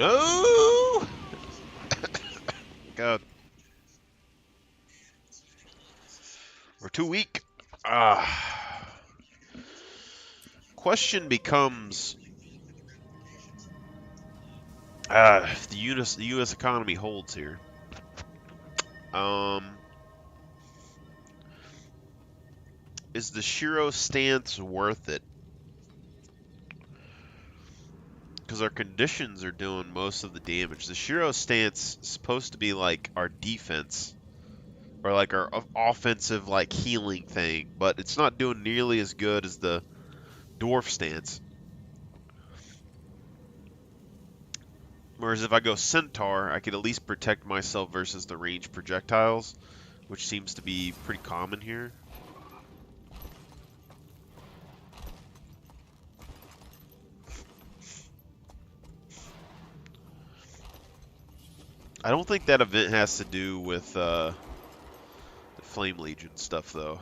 No! God. We're too weak. Question becomes, if the U.S. economy holds here. Is the Shiro stance worth it? Because our conditions are doing most of the damage. The Shiro stance is supposed to be like our defense, or like our offensive, like healing thing, but it's not doing nearly as good as the dwarf stance. Whereas if I go centaur, I could at least protect myself versus the ranged projectiles, which seems to be pretty common here. I don't think that event has to do with the Flame Legion stuff, though.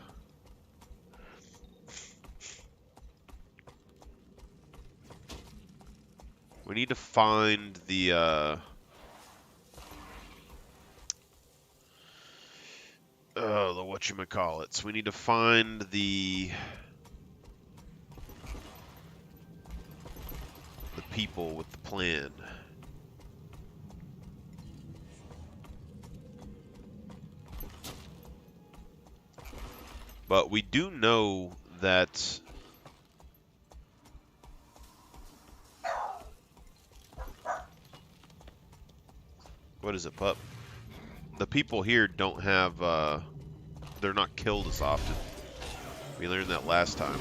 We need to find the whatchamacallits. We need to find the people with the plan. But we do know that what is it, pup? The people here don't have they're not killed as often. We learned that last time.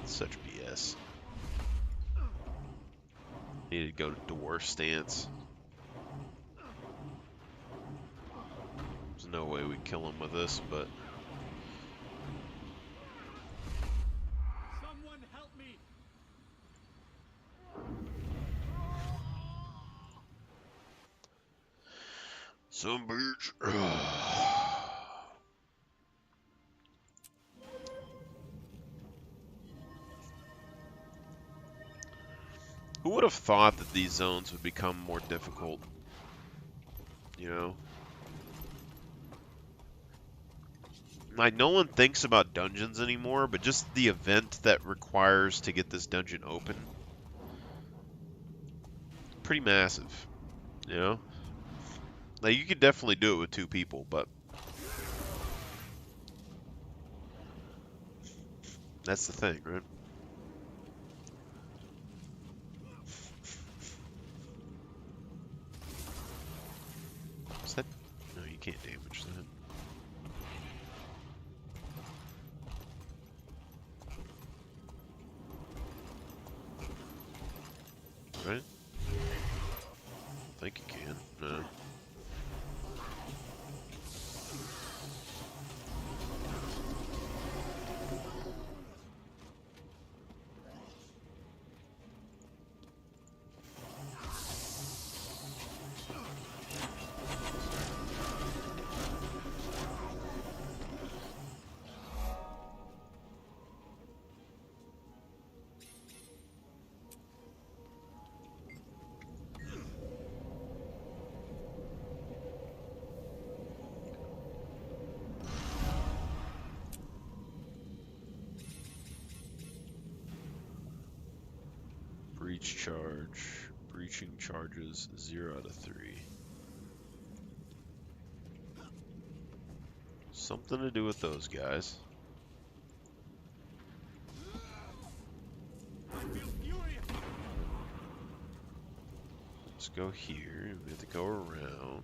Such BS. Need to go to dwarf stance. There's no way we kill him with this, but someone help me. some bitch. Who would have thought that these zones would become more difficult? You know? Like, no one thinks about dungeons anymore, but just the event that requires to get this dungeon open. Pretty massive. You know? Like, you could definitely do it with 2 people, but that's the thing, right? Is that... No, you can't damage that. Right? I think you can. No. Breach charge. Breaching charges 0 out of 3. Something to do with those guys. Let's go here. We have to go around.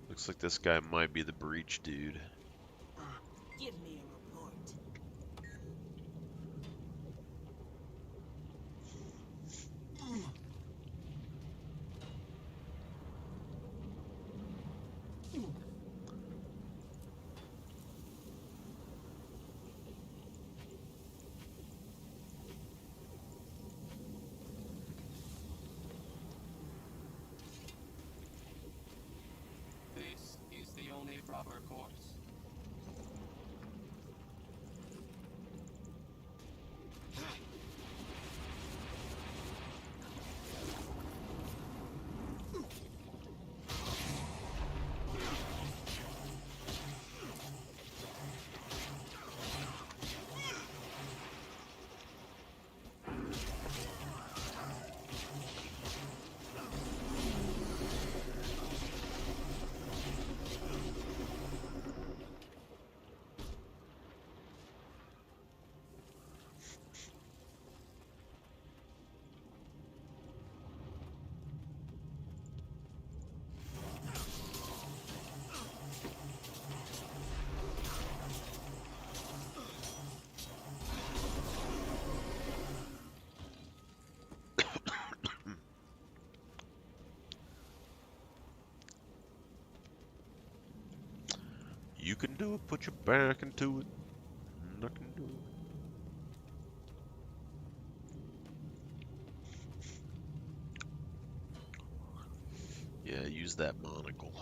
Looks like this guy might be the breach dude. Give me a report. This is the only proper course. You can do it, put your back into it. I can do it. Yeah, use that monocle.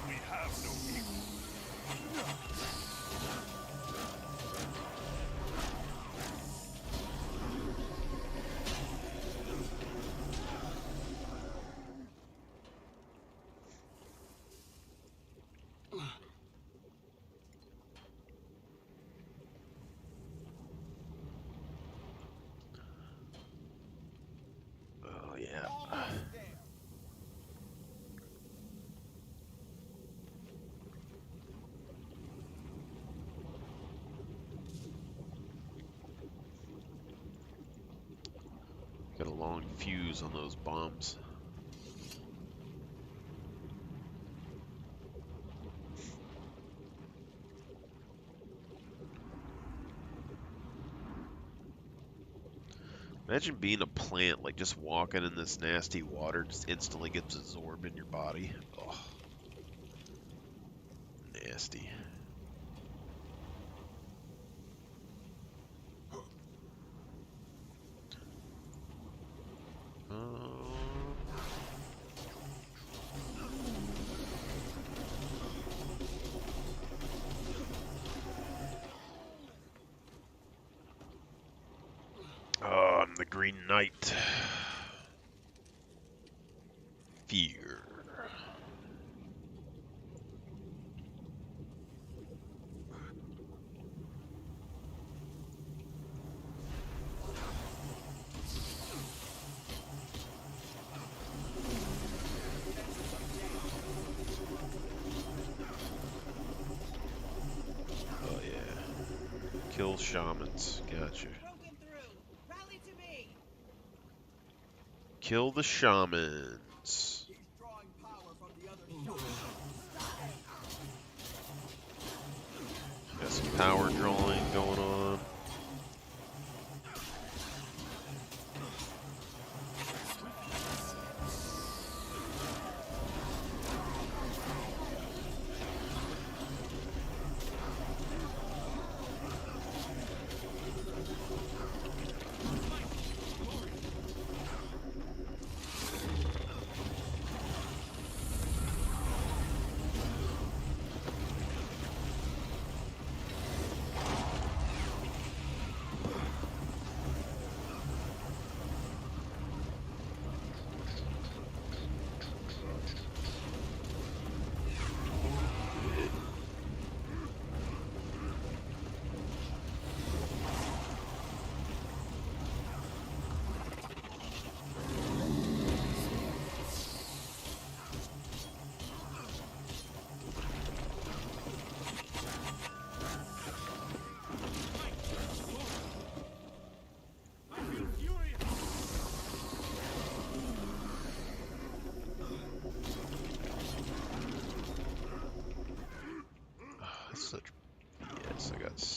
We have no equal. Oh yeah. Got a long fuse on those bombs. Imagine being a plant, like just walking in this nasty water, just instantly gets absorbed in your body. Oh, nasty. Oh, I'm the Green Knight. Fear. Oh yeah. Kill shamans. Gotcha. Broken through. Rally to me. Kill the shamans. He's drawing power from the other side. Got some power drawing going on.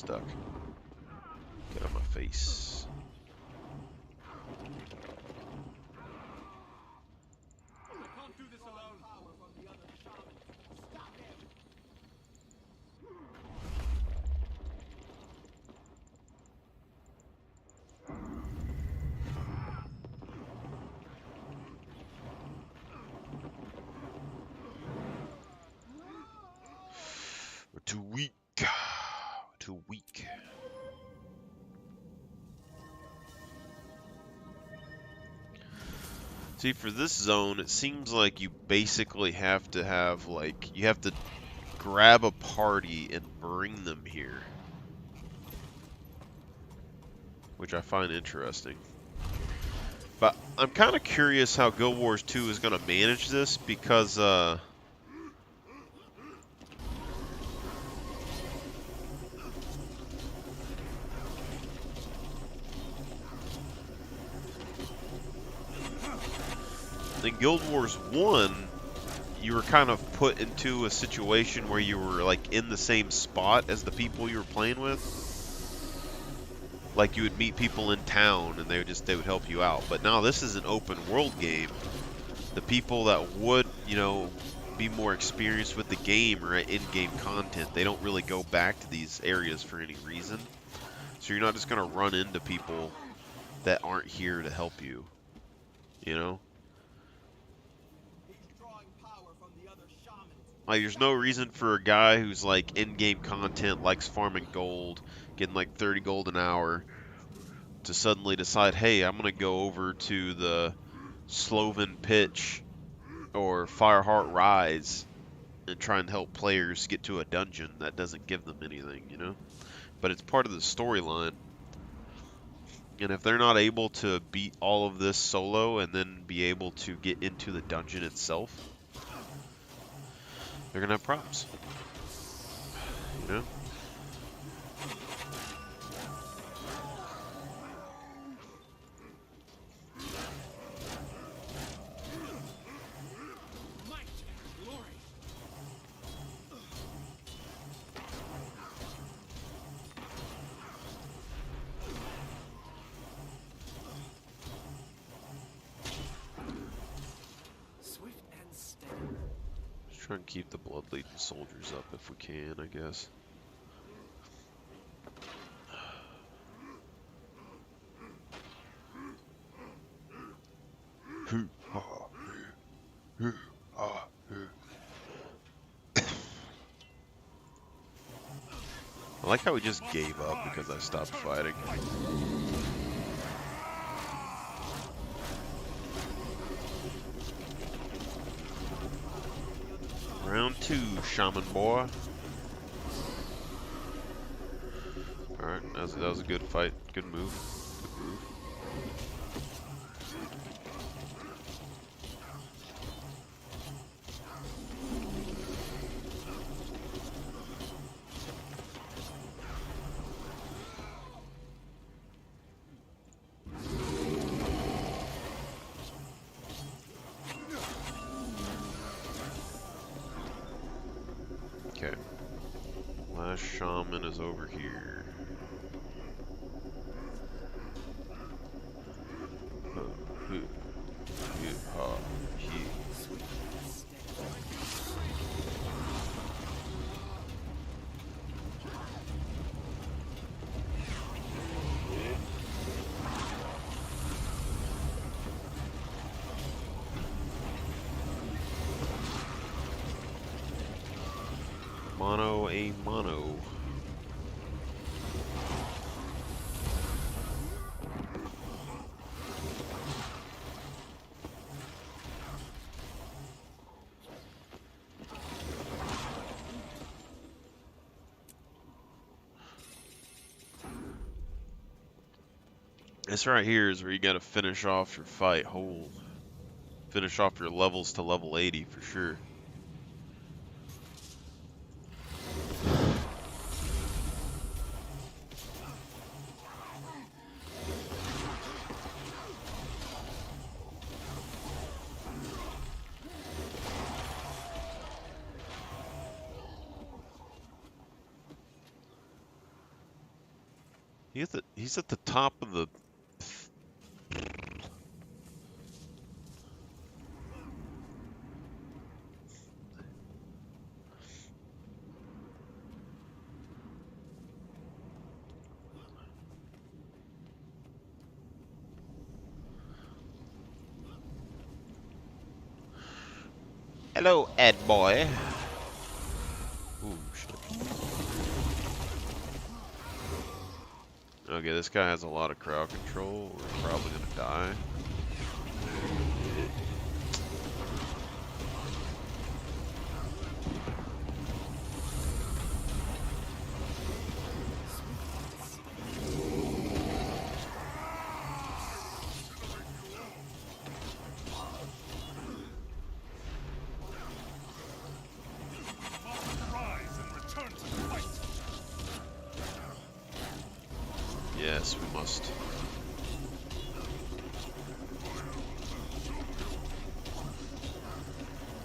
stuck. Get out of my face. I can't do this alone. Power from the other shaman. Stop him. We're too weak. Too weak. See, for this zone, it seems like you basically have to have, like, you have to grab a party and bring them here. Which I find interesting. But I'm kind of curious how Guild Wars 2 is going to manage this, because, the in Guild Wars 1, you were kind of put into a situation where you were like in the same spot as the people you were playing with. Like you would meet people in town and they would help you out. But now this is an open world game. The people that would, you know, be more experienced with the game or in-game content, they don't really go back to these areas for any reason. So you're not just going to run into people that aren't here to help you, you know? Like, there's no reason for a guy who's, like, in-game content, likes farming gold, getting, like, 30 gold an hour, to suddenly decide, hey, I'm going to go over to the Sloven Pitch or Fireheart Rise and try and help players get to a dungeon that doesn't give them anything, you know? But it's part of the storyline. And if they're not able to beat all of this solo and then be able to get into the dungeon itself, they're gonna have problems. You know? Just try and keep the blood-leading soldiers up if we can, I guess. I like how we just gave up because I stopped fighting. Round 2, Shaman boy. Alright, that was a good fight. Good move. Good move. Okay. Last shaman is over here. Mono a mono. This right here is where you gotta finish off your fight whole. Finish off your levels to level 80 for sure. He's at the top of the. Hello, Ed boy. Ooh, shit. Okay, this guy has a lot of crowd control. We're probably gonna die. Rise and return to the fight. Yes, we must.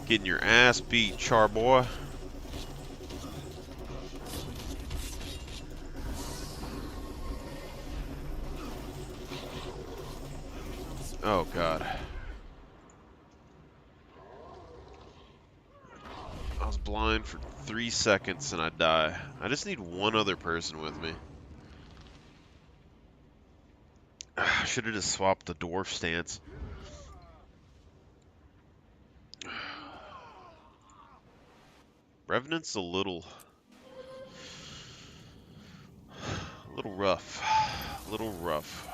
Getting your ass beat, char boy. Oh god. I was blind for 3 seconds and I die. I just need one other person with me. I should have just swapped the dwarf stance. Revenant's a little rough. A little rough.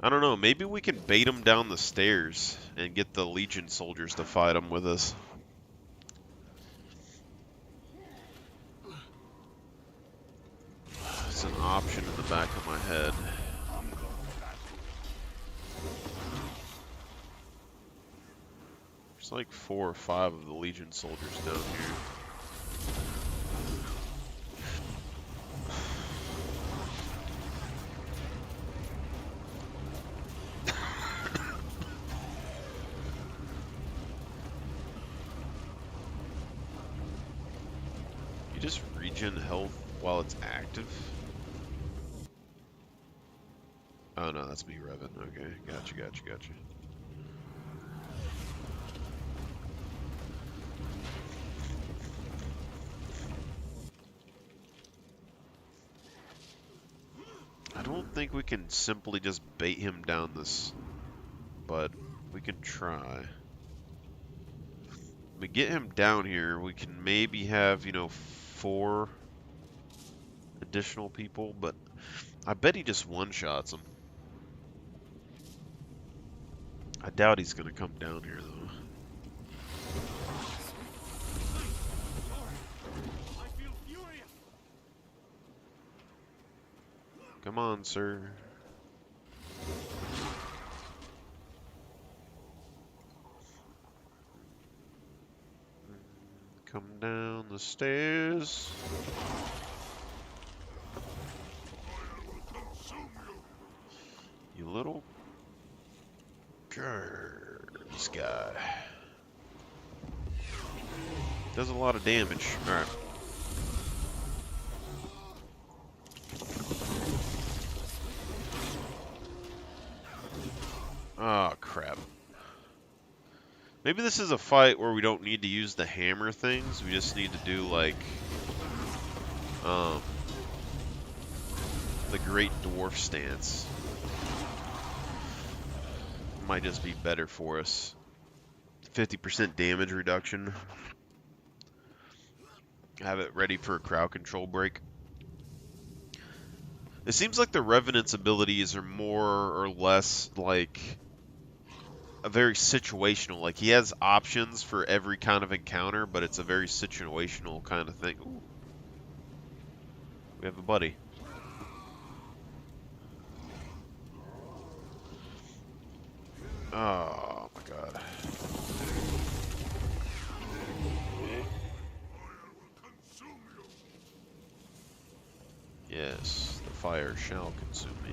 I don't know, maybe we can bait him down the stairs and get the Legion soldiers to fight him with us. It's an option in the back of my head. There's like 4 or 5 of the Legion soldiers down here. You just regen health while it's active? Oh no, that's me, Revan. Okay, gotcha. I don't think we can simply just bait him down this, but we can try. We get him down here, we can maybe have, 4 additional people, but I bet he just one-shots him. I doubt he's gonna come down here, though. I feel furious. Come on, sir. Come down the stairs. You little this guy does a lot of damage. All right. Oh crap. Maybe this is a fight where we don't need to use the hammer things. We just need to do like the Great Dwarf stance. Might just be better for us. 50% damage reduction. Have it ready for a crowd control break. It seems like the Revenant's abilities are more or less like a very situational. Like he has options for every kind of encounter, but it's a very situational kind of thing. Ooh. We have a buddy. Oh my god. Yes, the fire shall consume me.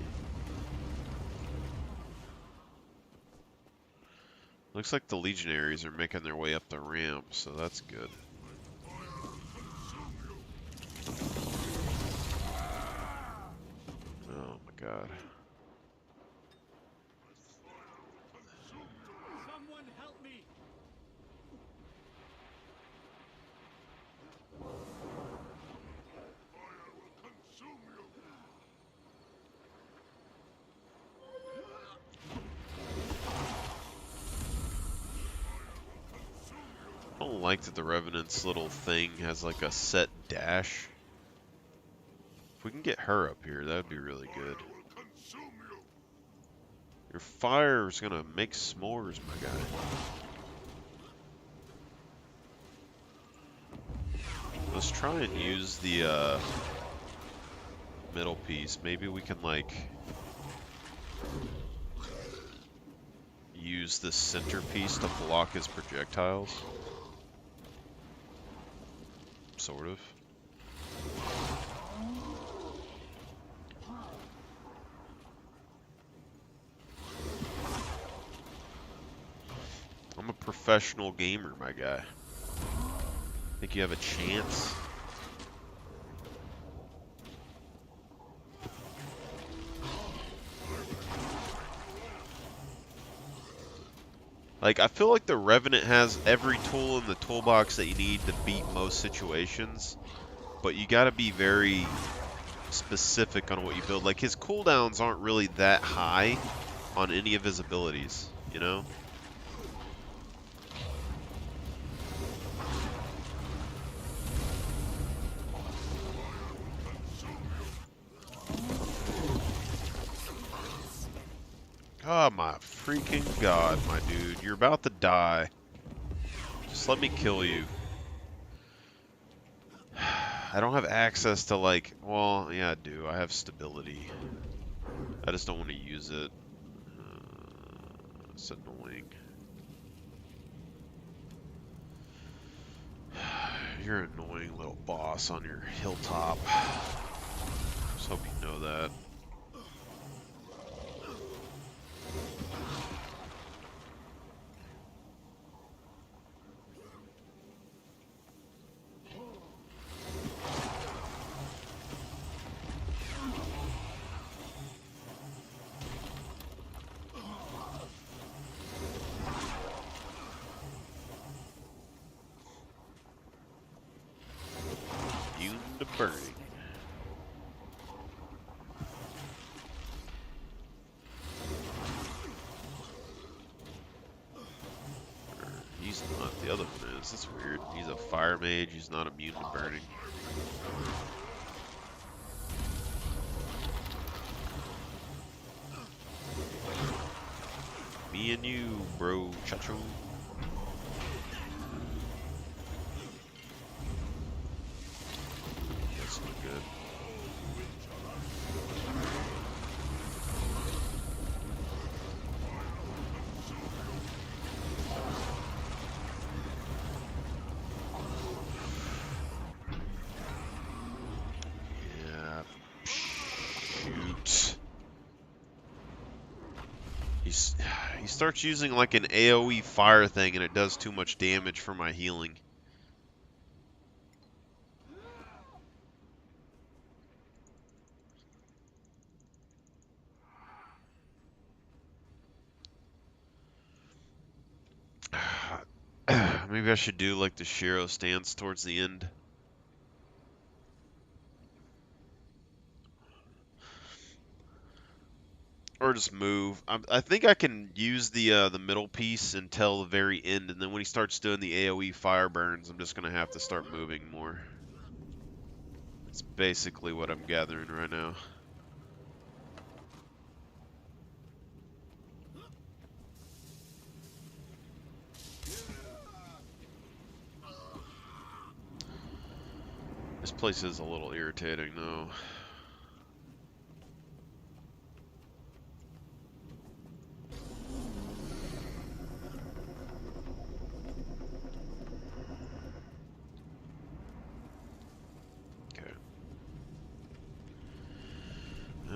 Looks like the legionaries are making their way up the ramp, so that's good. Oh my god. Someone help me! I don't like that the Revenant's little thing has like a set dash. If we can get her up here, that would be really good. Your fire is gonna make s'mores, my guy. Let's try and use the middle piece. Maybe we can like use the center piece to block his projectiles. Sort of. I'm a professional gamer, my guy. Think you have a chance? Like, I feel like the Revenant has every tool in the toolbox that you need to beat most situations, but you gotta be very specific on what you build. Like, his cooldowns aren't really that high on any of his abilities, you know? Oh my freaking god, my dude. You're about to die. Just let me kill you. I don't have access to, like, well, yeah, I do. I have stability. I just don't want to use it. It's annoying. You're an annoying little boss on your hilltop. Just hope you know that. Immune to burning. He's not. The other one is. That's weird. He's a fire mage. He's not immune to burning. Me and you, bro. Chacho. That's not good. Yeah. Shoot. He starts using like an AoE fire thing and it does too much damage for my healing. Maybe I should do like the Shiro stance towards the end. Or just move. I think I can use the middle piece until the very end, and then when he starts doing the AoE fire burns, I'm just gonna have to start moving more. It's basically what I'm gathering right now. This place is a little irritating, though.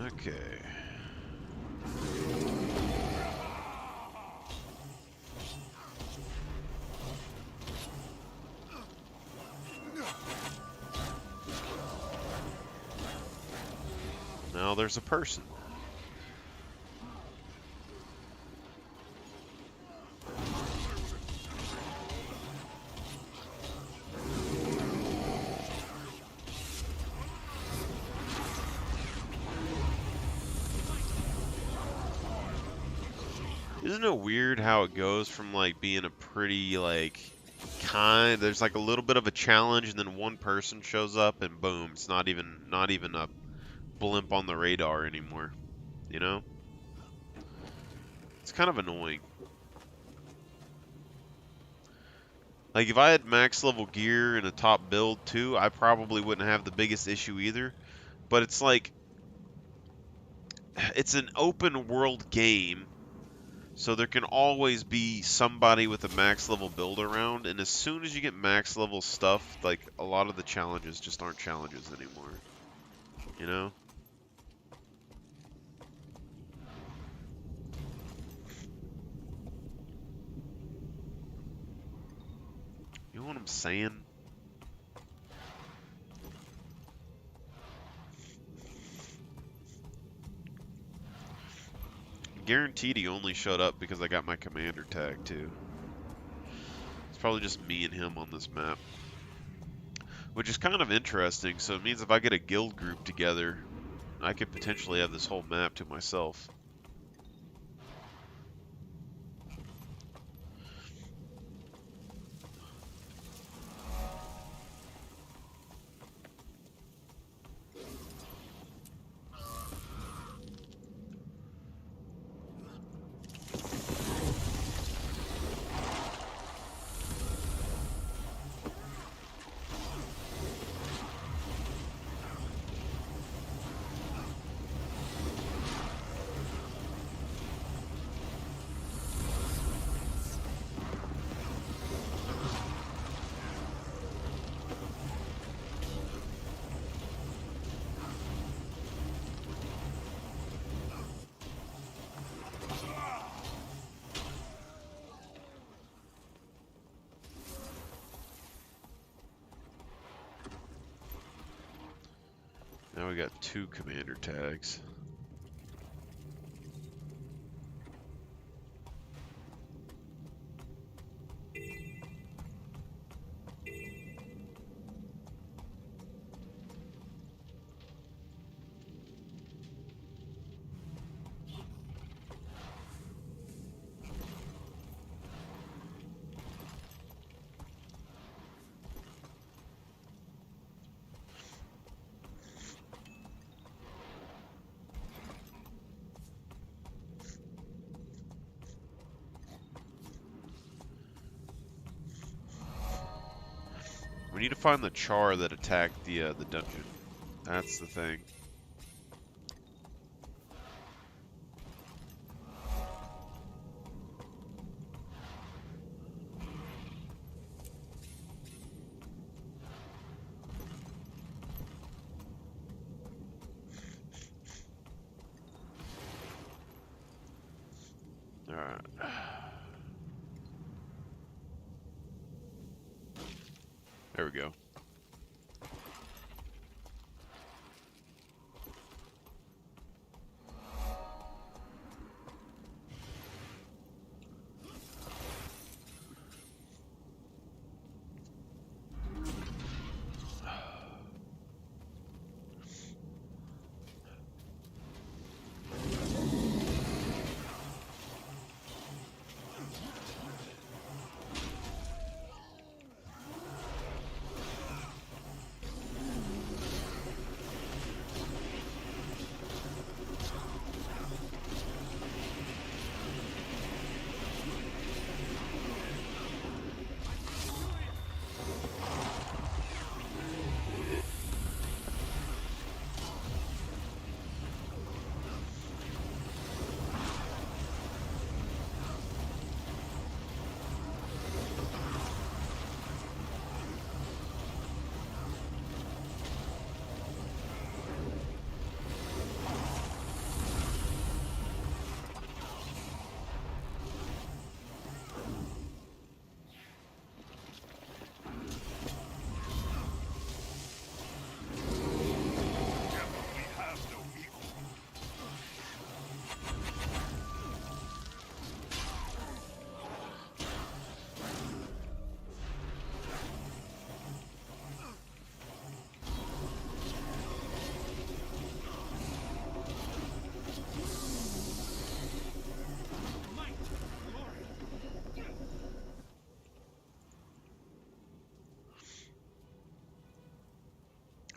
Okay. now there's a person. Isn't it weird how it goes from like being a pretty like there's like a little bit of a challenge and then one person shows up and boom, it's not even a blimp on the radar anymore, you know? It's kind of annoying. Like if I had max level gear and a top build too, I probably wouldn't have the biggest issue either. But it's like it's an open world game. So there can always be somebody with a max level build around, and as soon as you get max level stuff, like a lot of the challenges just aren't challenges anymore. You know? You know what I'm saying? Guaranteed he only showed up because I got my commander tag too. It's probably just me and him on this map. Which is kind of interesting, so it means if I get a guild group together, I could potentially have this whole map to myself. Now we got 2 commander tags. We need to find the char that attacked the dungeon. That's the thing. Alright. There we go.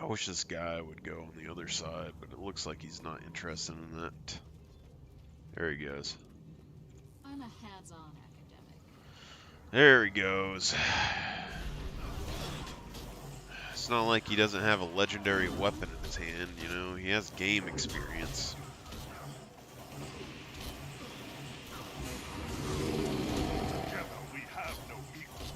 I wish this guy would go on the other side, but it looks like he's not interested in that. There he goes. I'm a hands-on academic. There he goes. It's not like he doesn't have a legendary weapon in his hand, you know, he has game experience. Together we have no equal.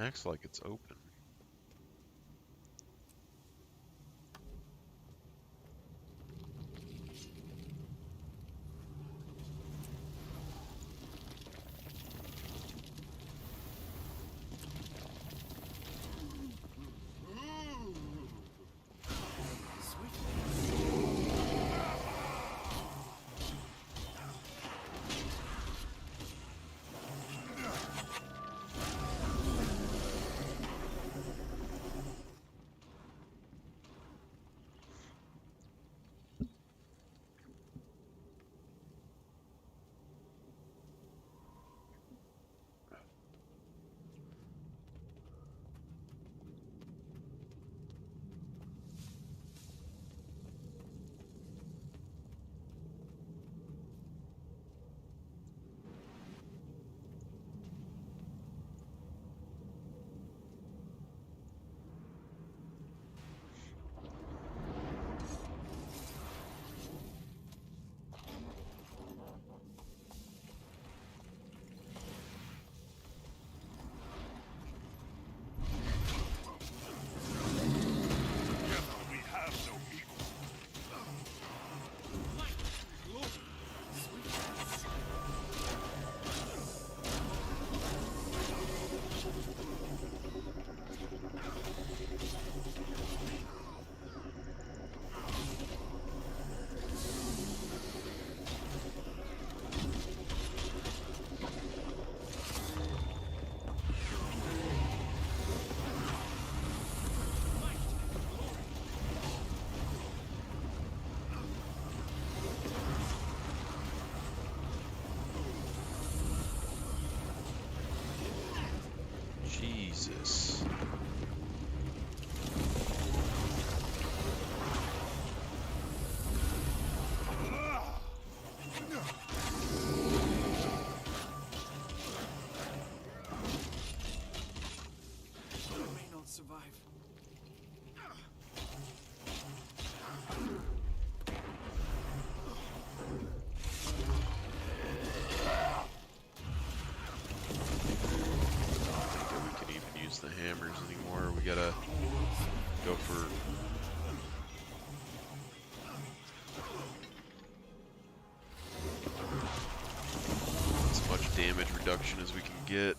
Acts like it's open. Jesus. We gotta go for as much damage reduction as we can get.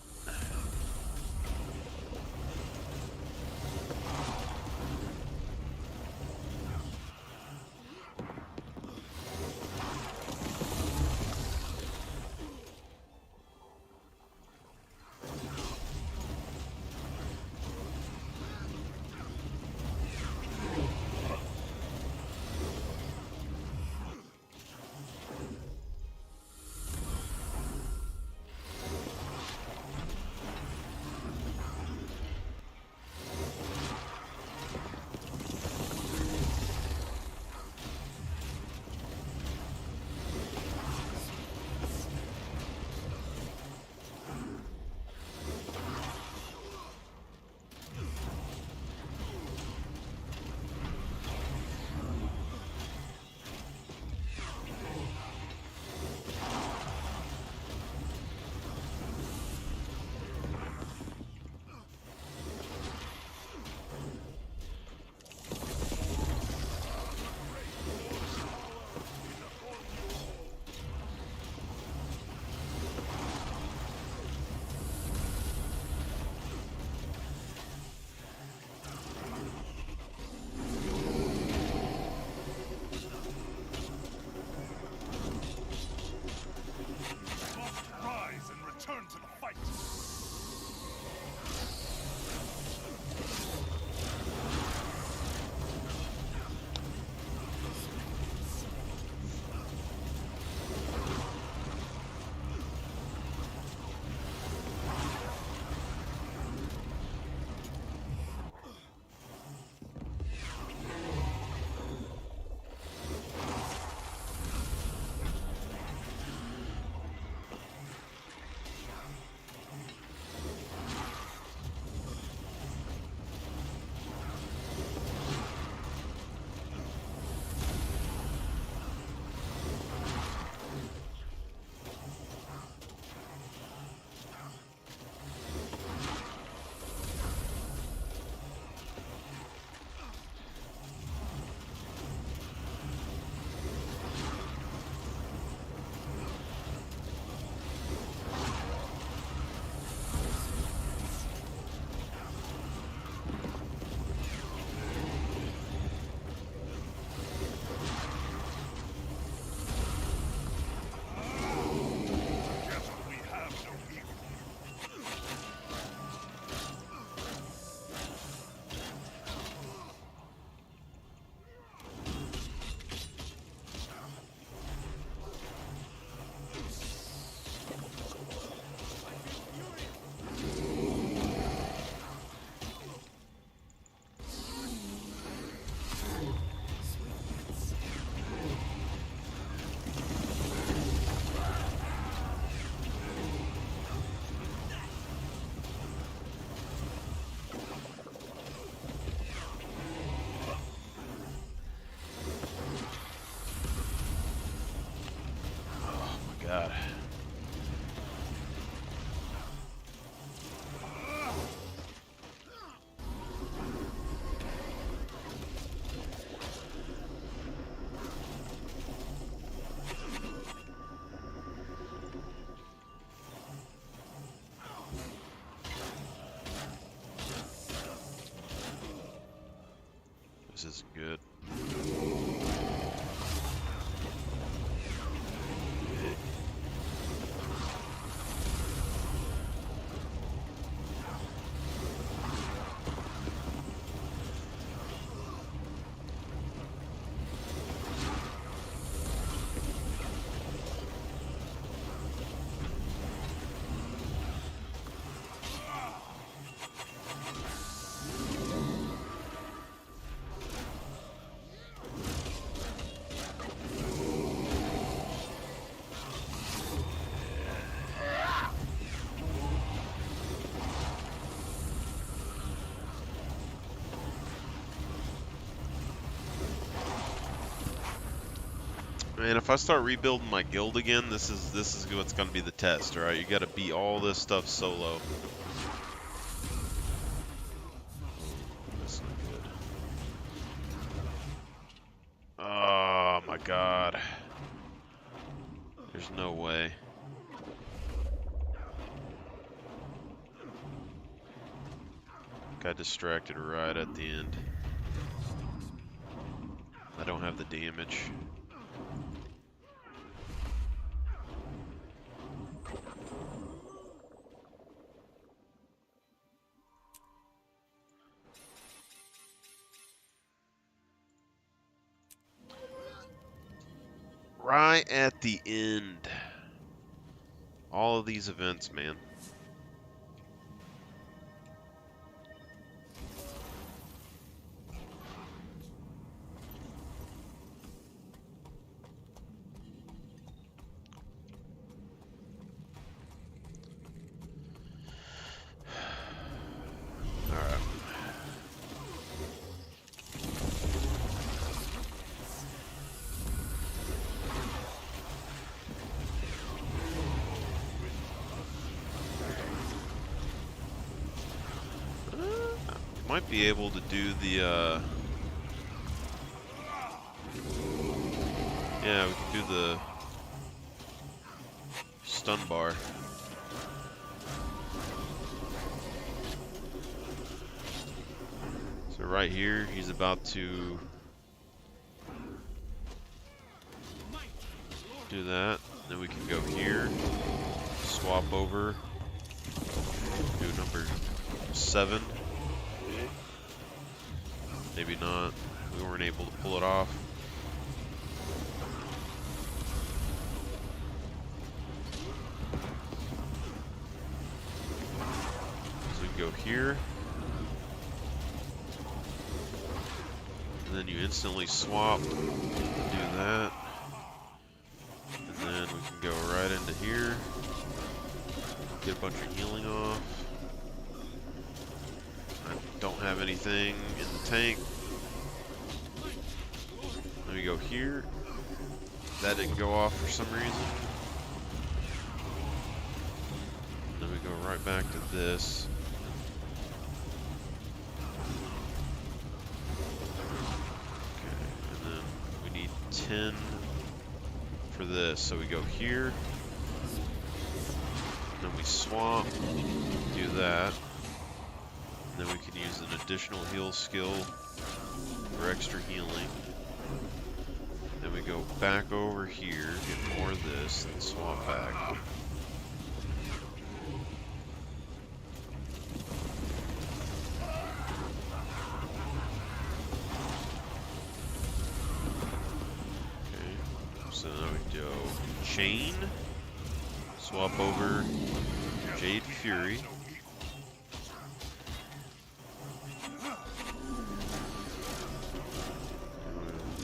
Rise and return to the fight. We have no equal. Oh my god. This isn't good. Man, if I start rebuilding my guild again, this is what's gonna be the test, alright? You gotta beat all this stuff solo. God. There's no way. Got distracted right at the end. I don't have the damage. Right at the end. All of these events, man. Alright. Might be able to do the, yeah, we can do the stun bar. So right here, he's about to do that. Then we can go here, swap over, do number 7. Maybe not. We weren't able to pull it off. So we can go here. And then you instantly swap. Do that. And then we can go right into here. Get a bunch of healing off. I don't have anything in the tank. Let me go here. That didn't go off for some reason. Then we go right back to this. Okay, and then we need 10 for this. So we go here. Then we swap. Do that. Then we can use an additional heal skill for extra healing. Then we go back over here, get more of this, and swap back. Okay, so now we go chain, swap over Jade Fury.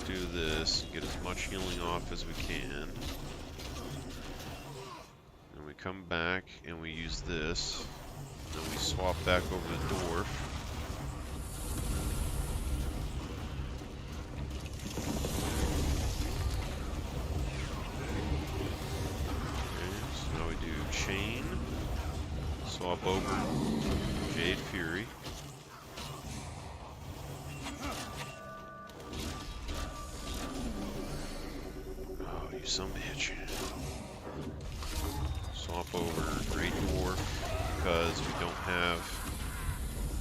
Do this, get as much healing off as we can. Then we come back and we use this. Then we swap back over the dwarf. Okay, so now we do chain, swap over Jade Fury. Some bitch. Swap over Great Dwarf because we don't have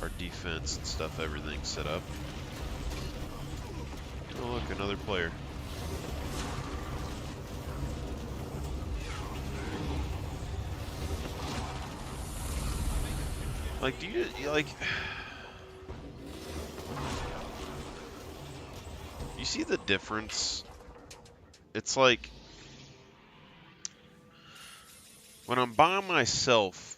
our defense and stuff, everything set up. Oh look, another player. Like, do you like? You see the difference? It's like when I'm by myself,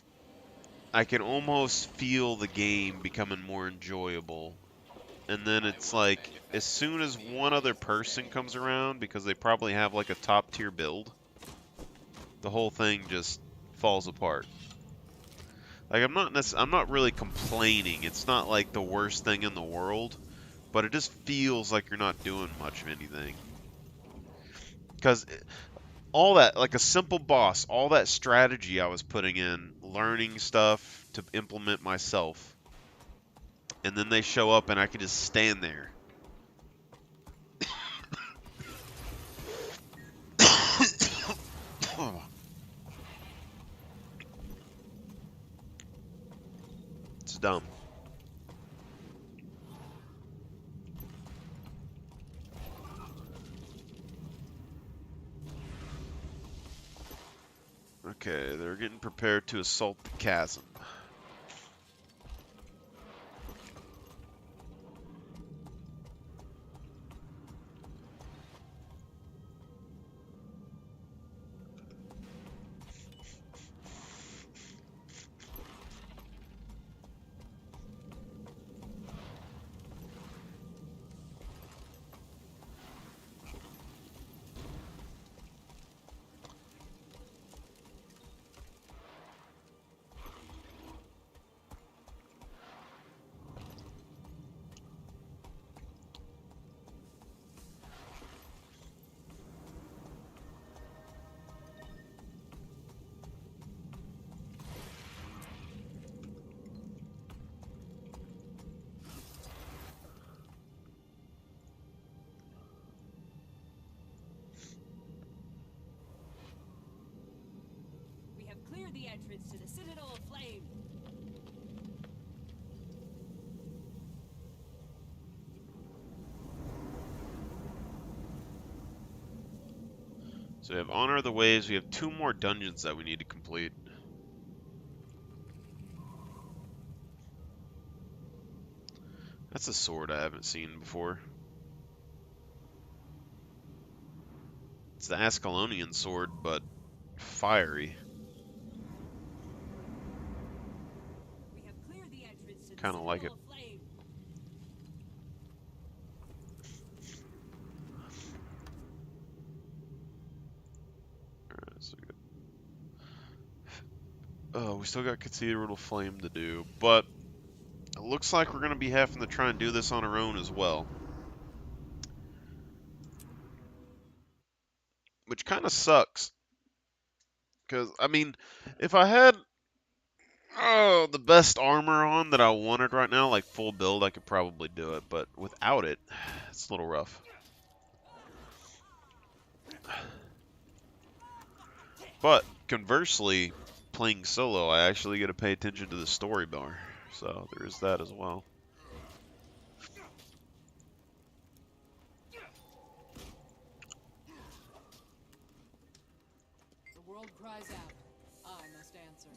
I can almost feel the game becoming more enjoyable. And then it's like, as soon as one other person comes around, because they probably have like a top tier build, the whole thing just falls apart. Like, I'm not really complaining. It's not like the worst thing in the world, but it just feels like you're not doing much of anything. Because all that, like a simple boss, all that strategy I was putting in, learning stuff to implement myself, and then they show up and I can just stand there. dumb. Okay, they're getting prepared to assault the chasm. We have cleared the entrance to the Citadel of Flame. So we have Honor of the Waves. We have 2 more dungeons that we need to complete. That's a sword I haven't seen before. It's the Ascalonian sword, but fiery. We have cleared the entrance to the Kind of like it. Citadel of Flame. Alright, so we got... Oh, we still got Cathedral of Flame to do, but it looks like we're going to be having to try and do this on our own as well. Which kind of sucks. Because, I mean, if I had the best armor on that I wanted right now, like full build, I could probably do it. But without it, it's a little rough. But conversely, playing solo, I actually get to pay attention to the story bar. So there is that as well. The world cries out. I must answer.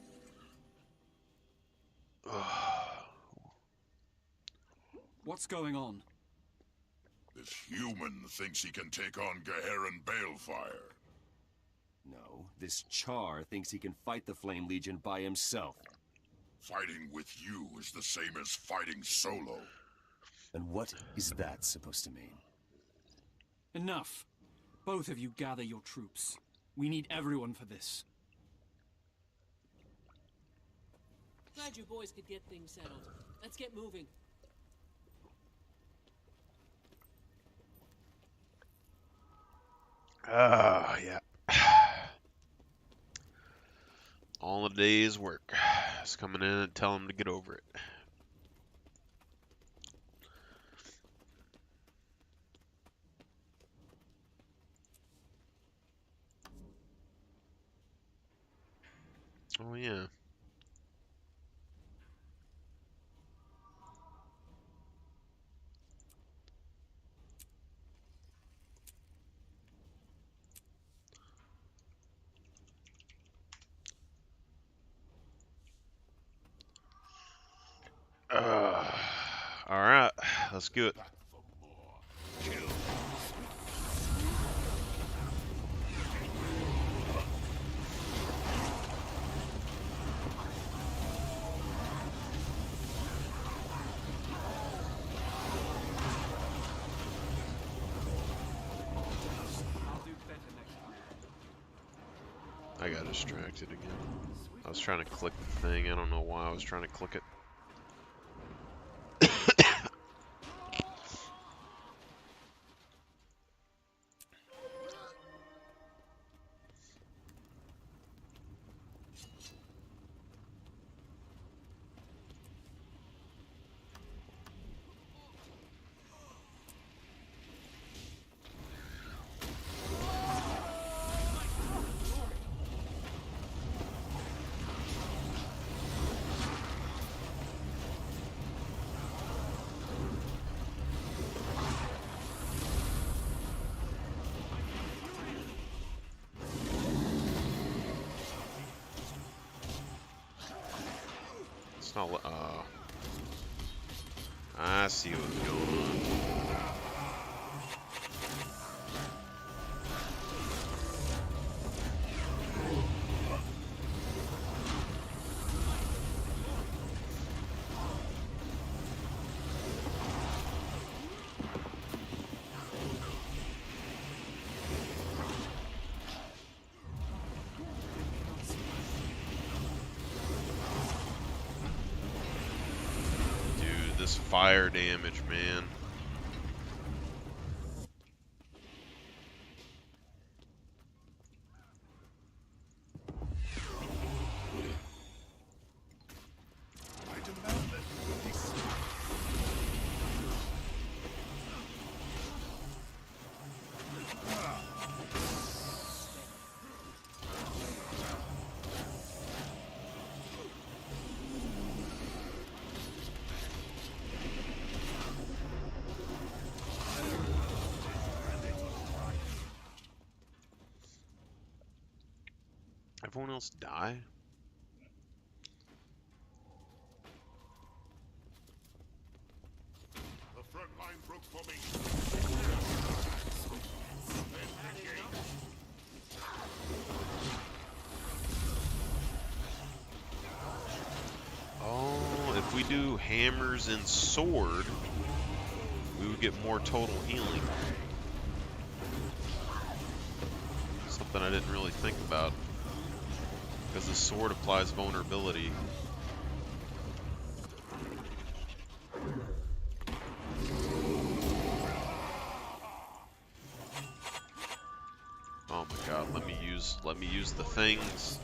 What's going on? This human thinks he can take on Geheran Balefire. No, this Char thinks he can fight the Flame Legion by himself. Fighting with you is the same as fighting solo. And what is that supposed to mean? Enough. Both of you gather your troops. We need everyone for this. Glad you boys could get things settled. Let's get moving. Yeah. All a day's work. Just coming in and telling him to get over it. Oh yeah. All right, let's do it. I'll do better next time. I got distracted again. I was trying to click the thing. I don't know why I was trying to click it. It's not. I see what's going on. This fire damage, man. I demand that this. Everyone else die? The front line broke for me. Oh, if we do hammers and sword, we would get more total healing. Something I didn't really think about. Because the sword applies vulnerability. Oh my god, let me use the things.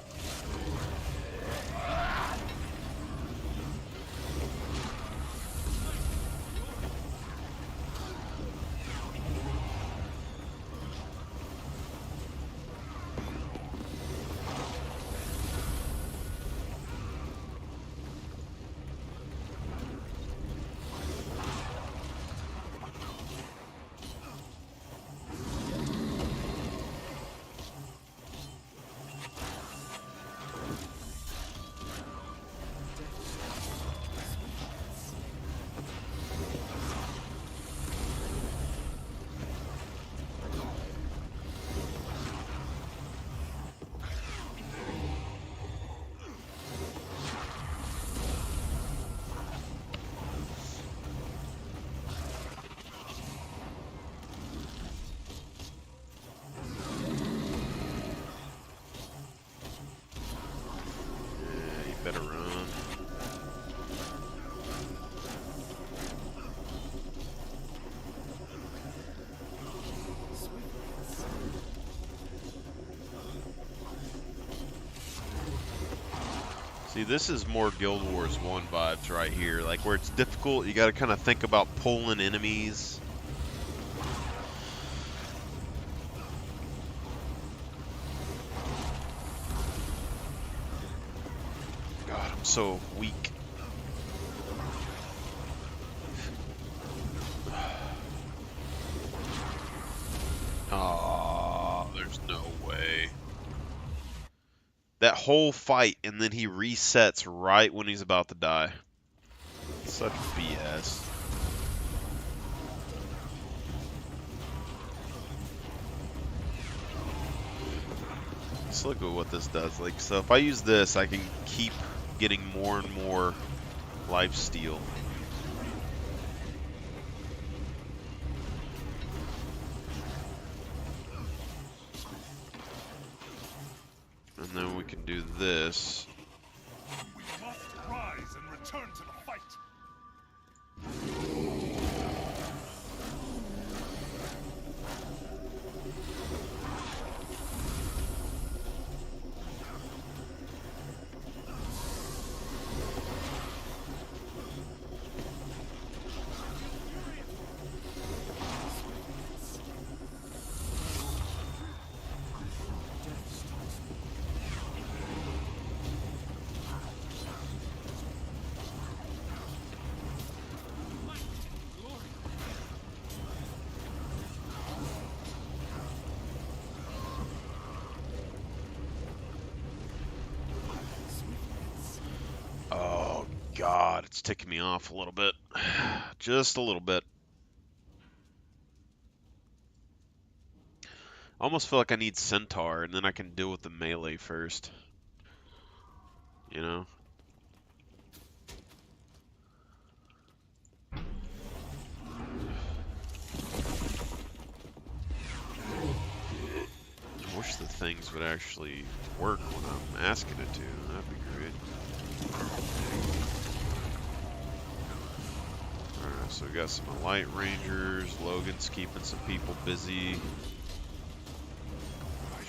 Better run. See, this is more Guild Wars 1 vibes right here. Like, where it's difficult, you gotta kind of think about pulling enemies. God, I'm so weak. Oh, there's no way. That whole fight, and then he resets right when he's about to die. Such BS. Let's look at what this does. Like, so if I use this, I can keep getting more and more life steal. And then we can do this. We must rise and return to the fight. God, it's ticking me off a little bit. Just a little bit. I almost feel like I need Centaur, and then I can deal with the melee first. You know? I wish the things would actually work when I'm asking it to. That'd be great. Alright, so we got some light rangers. Logan's keeping some people busy.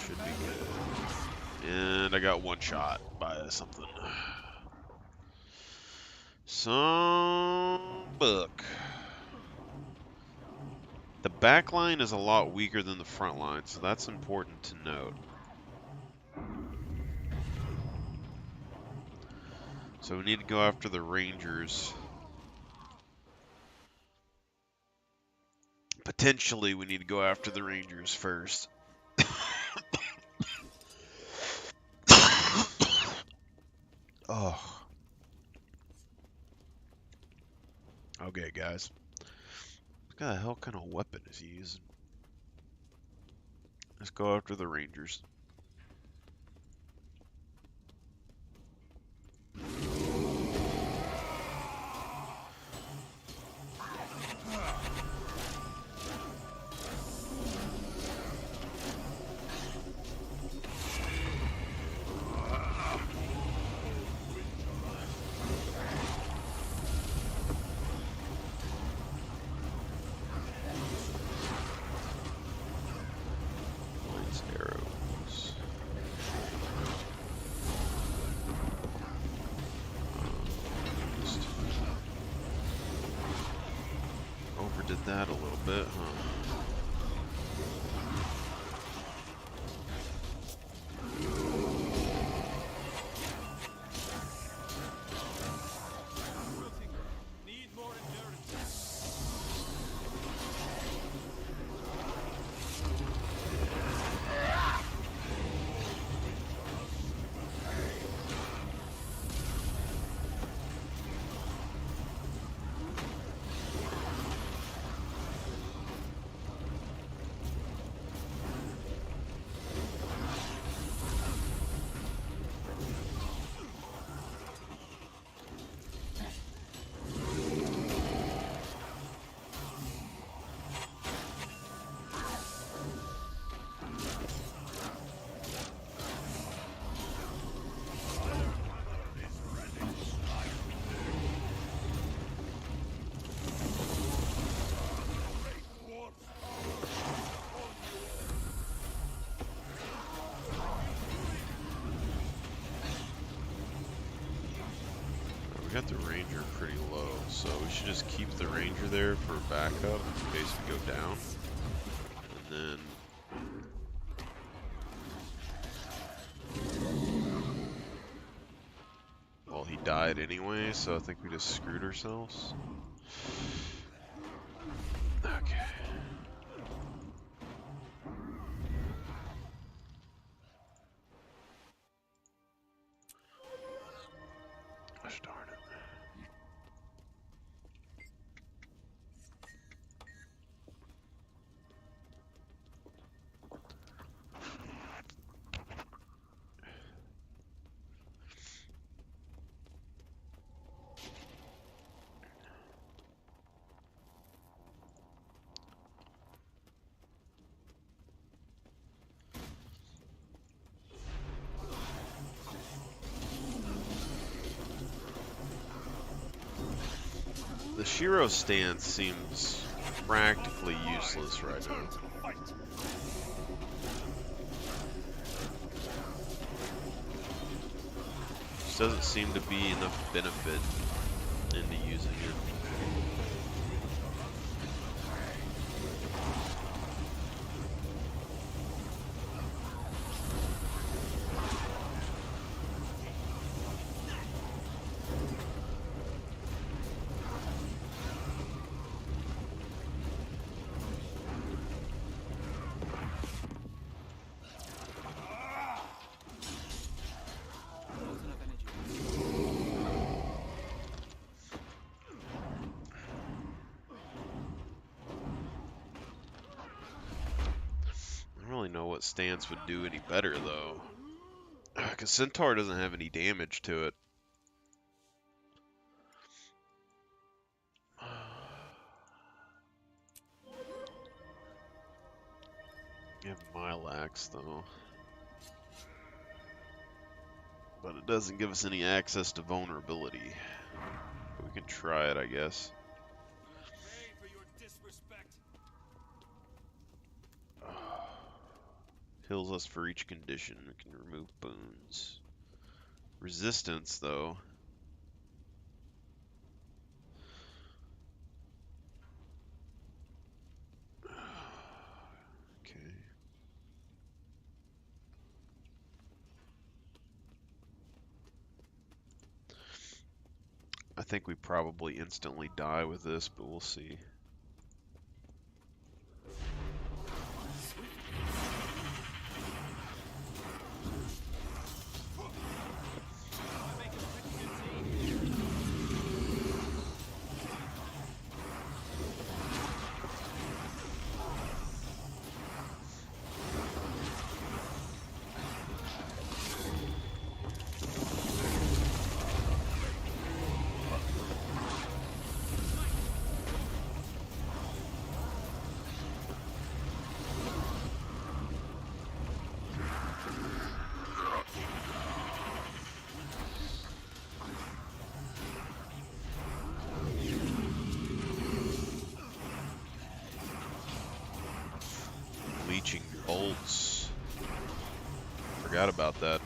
Should be good. And I got one shot by something. Some book. The back line is a lot weaker than the front line, so that's important to note. So we need to go after the Rangers. Potentially, we need to go after the Rangers first. Oh. Okay, guys. What the hell kind of weapon is he using? Let's go after the Rangers. Arrows. Overdid that a little bit, huh? We got the Ranger pretty low, so we should just keep the Ranger there for backup in case we go down. And then... Well, he died anyway, so I think we just screwed ourselves. Okay. Gosh darn it. The Shiro stance seems practically useless right now. Just doesn't seem to be enough benefit into using it. what stance would do any better, though. Because Centaur doesn't have any damage to it. You have Milax, though. But it doesn't give us any access to vulnerability. But we can try it, I guess. Pay for your disrespect. Heals us for each condition. We can remove boons. Resistance, though. Okay. I think we probably instantly die with this, but we'll see. Leeching bolts. Forgot about that.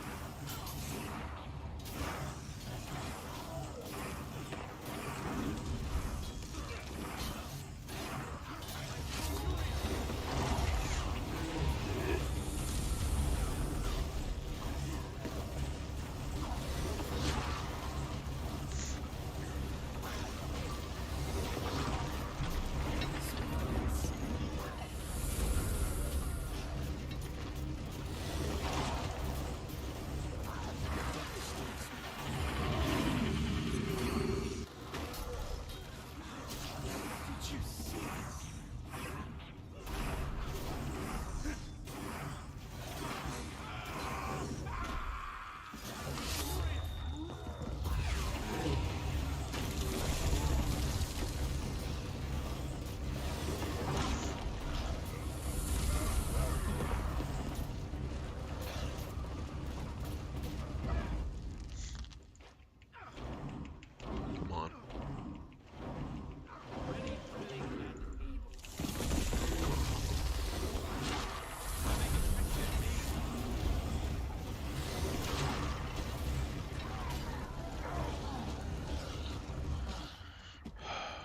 Come on.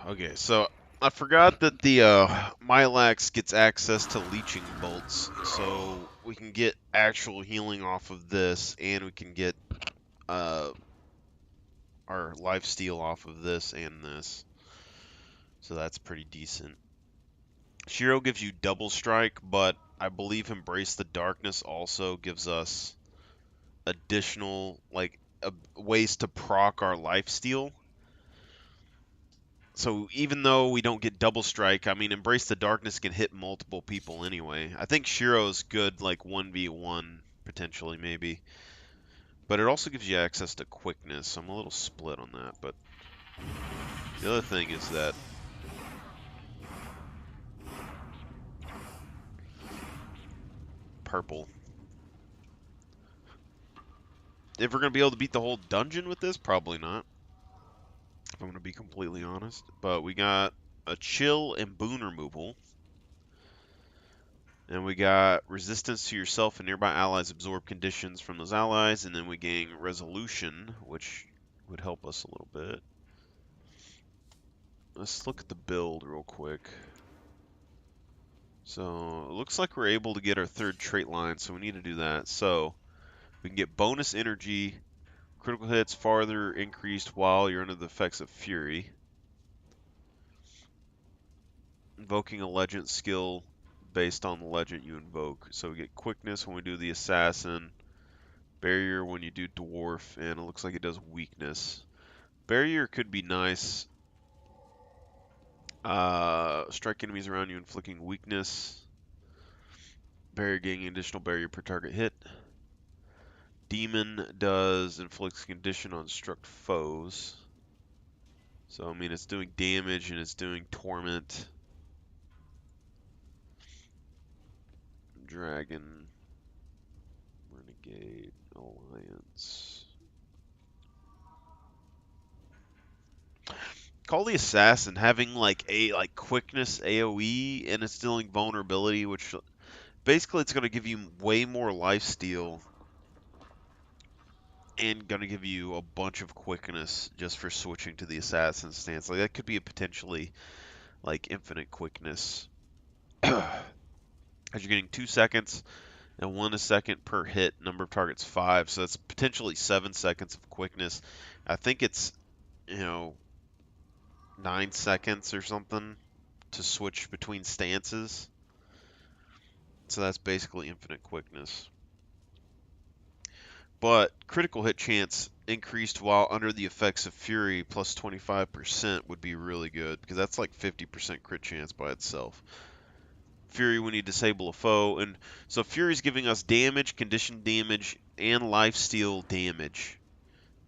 Okay, so I forgot that the Milax gets access to leeching bolts, so we can get actual healing off of this, and we can get our lifesteal off of this and this. So that's pretty decent. Shiro gives you double strike, but I believe Embrace the Darkness also gives us additional ways to proc our lifesteal. So even though we don't get double strike, I mean, Embrace the Darkness can hit multiple people anyway. I think Shiro's good, like 1v1, potentially, maybe. But it also gives you access to quickness, so I'm a little split on that. But the other thing is that purple. If we're going to be able to beat the whole dungeon with this, probably not. If I'm going to be completely honest. But we got a chill and boon removal. And we got resistance to yourself and nearby allies absorb conditions from those allies. And then we gain resolution, which would help us a little bit. Let's look at the build real quick. So it looks like we're able to get our third trait line, so we need to do that. So we can get bonus energy, critical hits farther increased while you're under the effects of fury. Invoking a legend skill based on the legend you invoke. So we get quickness when we do the assassin, barrier when you do dwarf, and it looks like it does weakness. Barrier could be nice. Strike enemies around you, inflicting weakness. Barrier gaining additional barrier per target hit. Demon does inflicts condition on struck foes. So, I mean, it's doing damage and it's doing torment. Dragon. Renegade. Alliance. Call the Assassin having like quickness AoE and it's dealing vulnerability, which basically it's going to give you way more lifesteal and going to give you a bunch of quickness just for switching to the Assassin stance. Like that could be a potentially like infinite quickness. As you're getting 2 seconds and 1 a second per hit, number of targets 5, so that's potentially 7 seconds of quickness. I think it's, 9 seconds or something to switch between stances. So that's basically infinite quickness. But critical hit chance increased while under the effects of Fury plus 25% would be really good, because that's like 50% crit chance by itself. Fury when you disable a foe, and so Fury's giving us damage, condition damage, and lifesteal damage,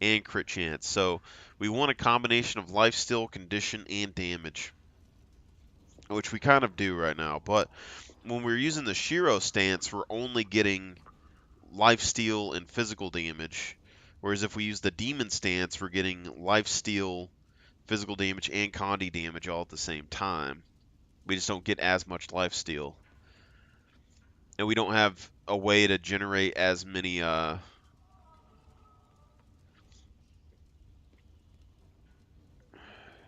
and crit chance. So we want a combination of lifesteal, condition, and damage, which we kind of do right now. But when we're using the Shiro stance, we're only getting lifesteal and physical damage, whereas if we use the demon stance, we're getting lifesteal, physical damage, and condi damage all at the same time. We just don't get as much lifesteal. And we don't have a way to generate as many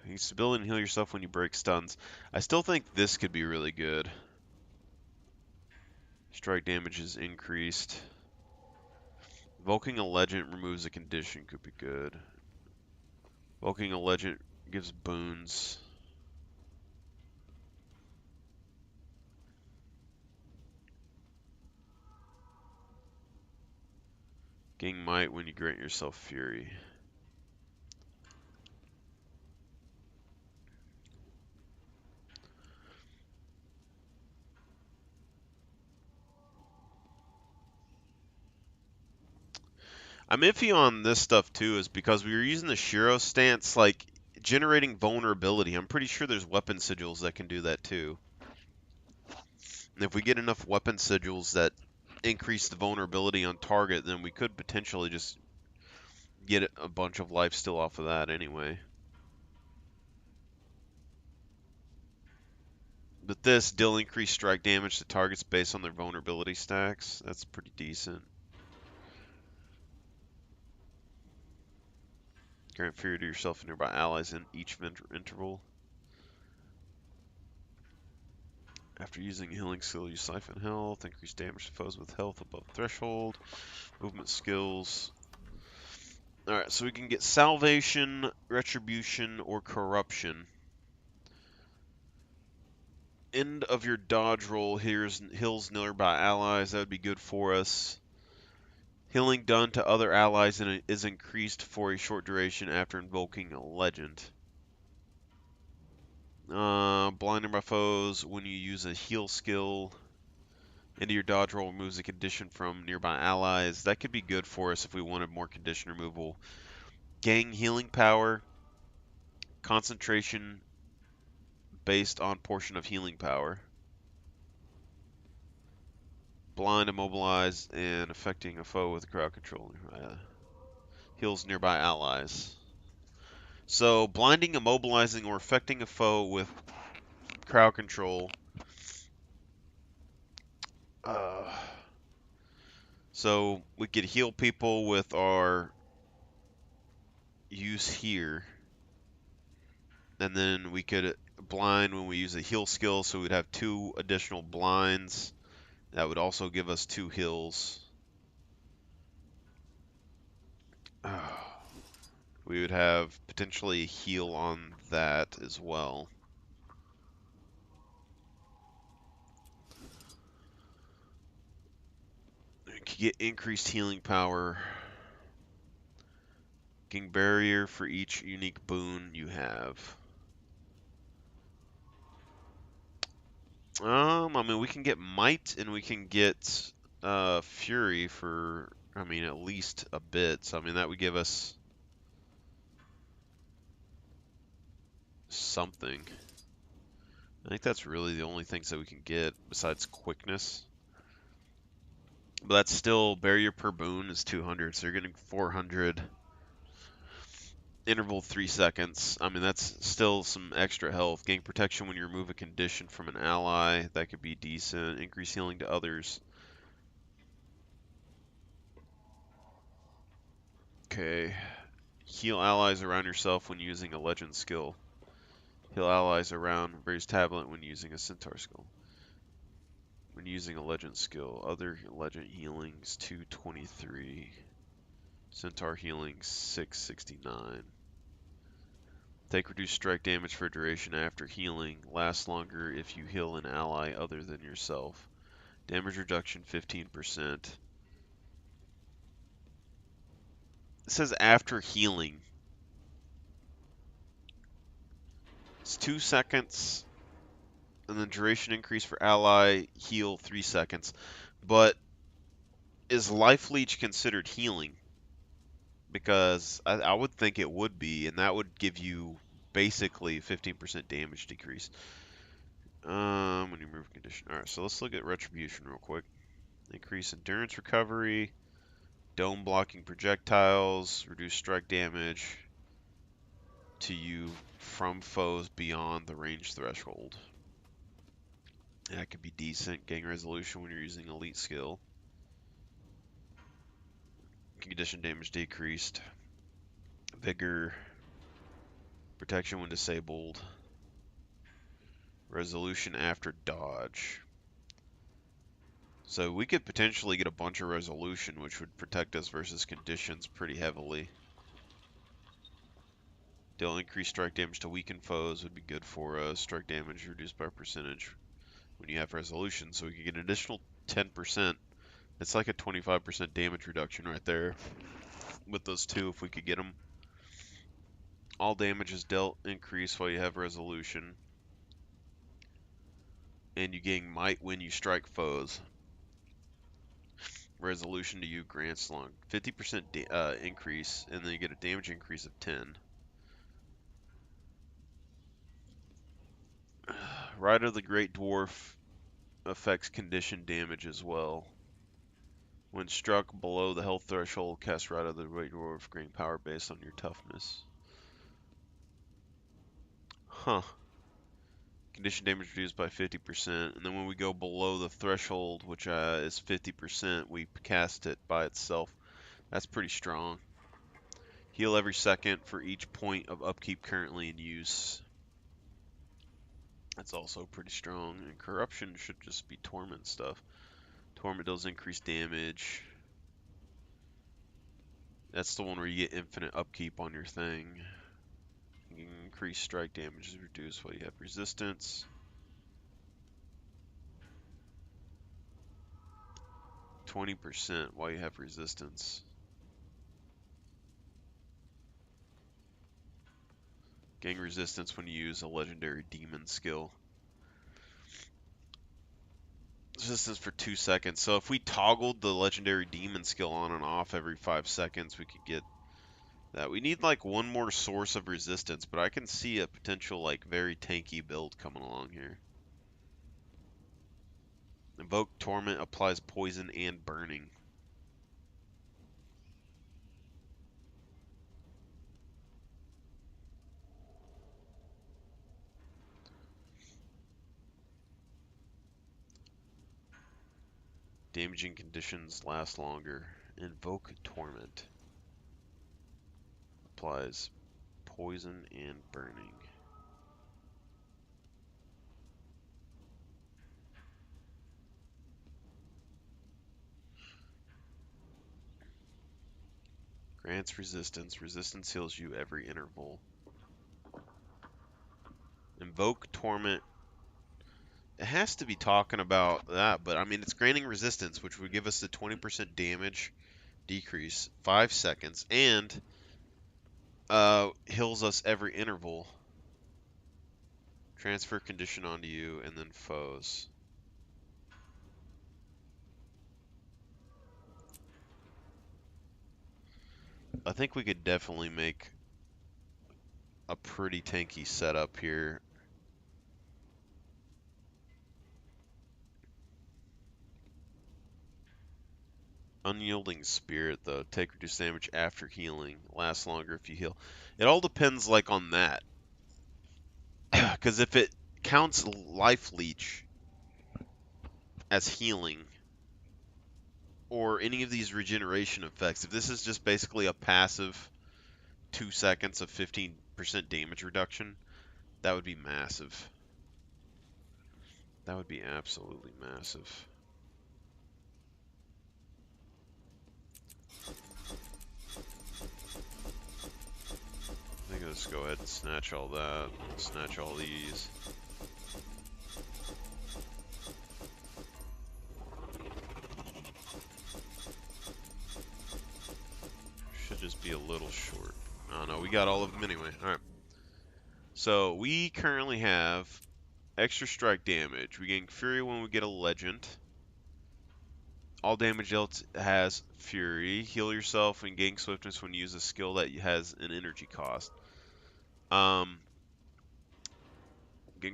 you stability and heal yourself when you break stuns. I still think this could be really good. Strike damage is increased. Invoking a legend removes a condition could be good. Invoking a legend gives boons. Gain might when you grant yourself fury. I'm iffy on this stuff too, is because we were using the Shiro stance, like generating vulnerability. I'm pretty sure there's weapon sigils that can do that too. And if we get enough weapon sigils that increase the vulnerability on target, then we could potentially just get a bunch of life still off of that anyway. But this, deal increased strike damage to targets based on their vulnerability stacks. That's pretty decent. Grant fury to yourself and nearby allies in each interval. After using healing skill, you siphon health, increase damage to foes with health above threshold, movement skills. Alright, so we can get salvation, retribution, or corruption. End of your dodge roll heals nearby allies. That would be good for us. Healing done to other allies is increased for a short duration after invoking a legend. Blinded by foes when you use a heal skill. Into your dodge roll removes a condition from nearby allies. That could be good for us if we wanted more condition removal. Gang healing power. Concentration based on portion of healing power. Blind, immobilize, and affecting a foe with crowd control. Heals nearby allies. So, blinding, immobilizing, or affecting a foe with crowd control. So, we could heal people with our use here. And then we could blind when we use a heal skill, so we'd have 2 additional blinds. That would also give us 2 heals. We would have potentially a heal on that as well. We could get increased healing power. Gain barrier for each unique boon you have. I mean, we can get Might and we can get Fury for, I mean, at least a bit. So, I mean, that would give us something. I think that's really the only things that we can get besides quickness. But that's still, barrier per boon is 200, so you're getting 400. Interval 3 seconds. I mean, that's still some extra health. Gain protection when you remove a condition from an ally. That could be decent. Increase healing to others. Okay. Heal allies around yourself when using a legend skill. Heal allies around various tablet when using a centaur skill. When using a legend skill. Other legend healings 223. Centaur healing 669. Take reduced strike damage for duration after healing. Lasts longer if you heal an ally other than yourself. Damage reduction 15%. It says after healing. It's 2 seconds, and then duration increase for ally, heal 3 seconds. But is Life Leech considered healing? Because I would think it would be, and that would give you basically 15% damage decrease. When you remove condition. Alright, so let's look at Retribution real quick. Increase endurance recovery, dome blocking projectiles, reduce strike damage to you from foes beyond the range threshold. That could be decent. Gang resolution when you're using elite skill. Condition damage decreased. Vigor. Protection when disabled. Resolution after dodge. So we could potentially get a bunch of resolution, which would protect us versus conditions pretty heavily. Deal increased strike damage to weakened foes would be good for us. Strike damage reduced by percentage when you have resolution, so we could get an additional 10%. It's like a 25% damage reduction right there with those two if we could get them. All damage is dealt increase while you have resolution. And you gain might when you strike foes. Resolution to you grants long 50% increase, and then you get a damage increase of 10. Rite of the Great Dwarf affects condition damage as well. When struck below the health threshold, cast Rite of the Great Dwarf, gain power based on your toughness. Huh. Condition damage reduced by 50%, and then when we go below the threshold, which is 50%, we cast it by itself. That's pretty strong. Heal every second for each point of upkeep currently in use. That's also pretty strong. And corruption should just be torment stuff. Torment does increase damage. That's the one where you get infinite upkeep on your thing. Increased strike damage is reduced while you have resistance. 20% while you have resistance. Gain resistance when you use a legendary demon skill. Resistance for 2 seconds. So if we toggled the legendary demon skill on and off every 5 seconds, we could get that. We need like one more source of resistance, but I can see a potential like very tanky build coming along here. Invoke Torment applies poison and burning. Damaging conditions last longer. Invoke Torment applies poison and burning. Grants resistance. Resistance heals you every interval. Invoke Torment. It has to be talking about that, but I mean, it's granting resistance, which would give us the 20% damage decrease, 5 seconds, and heals us every interval. Transfer condition onto you, and then foes. I think we could definitely make a pretty tanky setup here. Unyielding Spirit, though. Take reduced damage after healing. Lasts longer if you heal. It all depends, like, on that. Because if it counts Life Leech as healing, or any of these regeneration effects, if this is just basically a passive 2 seconds of 15% damage reduction, that would be massive. That would be absolutely massive. I think I'll just go ahead and snatch all that, snatch all these. Should just be a little short. Oh no, we got all of them anyway. Alright. So we currently have extra strike damage. We gain Fury when we get a legend. All damage dealt has Fury. Heal yourself and gain Swiftness when you use a skill that has an energy cost. Gain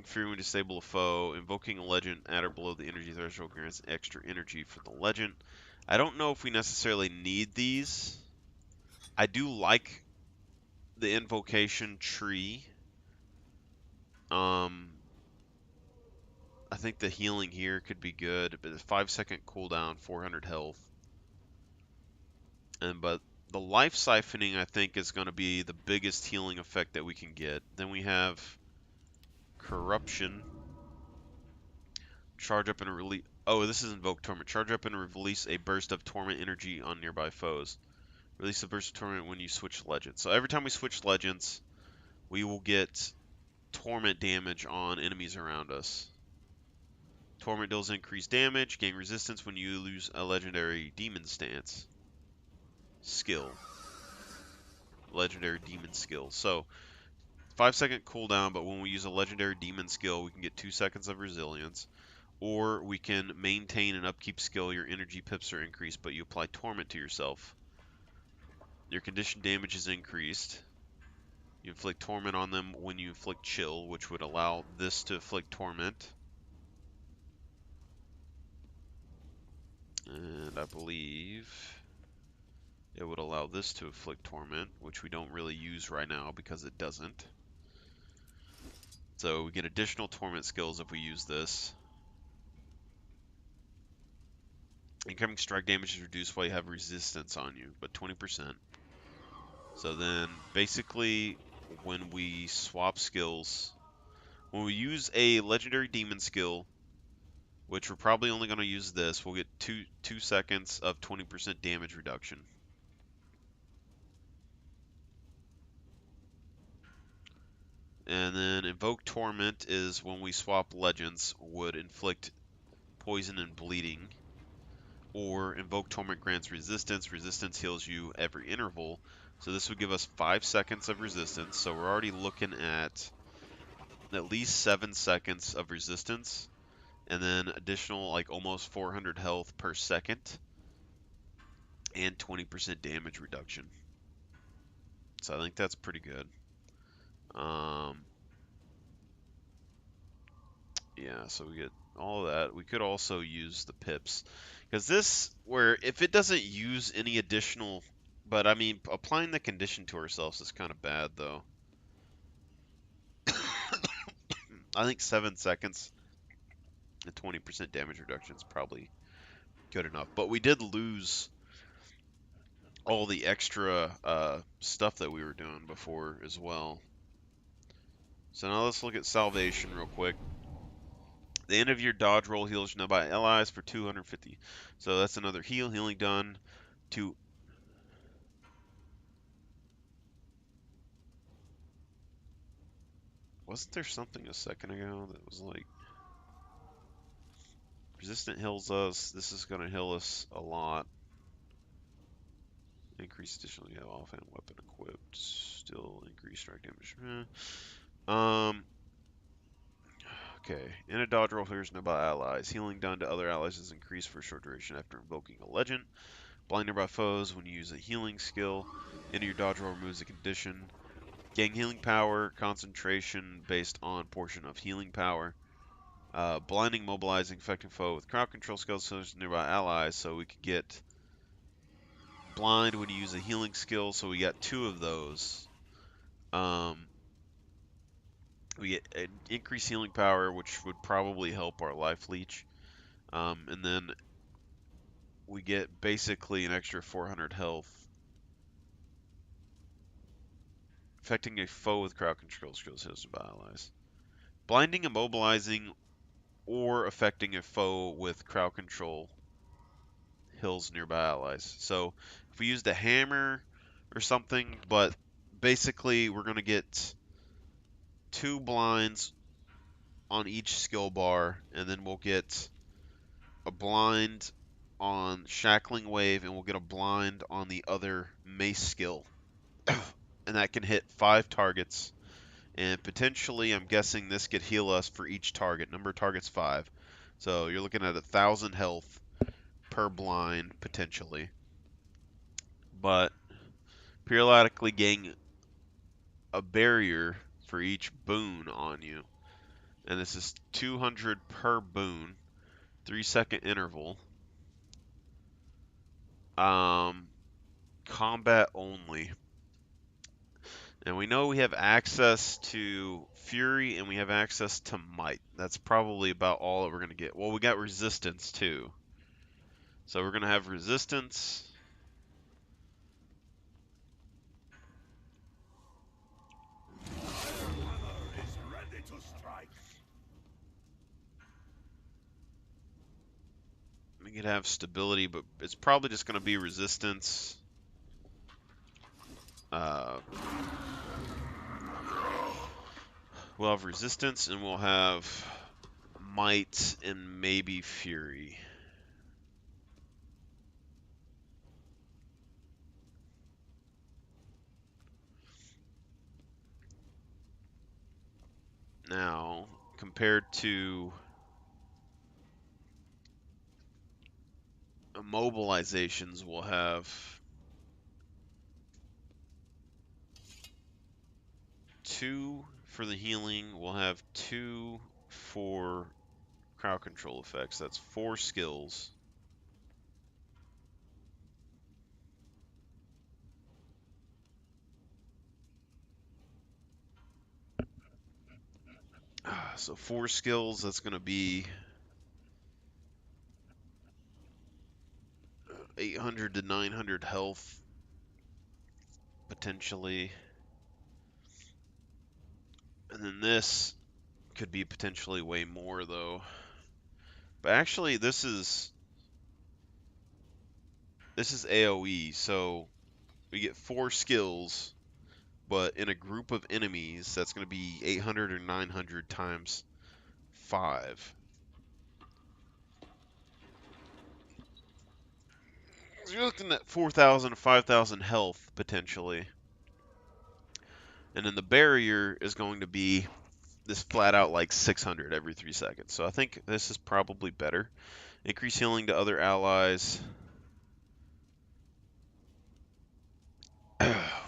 Fury when disable a foe. Invoking a legend at or below the energy threshold grants extra energy for the legend. I don't know if we necessarily need these. I do like the invocation tree. I think the healing here could be good, but a 5-second cooldown, 400 health. But the life siphoning, I think, is going to be the biggest healing effect that we can get. Then we have corruption. Charge up and release. Oh, this is invoke torment. Charge up and release a burst of torment energy on nearby foes. Release a burst of torment when you switch legends. So every time we switch legends, we will get torment damage on enemies around us. Torment deals increased damage. Gain resistance when you lose a legendary demon stance. Skill. Legendary demon skill. So 5-second cooldown, but when we use a legendary demon skill, we can get 2 seconds of resilience. Or we can maintain an upkeep skill. Your energy pips are increased, but you apply torment to yourself. Your condition damage is increased. You inflict torment on them when you inflict chill, which would allow this to inflict torment. And I believe it would allow this to inflict torment, which we don't really use right now because it doesn't. So we get additional torment skills if we use this. Incoming strike damage is reduced while you have resistance on you, but 20%. So then basically when we swap skills, when we use a legendary demon skill, which we're probably only going to use this, we'll get 2 seconds of 20% damage reduction. And then Invoke Torment is when we swap legends, would inflict poison and bleeding. Or Invoke Torment grants resistance. Resistance heals you every interval. So this would give us 5 seconds of resistance. So we're already looking at least 7 seconds of resistance. And then additional, like, almost 400 health per second. And 20% damage reduction. So I think that's pretty good. Yeah, so we get all of that. We could also use the pips. Because this, where if it doesn't use any additional, but I mean, applying the condition to ourselves is kind of bad, though. I think 7 seconds and 20% damage reduction is probably good enough. But we did lose all the extra stuff that we were doing before as well. So now let's look at salvation real quick. The end of your dodge roll heals nearby allies for 250. So that's another healing done to. Wasn't there something a second ago that was like resistant heals us? This is gonna heal us a lot. Increase additional offhand weapon equipped. Still increase strike damage. Okay. In a dodge roll, here's nearby allies. Healing done to other allies is increased for a short duration after invoking a legend. Blind nearby foes when you use a healing skill. Into your dodge roll removes a condition. Gain healing power, concentration based on portion of healing power. Blinding, mobilizing, affecting foe with crowd control skills to nearby allies, so we could get blind when you use a healing skill, so we got 2 of those. We get an increased healing power, which would probably help our life leech. And then we get basically an extra 400 health. Affecting a foe with crowd control skills hosted by allies. Blinding, immobilizing, or affecting a foe with crowd control hills nearby allies. So if we used a hammer or something, but basically we're going to get 2 blinds on each skill bar, and then we'll get a blind on shackling wave, and we'll get a blind on the other mace skill. And that can hit 5 targets. And potentially, I'm guessing this could heal us for each target. Number of targets 5. So you're looking at 1,000 health per blind, potentially. But periodically gain a barrier for each boon on you. And this is 200 per boon. 3-second interval. Combat only. And we know we have access to Fury and we have access to Might. That's probably about all that we're going to get. Well, we got Resistance too. So we're going to have Resistance. Is ready to strike. We could have Stability, but it's probably just going to be Resistance. We'll have Resistance and we'll have Might and maybe Fury. Now, compared to immobilizations, we'll have 2 for the healing. We'll have 2 for crowd control effects. That's 4 skills. So 4 skills, that's going to be 800 to 900 health, potentially. And then this could be potentially way more, though. But actually, this is AoE, so we get 4 skills, but in a group of enemies, that's going to be 800 or 900 times 5. So you're looking at 4,000 to 5,000 health, potentially. And then the barrier is going to be this flat out like 600 every 3 seconds. So I think this is probably better. Increase healing to other allies.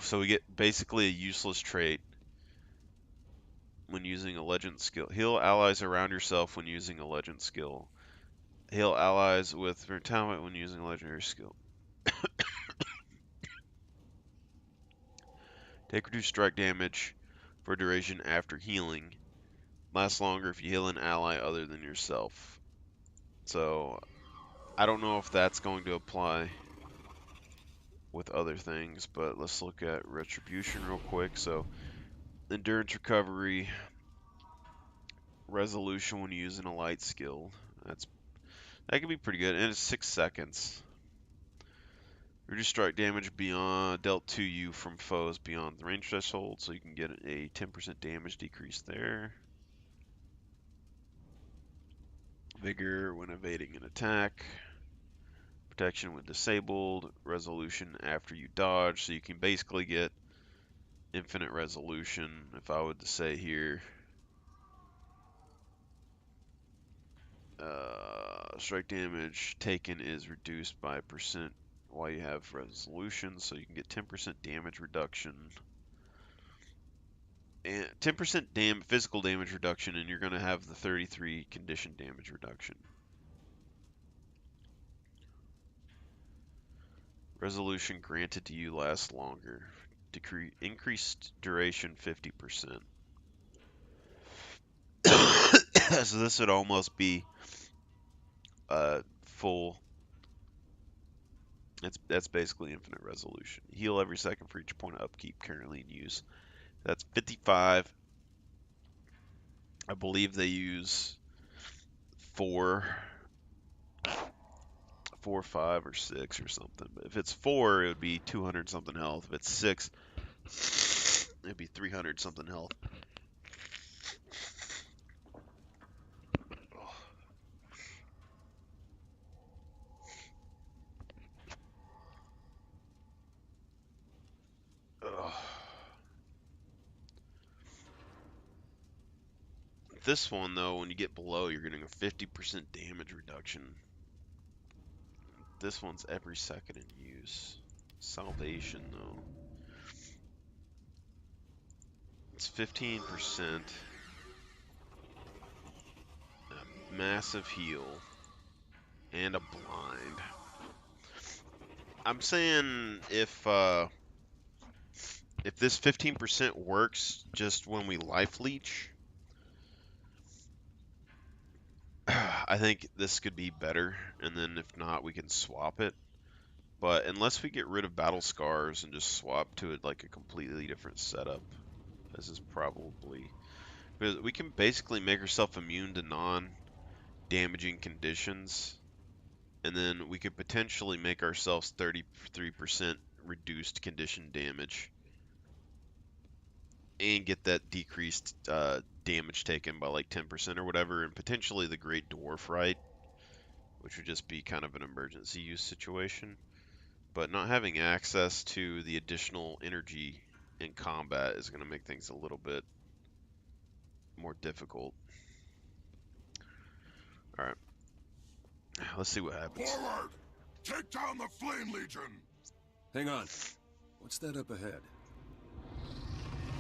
So we get basically a useless trait when using a legend skill. Heal allies around yourself when using a legend skill. Heal allies with talent when using a legendary skill. Take reduced strike damage for duration after healing. Lasts longer if you heal an ally other than yourself. So I don't know if that's going to apply with other things, but let's look at retribution real quick. So endurance recovery, resolution when using a light skill. That could be pretty good, and it's 6 seconds. Reduce strike damage beyond dealt to you from foes beyond the range threshold, so you can get a 10% damage decrease there. Vigor when evading an attack. Protection when disabled. Resolution after you dodge, so you can basically get infinite resolution, if I would to say here. Strike damage taken is reduced by a percent while you have resolution, so you can get 10% damage reduction. And 10% physical damage reduction, and you're going to have the 33 condition damage reduction. Resolution granted to you lasts longer. Increased duration 50%. So this would almost be full. That's basically infinite resolution. Heal every second for each point of upkeep currently in use. That's 55. I believe they use 4, 5, or 6 or something. But if it's 4, it would be 200 something health. If it's 6, it'd be 300 something health. This one, though, when you get below, you're getting a 50% damage reduction. This one's every second in use. Salvation, though. It's 15%. A massive heal. And a blind. I'm saying if this 15% works just when we life leech, I think this could be better, and then if not, we can swap it. But unless we get rid of battle scars and just swap to it like a completely different setup, this is probably, because we can basically make ourselves immune to non-damaging conditions, and then we could potentially make ourselves 33% reduced condition damage and get that decreased damage taken by like 10% or whatever, and potentially the Great Dwarf Rite, which would just be kind of an emergency use situation. But not having access to the additional energy in combat is going to make things a little bit more difficult. Alright. Let's see what happens. Forward! Take down the Flame Legion! Hang on. What's that up ahead?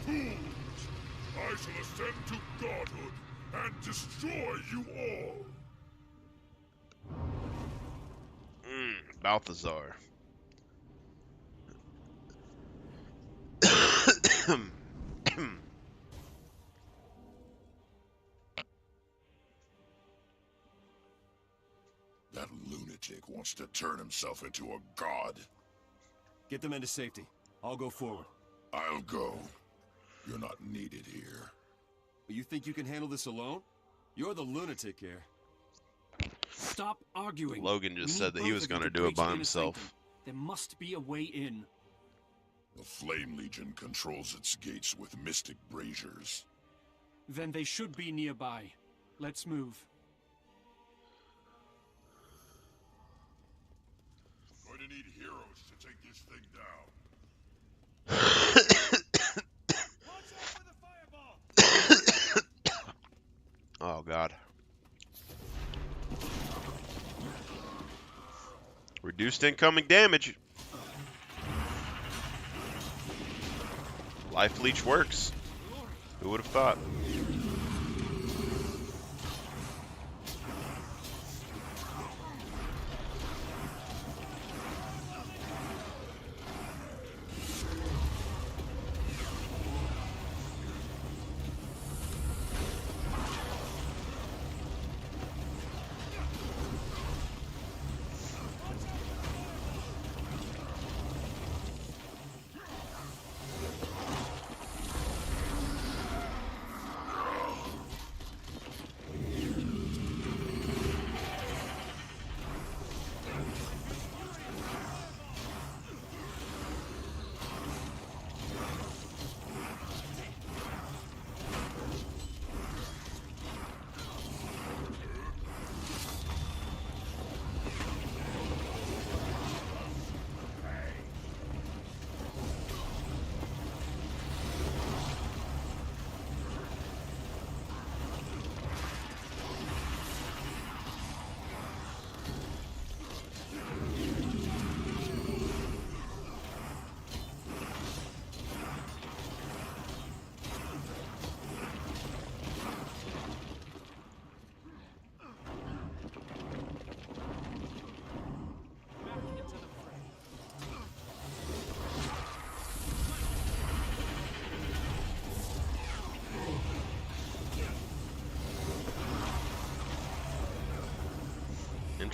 Fools! I shall ascend to godhood and destroy you all! Balthazar. That lunatic wants to turn himself into a god. Get them into safety. I'll go forward. I'll go. You're not needed here. You think you can handle this alone? You're the lunatic here. Stop arguing. Logan just We said need that he both was of you going to to do it breach by the inner himself. sanctum. There must be a way in. The Flame Legion controls its gates with mystic braziers. Then they should be nearby. Let's move. Going to need heroes to take this thing down. Oh god. Reduced incoming damage. Life leech works. Who would have thought?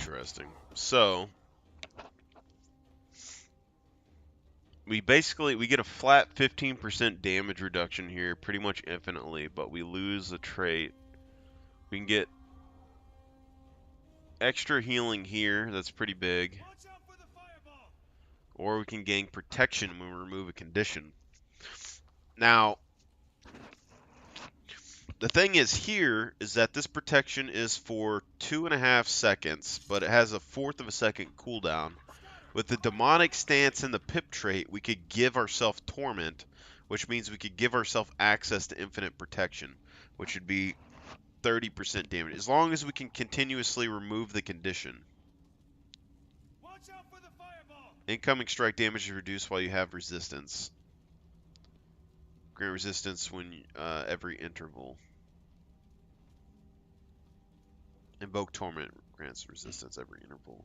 Interesting. So we get a flat 15% damage reduction here, pretty much infinitely, but we lose a trait. We can get extra healing here, that's pretty big. Or we can gain protection when we remove a condition. Now, the thing is here is that this protection is for 2.5 seconds, but it has a 1/4 of a second cooldown. With the demonic stance and the pip trait, we could give ourselves torment, which means we could give ourselves access to infinite protection, which would be 30% damage, as long as we can continuously remove the condition. Incoming strike damage is reduced while you have resistance. Grant resistance when every interval. Invoke torment grants resistance every interval.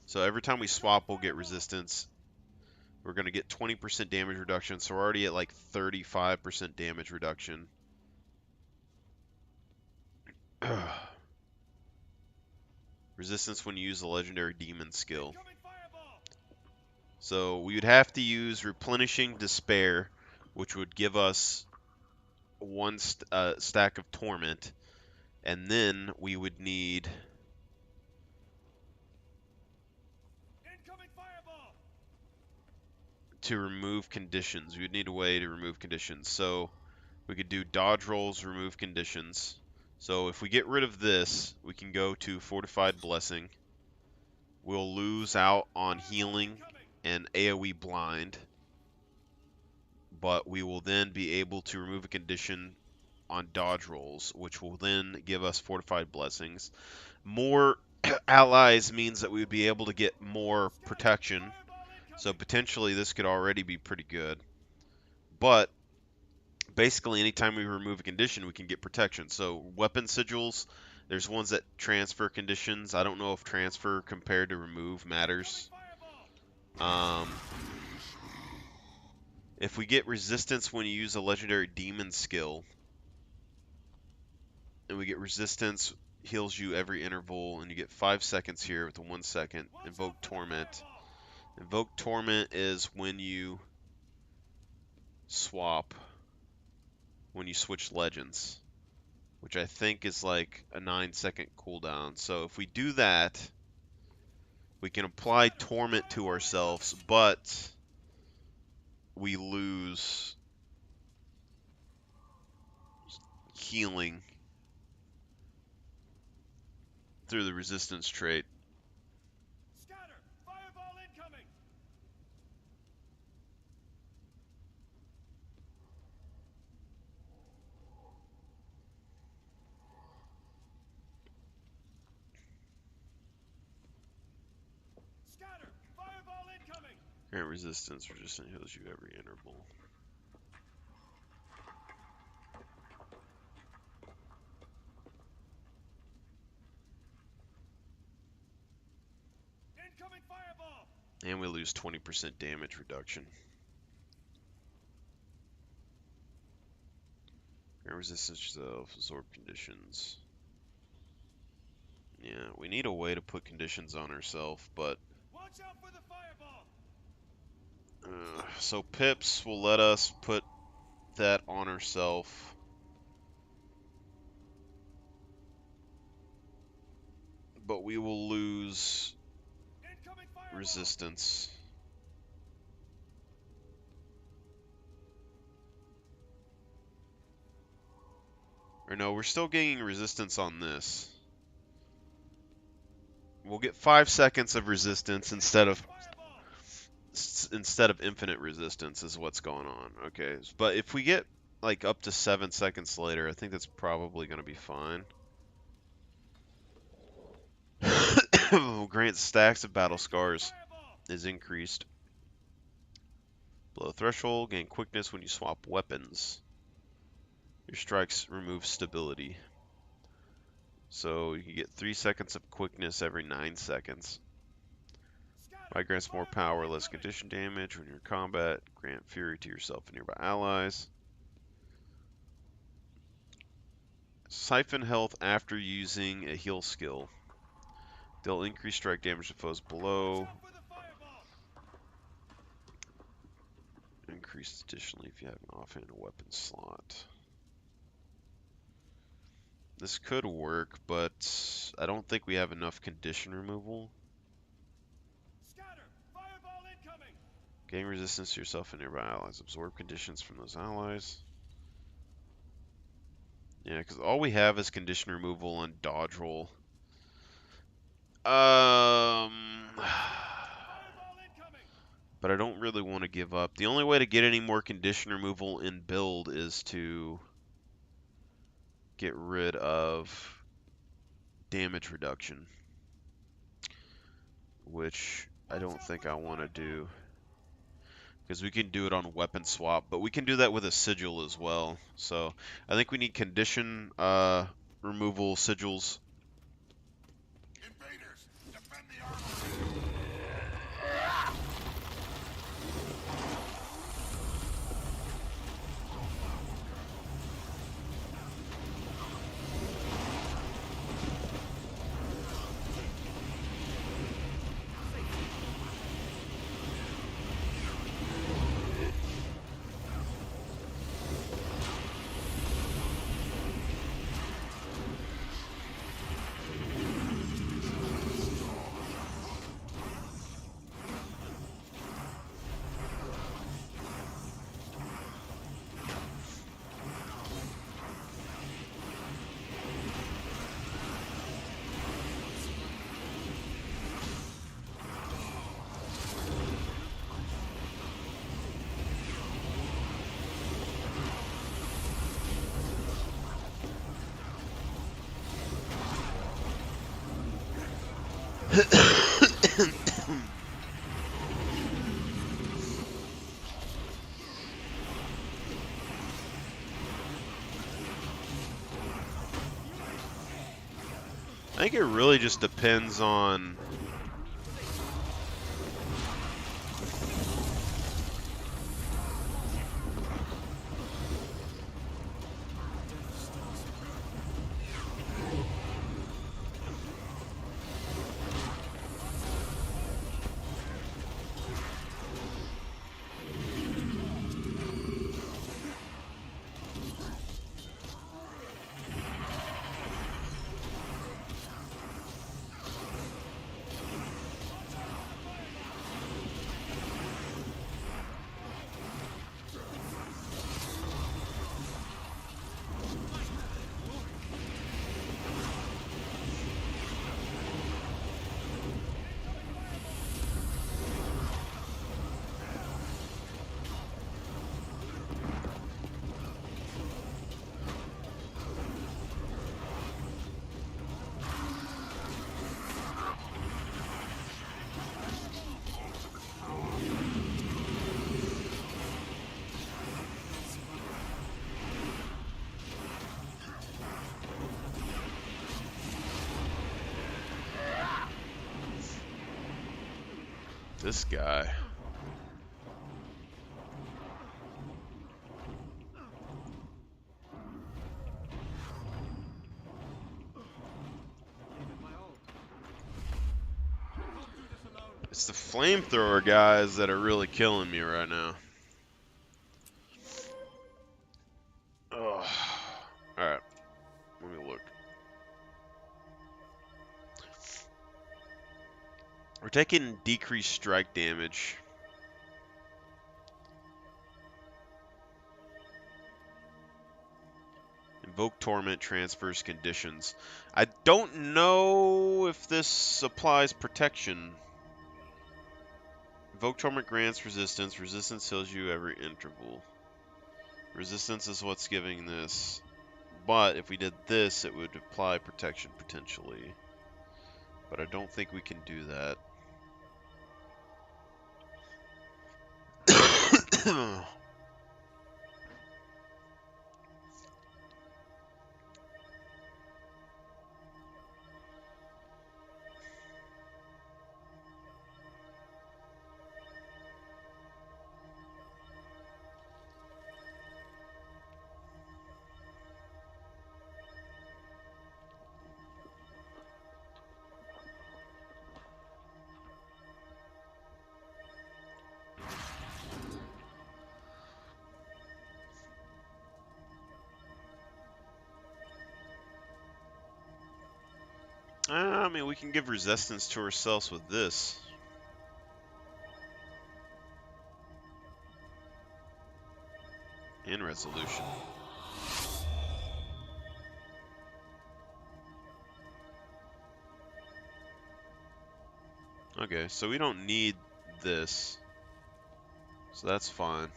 So every time we swap, we'll get resistance. We're going to get 20% damage reduction, so we're already at like 35% damage reduction. Resistance when you use the legendary demon skill. So we would have to use replenishing despair, which would give us one stack of torment, and then we would need to remove conditions. We would need a way to remove conditions. So we could do dodge rolls, remove conditions. So if we get rid of this, we can go to Fortified Blessing. We'll lose out on healing and AoE blind, but we will then be able to remove a condition on dodge rolls, which will then give us Fortified Blessings. More allies means that we would be able to get more protection, so potentially this could already be pretty good. But basically anytime we remove a condition, we can get protection. So weapon sigils, there's ones that transfer conditions. I don't know if transfer compared to remove matters. If we get resistance when you use a legendary demon skill, and we get resistance, heals you every interval, and you get 5 seconds here with a 1 second. Invoke Torment. Invoke Torment is when you swap, when you switch legends, which I think is like a 9-second cooldown. So if we do that, we can apply Torment to ourselves, but we lose healing through the resistance trait. Scatter! Fireball incoming! Scatter! Fireball incoming! Grant resistance heals you every interval. Incoming fireball! And we lose 20% damage reduction. Grant resistance yourself, absorb conditions. Yeah, we need a way to put conditions on ourselves, but Watch out for the fireball! so pips will let us put that on ourselves. But we will lose Incoming fireball! resistance. Or no, we're still gaining resistance on this. We'll get 5 seconds of resistance instead of infinite resistance is what's going on. Okay, but if we get like up to 7 seconds later, I think that's probably going to be fine. Grant stacks of battle scars is increased. Below threshold, gain quickness when you swap weapons. Your strikes remove stability. So you can get 3 seconds of quickness every 9 seconds. Might grants more power, less condition damage when you're in combat. Grant fury to yourself and nearby allies. Siphon health after using a heal skill. They'll increase strike damage to foes below. Increased additionally if you have an offhand weapon slot. This could work, but I don't think we have enough condition removal. Scatter! Fireball incoming! Gain resistance to yourself and nearby allies. Absorb conditions from those allies. Yeah, because all we have is condition removal and dodge roll. But I don't really want to give up. The only way to get any more condition removal in build is to get rid of damage reduction, which I don't think I want to do, because we can do it on weapon swap, but we can do that with a sigil as well. So I think we need condition removal sigils. Invaders! Defend the armor! I think it really just depends on this guy. It's the flamethrower guys that are really killing me right now. Oh. Alright. Let me look. We're taking decreased strike damage. Invoke Torment transfers conditions. I don't know if this applies protection. Invoke Torment grants resistance. Resistance heals you every interval. Resistance is what's giving this. But if we did this, it would apply protection potentially. But I don't think we can do that. mean, we can give resistance to ourselves with this. And resolution. Okay, so we don't need this. So that's fine.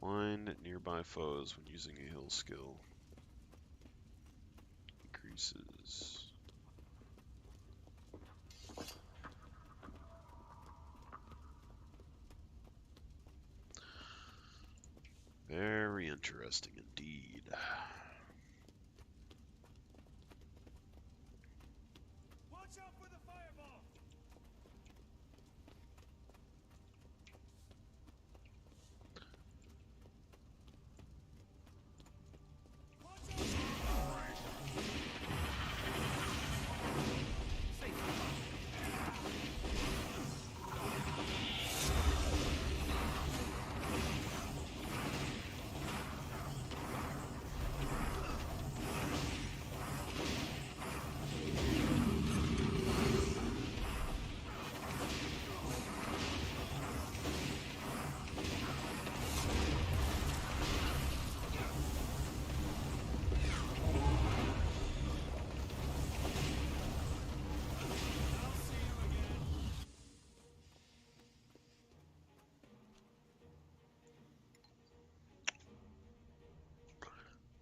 Blind nearby foes when using a heal skill. Increases. Very interesting indeed. Watch out for the fireball!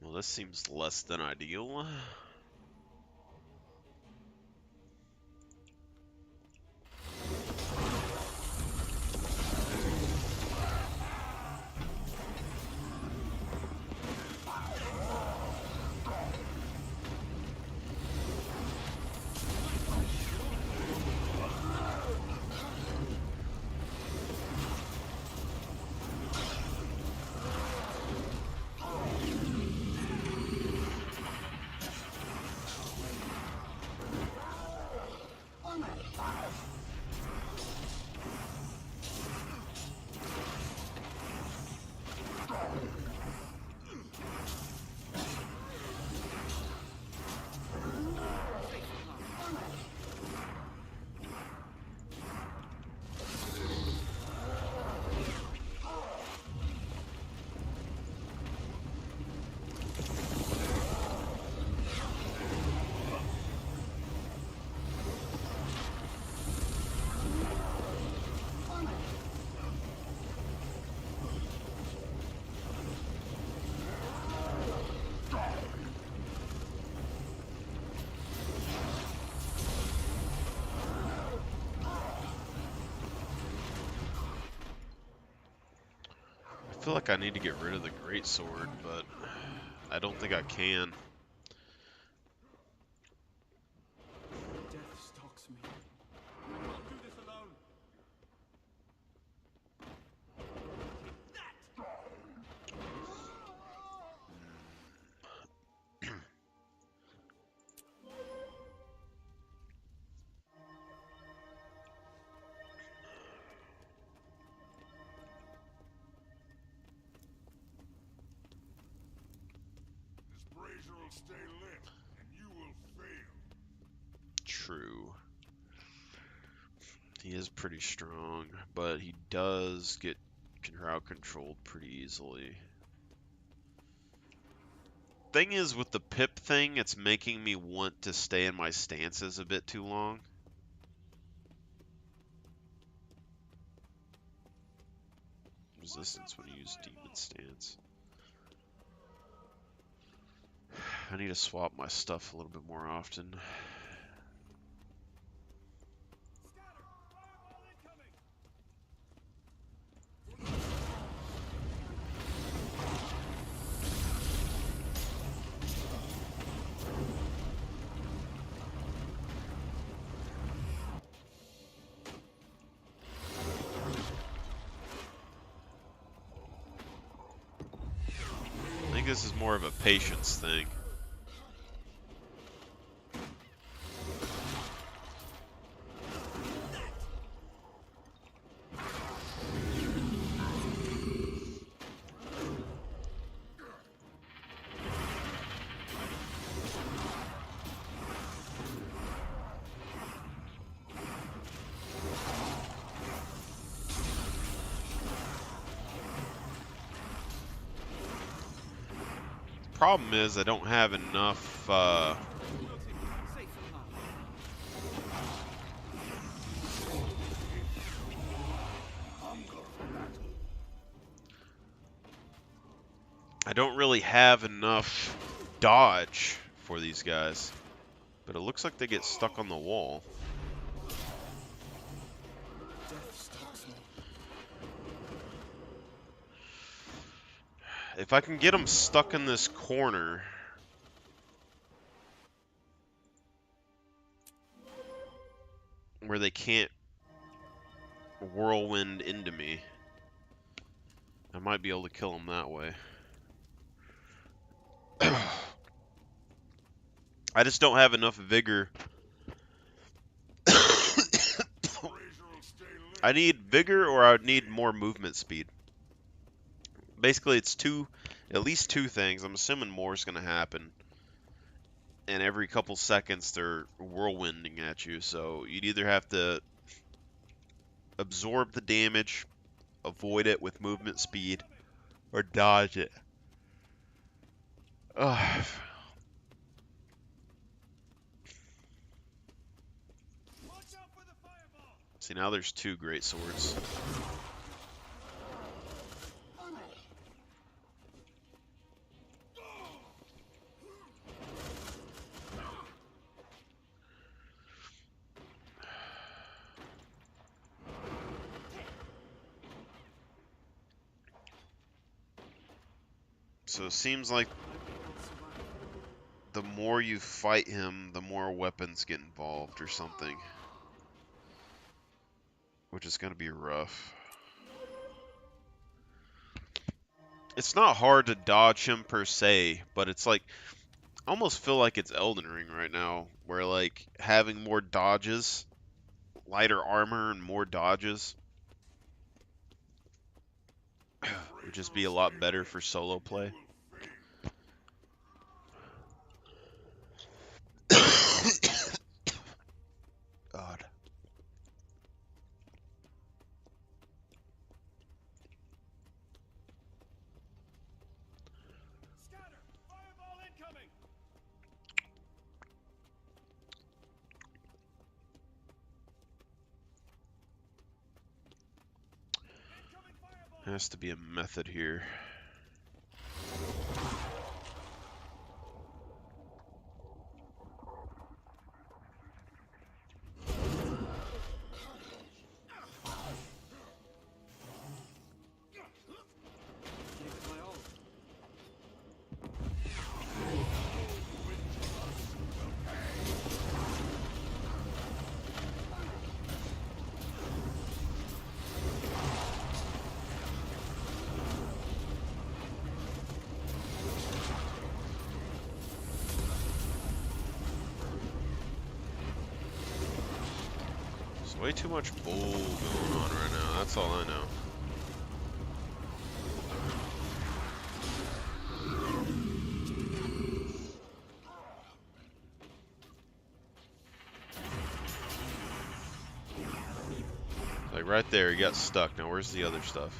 Well, this seems less than ideal. I feel like I need to get rid of the greatsword, but I don't think I can. Death stalks me. I can't do this alone. This brazier will stay lit, and you will fail. True. He is pretty strong, but he does get crowd controlled pretty easily. Thing is, with the pip thing, it's making me want to stay in my stances a bit too long. Resistance when you use demon stance. I need to swap my stuff a little bit more often. I think this is more of a patience thing. problem is I don't have enough. I don't really have enough dodge for these guys, but it looks like they get stuck on the wall. If I can get them stuck in this corner, where they can't whirlwind into me, I might be able to kill them that way. I just don't have enough vigor. I need vigor, or I would need more movement speed. Basically, it's at least two things. I'm assuming more is going to happen. And every couple seconds, they're whirlwinding at you. So you'd either have to absorb the damage, avoid it with movement speed, or dodge it. Ugh. See, now there's two great swords. So it seems like the more you fight him, the more weapons get involved or something. Which is going to be rough. It's not hard to dodge him per se, but it's like, I almost feel like it's Elden Ring right now, where like having more dodges, lighter armor and more dodges would just be a lot better for solo play. God. There has to be a method here. Way too much bull going on right now, that's all I know. Like right there, he got stuck. Now where's the other stuff?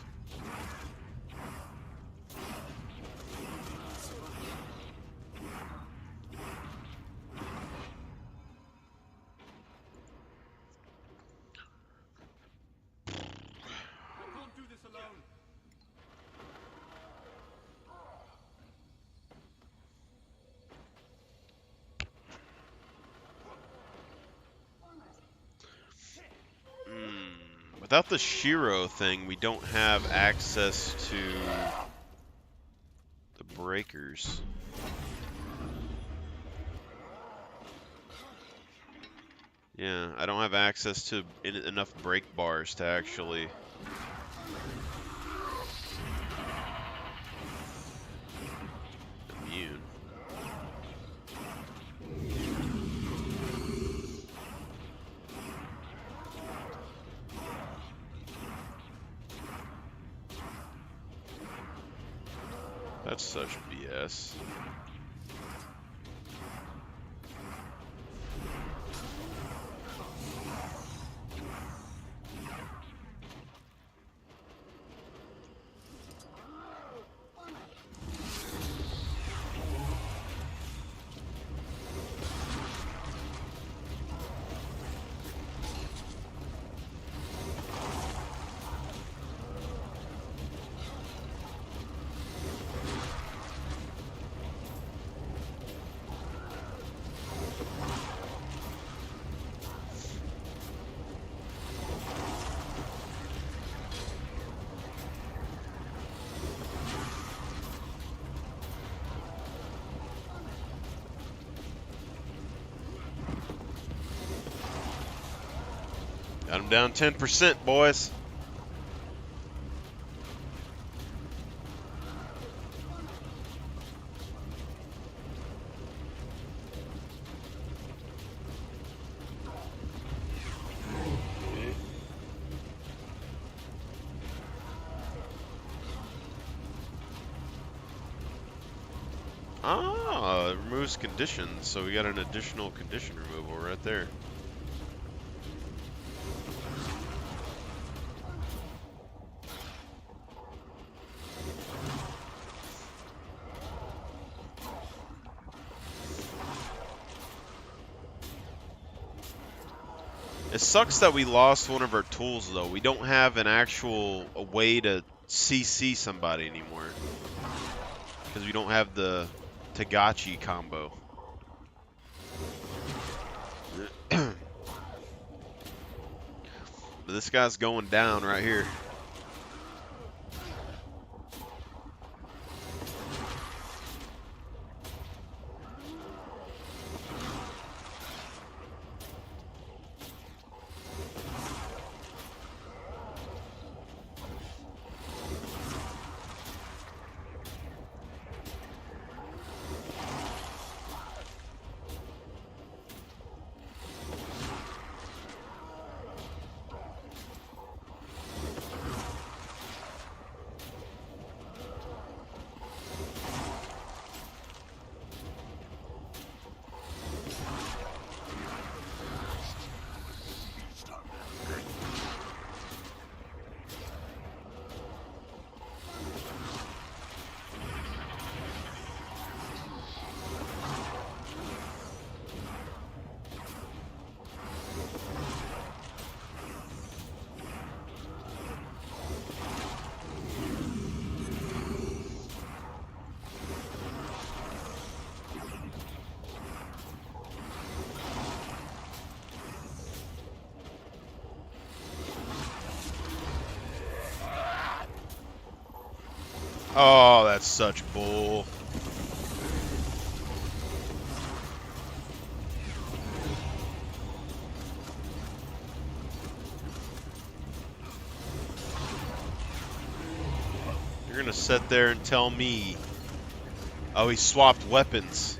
Without the Shiro thing, we don't have access to the breakers. Yeah, I don't have access to enough break bars to actually immune. That's such BS. Got him down 10%, boys. Ah, it removes conditions, so we got an additional condition removal right there. It sucks that we lost one of our tools, though. We don't have an actual way to CC somebody anymore. Because we don't have the Tagachi combo. But this guy's going down right here. Oh, that's such bull. You're gonna sit there and tell me, oh, he swapped weapons.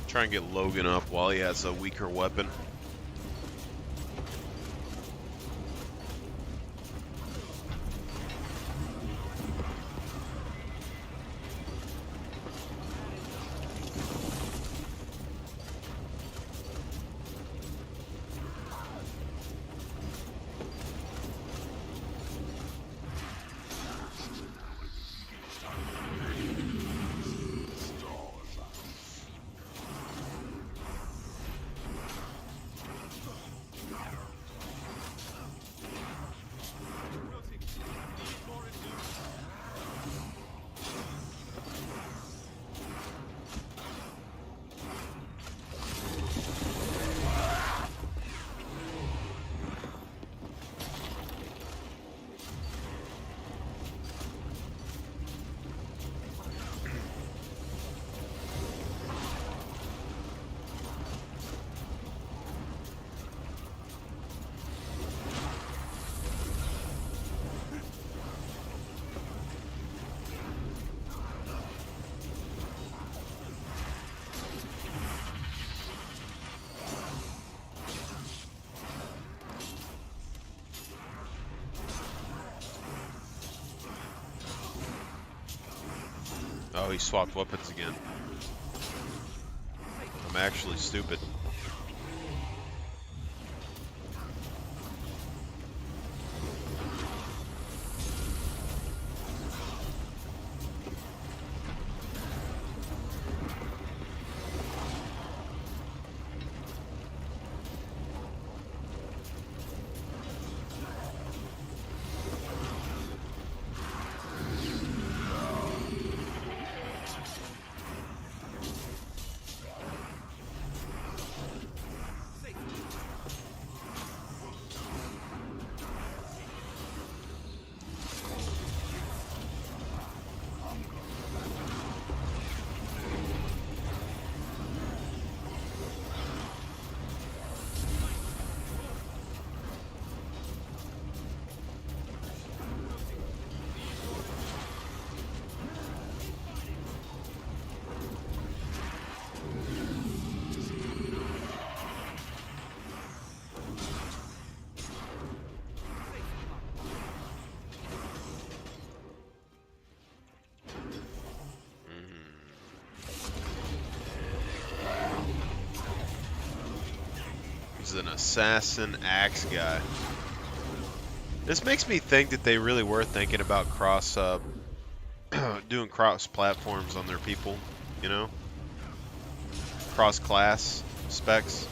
Try and get Logan up while he has a weaker weapon. Oh, he swapped weapons again. I'm actually stupid. He's an assassin axe guy. This makes me think that they really were thinking about doing cross platforms on their people, you know? Cross class specs.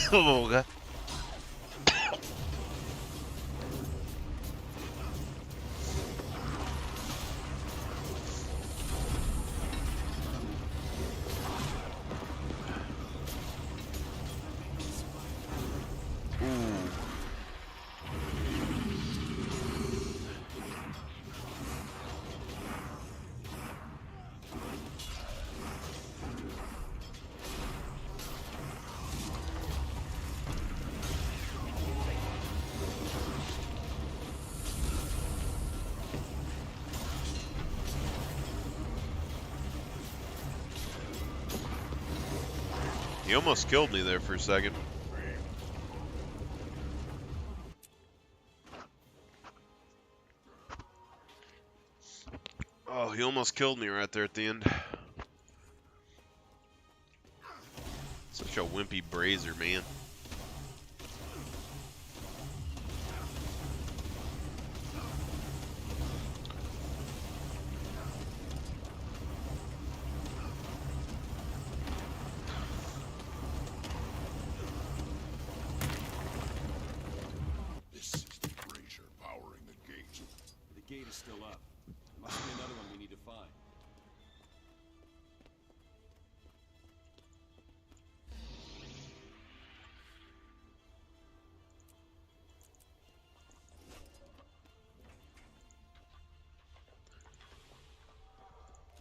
Oh, God. He almost killed me there for a second. Oh, he almost killed me right there at the end. Such a wimpy brazier, man. This is the brazier powering the gate. The gate is still up. There must be another one we need to find.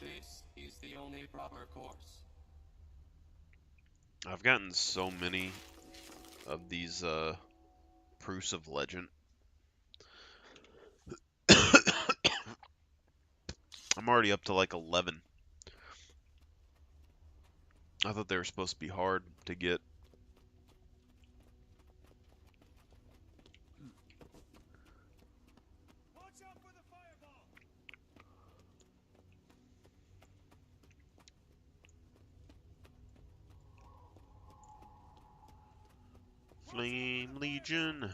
This is the only proper course. I've gotten so many of these proofs of legend. I'm already up to like 11. I thought they were supposed to be hard to get. Flame Legion.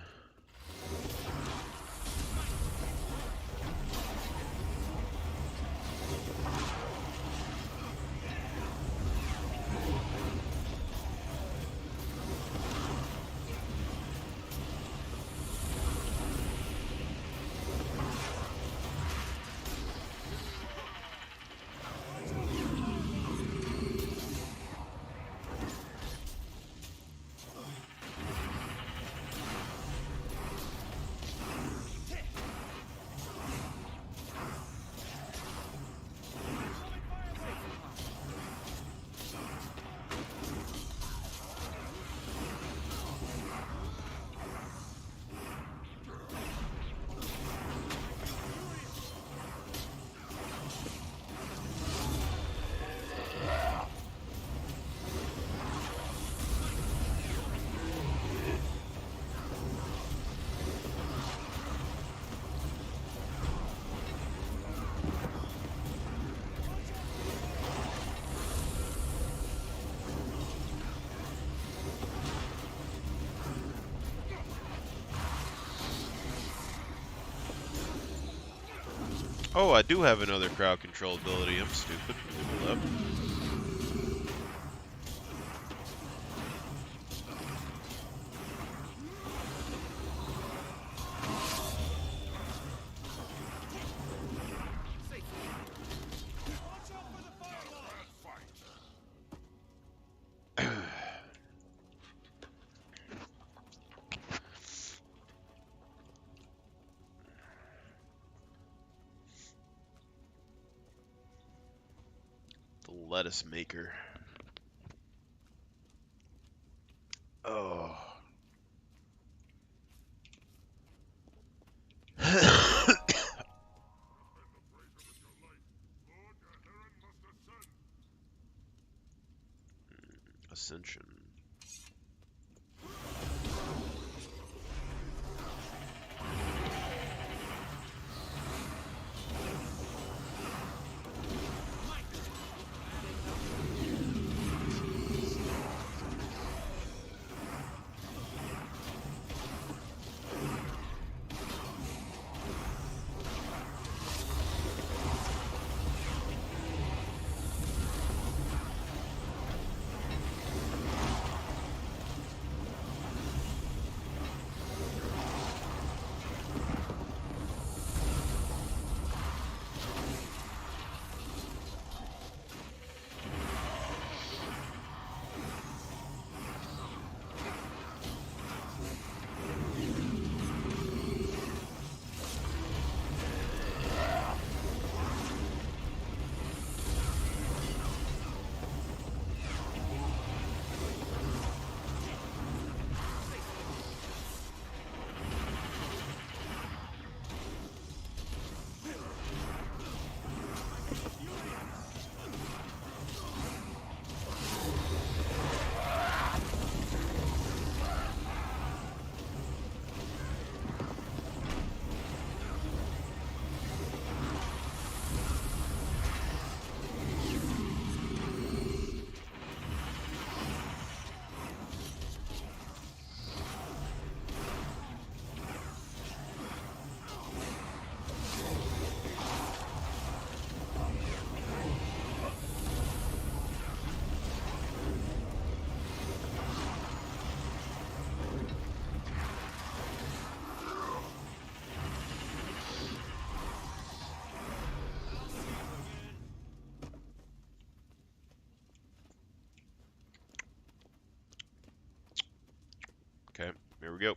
Oh, I do have another crowd control ability. I'm stupid. Hold up. The lettuce maker. Oh. Ascension. Okay, here we go.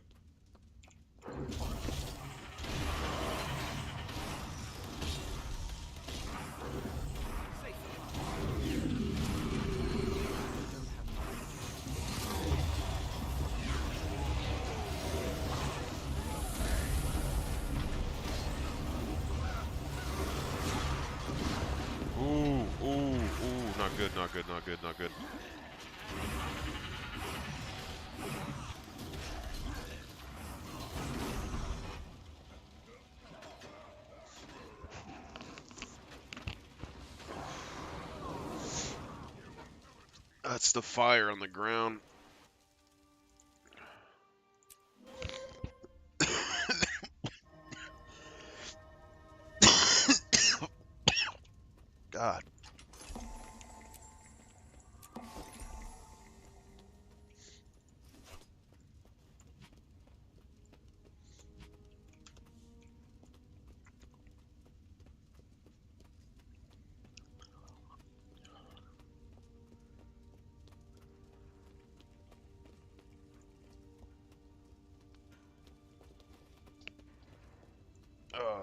Not good, not good, not good, not good. That's the fire on the ground. God.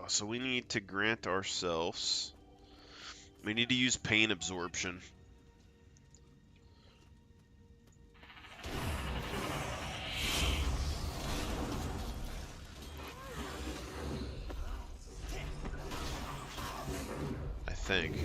So we need to grant ourselves. We need to use pain absorption. I think.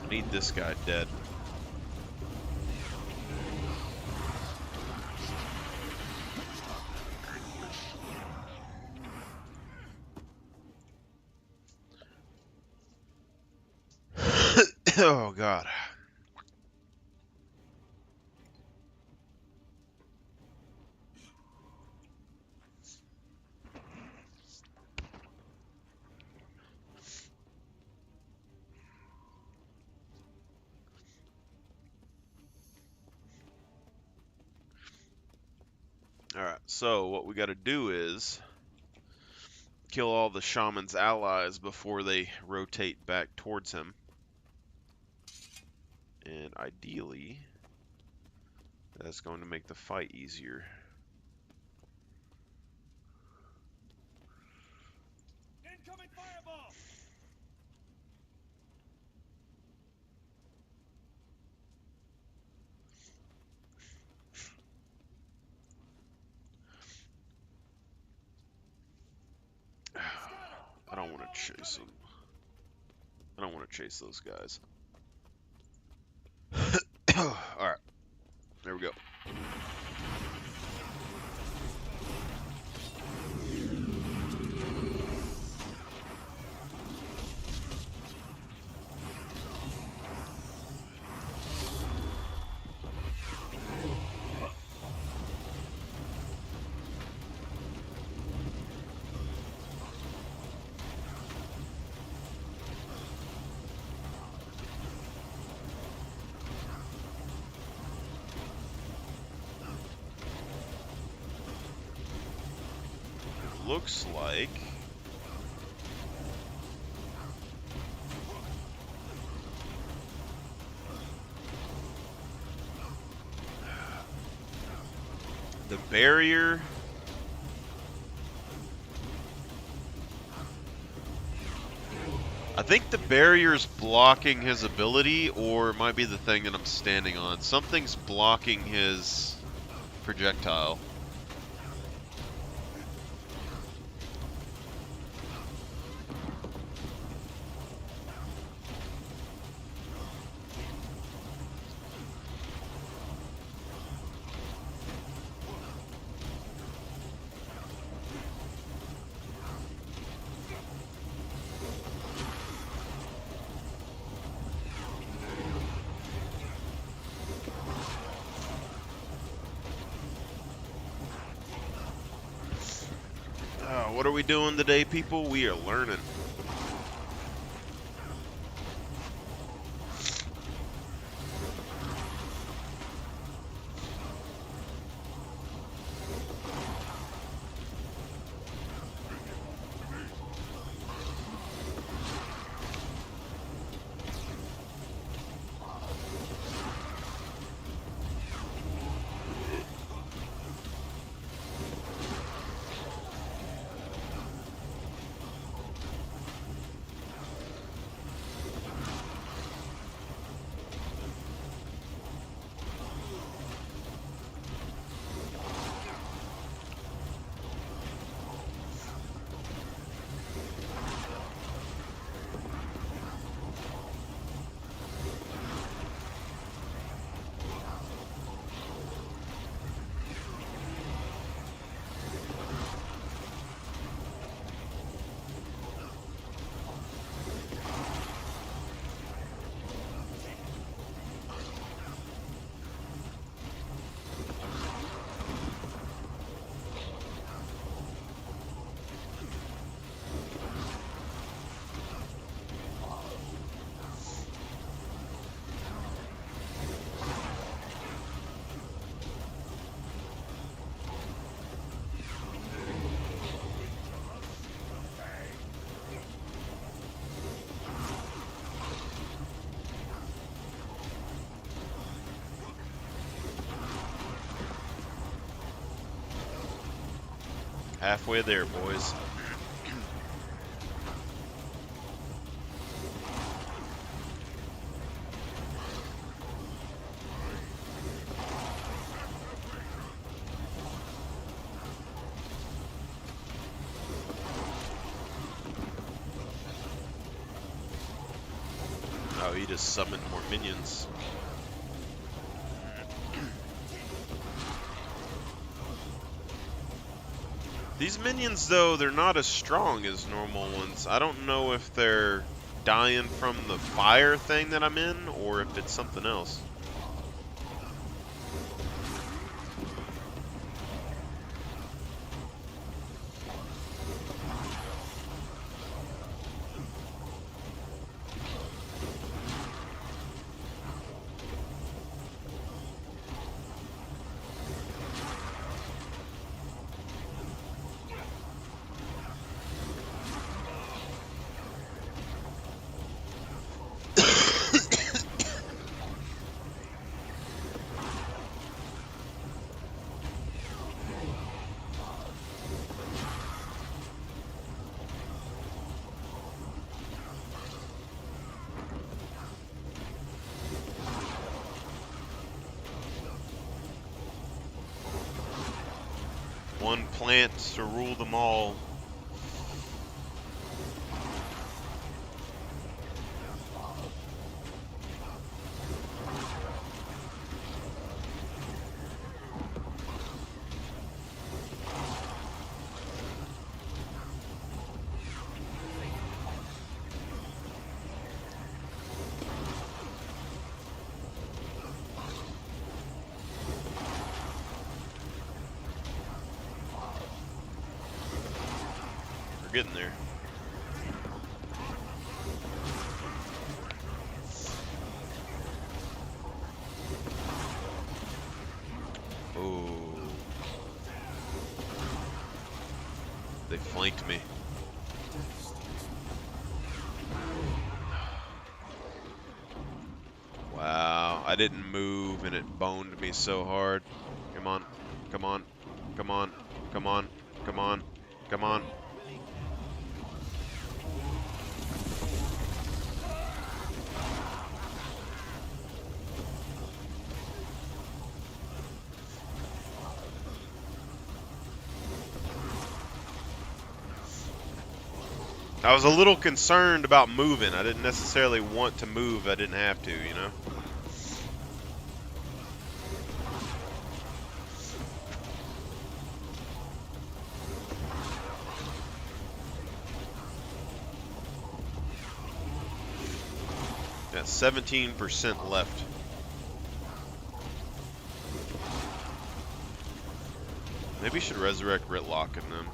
I need this guy dead. Oh God. Alright, so what we gotta do is kill all the shaman's allies before they rotate back towards him. And ideally, that's going to make the fight easier. Incoming fireball! I don't want to chase them. I don't want to chase those guys. Alright, there we go. Looks like the barrier I think the barrier's blocking his ability, or it might be the thing that I'm standing on. Something's blocking his projectile. What are we doing today, people? We are learning. Halfway there, boys. Oh, he just summoned more minions. These minions, though, they're not as strong as normal ones. I don't know if they're dying from the fire thing that I'm in, or if it's something else. One plant to rule them all. We're getting there. Oh. They flanked me. Wow, I didn't move and it boned me so hard. Come on, come on, come on, come on, come on, come on. I was a little concerned about moving. I didn't necessarily want to move. I didn't have to, you know? Got 17% left. Maybe you should resurrect Ritlock and them.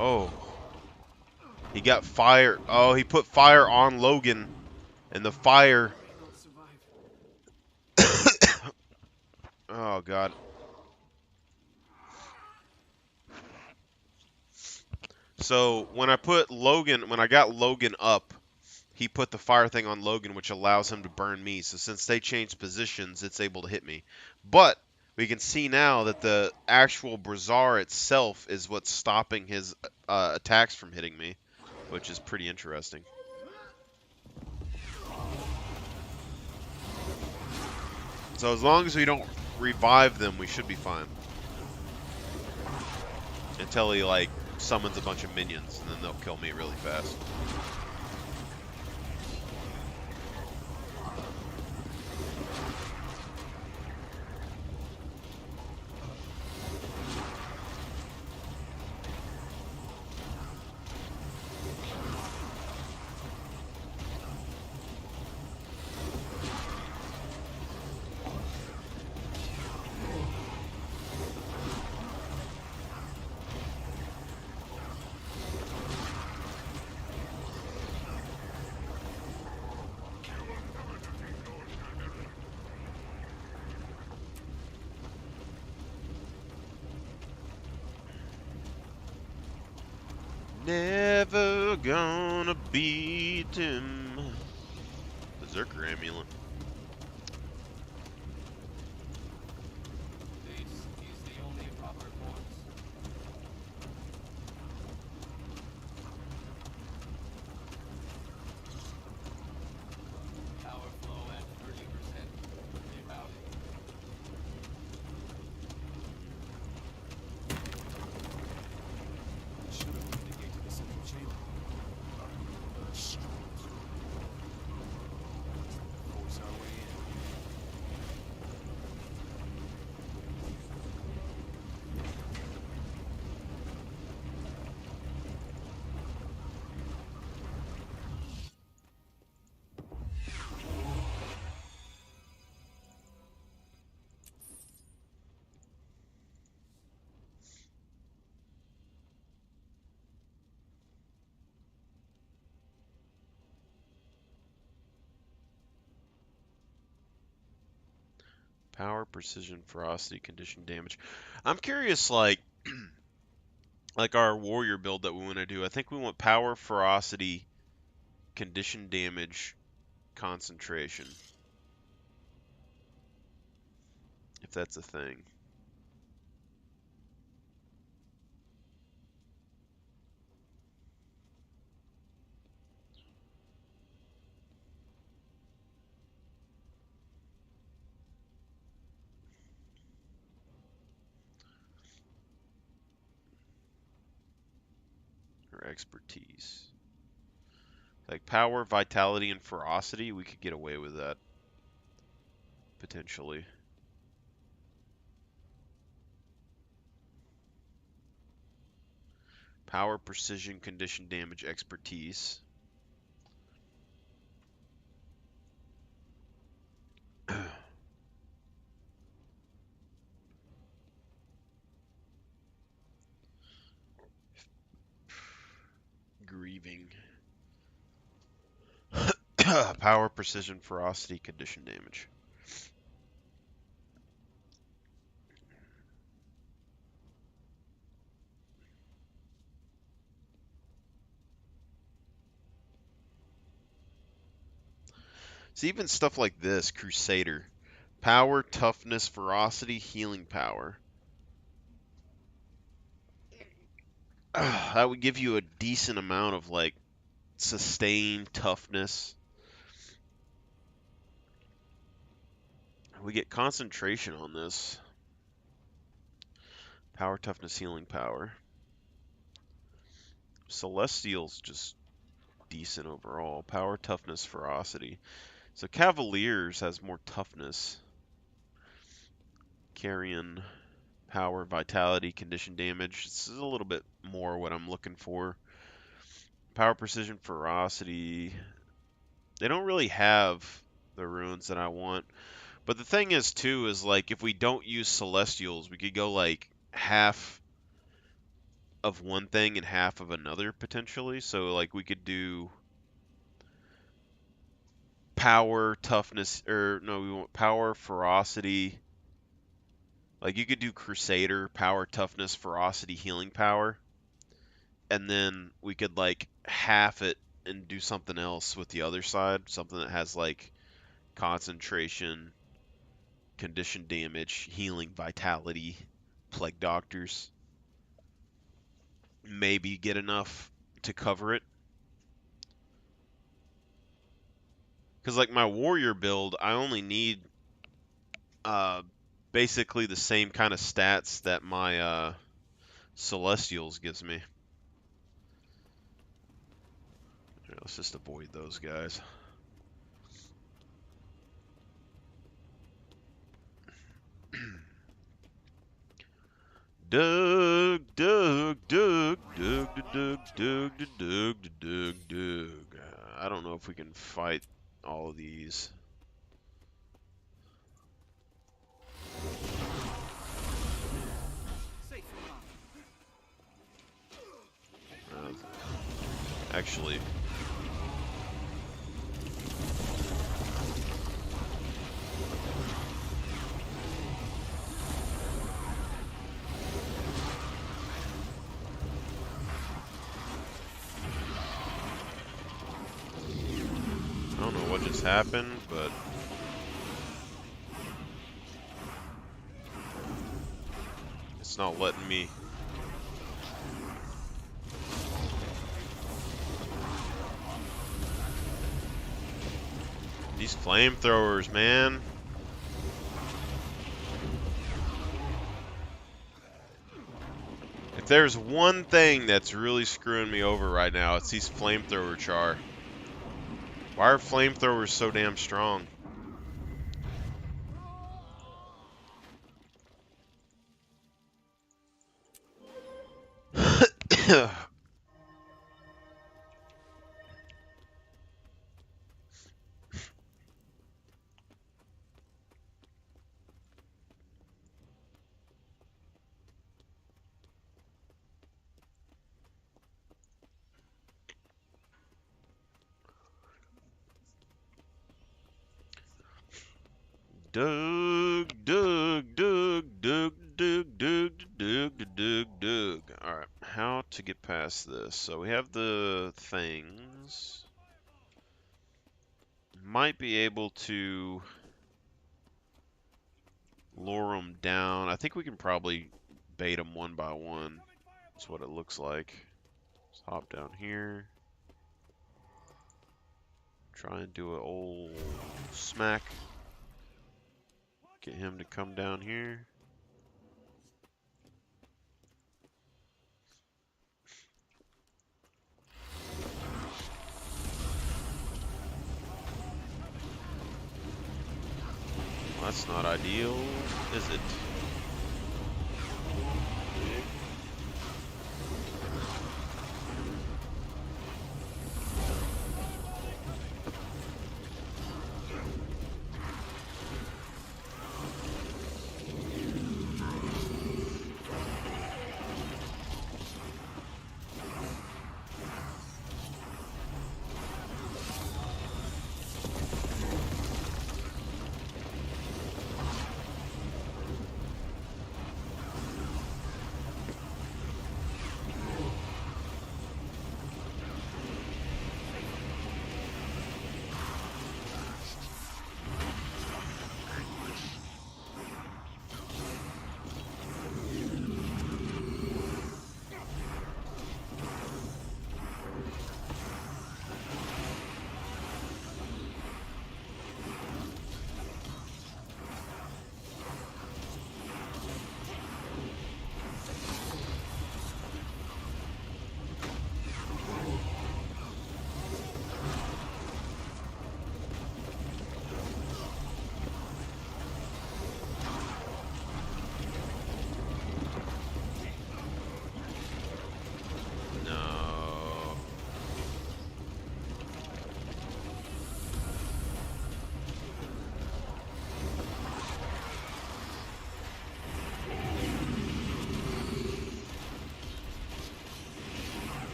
Oh. He got fire. Oh, he put fire on Logan. And the fire. May not survive. Oh, God. So, when I got Logan up, he put the fire thing on Logan, which allows him to burn me. So, since they changed positions, it's able to hit me. But, we can see now that the actual Brazar itself is what's stopping his attacks from hitting me, which is pretty interesting. So as long as we don't revive them, we should be fine. Until he, like, summons a bunch of minions, and then they'll kill me really fast. Never gonna beat him. Berserker amulet. This is the only proper course. Power flow at 30%. Rerouting. Should have opened the gate to the central chamber. Force our way in. Power, precision, ferocity, condition, damage. I'm curious, like, like our warrior build that we want to do. I think we want power, ferocity, condition, damage, concentration. If that's a thing. Or expertise. Like power, vitality, and ferocity, we could get away with that. Potentially. Power, precision, condition, damage, expertise. Grieving. Power, precision, ferocity, condition, damage. So even stuff like this, Crusader. Power, toughness, ferocity, healing power. That would give you a decent amount of like sustained toughness. We get concentration on this. Power, toughness, healing power. Celestial's just decent overall. Power, toughness, ferocity. So Cavaliers has more toughness. Carrion, power, vitality, condition damage. This is a little bit more what I'm looking for. Power, precision, ferocity. They don't really have the runes that I want. But the thing is, too, is like if we don't use Celestials, we could go like half of one thing and half of another potentially. So like we could do power, toughness, or no, we want power, ferocity. Like you could do Crusader, power, toughness, ferocity, healing power. And then we could like half it and do something else with the other side. Something that has like concentration, condition damage, healing, vitality, plague doctors. Maybe get enough to cover it. Because like my warrior build, I only need basically the same kind of stats that my Celestials gives me. Here, let's just avoid those guys. Doug, Doug, Doug, Doug, Doug, Doug, Doug, Doug, Doug. I don't know if we can fight all of these. Actually, I don't know what just happened, but it's not letting me. These flamethrowers, man. If there's one thing that's really screwing me over right now, it's these flamethrower char. Why are flamethrowers so damn strong? Doug, Doug, Doug, Doug, Doug, Doug, Doug, Doug, Doug. Alright, how to get past this? So we have the things. Might be able to lure them down. I think we can probably bait them one by one. That's what it looks like. Let's hop down here. Try and do an old smack. Get him to come down here. Well, that's not ideal, is it?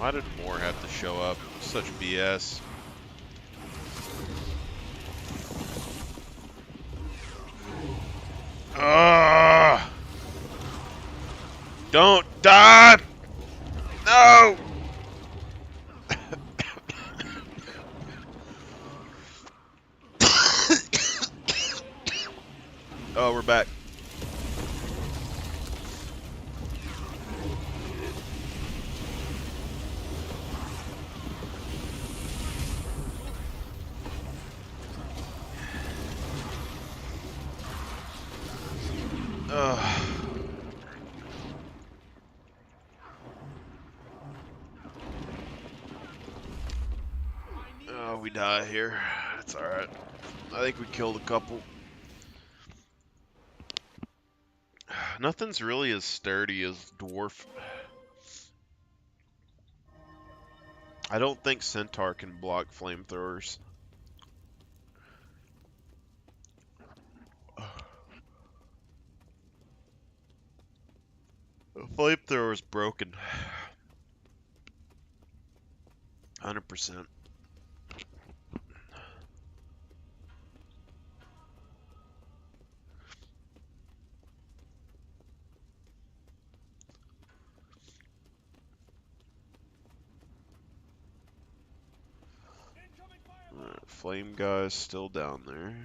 Why did more have to show up? Such BS. Don't die! No! Oh, we're back. Oh, we die here. That's alright. I think we killed a couple. Nothing's really as sturdy as Dwarf. I don't think Centaur can block flamethrowers. The flamethrower's broken. 100%. Flame guy's still down there.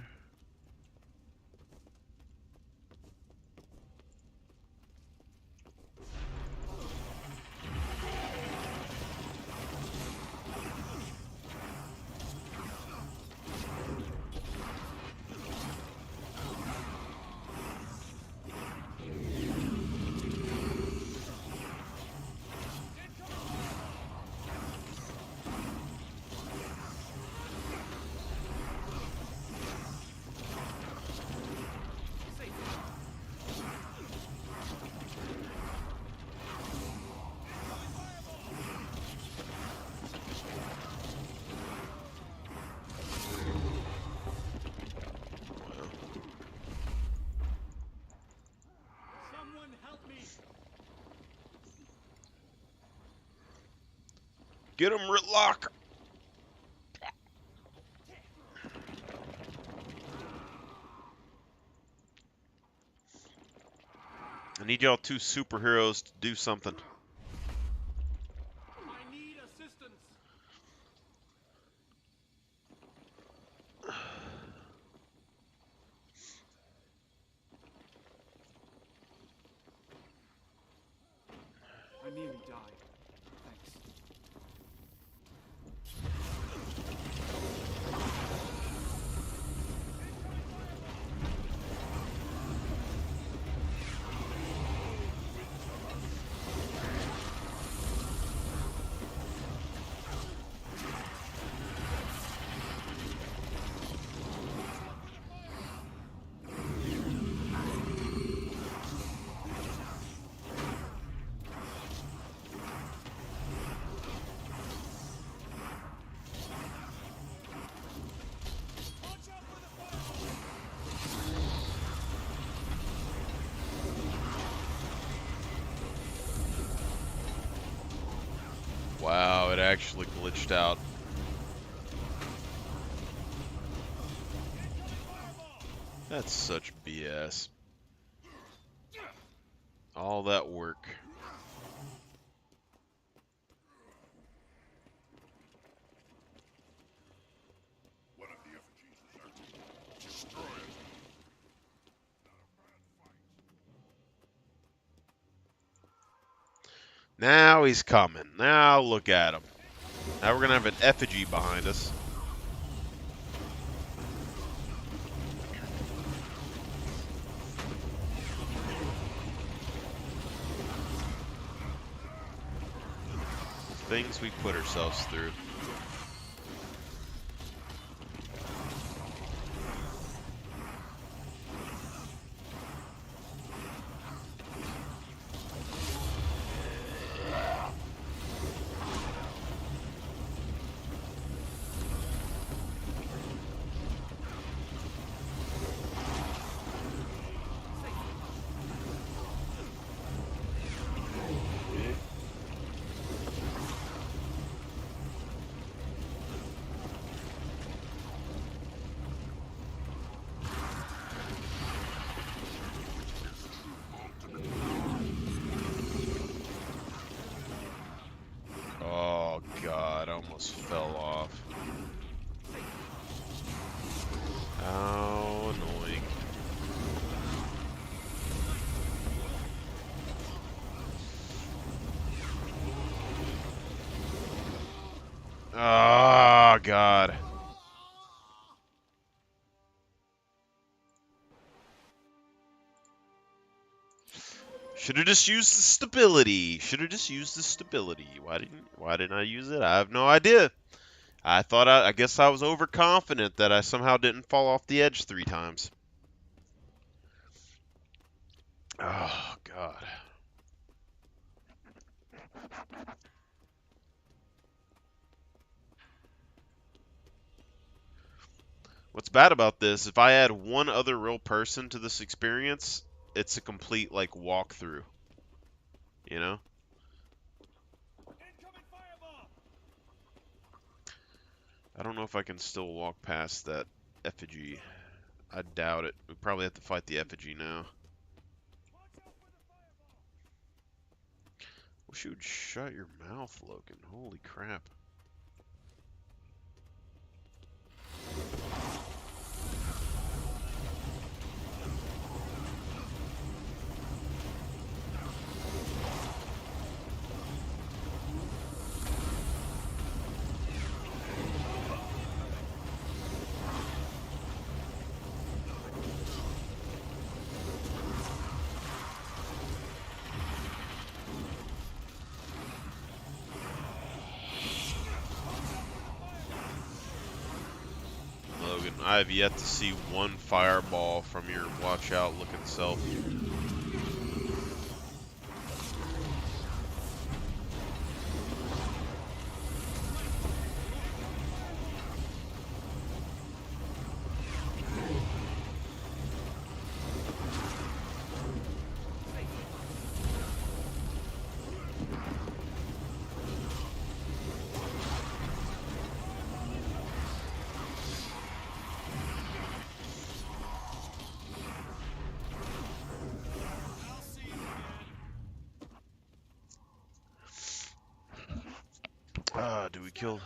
Get him, Ritlock! I need y'all two superheroes to do something. I need assistance. I nearly died. Thanks. Wow, it actually glitched out. That's such BS. All that work. One of the effigies is active. Destroy it. Now he's coming. Now look at him. Now we're gonna have an effigy behind us. Things we put ourselves through. almost fell off. How annoying. Oh, God. Should have just used the stability. Should have just used the stability. Why didn't I use it? I have no idea. I guess I was overconfident that I somehow didn't fall off the edge 3 times. Oh, God. What's bad about this, if I add one other real person to this experience, it's a complete, like, walkthrough. You know? I don't know if I can still walk past that effigy. I doubt it. We probably have to fight the effigy now. Wish you would shut your mouth, Logan. Holy crap. Logan, I have yet to see one fireball from your watch out looking self. Do we kill?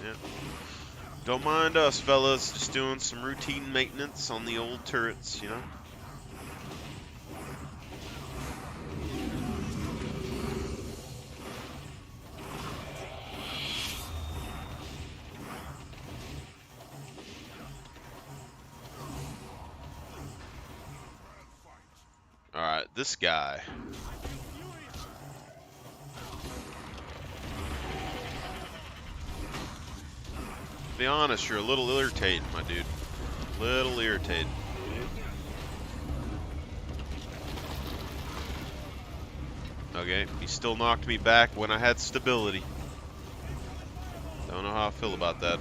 Yeah. Don't mind us, fellas. Just doing some routine maintenance on the old turrets, you know? Alright, this guy. To be honest, you're a little irritating, my dude. Little irritating. Okay, he still knocked me back when I had stability. Don't know how I feel about that.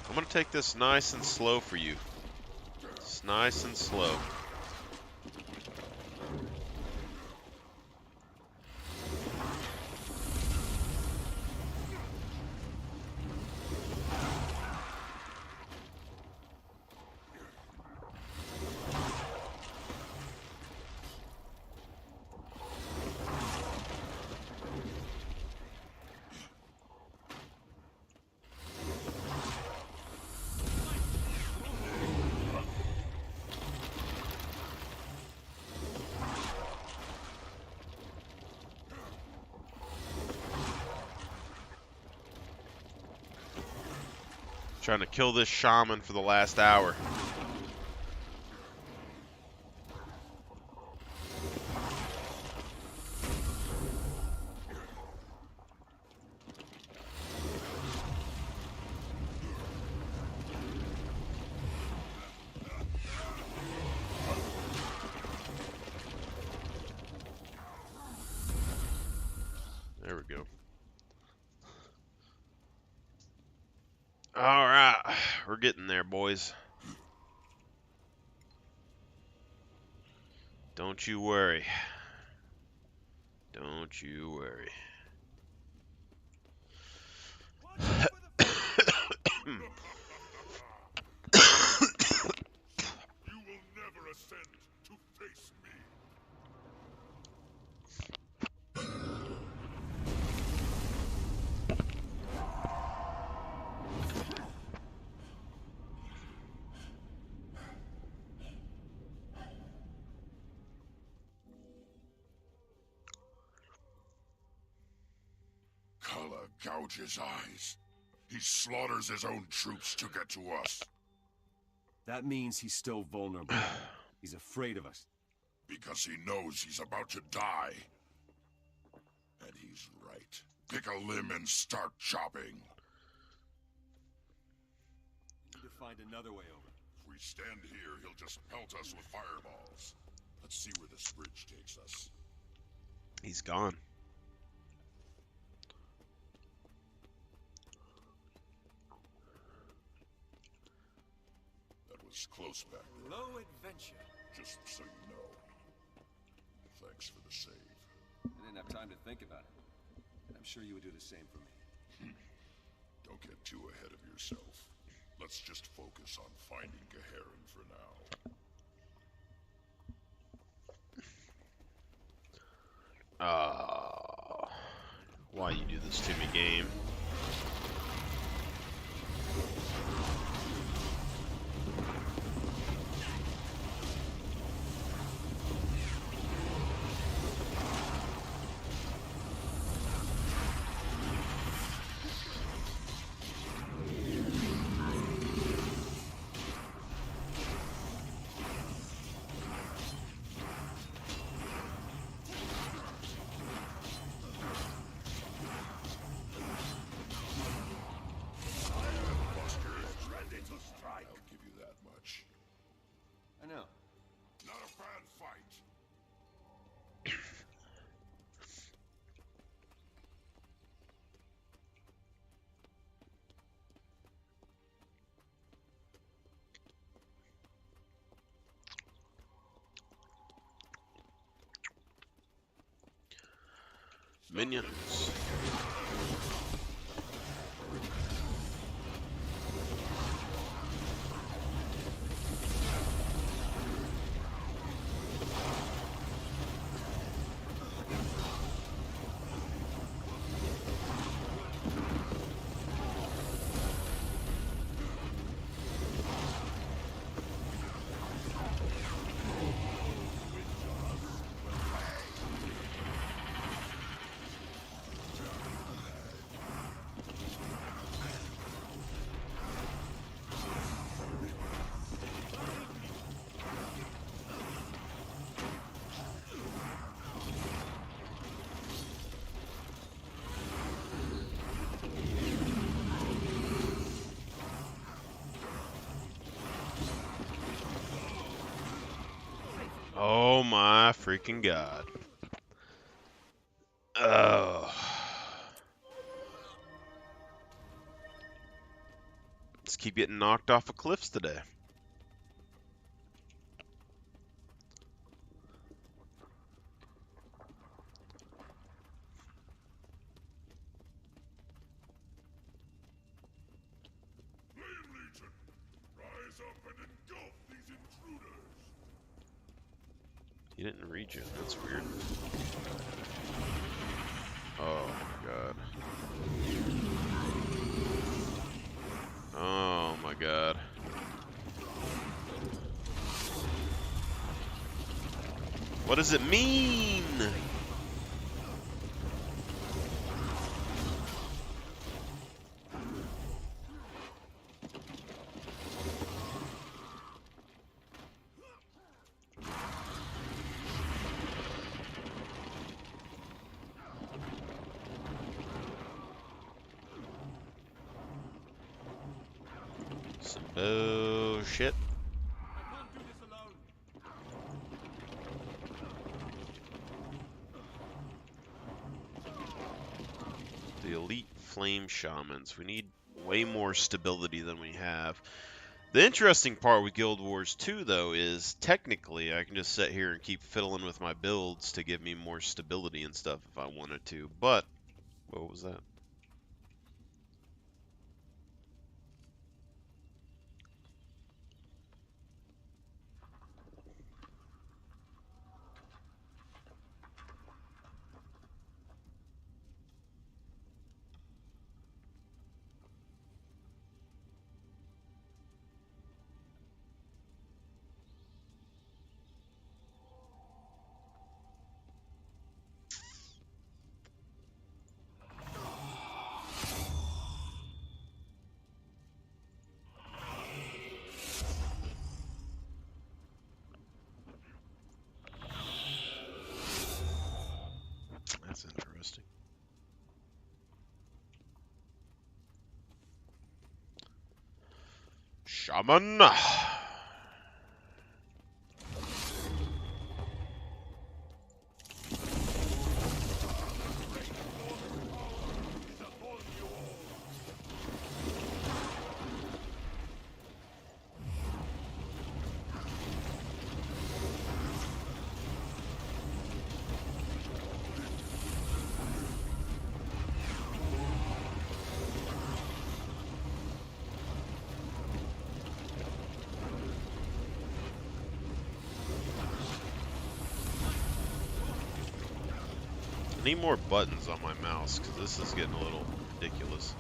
I'm gonna take this nice and slow for you. It's nice and slow. Trying to kill this shaman for the last hour. We're getting there, boys. Don't you worry. Don't you worry. You will never ascend to face me. Kala gouges eyes. He slaughters his own troops to get to us. That means he's still vulnerable. He's afraid of us. Because he knows he's about to die. And he's right. Pick a limb and start chopping. We need to find another way over. If we stand here, he'll just pelt us with fireballs. Let's see where this bridge takes us. He's gone. That was close back there. Low adventure. Just so you know. Thanks for the save. I didn't have time to think about it. And I'm sure you would do the same for me. Don't get too ahead of yourself. Let's just focus on finding Gaharin for now. Why you do this to me, game? I'll give you that much. I know. Not a bad fight. Minions. Oh my freaking god. Oh. Just keep getting knocked off of cliffs today. Flame Legion, rise up and engulf these intruders. He didn't regen. That's weird. Oh my god. Oh my god. What does it mean? Some bullshit. I can't do this alone. The elite flame shamans. We need way more stability than we have. The interesting part with Guild Wars 2, though, is technically I can just sit here and keep fiddling with my builds to give me more stability and stuff if I wanted to. But, what was that? That's interesting. Shaman! I need more buttons on my mouse because this is getting a little ridiculous.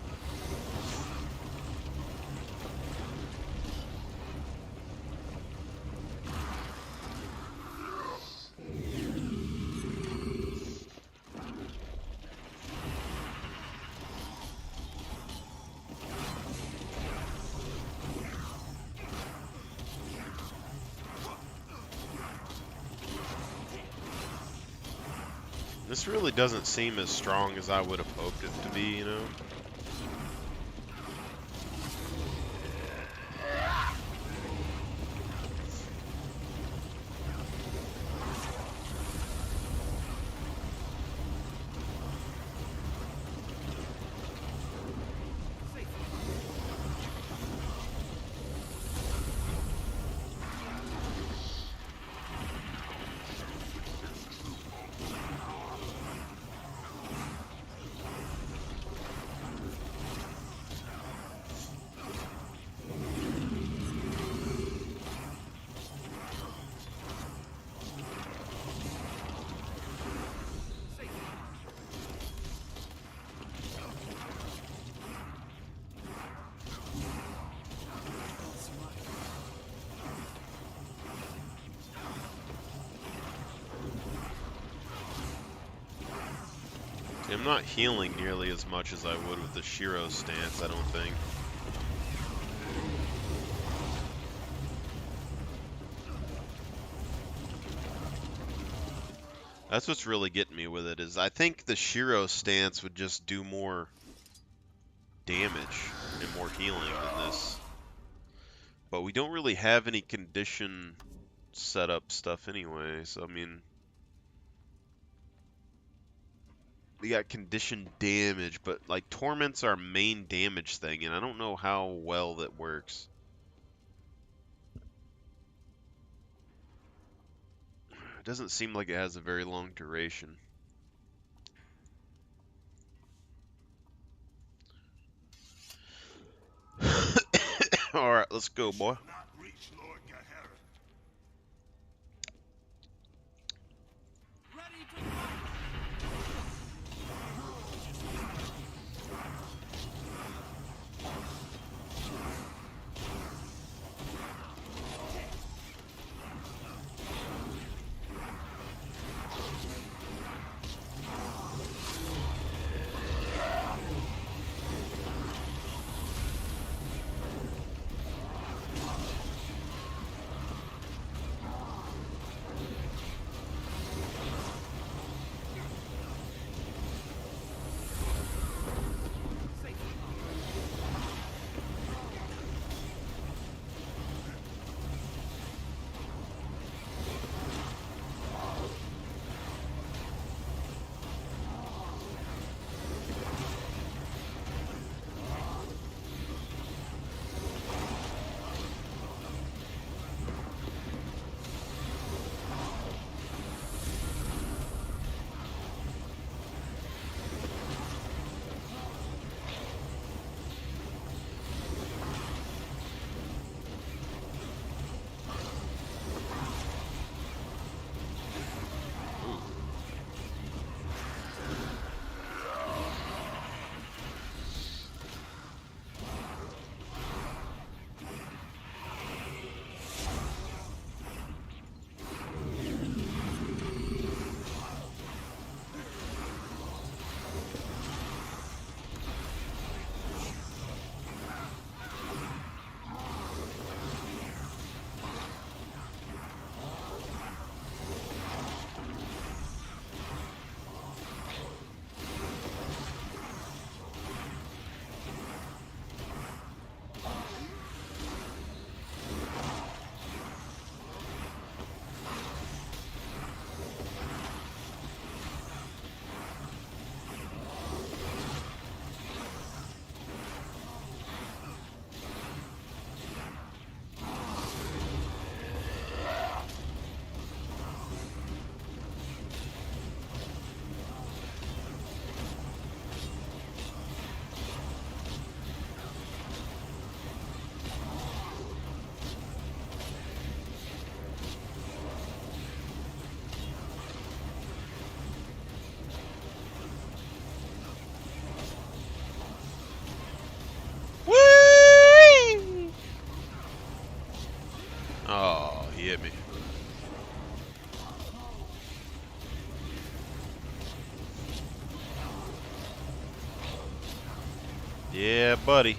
This really doesn't seem as strong as I would have hoped it to be, you know? I'm not healing nearly as much as I would with the Shiro stance, I don't think. That's what's really getting me with it, is I think the Shiro stance would just do more damage and more healing than this. But we don't really have any condition setup stuff anyway, so I mean... We got condition damage, but like Torment's our main damage thing, and I don't know how well that works. It doesn't seem like it has a very long duration. Alright, let's go, boy. Oh, he hit me. Yeah, buddy.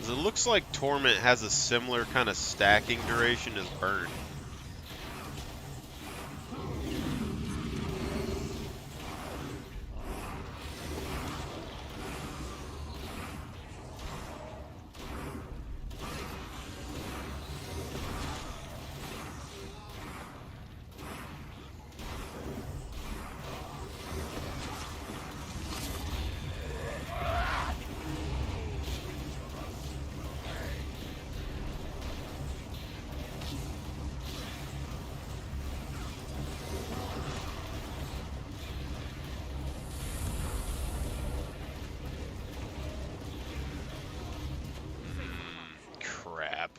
It looks like Torment has a similar kind of stacking duration as Burn. Crap.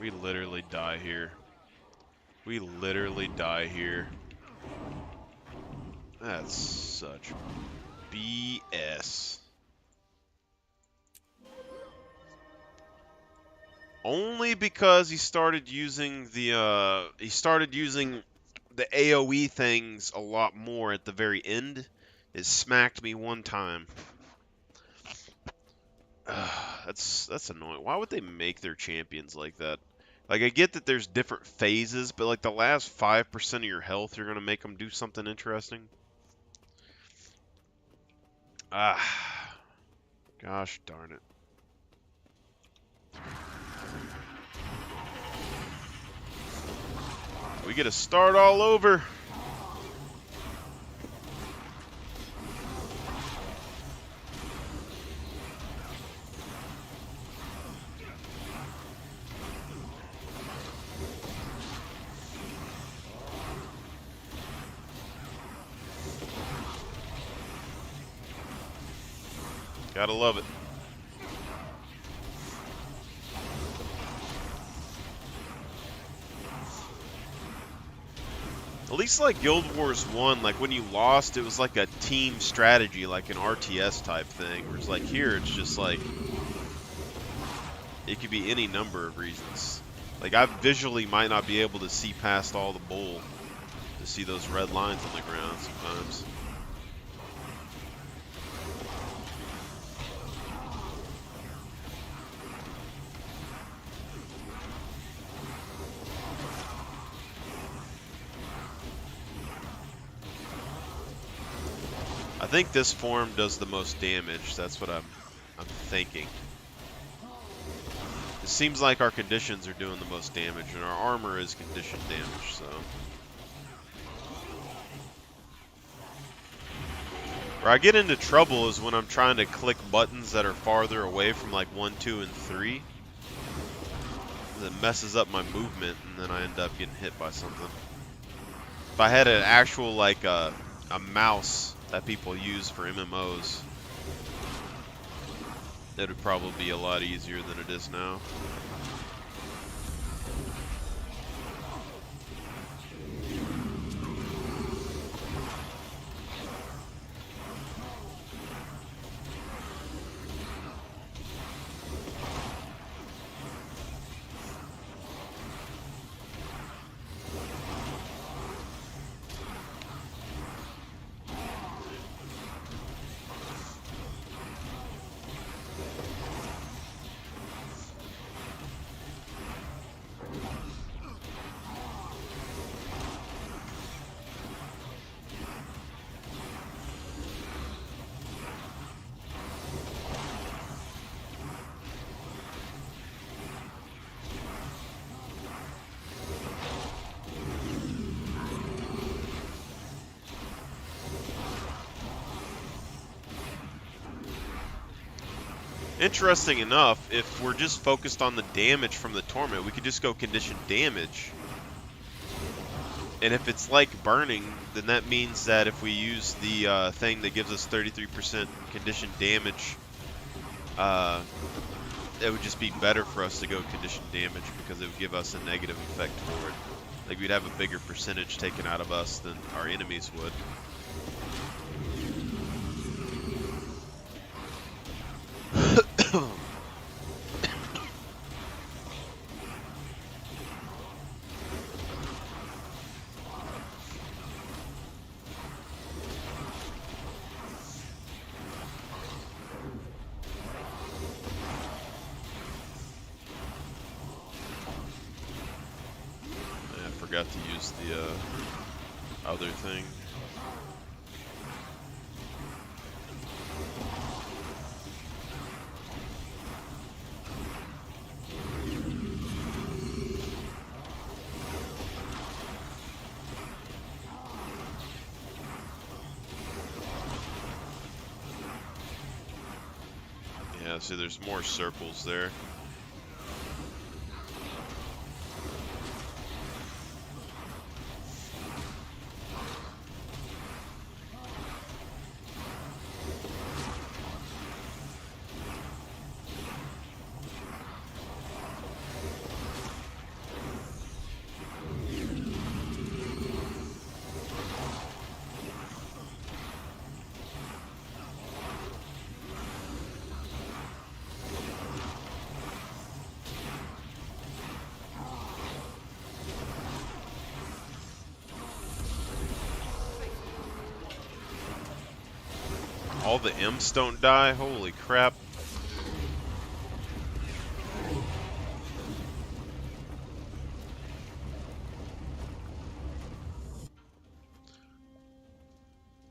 We literally die here. We literally die here. That's such BS. Only because he started using the AoE things a lot more at the very end. It smacked me one time. That's annoying. Why would they make their champions like that? Like, I get that there's different phases, but like the last 5% of your health, you're gonna make them do something interesting. Ah, gosh darn it. We get to start all over. Gotta love it. At least like Guild Wars 1, like when you lost, it was like a team strategy, like an RTS type thing. Whereas like here, it's just like, it could be any number of reasons. Like I visually might not be able to see past all the bull to see those red lines on the ground sometimes. I think this form does the most damage. That's what I'm thinking. It seems like our conditions are doing the most damage, and our armor is condition damage, so. Where I get into trouble is when I'm trying to click buttons that are farther away from like 1, 2, and 3. That messes up my movement, and then I end up getting hit by something. If I had an actual, like, a mouse that people use for MMOs, it would probably be a lot easier than it is now. Interesting enough, if we're just focused on the damage from the torment, we could just go condition damage. And if it's like burning, then that means that if we use the thing that gives us 33% condition damage, it would just be better for us to go condition damage because it would give us a negative effect for it. Like we'd have a bigger percentage taken out of us than our enemies would. Forgot to use the other thing. Yeah, see there's more circles there. All the imps don't die? Holy crap.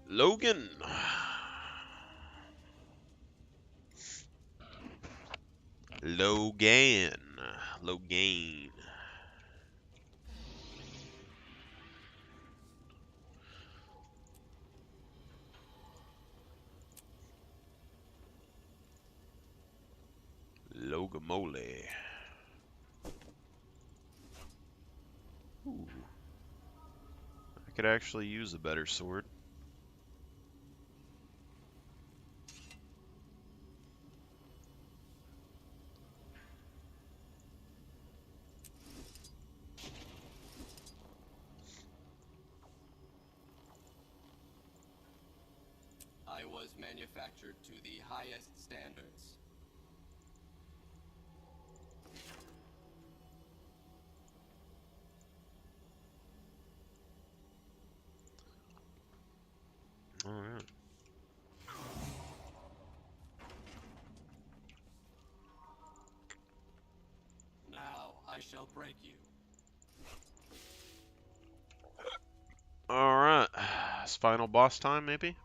Logan. Logan. Logan. Logamole. Ooh. I could actually use a better sword. I was manufactured to the highest standards. All right. Now I shall break you. All right. It's final boss time, maybe?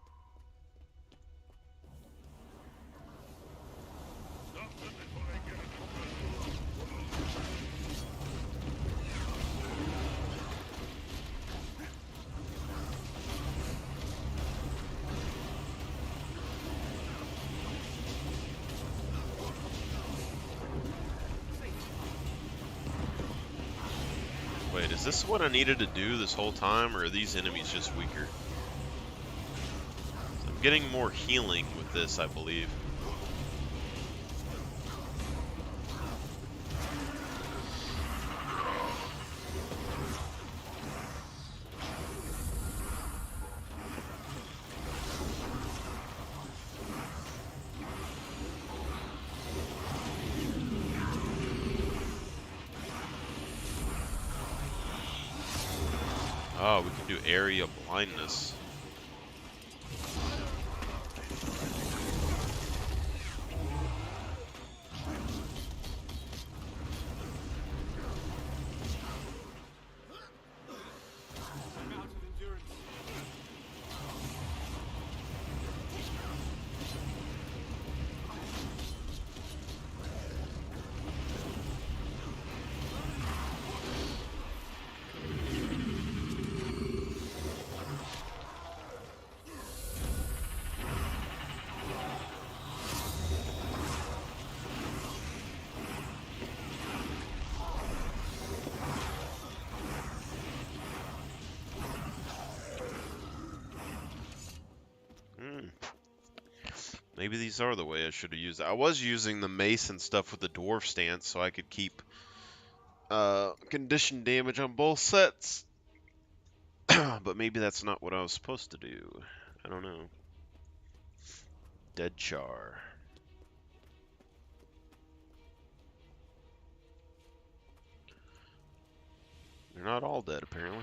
Is this what I needed to do this whole time, or are these enemies just weaker? I'm getting more healing with this, I believe. Oh, we can do area blindness. Maybe these are the way I should have used it. I was using the mace and stuff with the dwarf stance so I could keep condition damage on both sets. But maybe that's not what I was supposed to do. I don't know. Dead char. They're not all dead, apparently.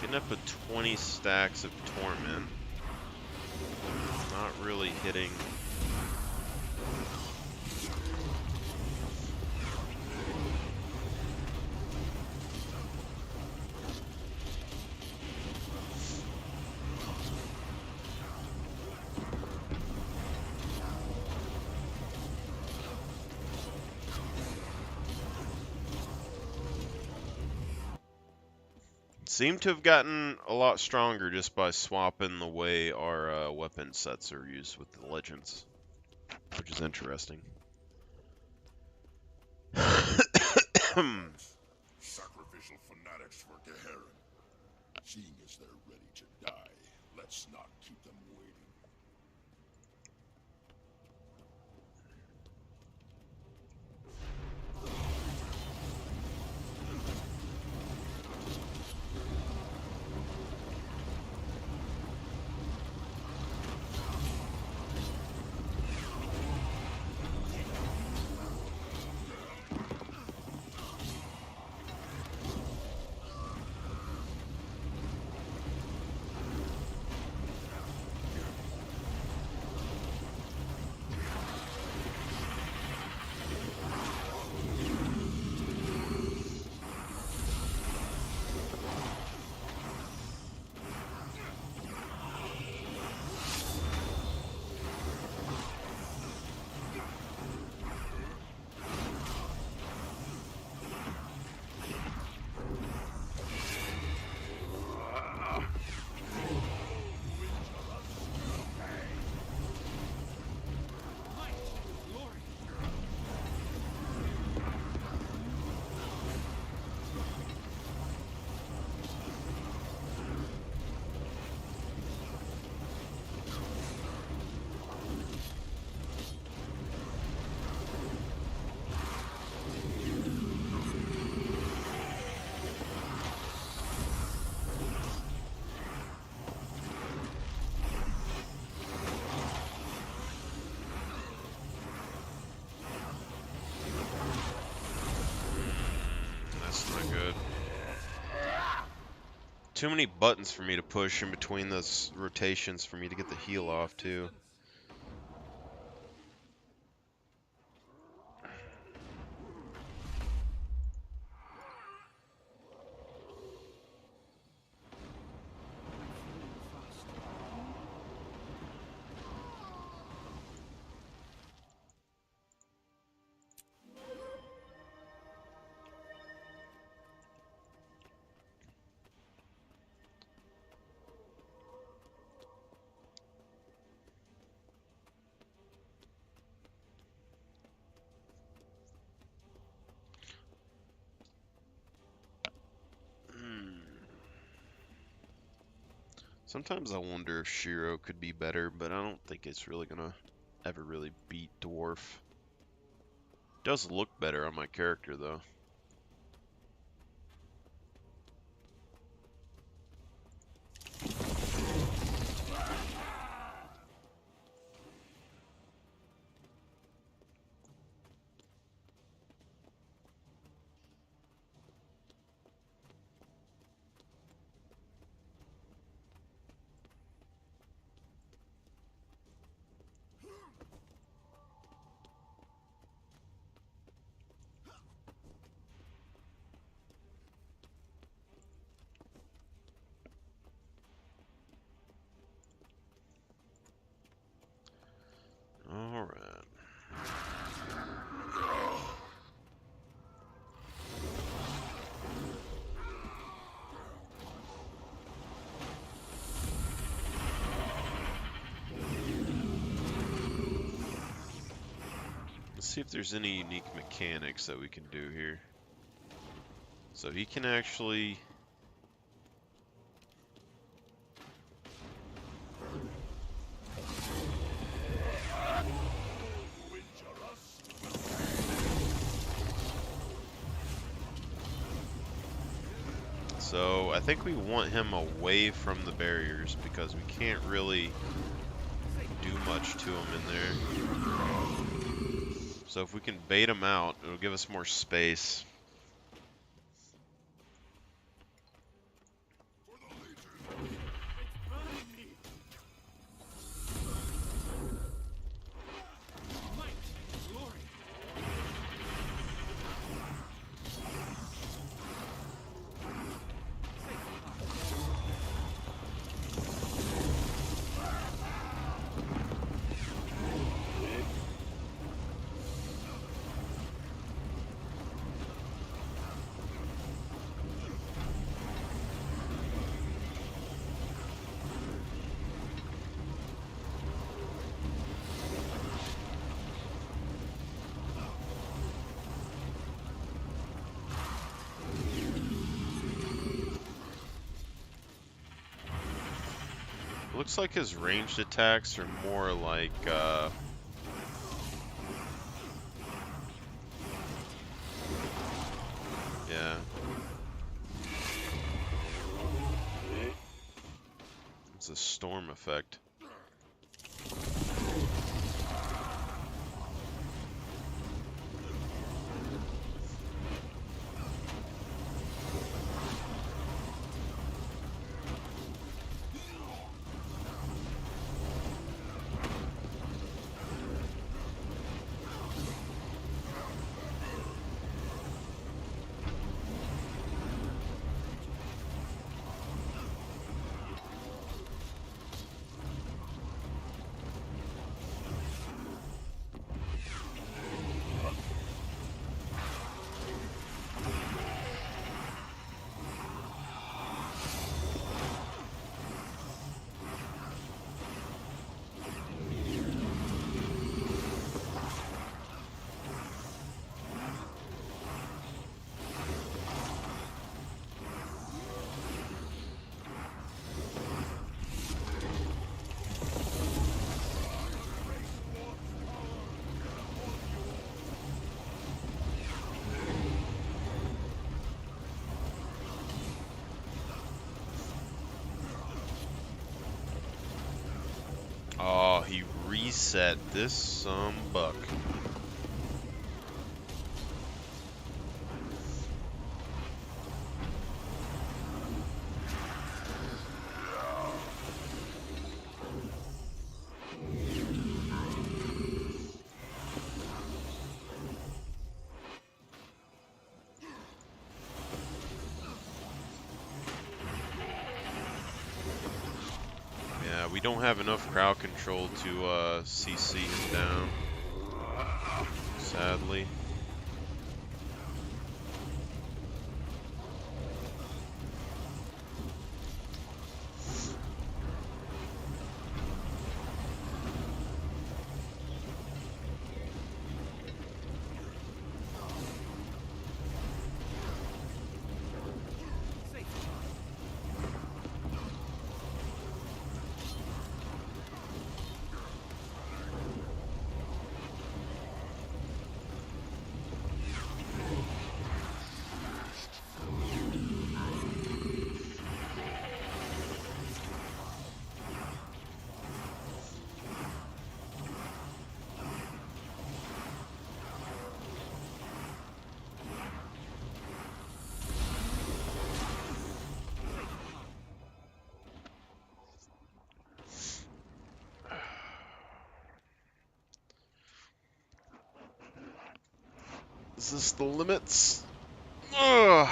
Getting up with 20 stacks of torment. Not really hitting. Seem to have gotten a lot stronger just by swapping the way our weapon sets are used with the legends, which is interesting. Sacrificial fanatics for Geherin. Seeing as they're ready to die, let's not keep them waiting. Too many buttons for me to push in between those rotations for me to get the heal off too. Sometimes I wonder if Shiro could be better, but I don't think it's really gonna ever really beat Dwarf. Does look better on my character though. Alright. Let's see if there's any unique mechanics that we can do here. So he can actually... So I think we want him away from the barriers because we can't really do much to him in there. So if we can bait him out, it'll give us more space. Looks like his ranged attacks are more like, yeah. It's a storm effect. Oh, he reset this buck. we don't have enough crowd control to CC him down, sadly. Is this the limits? Ugh.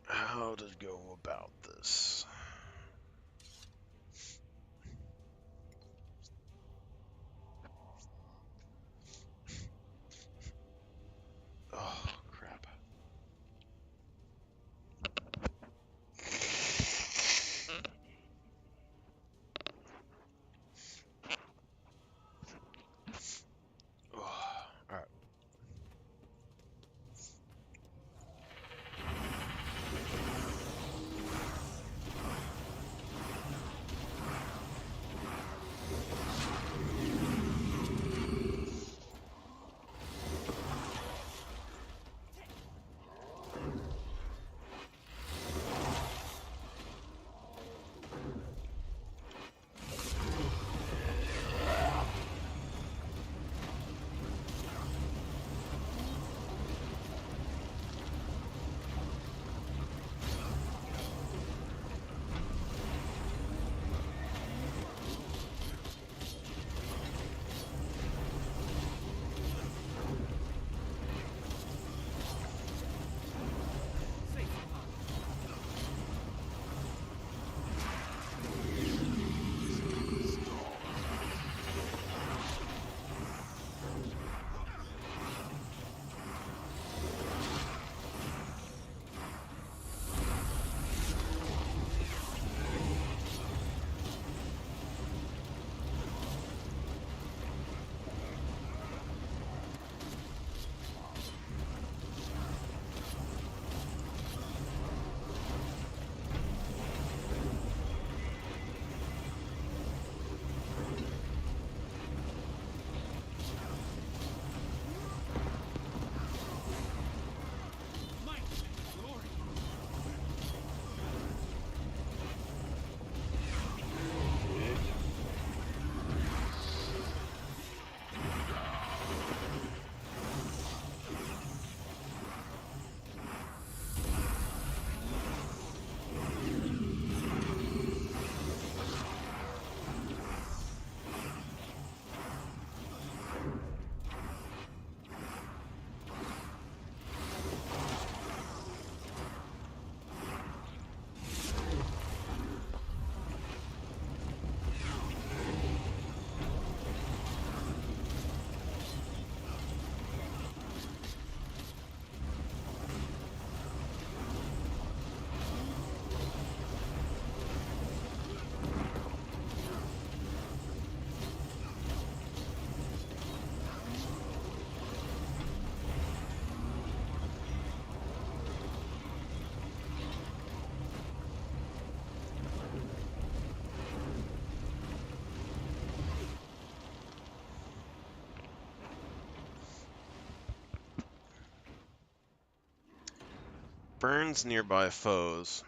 How to go about this? Oh, crap. Oh, all right. burns nearby foes.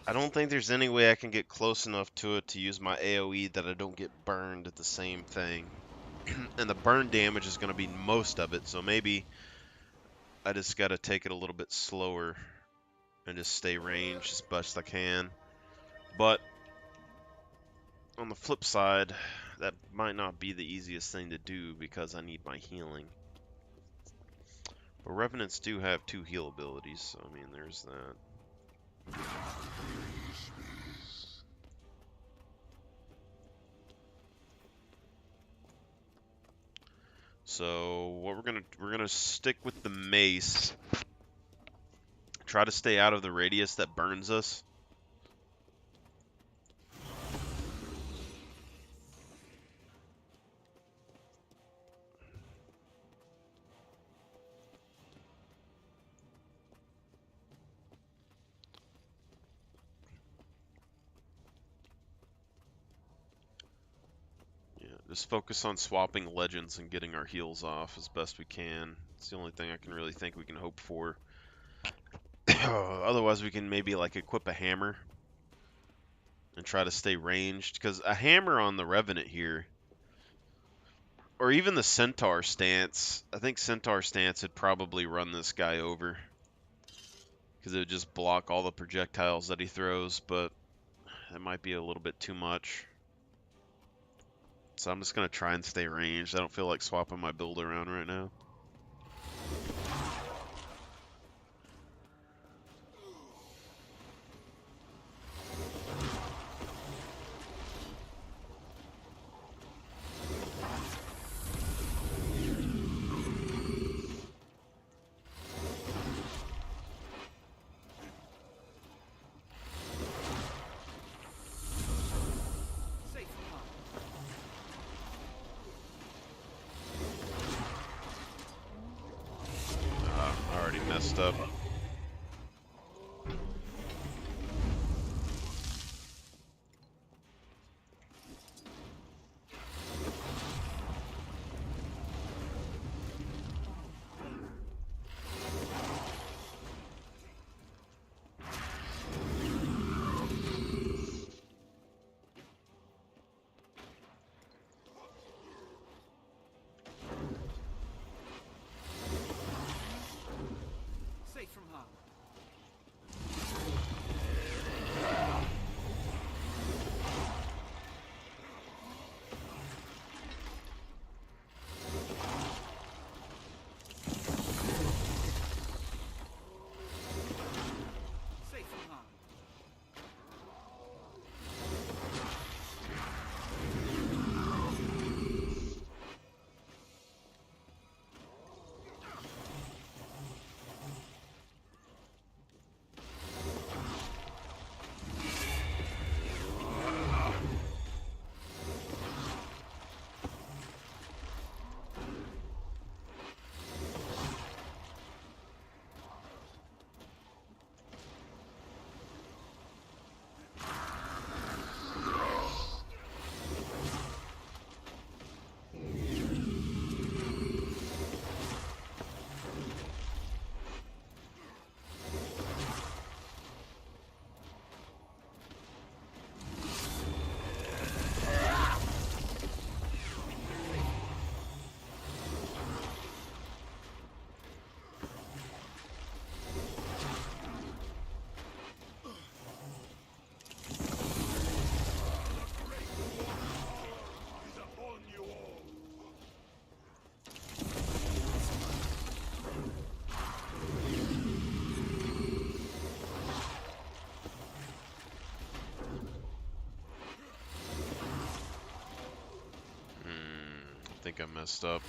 I don't think there's any way I can get close enough to it to use my AoE that I don't get burned at the same thing. And the burn damage is going to be most of it, so maybe I just got to take it a little bit slower and just stay ranged as best I can. But on the flip side, that might not be the easiest thing to do because I need my healing. But Revenants do have 2 heal abilities, so I mean, there's that. So what we're gonna stick with the mace. Try to stay out of the radius that burns us. Just focus on swapping legends and getting our heals off as best we can. It's the only thing I can really think we can hope for. Otherwise, we can maybe like equip a hammer and try to stay ranged. Because a hammer on the Revenant here, or even the Centaur stance, I think Centaur stance would probably run this guy over. Because it would just block all the projectiles that he throws, but that might be a little bit too much. So I'm just going to try and stay ranged. I don't feel like swapping my build around right now. Messed up. I think I messed up.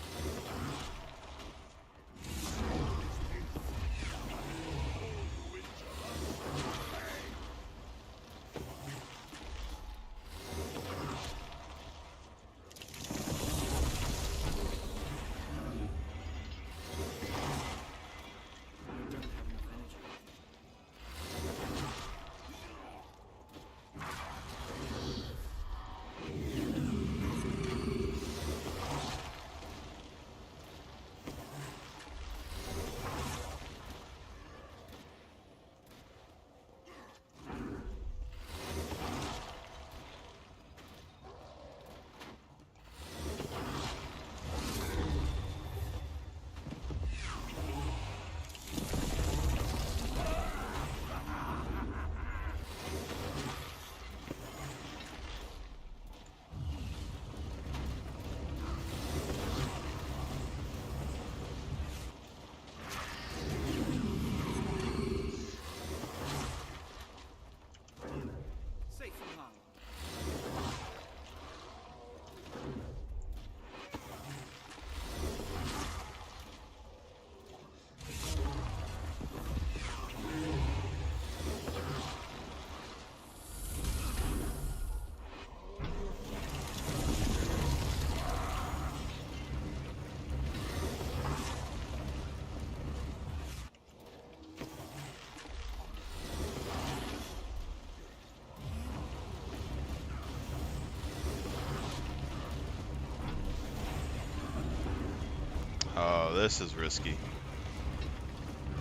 Oh, this is risky. Safe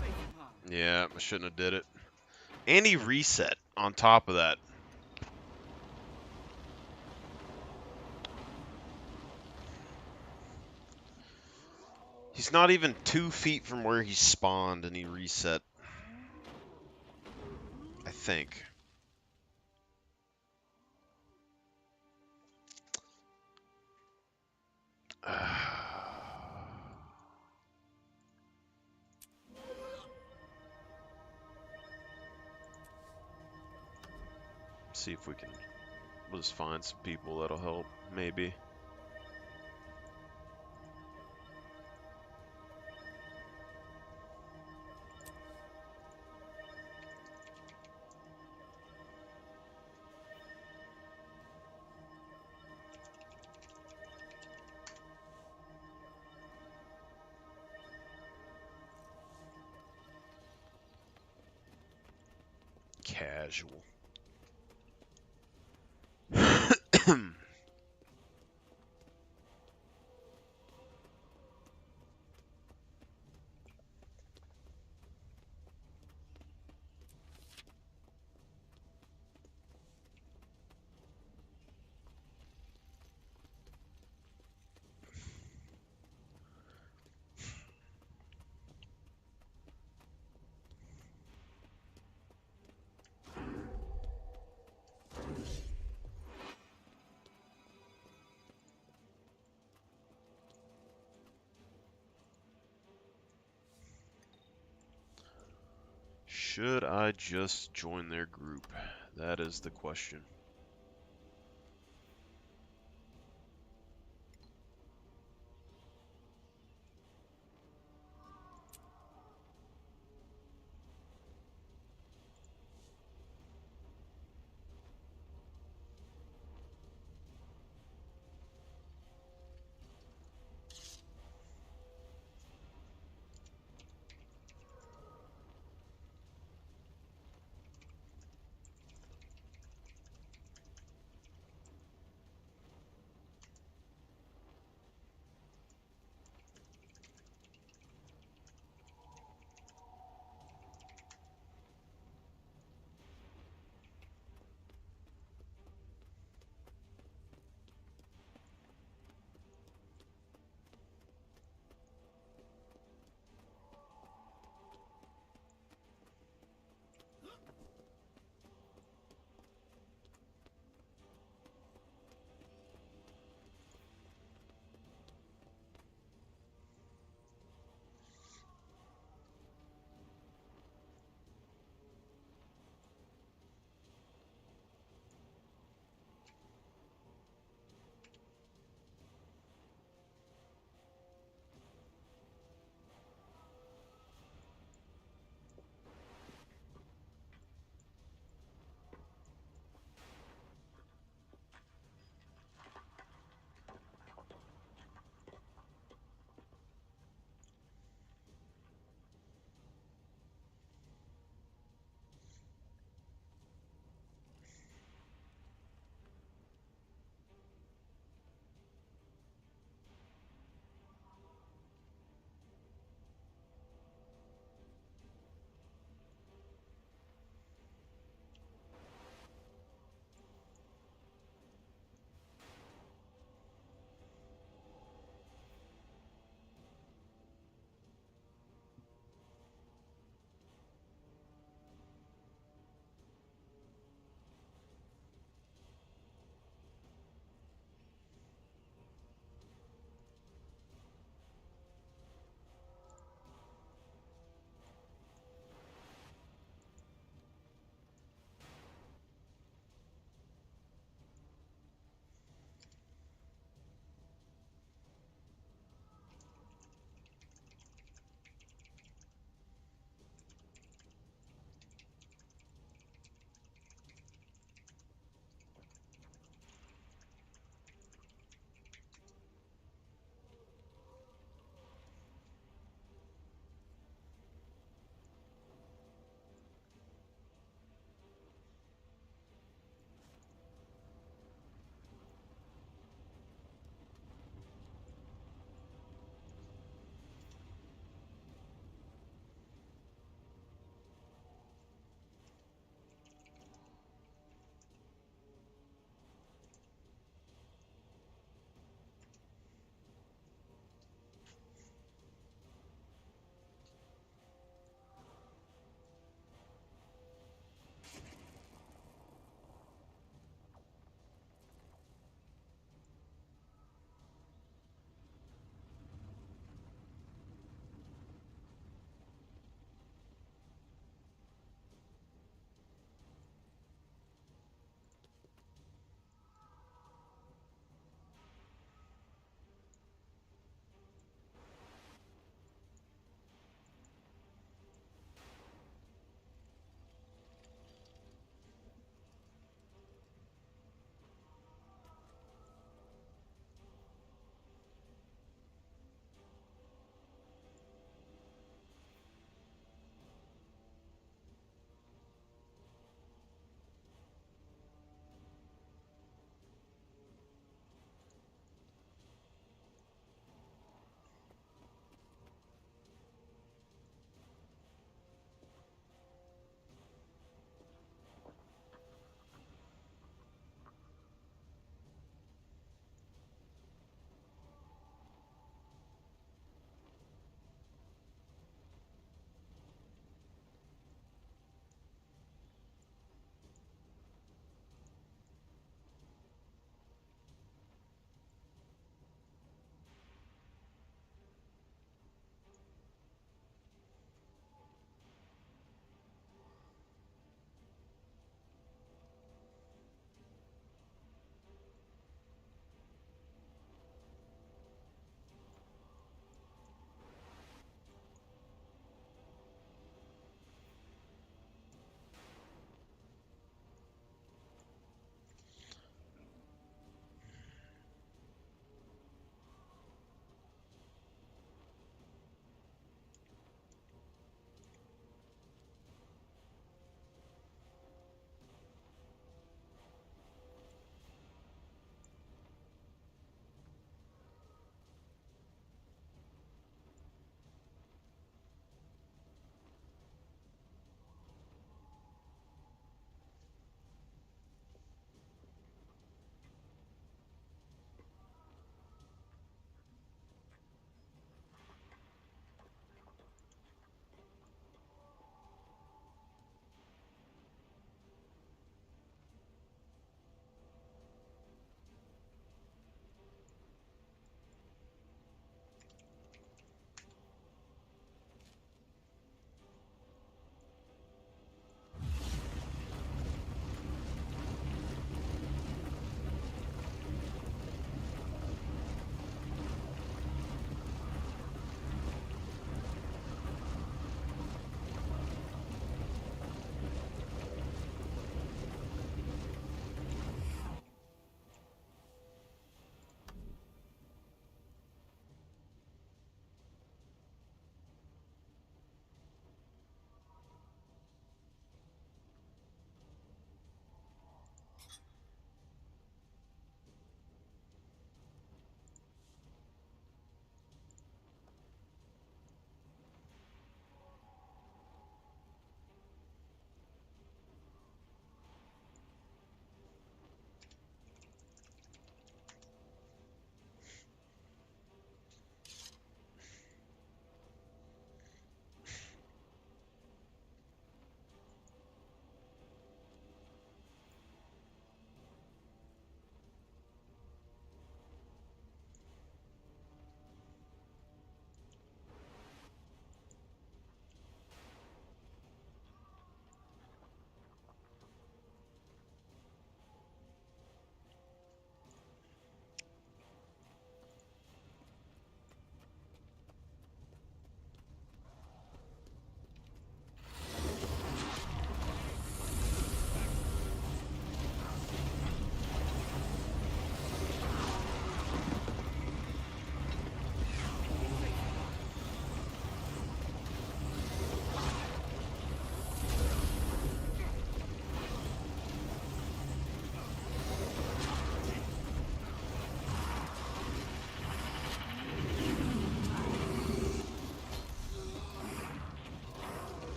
from harm. Yeah, I shouldn't have did it. And he reset on top of that. He's not even 2 feet from where he spawned and he reset. I think. See if we can. We'll just find some people that'll help, maybe. Casual. Should I just join their group? That is the question.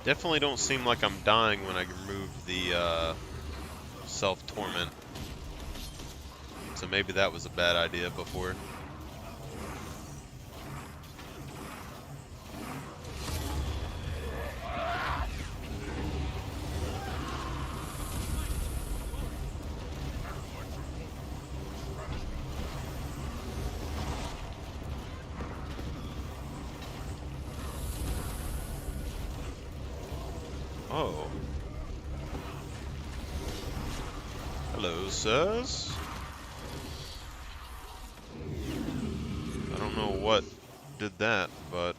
Definitely don't seem like I'm dying when I remove the self-torment. So maybe that was a bad idea before. Oh. Hello, sirs. I don't know what did that, but...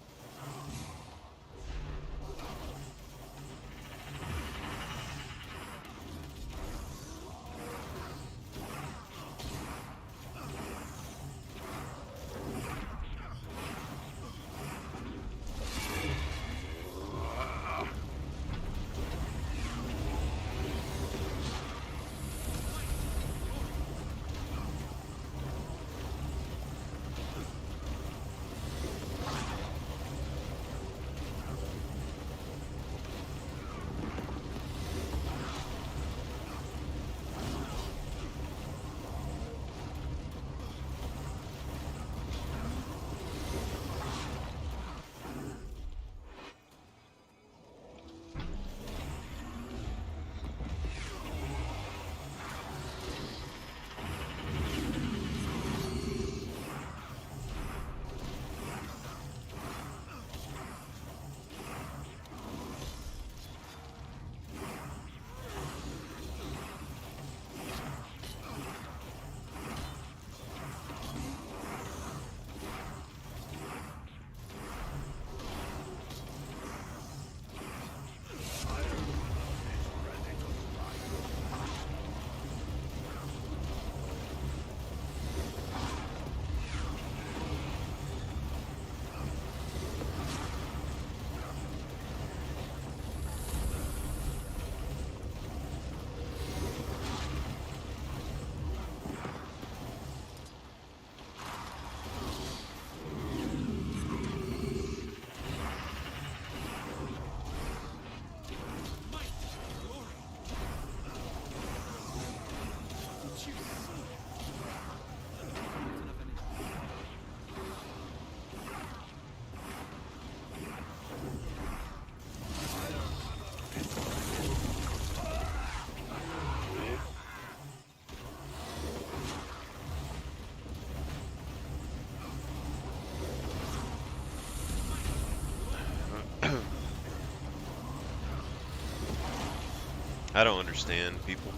I don't understand people.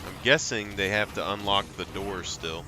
I'm guessing they have to unlock the door still.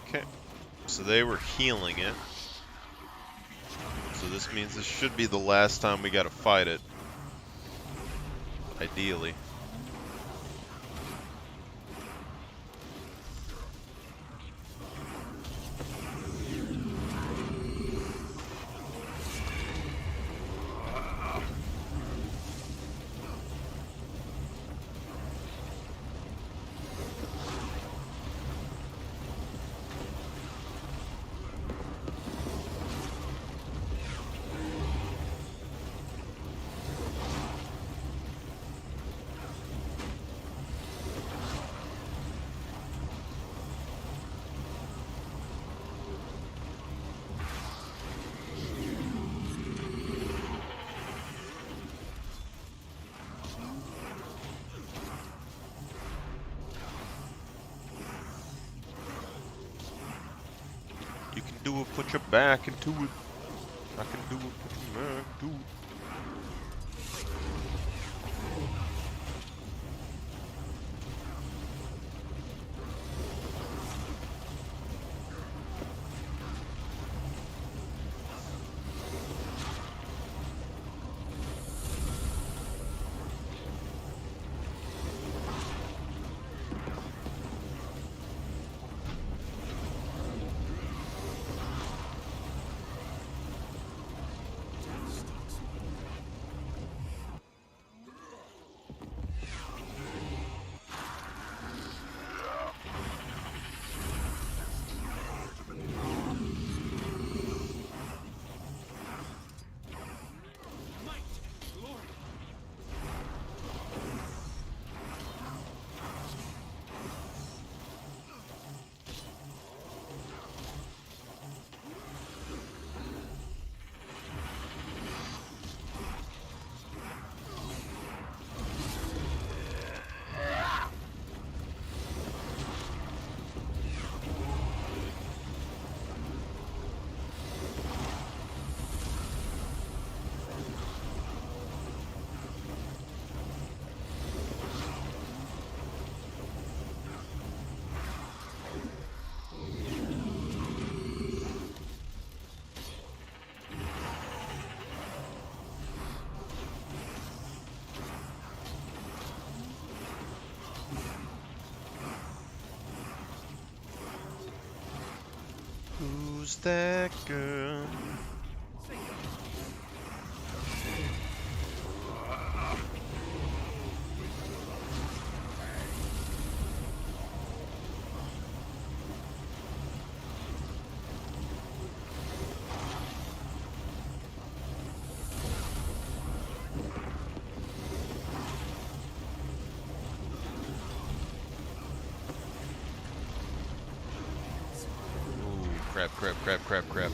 Okay, so they were healing it. So this means this should be the last time we gotta fight it. Ideally. You can do it, put your back into it. I can do it, put your back into it. Who's that girl? Crap.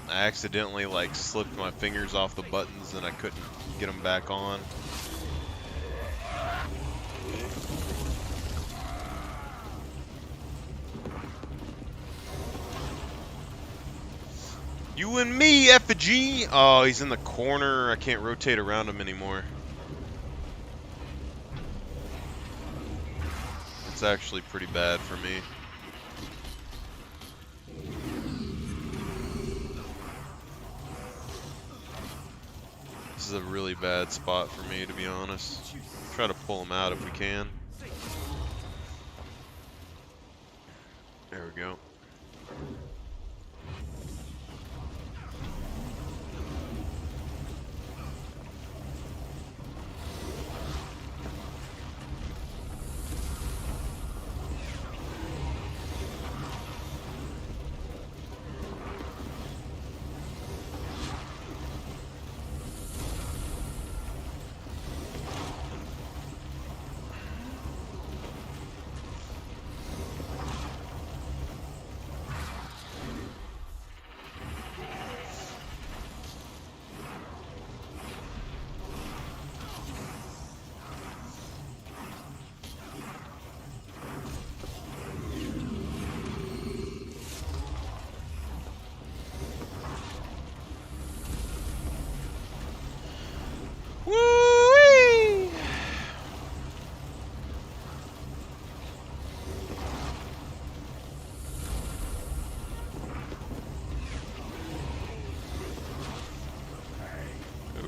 I accidentally like slipped my fingers off the buttons and I couldn't get them back on. You and me, effigy! Oh, he's in the corner. I can't rotate around him anymore. It's actually pretty bad for me. This is a really bad spot for me, to be honest. Try to pull him out if we can. There we go.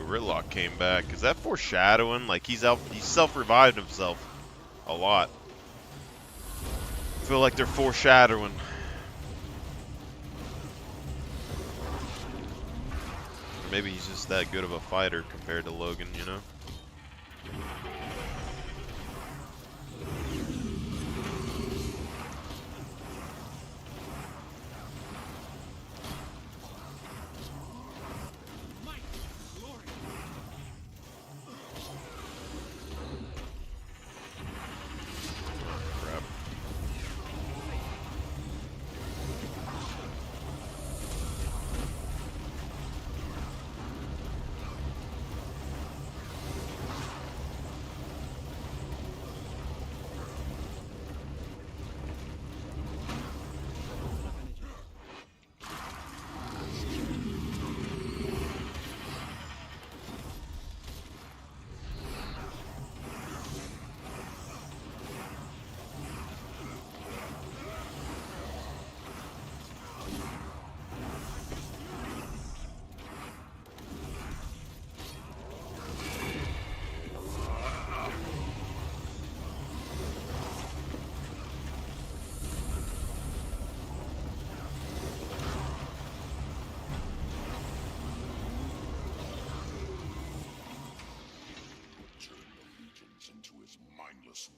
Gridlock came back. Is that foreshadowing? Like he's self-revived himself a lot. I feel like they're foreshadowing. Or maybe he's just that good of a fighter compared to Logan, you know?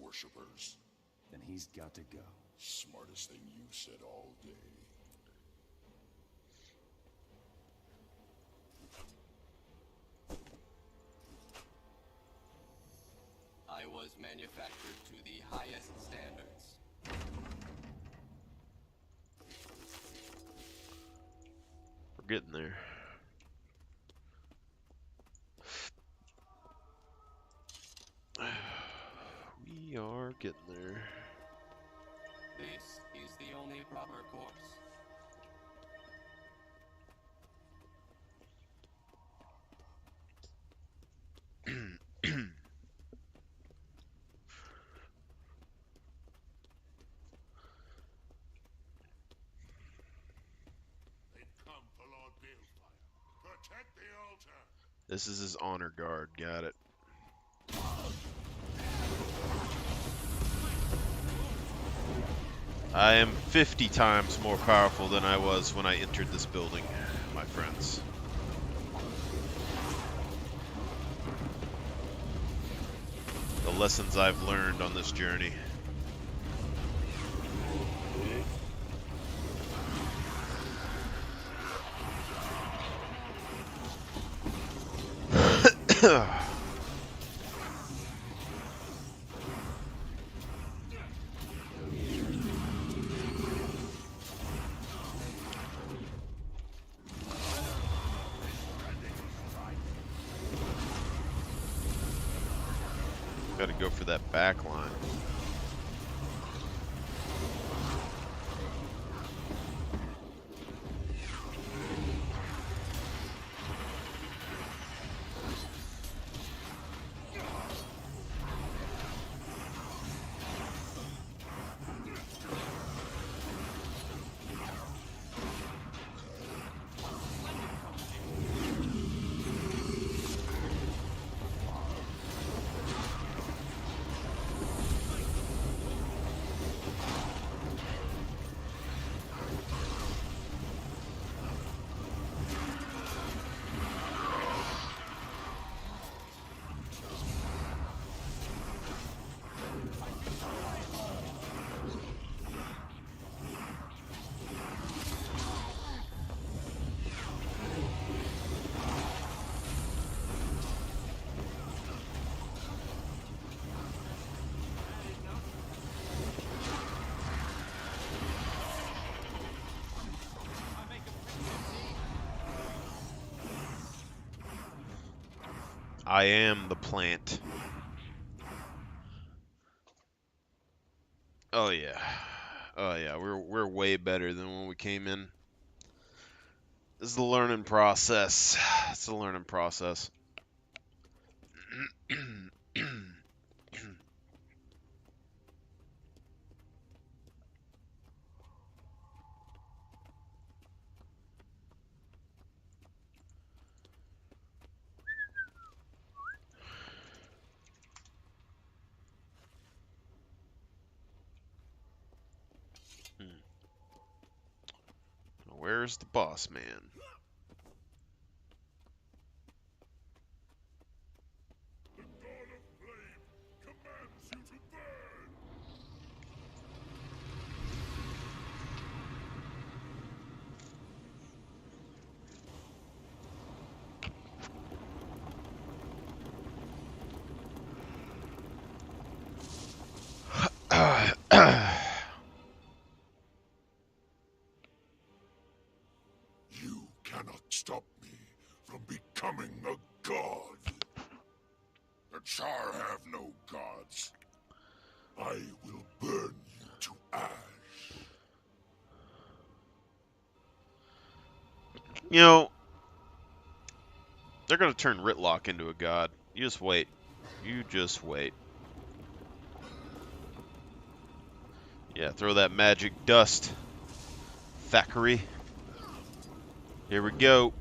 Worshippers. Then he's got to go. Smartest thing you've said all day. I was manufactured to the highest standards. We're getting there. We are getting there. This is the only proper course. They've come for Lord Balefire. Protect the altar. This is his honor guard. Got it. I am 50 times more powerful than I was when I entered this building, my friends. The lessons I've learned on this journey. Gotta go for that back line. I am the plant. Oh yeah. Oh yeah, we're way better than when we came in. This is the learning process. It's a learning process. Where's the boss man? You cannot stop me from becoming a god. The Char have no gods. I will burn you to ash. You know, they're gonna turn Ritlock into a god. You just wait. You just wait. Yeah, throw that magic dust, Thackeray. Here we go.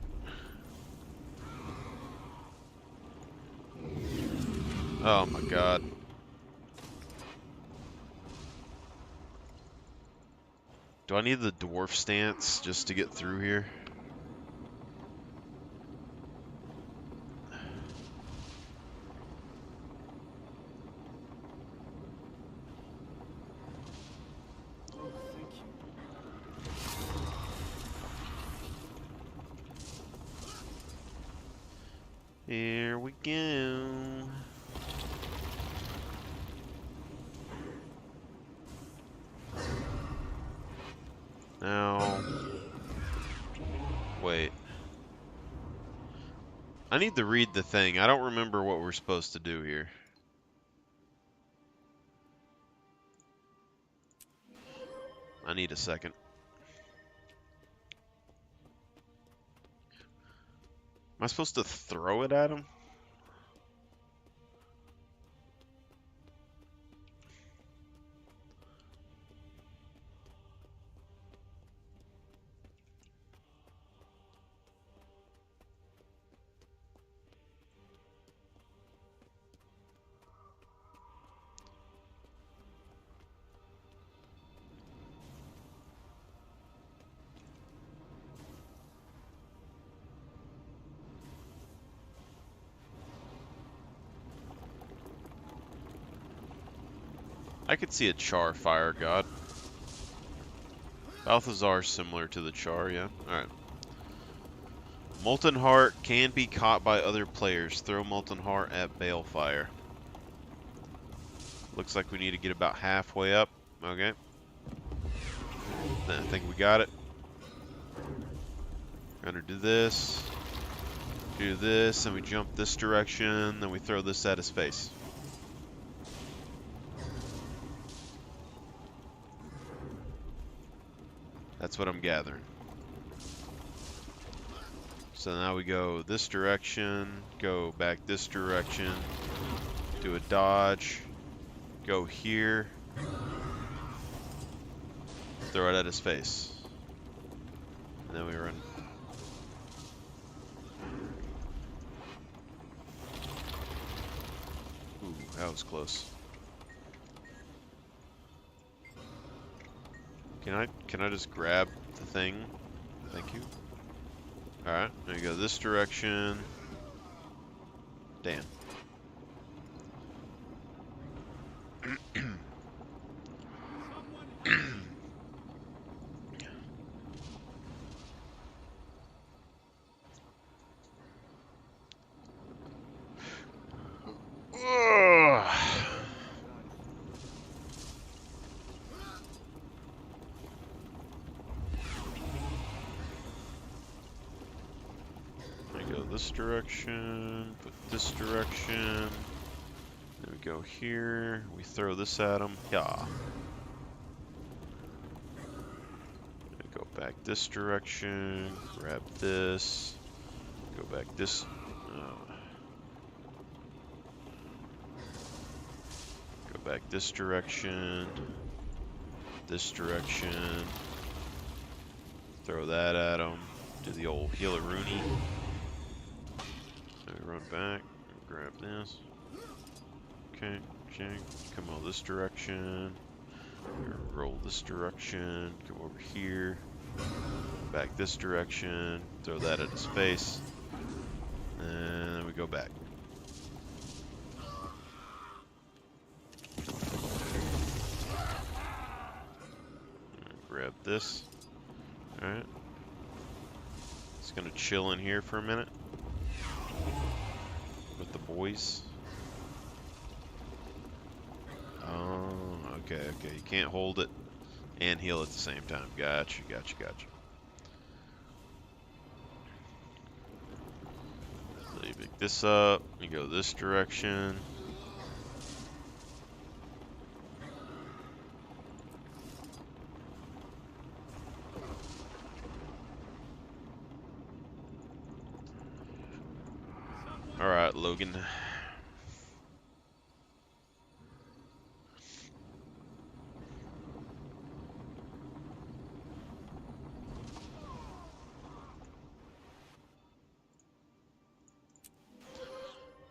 Oh my god. Do I need the dwarf stance just to get through here? Here we go. Now, wait. I need to read the thing. I don't remember what we're supposed to do here. I need a second. Am I supposed to throw it at him? I could see a Char fire god. Balthazar's similar to the Char, yeah. Alright. Molten Heart can be caught by other players. Throw Molten Heart at Balefire. Looks like we need to get about halfway up. Okay. I think we got it. Gonna do this. Do this, and we jump this direction, then we throw this at his face. That's what I'm gathering. So now we go this direction, go back this direction, do a dodge, go here, throw it at his face. And then we run. Ooh, that was close. Can I just grab the thing? Thank you. Alright, now you go this direction. Damn. This direction, put this direction, then we go here, we throw this at him, yeah. Go back this direction, grab this, go back this, go back this direction, throw that at him, do the old healer-rooney. Run back, grab this. Okay, come on this direction. Roll this direction, come over here. Back this direction. Throw that at his face. And we go back. Grab this. Alright. Just gonna chill in here for a minute. With the boys. Oh, okay. You can't hold it and heal at the same time. Gotcha. So you pick this up, you go this direction. Alright, Logan.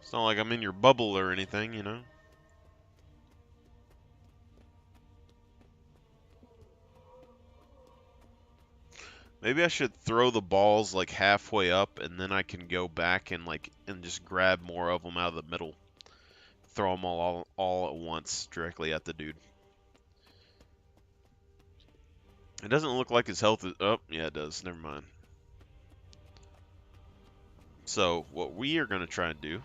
It's not like I'm in your bubble or anything, you know? Maybe I should throw the balls like halfway up and then I can go back and just grab more of them out of the middle. Throw them all at once directly at the dude. It doesn't look like his health is... Oh, yeah, it does. Never mind. So, what we are going to try and do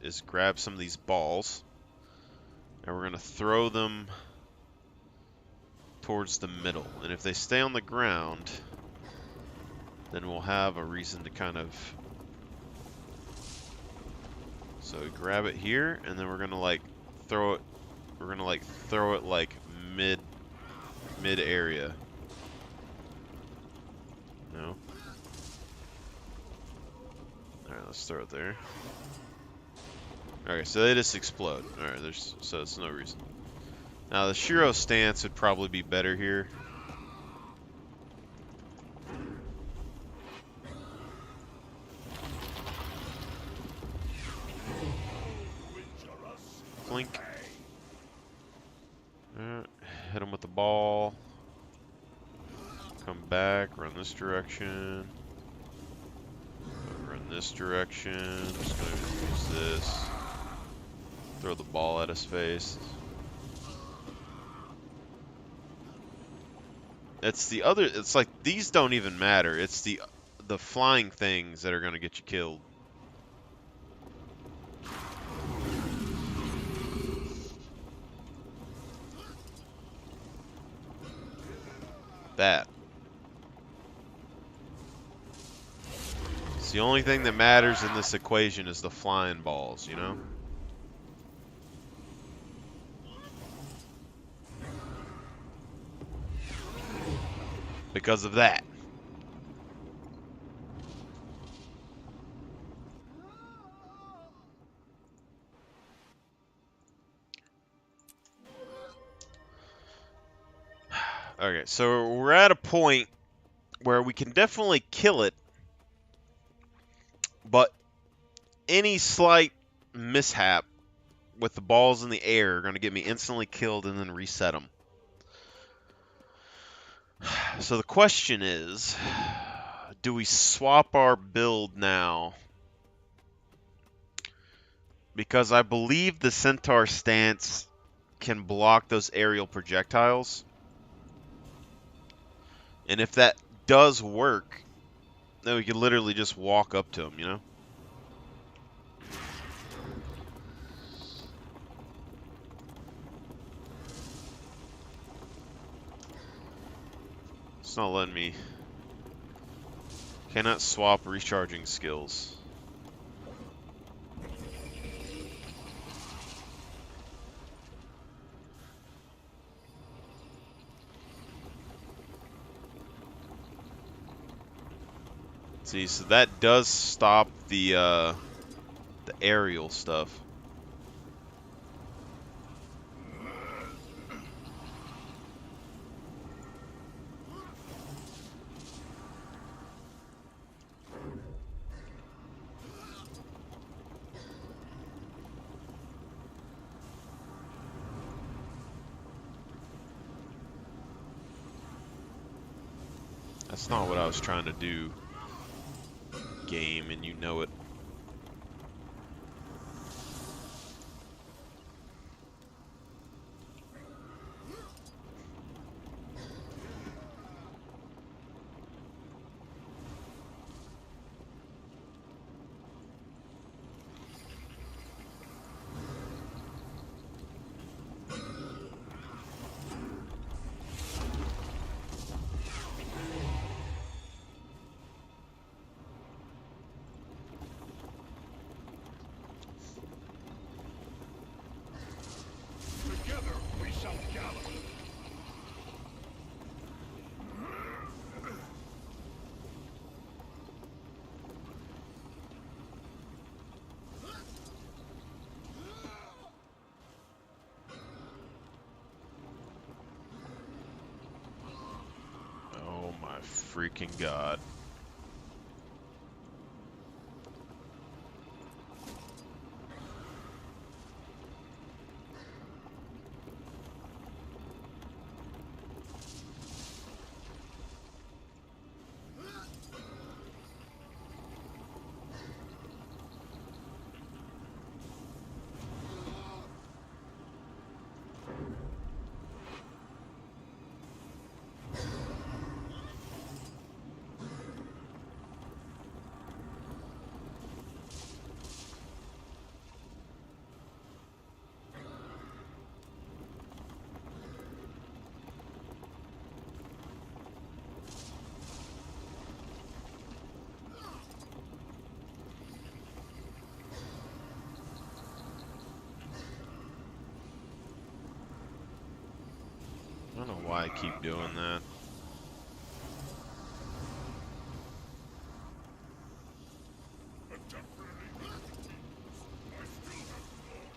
is grab some of these balls. And we're going to throw them towards the middle. And if they stay on the ground, then we'll have a reason to kind of... So, we grab it here, and then we're going to, like, throw it... We're going to, like, throw it, like, mid-area. No. Alright, let's throw it there. Okay, so they just explode. Alright, so it's no reason. Now the Shiro stance would probably be better here. Clink. Hit him with the ball. Come back, run this direction. Run this direction. Just gonna use this. Throw the ball at his face. It's like these don't even matter. It's the flying things that are gonna get you killed. That. It's the only thing that matters in this equation is the flying balls, you know? Because of that. Okay, so we're at a point where we can definitely kill it, but any slight mishap with the balls in the air are going to get me instantly killed and then reset them. So the question is, do we swap our build now? Because I believe the Centaur stance can block those aerial projectiles. And if that does work, then we can literally just walk up to him, you know? It's not letting me. Cannot swap recharging skills. See, so that does stop the aerial stuff. That's not what I was trying to do, game, and you know it. Together we shall gather. Oh my freaking god. I don't know why I keep doing that. A temporary difficulty. I still have more.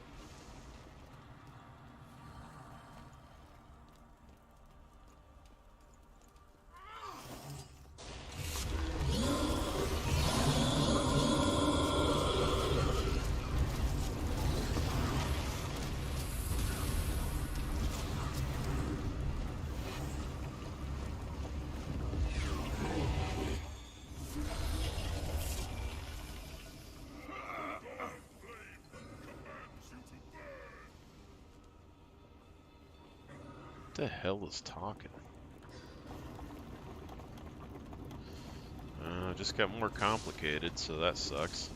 What the hell is talking? Just got more complicated, so that sucks.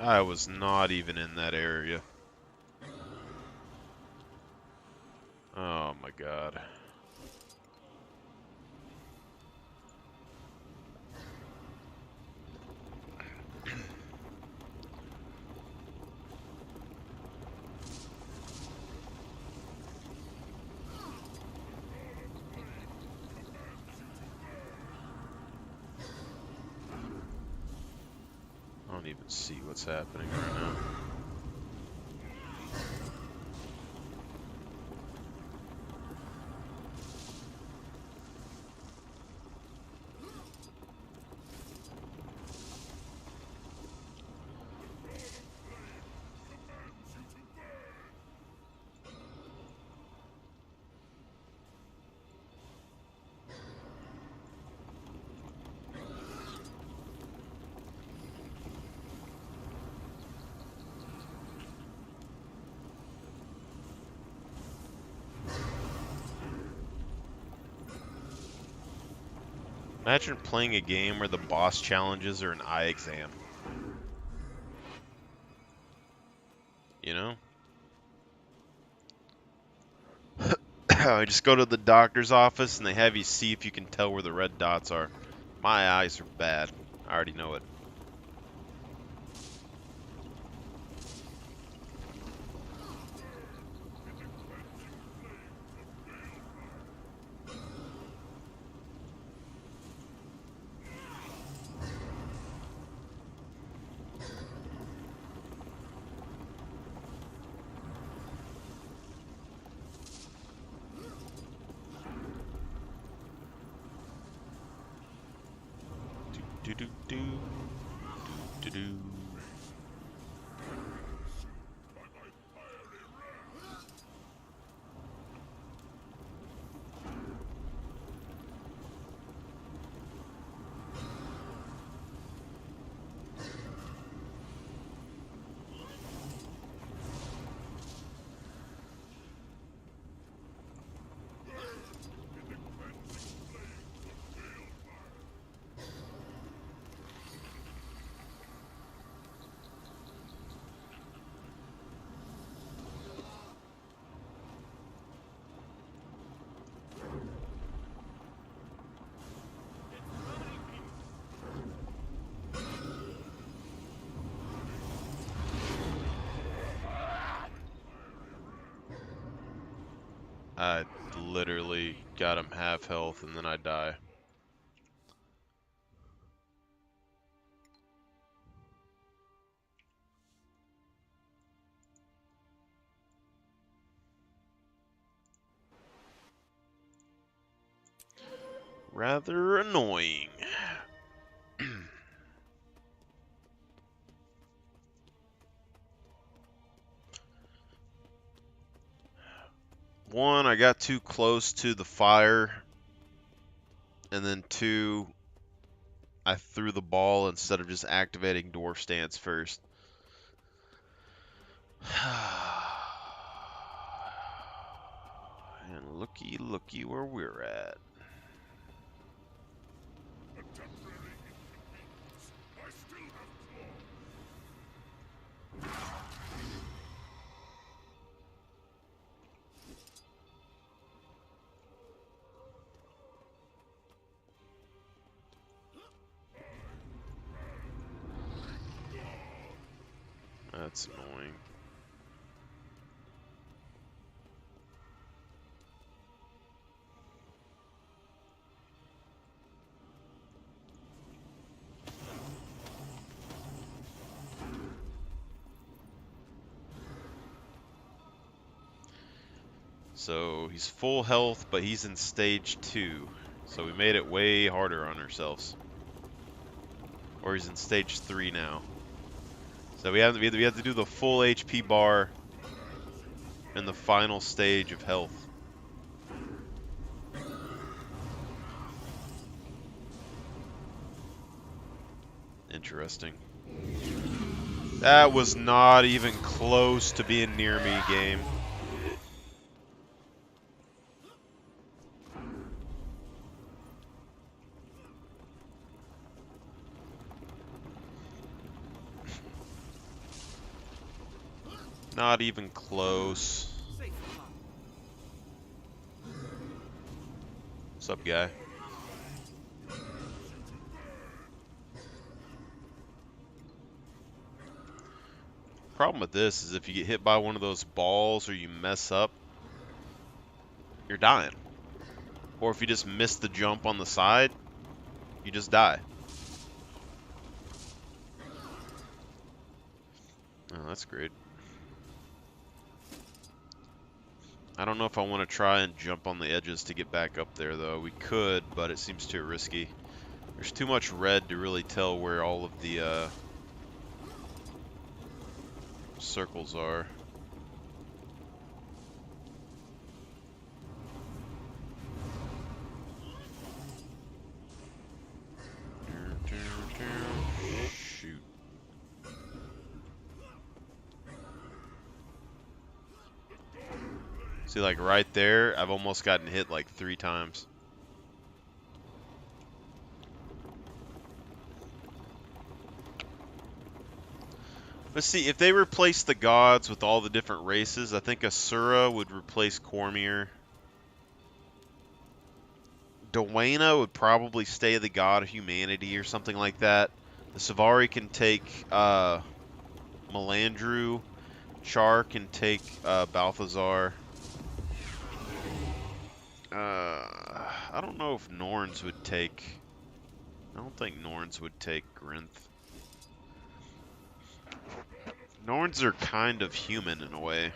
I was not even in that area. Oh my god. I don't even see what's happening right now. Imagine playing a game where the boss challenges are an eye exam. You know? I just go to the doctor's office and they have you see if you can tell where the red dots are. My eyes are bad. I already know it. Do do do do do do. I literally got him half health and then I die. Rather annoying. One, I got too close to the fire. And then two, I threw the ball instead of just activating dwarf stance first. And looky, looky where we're at. A temporary inconvenience. I still have That's annoying. So he's full health, but he's in stage 2. So we made it way harder on ourselves. Or he's in stage 3 now. So we have to do the full HP bar in the final stage of health. Interesting. That was not even close to being near me, game. Not even close. What's up, guy? Problem with this is if you get hit by one of those balls or you mess up, you're dying. Or if you just miss the jump on the side, you just die. Oh, that's great. I don't know if I want to try and jump on the edges to get back up there, though. We could, but it seems too risky. There's too much red to really tell where all of the circles are. Shoot. See, like right there, I've almost gotten hit like 3 times. Let's see, if they replace the gods with all the different races, I think Asura would replace Cormier. Dwayna would probably stay the god of humanity or something like that. The Savari can take Melandru. Char can take Balthazar. I don't know if Norns would take... I don't think Norns would take Grinth. Norns are kind of human in a way.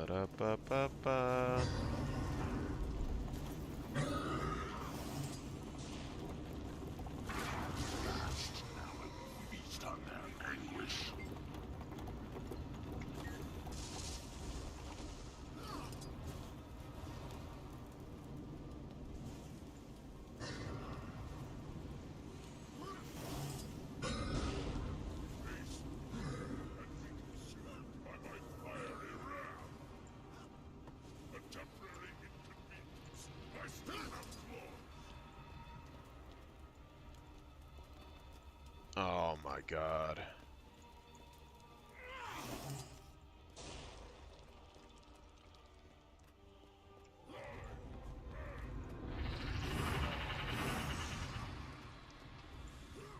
Ba-da-ba-ba-ba. feast on their anguish. By my fiery wrath. A temporary god.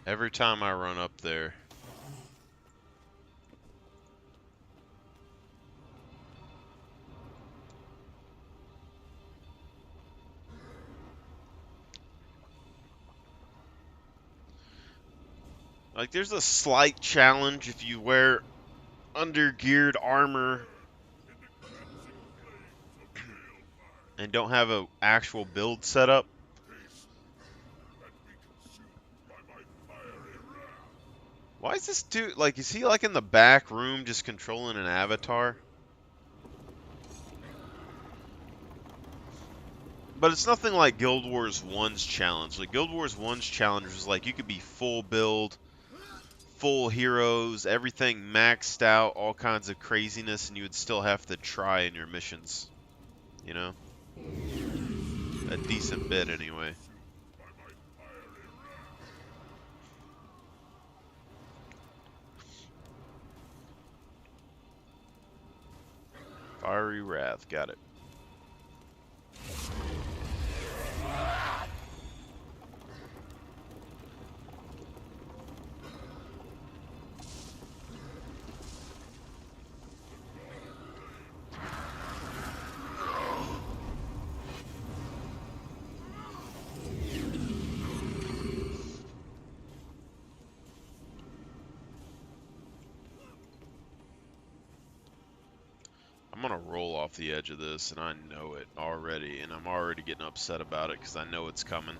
Every time I run up there. Like, there's a slight challenge if you wear under-geared armor and don't have an actual build set up. Why is this dude, like, is he like in the back room just controlling an avatar? But it's nothing like Guild Wars 1's challenge. Like, Guild Wars 1's challenge was like, you could be full build, full heroes, everything maxed out, all kinds of craziness, and you would still have to try in your missions. You know? A decent bit, anyway. Fiery Wrath, got it. I'm gonna roll off the edge of this, and I know it already, and I'm already getting upset about it because I know it's coming.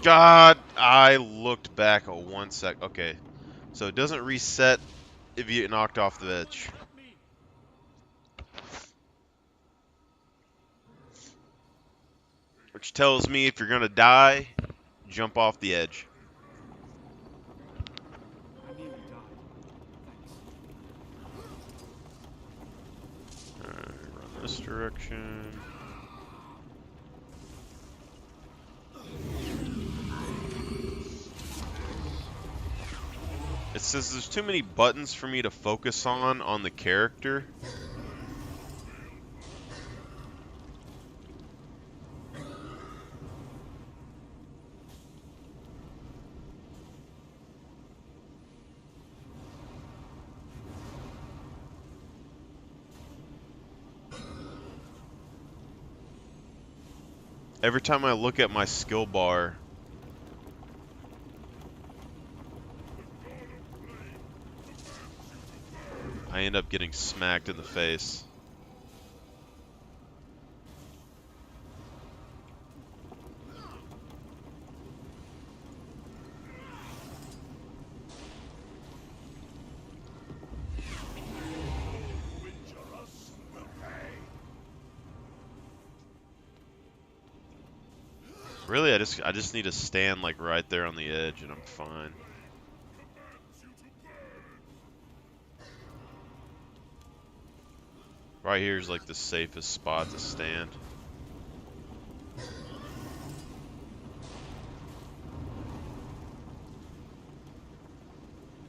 God, I looked back a 1 sec. Okay, so it doesn't reset if you get knocked off the edge. Which tells me if you're gonna die, jump off the edge. I nearly died. Thanks. Alright, run this direction. It says there's too many buttons for me to focus on the character. Every time I look at my skill bar, I end up getting smacked in the face. Really, I just need to stand like right there on the edge and I'm fine. Right here is like the safest spot to stand.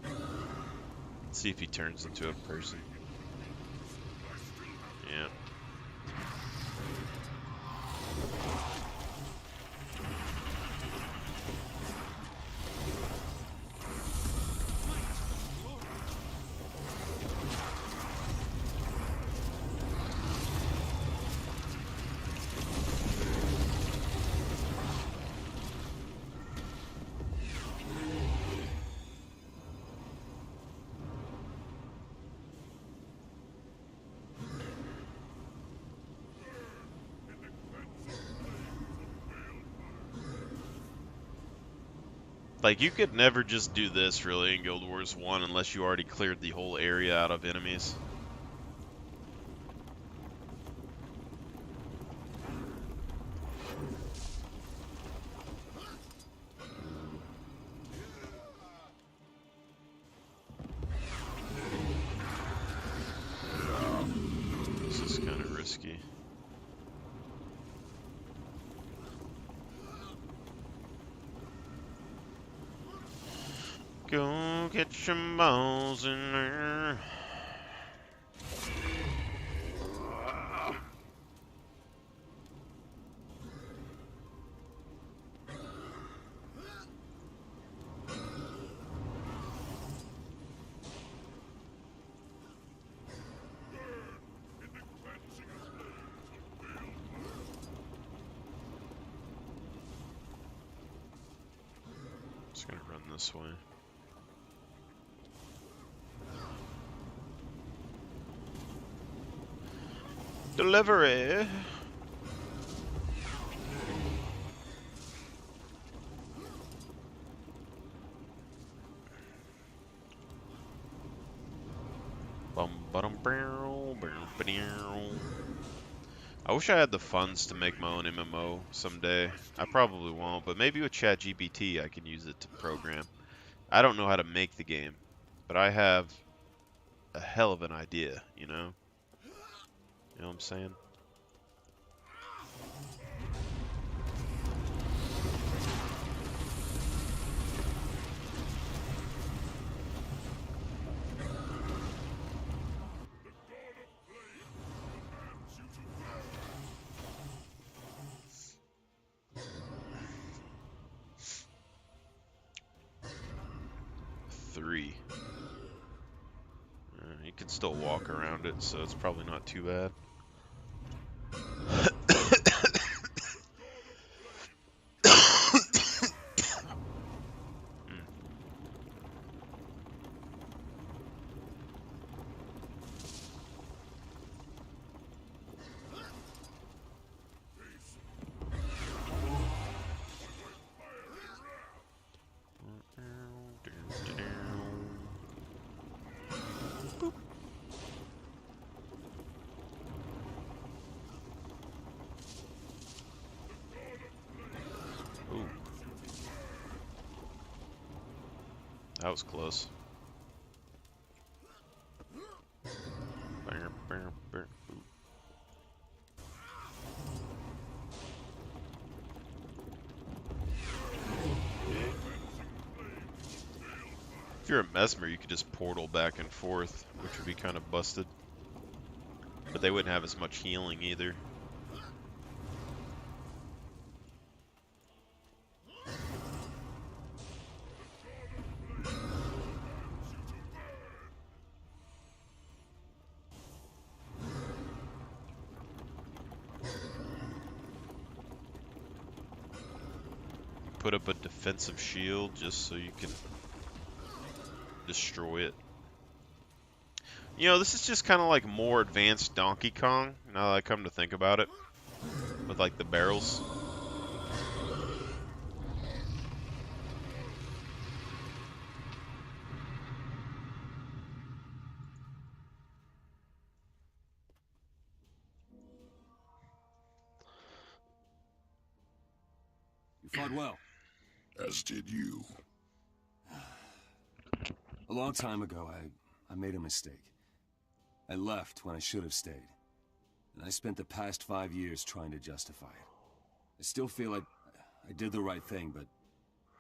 Let's see if he turns into a person. Yeah. Like, you could never just do this, really, in Guild Wars 1 unless you already cleared the whole area out of enemies. Go get some balls in there. Just gonna run this way. Delivery. Bum bum bow, bow, ba-dow. I wish I had the funds to make my own MMO someday. I probably won't, but maybe with ChatGPT I can use it to program. I don't know how to make the game, but I have a hell of an idea, you know? You know what I'm saying? Three. You can still walk around it, so it's probably not too bad. Ooh. That was close. Ooh. If you're a Mesmer, you could just portal back and forth, which would be kind of busted. But they wouldn't have as much healing either. Put up a defensive shield just so you can destroy it. You know, this is just kind of like more advanced Donkey Kong, now that I come to think about it. With like the barrels. You fought well. As did you. A long time ago, I made a mistake. I left when I should have stayed. And I spent the past 5 years trying to justify it. I still feel like I did the right thing, but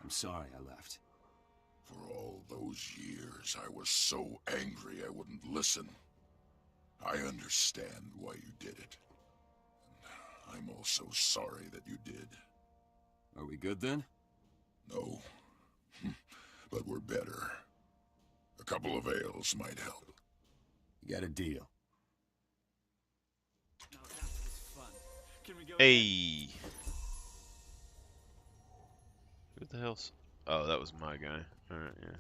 I'm sorry I left. For all those years, I was so angry I wouldn't listen. I understand why you did it. And I'm also sorry that you did. Are we good then? No. But we're better. A couple of ales might help. You got a deal. Now that was fun. Can we go? Hey! Who the hell's... Oh, that was my guy. Alright, yeah.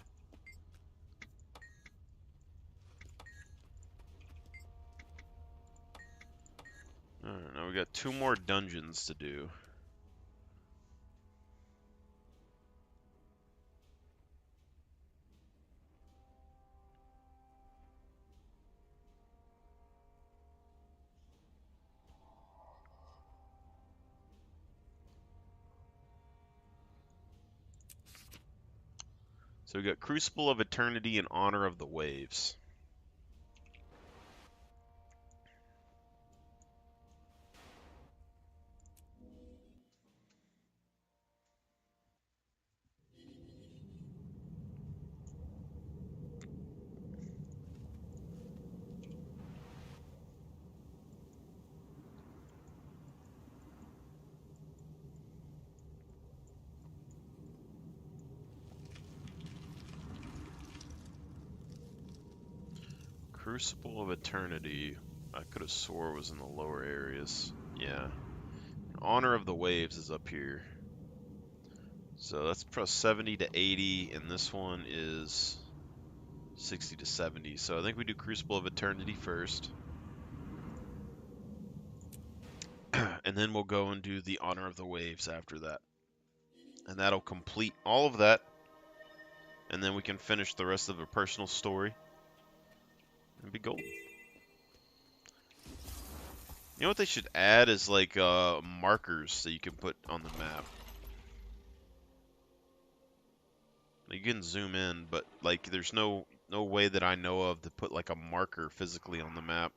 Alright, now we got 2 more dungeons to do. So we got Crucible of Eternity in Honor of the Waves. Crucible of Eternity. I could have swore was in the lower areas. Yeah. Honor of the Waves is up here. So that's plus 70 to 80, and this one is 60 to 70. So I think we do Crucible of Eternity first. And then we'll go and do the Honor of the Waves after that. And that'll complete all of that. And then we can finish the rest of a personal story. And be golden. You know what they should add is like markers that you can put on the map. You can zoom in, but like there's no way that I know of to put like a marker physically on the map.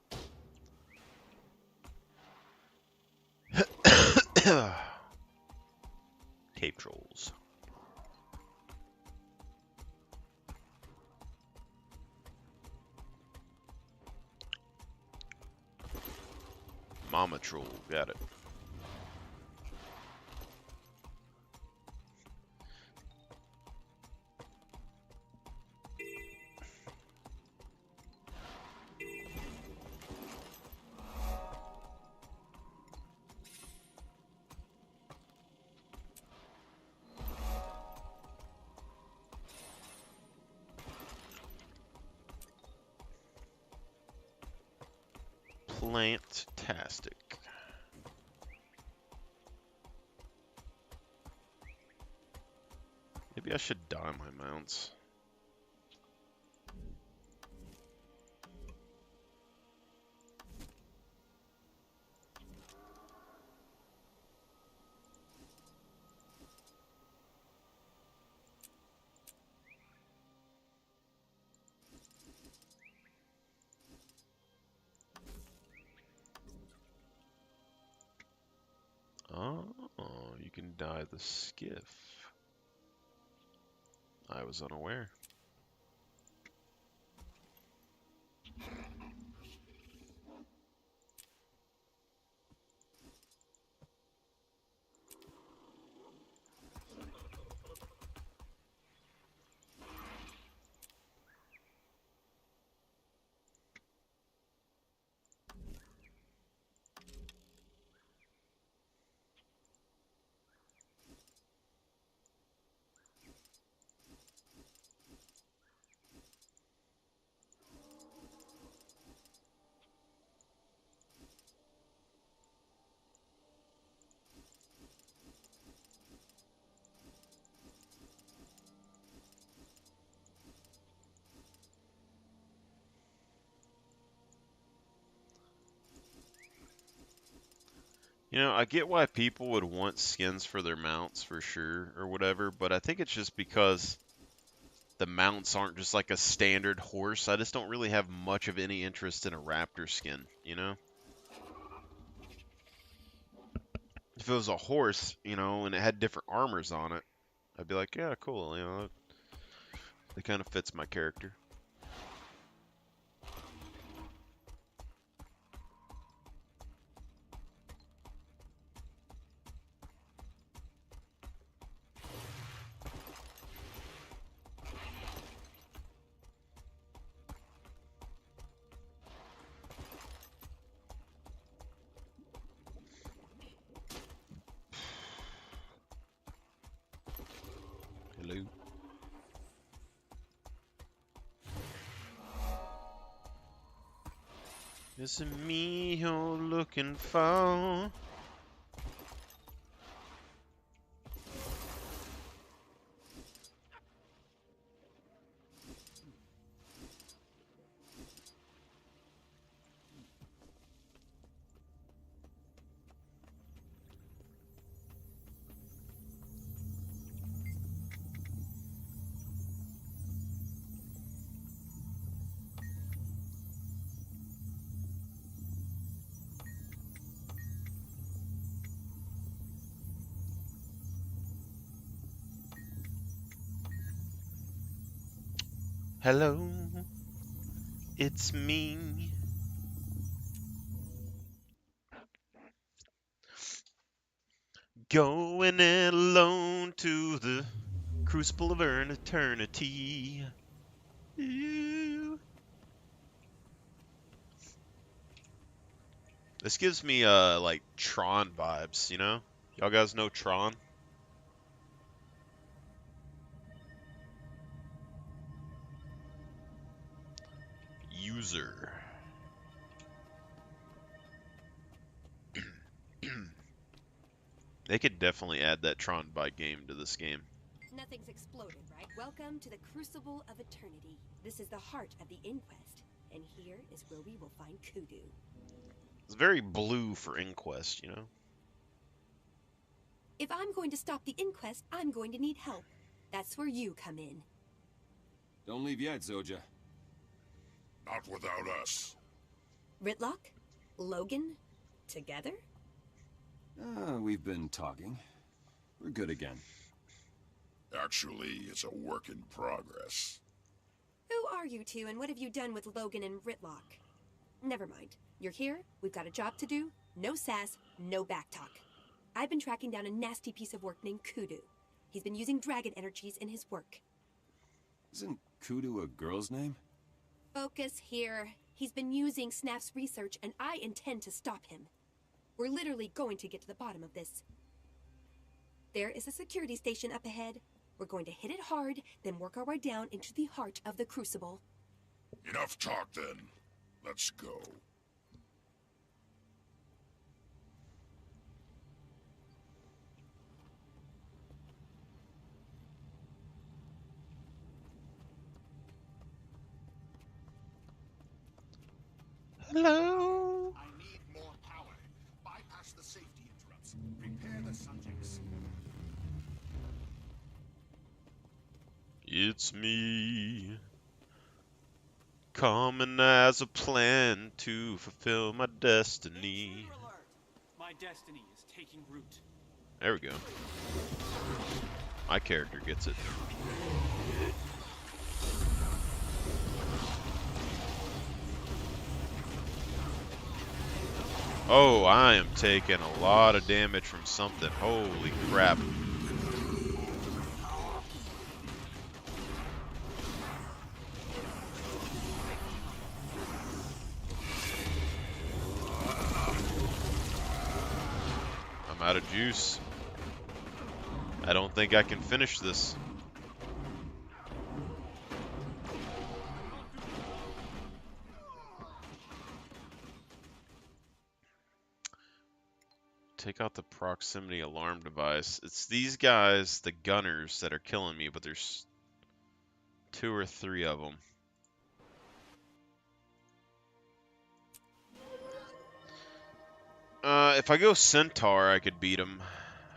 Cave trolls. Mama troll, got it. Plant-tastic. Maybe I should dye my mounts. Oh, you can dye the skiff. I was unaware. You know, I get why people would want skins for their mounts for sure or whatever, but I think it's just because the mounts aren't just like a standard horse. I just don't really have much of any interest in a raptor skin, you know? If it was a horse, you know, and it had different armors on it, I'd be like, yeah, cool, you know, it kind of fits my character. Hello. Is it me you're looking for? Hello, it's me. Going it alone to the crucible of eternity. Ooh. This gives me like Tron vibes, you know? Y'all guys know Tron? User. They could definitely add that Tron by game to this game. Nothing's exploded, right? Welcome to the Crucible of Eternity. This is the heart of the Inquest, and here is where we will find Kudu. It's very blue for Inquest, you know? If I'm going to stop the Inquest, I'm going to need help. That's where you come in. Don't leave yet, Zoja. Not without us. Ritlock? Logan? Together? We've been talking. We're good again. Actually, it's a work in progress. Who are you two, and what have you done with Logan and Ritlock? Never mind. You're here, we've got a job to do. No sass, no backtalk. I've been tracking down a nasty piece of work named Kudu. He's been using dragon energies in his work. Isn't Kudu a girl's name? Focus here. He's been using Snaf's research, and I intend to stop him. We're literally going to get to the bottom of this. There is a security station up ahead. We're going to hit it hard, then work our way down into the heart of the Crucible. Enough talk, then. Let's go. Hello? I need more power. Bypass the safety interrupts. Prepare the subjects. It's me. Coming as a plan to fulfill my destiny. Intruder alert! My destiny is taking root. There we go. My character gets it. Oh, I am taking a lot of damage from something. Holy crap. I'm out of juice. I don't think I can finish this. Take out the proximity alarm device. It's these guys, the gunners, that are killing me, but there's 2 or 3 of them. If I go Centaur, I could beat him,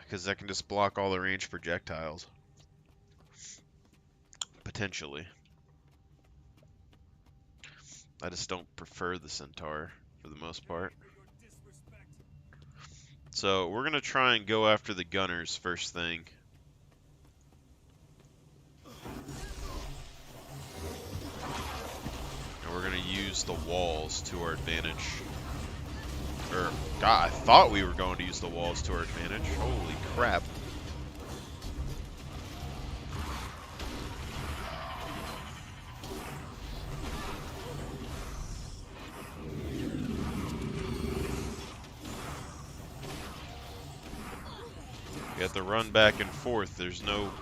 because I can just block all the ranged projectiles. Potentially. I just don't prefer the Centaur, for the most part. So, we're going to try and go after the gunners first thing. And we're going to use the walls to our advantage. Or, God, I thought we were going to use the walls to our advantage. Holy crap. You have to run back and forth. There's no...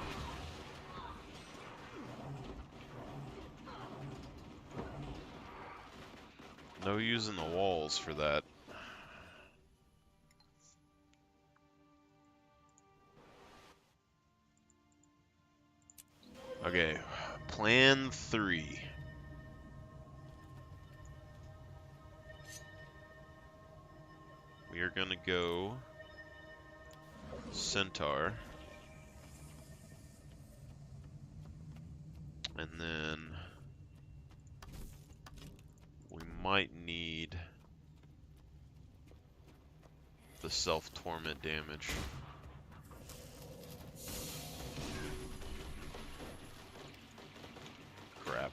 No using the walls for that. Okay, plan 3. We are gonna go Centaur. And then we might need the self-torment damage. Crap.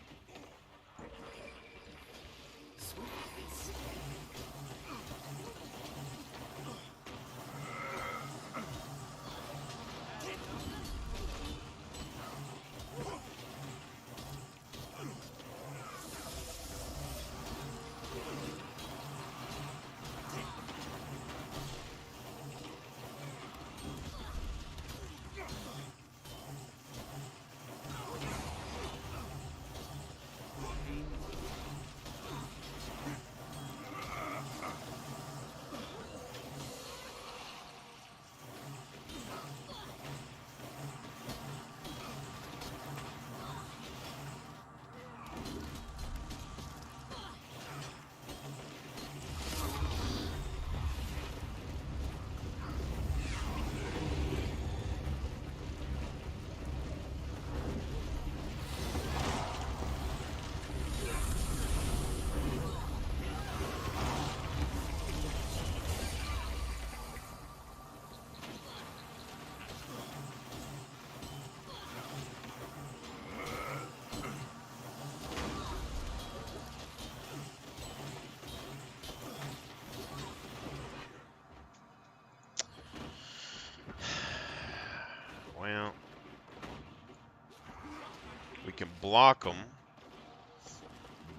block them,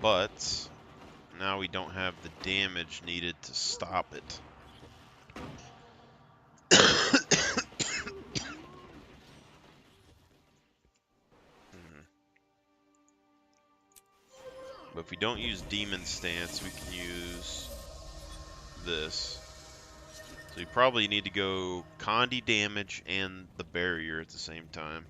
but now we don't have the damage needed to stop it. But if we don't use Demon Stance, we can use this. So you probably need to go Condi damage and the barrier at the same time.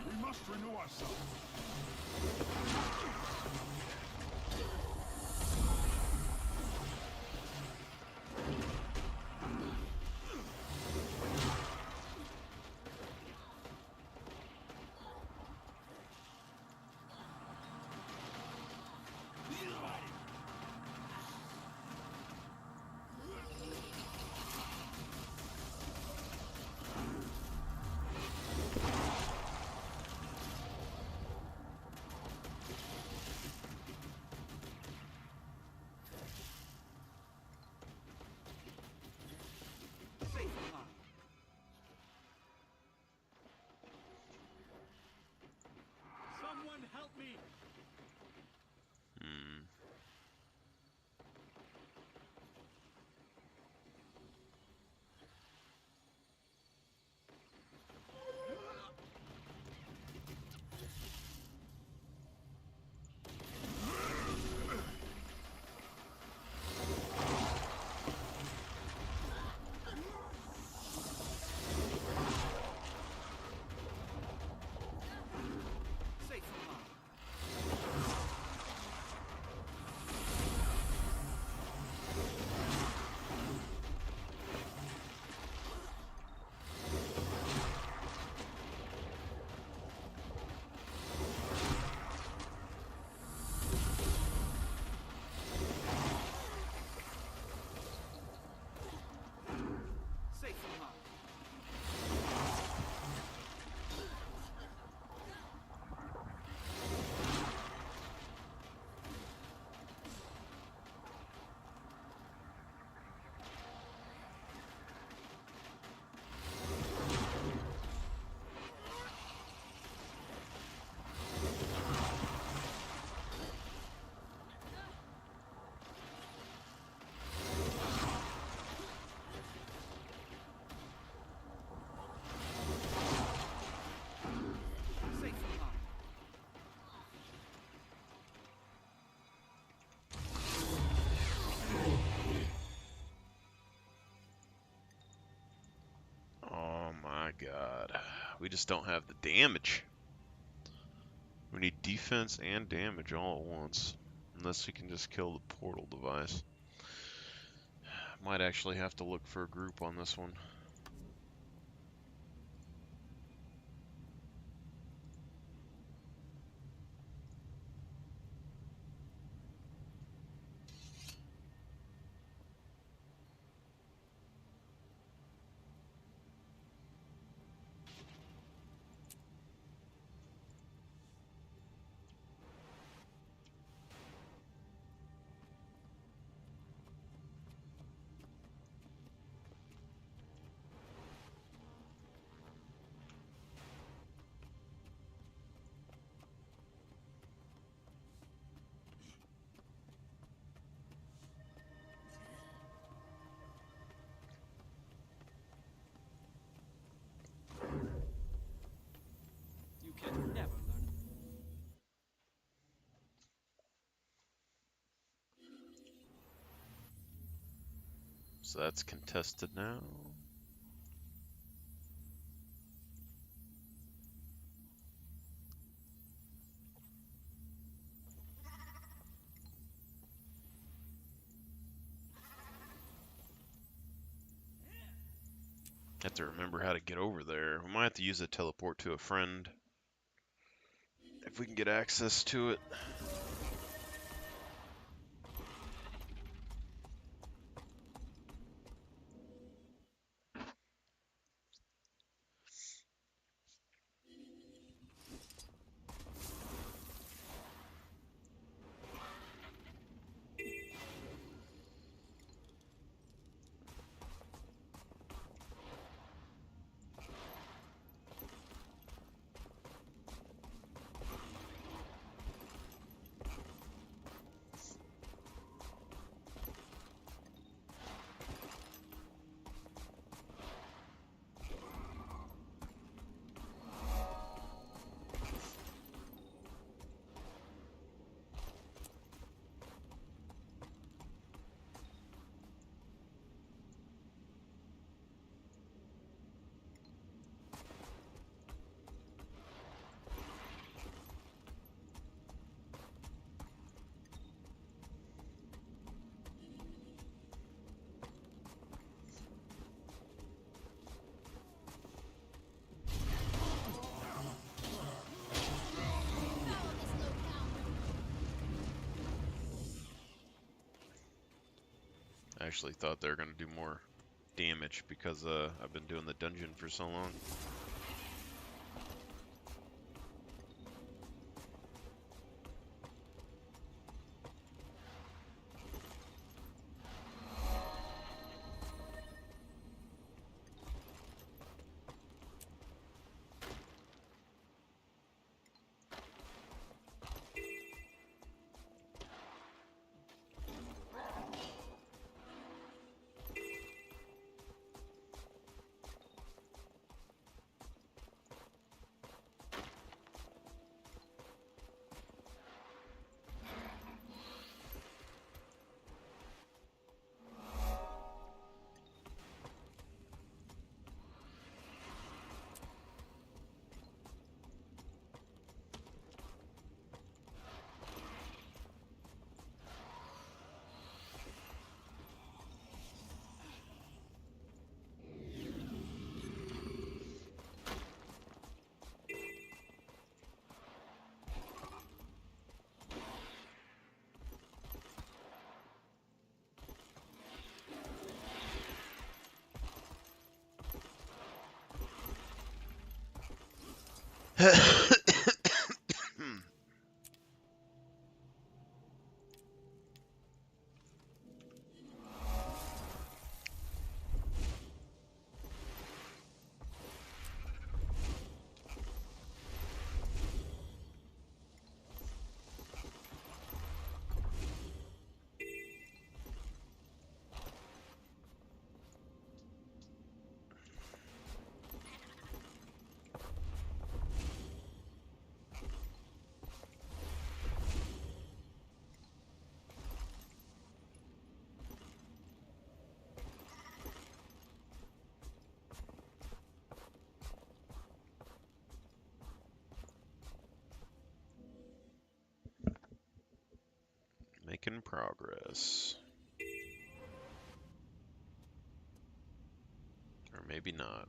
We must renew ourselves. Someone help me! God. We just don't have the damage. We need defense and damage all at once. Unless we can just kill the portal device. Might actually have to look for a group on this one. You can never learn. So that's contested now. Have to remember how to get over there. We might have to use a teleport to a friend if we can get access to it. I actually thought they were going to do more damage because I've been doing the dungeon for so long. Making progress. Or maybe not.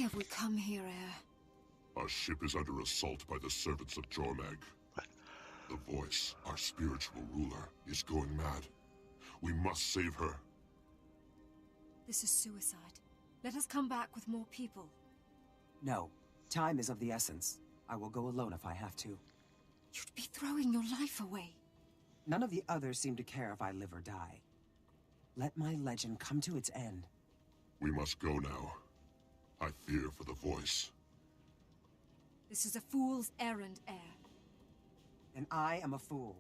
have we come here, Heir? Our ship is under assault by the servants of Jormag. The voice, our spiritual ruler, is going mad. We must save her. This is suicide. Let us come back with more people. No. Time is of the essence. I will go alone if I have to. You'd be throwing your life away. None of the others seem to care if I live or die. Let my legend come to its end. We must go now. I fear for the voice. This is a fool's errand, Heir. And I am a fool.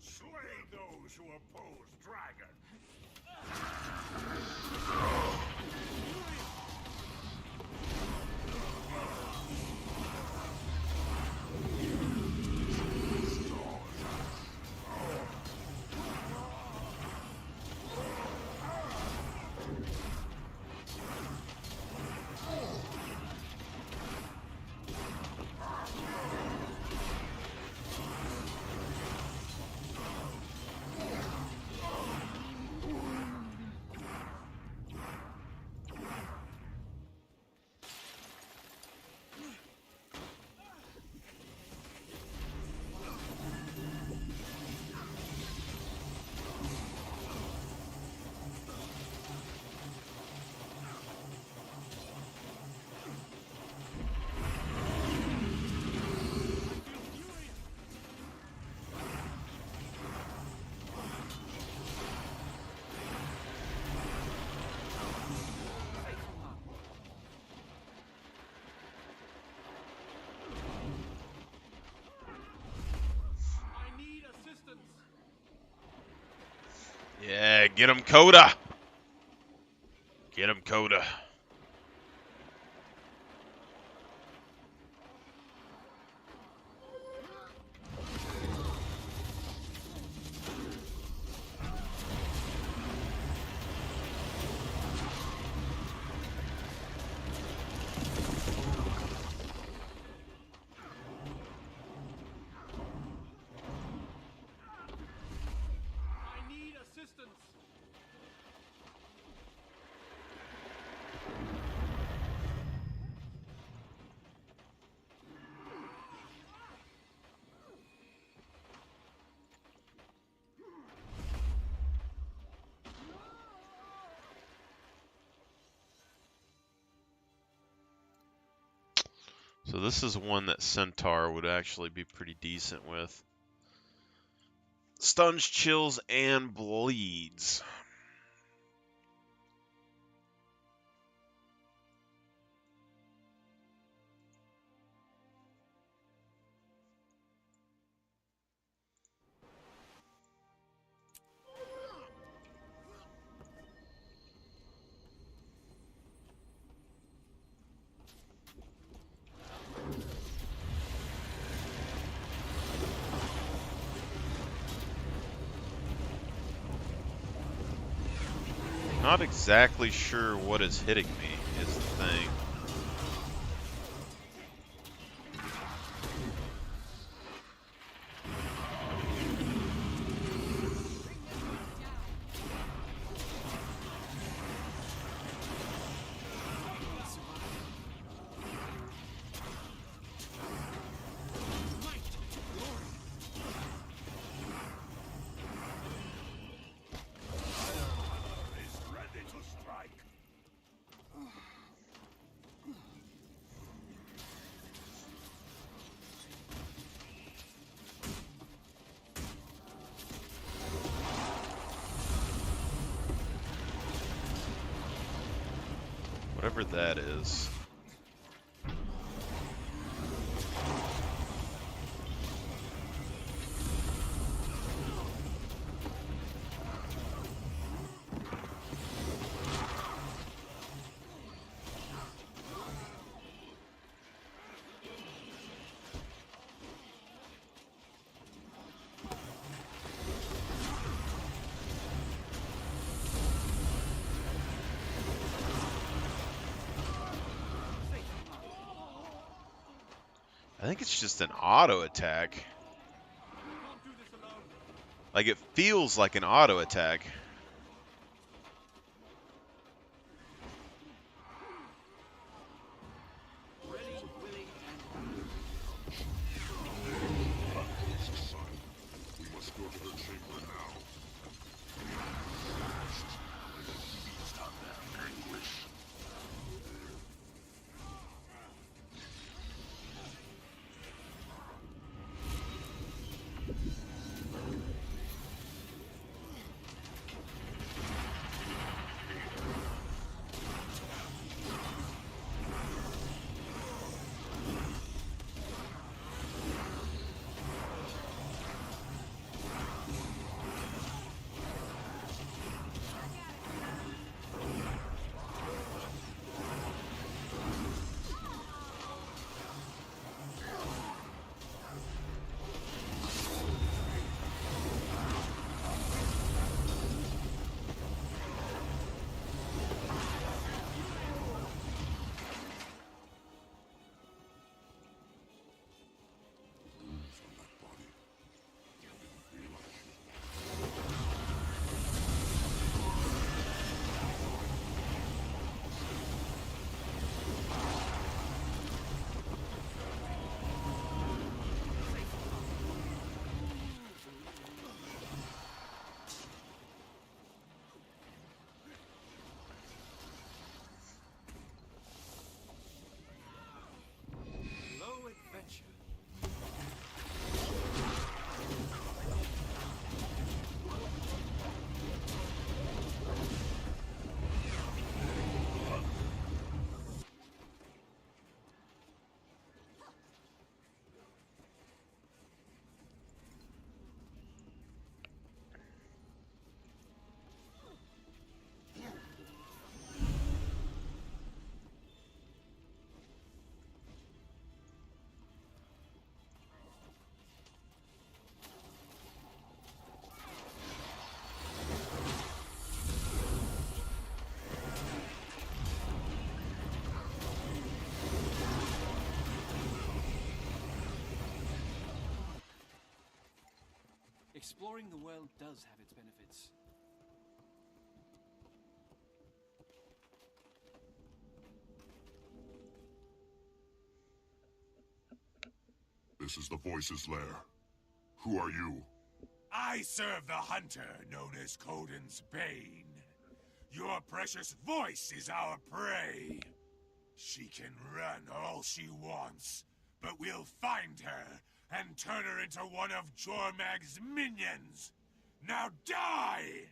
Slay those who oppose Dragon. Yeah, get him, Coda. Get him, Coda. So this is one that Centaur would actually be pretty decent with. Stuns, chills, and bleeds. Not exactly sure what is hitting me, is the thing. Whatever that is. I think it's just an auto attack. Like, it feels like an auto attack. Exploring the world does have its benefits. This is the Voice's lair. Who are you? I serve the hunter known as Coden's Bane. Your precious voice is our prey. She can run all she wants, but we'll find her and turn her into one of Jormag's minions. Now die!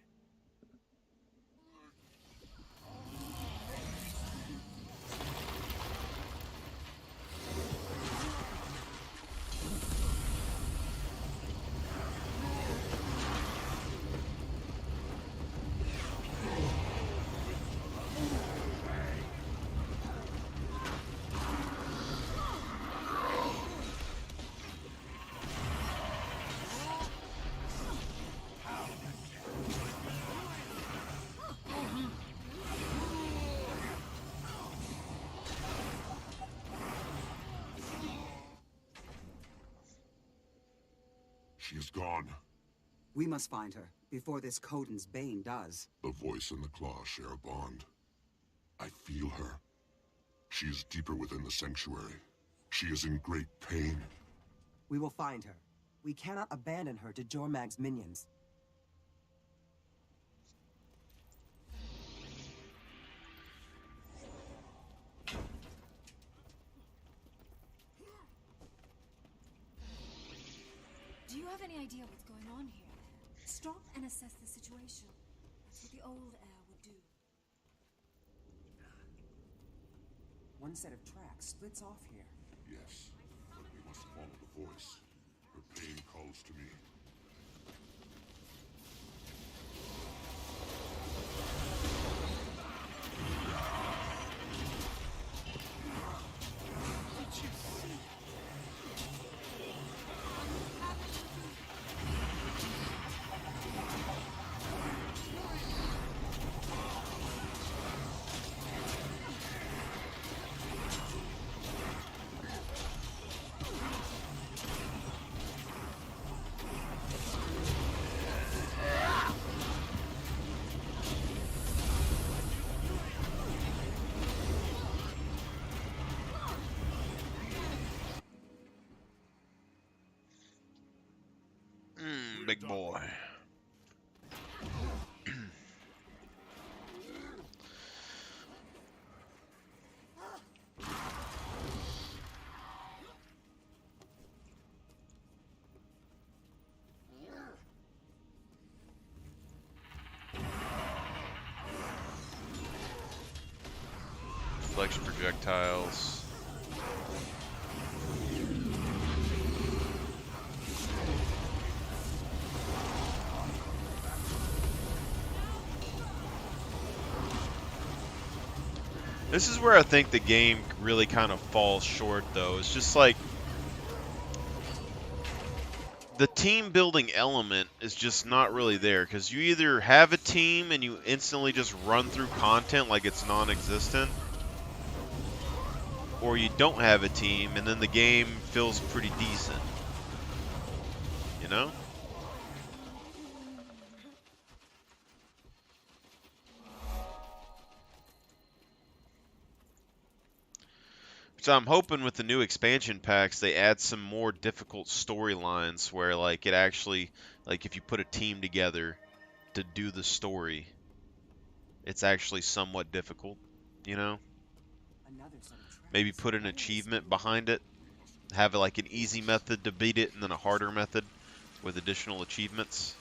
She is gone. We must find her, before this Coden's Bane does. The Voice and the Claw share a bond. I feel her. She is deeper within the sanctuary. She is in great pain. We will find her. We cannot abandon her to Jormag's minions. Do you have any idea what's going on here? Stop and assess the situation. That's what the old heir would do. One set of tracks splits off here. Yes, but we must follow the Voice. Her pain calls to me. big boy. Deflection projectiles. This is where I think the game really kind of falls short, though. It's just like the team building element is just not really there, because you either have a team and you instantly just run through content like it's non-existent, or you don't have a team and then the game feels pretty decent, you know? So I'm hoping with the new expansion packs they add some more difficult storylines where like it actually, like if you put a team together to do the story, it's actually somewhat difficult, you know? Maybe put an achievement behind it, have like an easy method to beat it and then a harder method with additional achievements.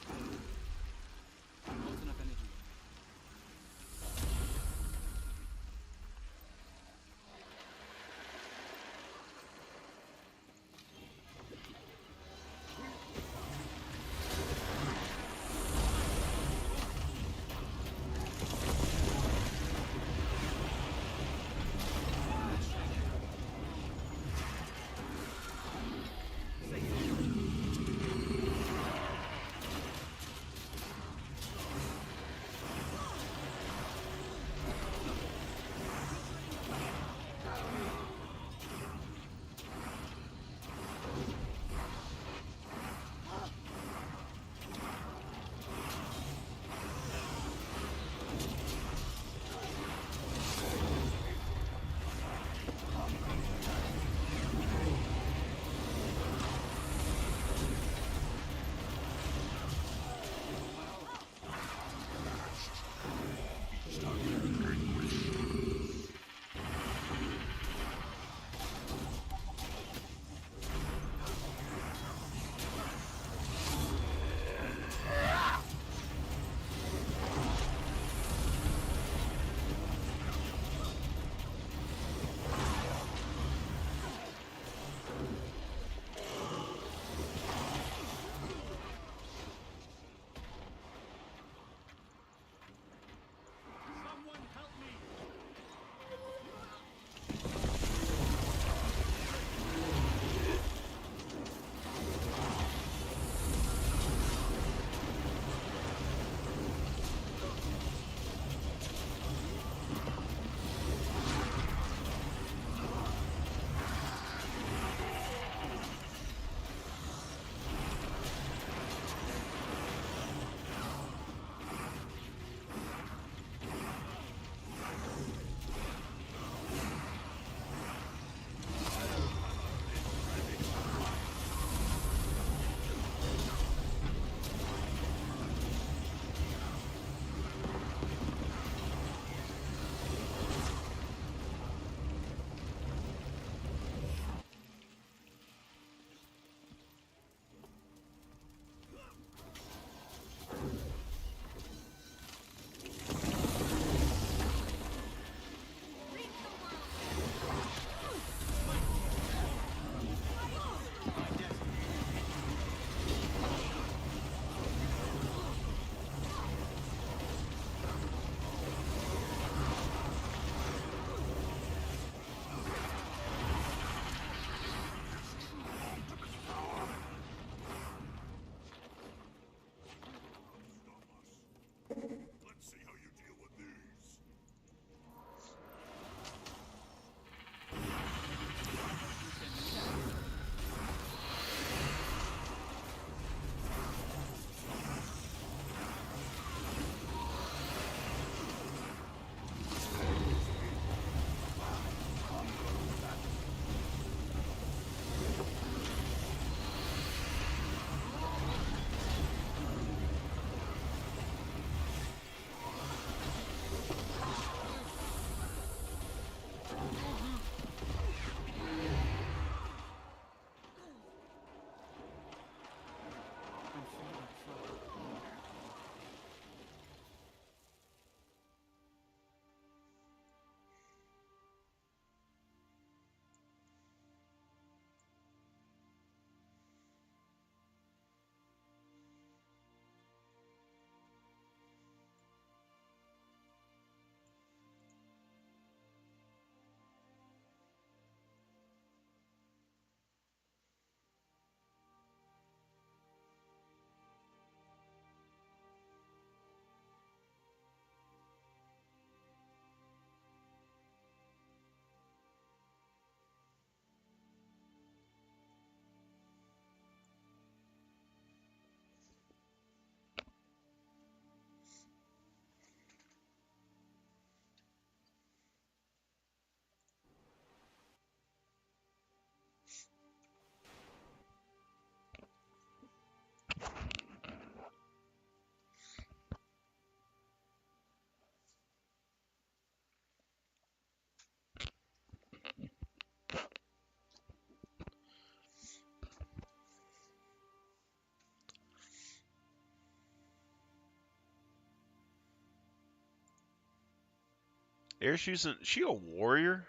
Air's using. She a warrior?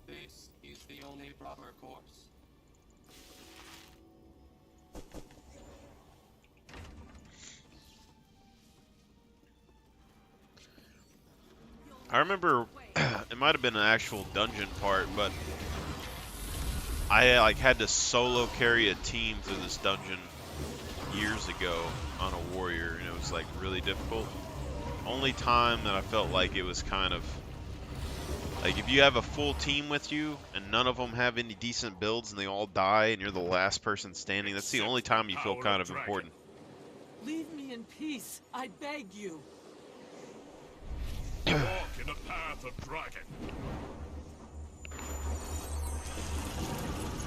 This is the only proper course. I remember it might have been an actual dungeon part, but I like had to solo carry a team through this dungeon years ago on a warrior, and it was like really difficult. Only time that I felt like it was kind of like if you have a full team with you and none of them have any decent builds and they all die and you're the last person standing, that's the only time you feel kind of important. Leave me in peace. I beg you. Walk in the path of dragon.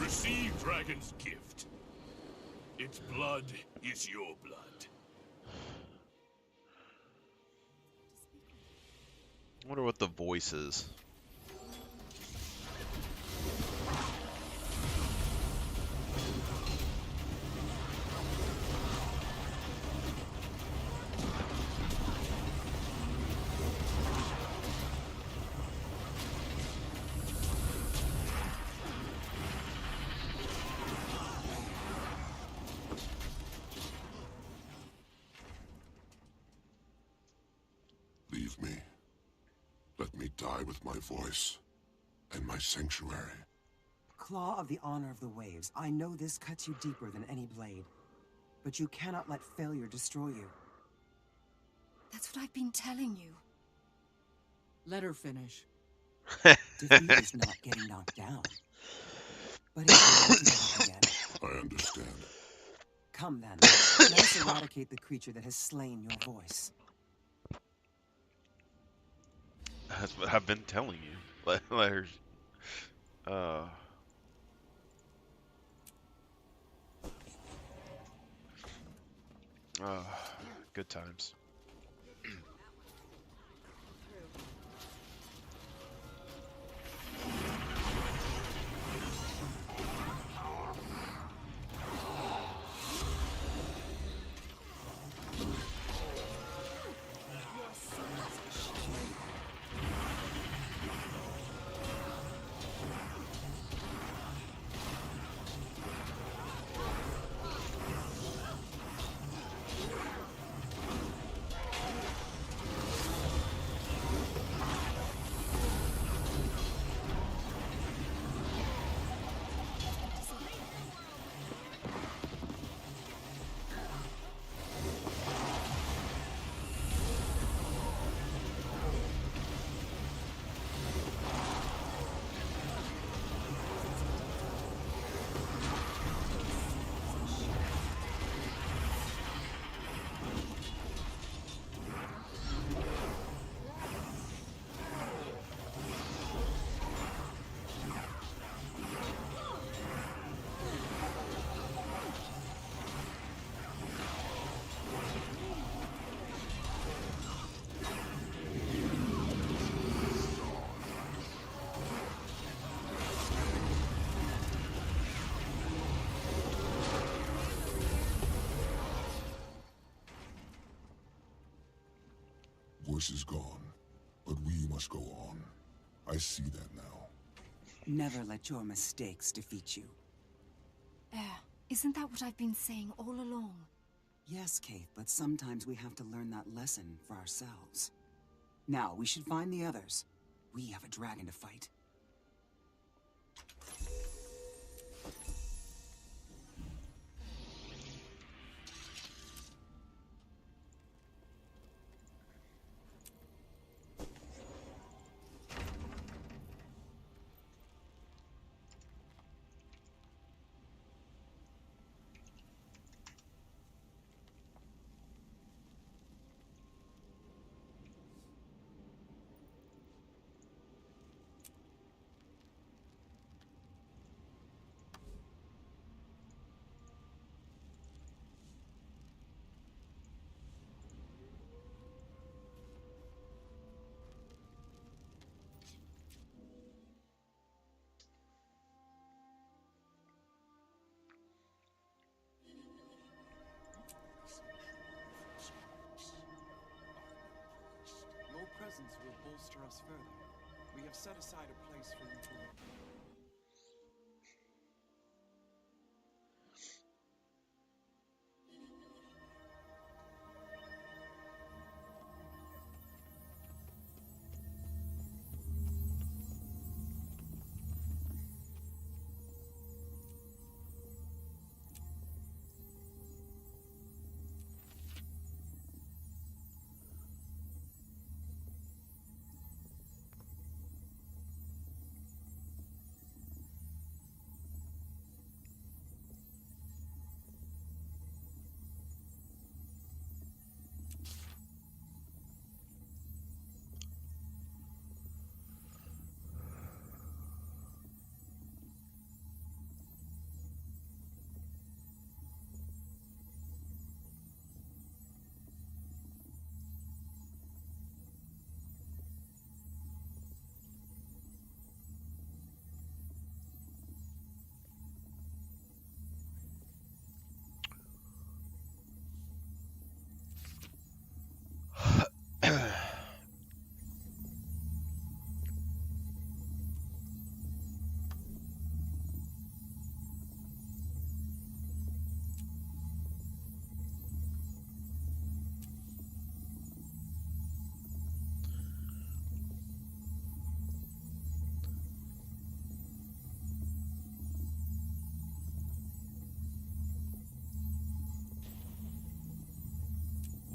Receive dragon's gift. Its blood is your blood. I wonder what the voice is. Leave me. Let me die with my voice and my sanctuary. Claw of the honor of the waves, I know this cuts you deeper than any blade. But you cannot let failure destroy you. That's what I've been telling you. Let her finish. Defeat is not getting knocked down. But it's going to get up again. I understand. Come then, let us eradicate the creature that has slain your voice. That's what I've been telling you. Let her. Good times. Voice is gone, but we must go on. I see that now. Never let your mistakes defeat you. Isn't that what I've been saying all along? Yes, Kate, but sometimes we have to learn that lesson for ourselves. Now, we should find the others. We have a dragon to fight. presence will bolster us further. We have set aside a place for you to live.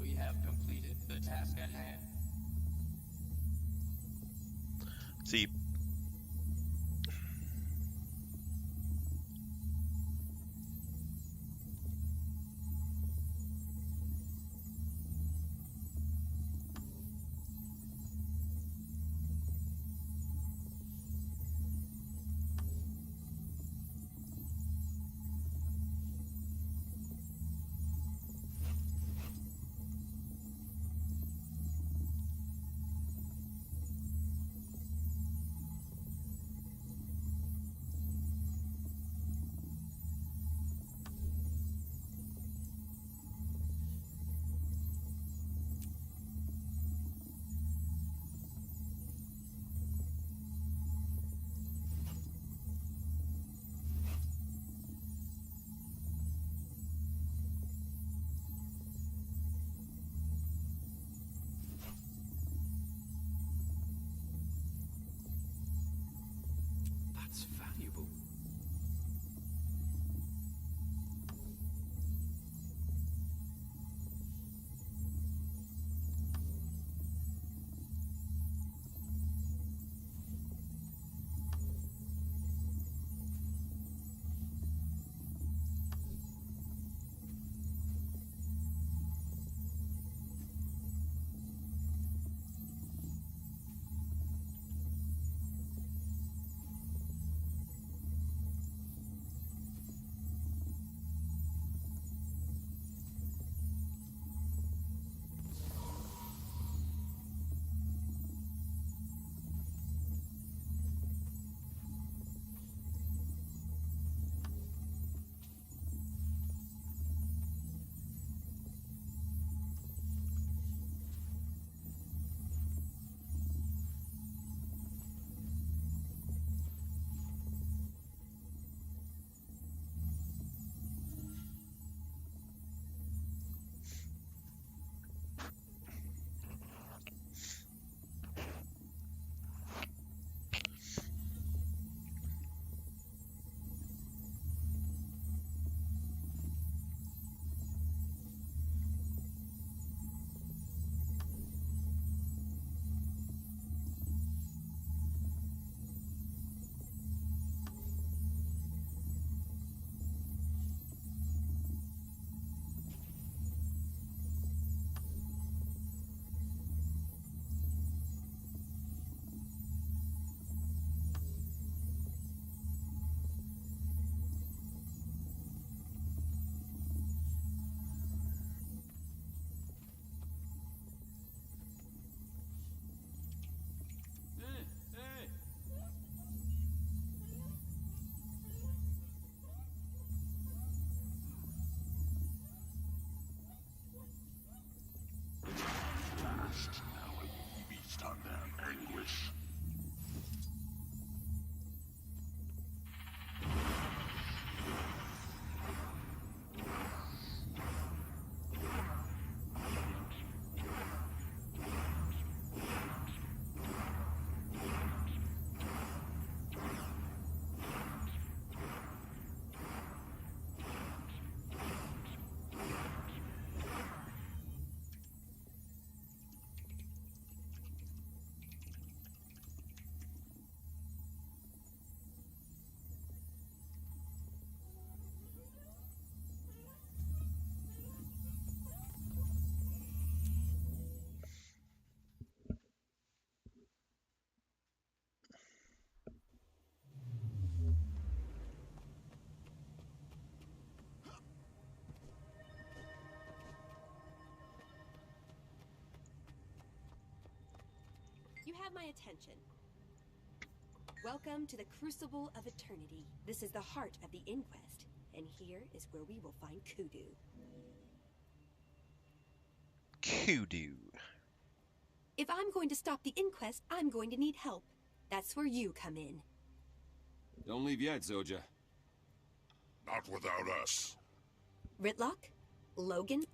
We have completed the task at hand. See, have my attention. Welcome to the Crucible of Eternity. This is the heart of the Inquest, and here is where we will find Kudu. Kudu. If I'm going to stop the Inquest, I'm going to need help. That's where you come in. Don't leave yet, Zoja. Not without us. Ritlock? Logan?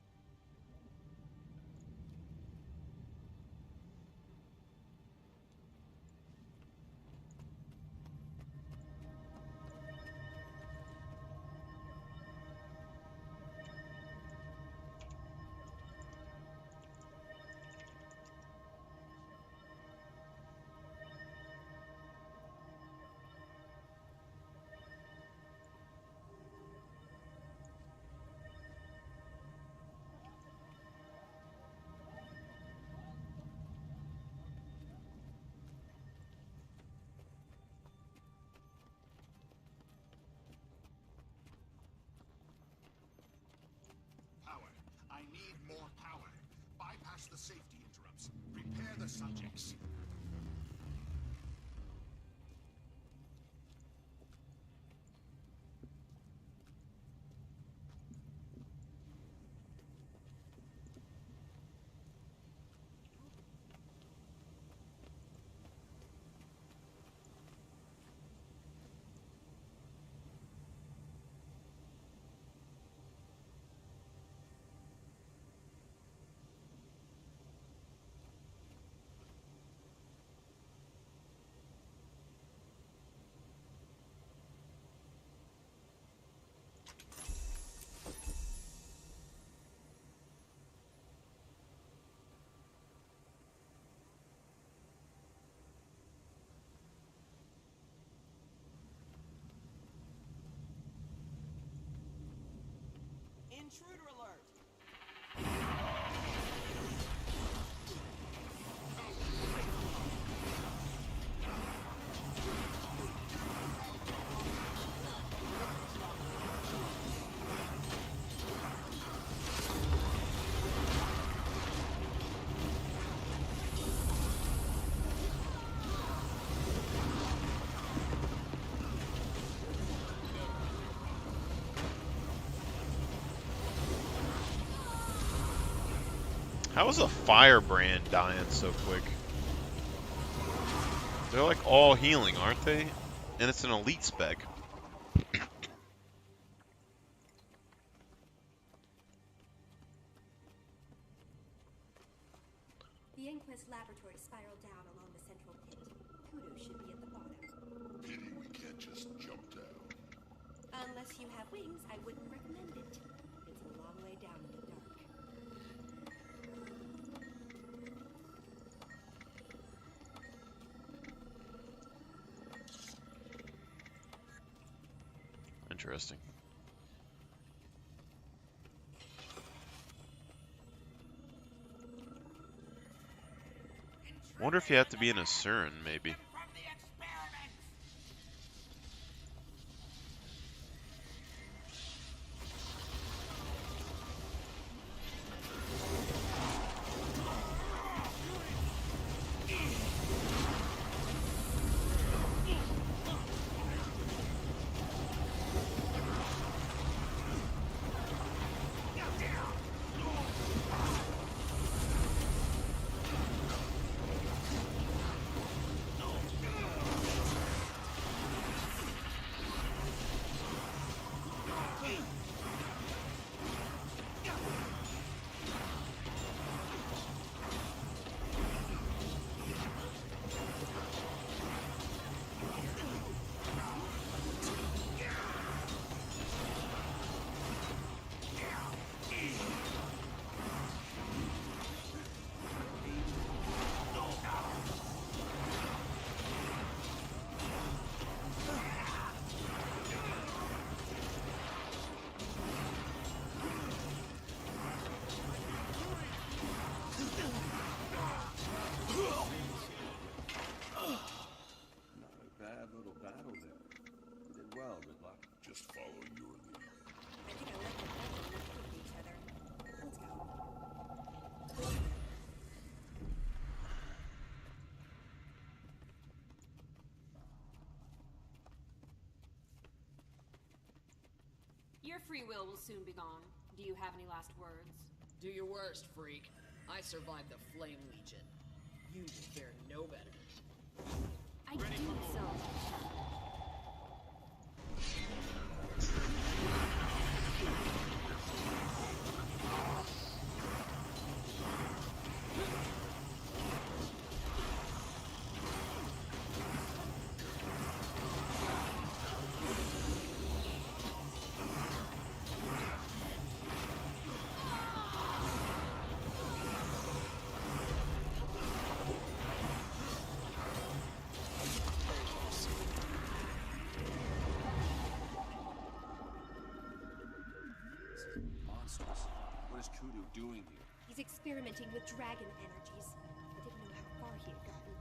I need more power. Bypass the safety interrupts. Repair the subjects. Intruder alert! How is a firebrand dying so quick? They're like all healing, aren't they? And it's an elite spec. The Inquest laboratory spiraled down along the central pit. Kudu should be at the bottom. Pity we can't just jump down. Unless you have wings, I wouldn't recommend it. It's a long way down in the dark. Interesting. Wonder if you have to be in a Surin, maybe. Your free will soon be gone. Do you have any last words? Do your worst, freak. I survived the Flame Legion. You will fare no better. I do so. What is Kudu doing here? He's experimenting with dragon energies. I didn't know how far he had gotten.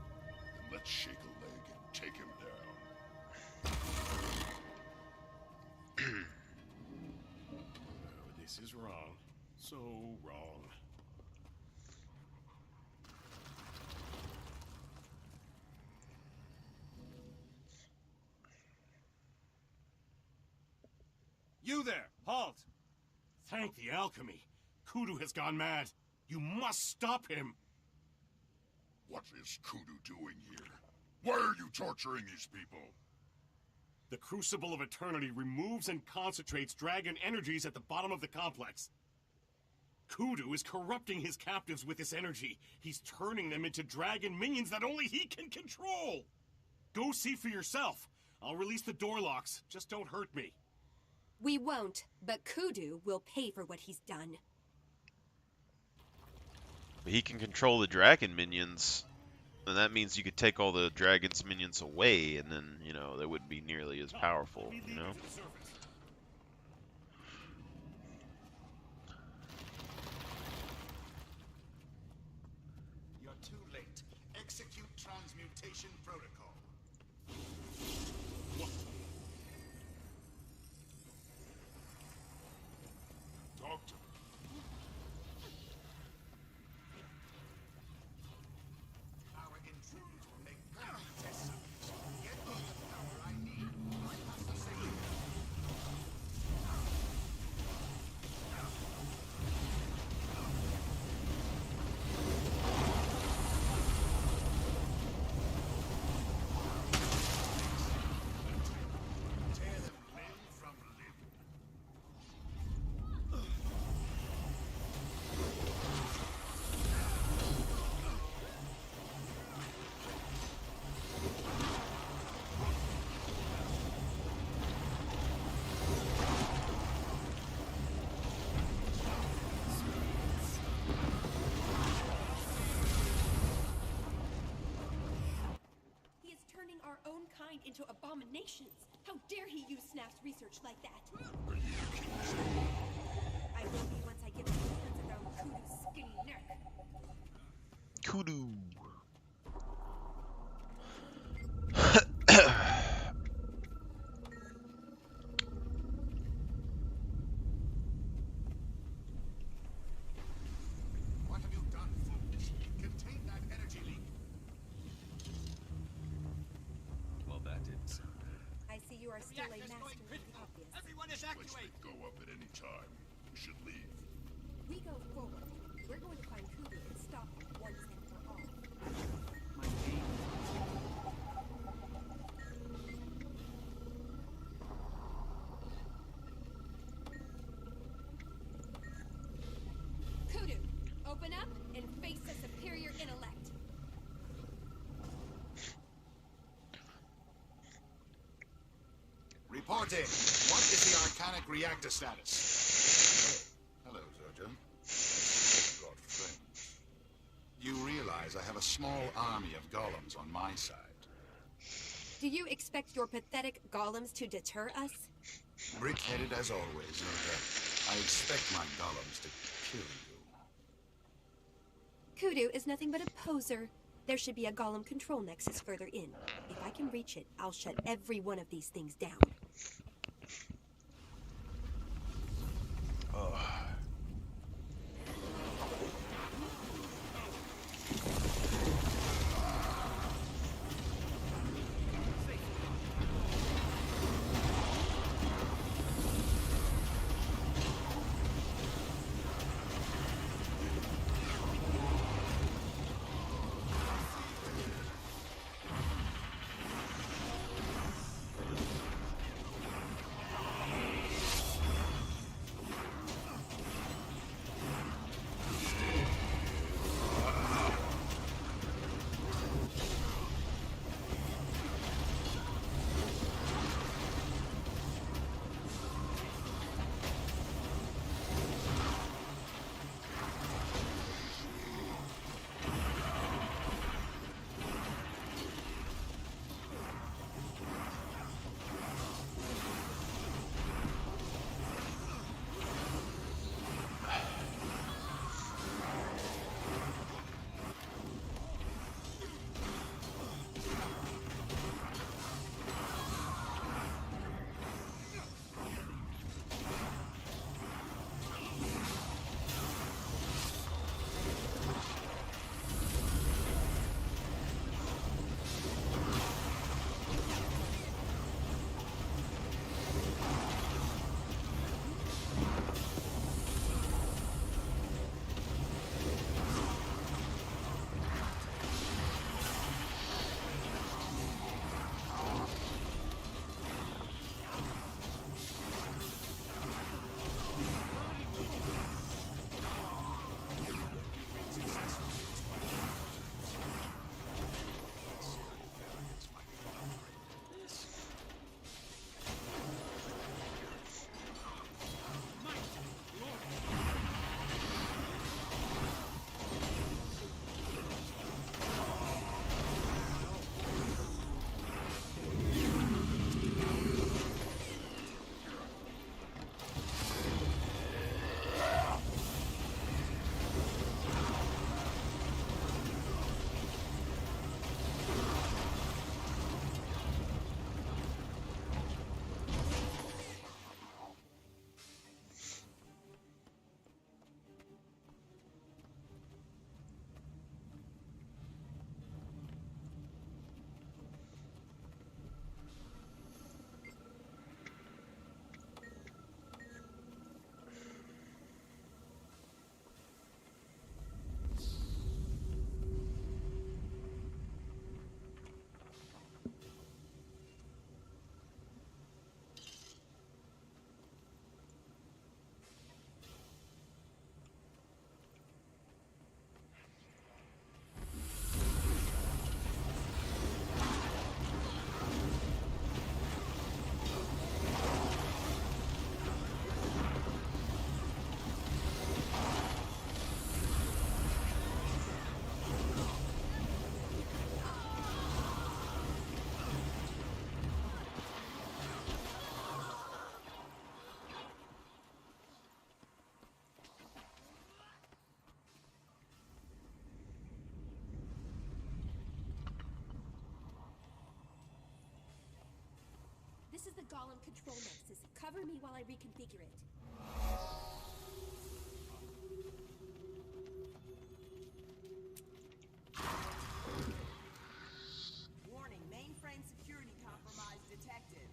Let's shake a leg and take him down. Oh, this is wrong. So wrong. You there! Halt! Thank the alchemy. Kudu has gone mad. You must stop him. What is Kudu doing here? Why are you torturing these people? The Crucible of Eternity removes and concentrates dragon energies at the bottom of the complex. Kudu is corrupting his captives with this energy. He's turning them into dragon minions that only he can control. Go see for yourself. I'll release the door locks. Just don't hurt me. We won't, but Kudu will pay for what he's done. But he can control the dragon minions, and that means you could take all the dragon's minions away, and then, you know, they wouldn't be nearly as powerful, you know? You're too late. Execute transmutation protocol. What? Doctor. Our intrusions will make gravity test subjects. Get me the power I need. I have to save you. Tear them limb from limb. He is turning our own kind into abominations. How dare he use Snap's research like that? I will be once I get my hands around Kudu's skinny neck. Kudu. What have you done, fools? Contain that energy leak. Well, that didn't sound good. I see you are still a master of the obvious. Everyone This place could go up at any time. We should leave. We go forward. We're going to find Kudu and stop him once and for all. My game. Kudu, open up and face the superior intellect. Reporting. What is the arcanic reactor status? Oh, hello, Zerja. Brought friends. You realize I have a small army of golems on my side. Do you expect your pathetic golems to deter us? Brick-headed as always, Zerja. I expect my golems to kill you. Kudu is nothing but a poser. There should be a golem control nexus further in. If I can reach it, I'll shut every one of these things down. Golem control nexus. Cover me while I reconfigure it. Warning, mainframe security compromise detected.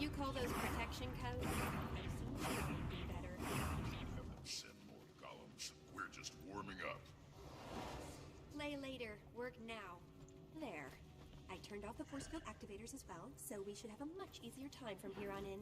You call those protection codes? I've seen you do better. Send more golems. We're just warming up. Play later, work now. There. I turned off the force field activators as well, so we should have a much easier time from here on in.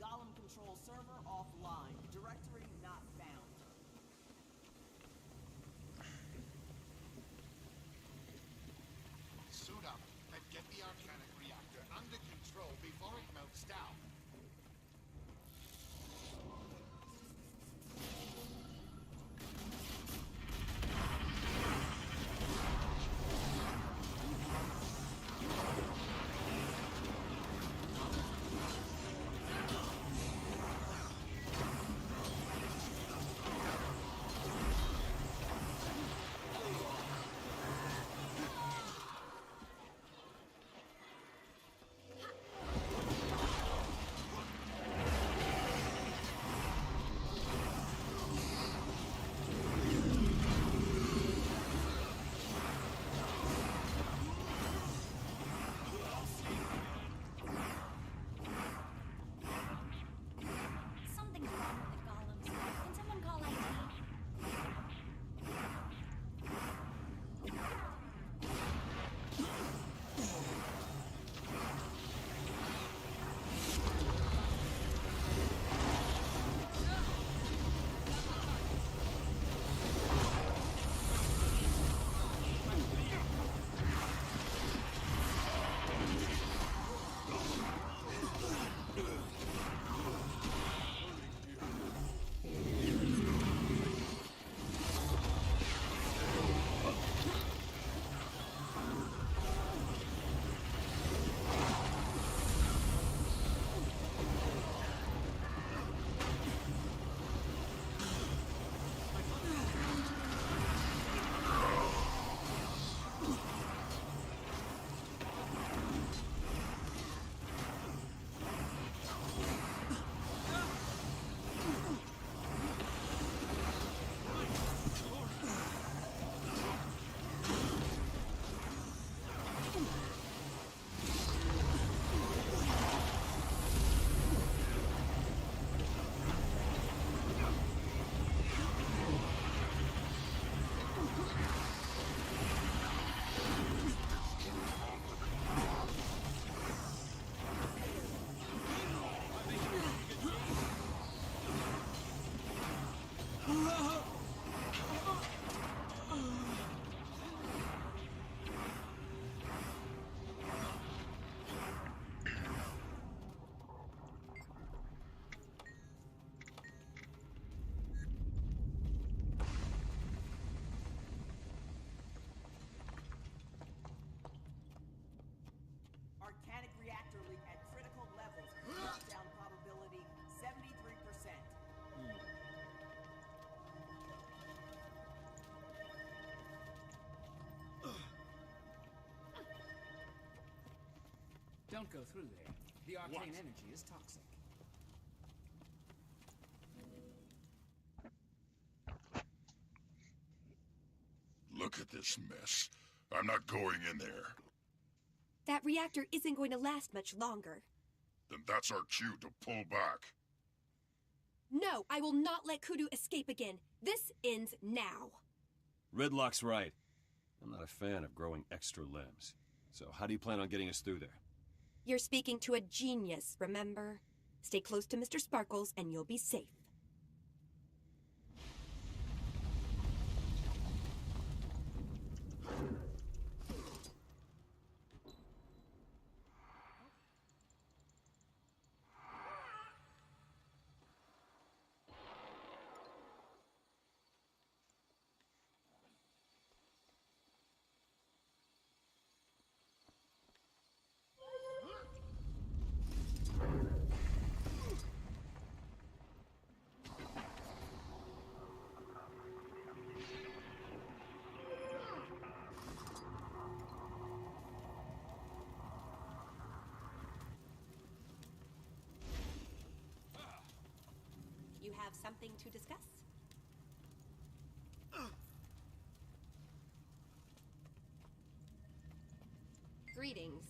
Golem control server offline. Directory not found. Suit up and get the organic reactor under control before it melts down. Don't go through there. The arcane energy is toxic. Look at this mess. I'm not going in there. That reactor isn't going to last much longer. Then that's our cue to pull back. No, I will not let Kudu escape again. This ends now. Ridlock's right. I'm not a fan of growing extra limbs. So how do you plan on getting us through there? You're speaking to a genius, remember? Stay close to Mr. Sparkles and you'll be safe. You have something to discuss? Greetings.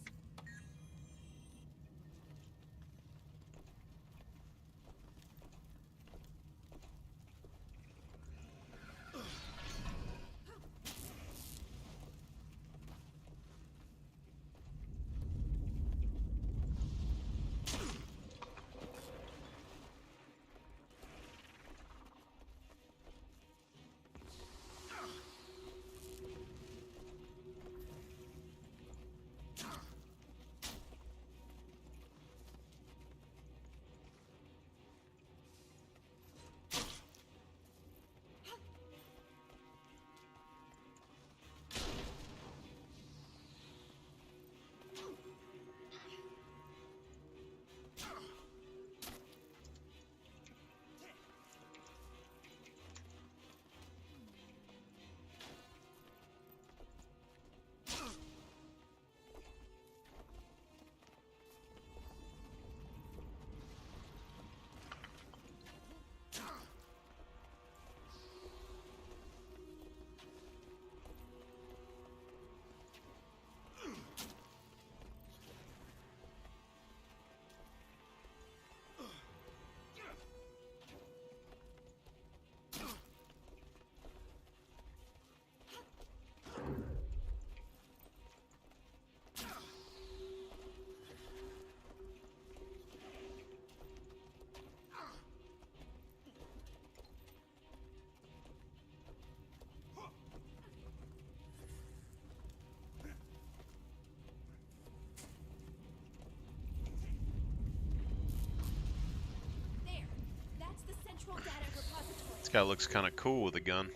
This guy looks kind of cool with a gun.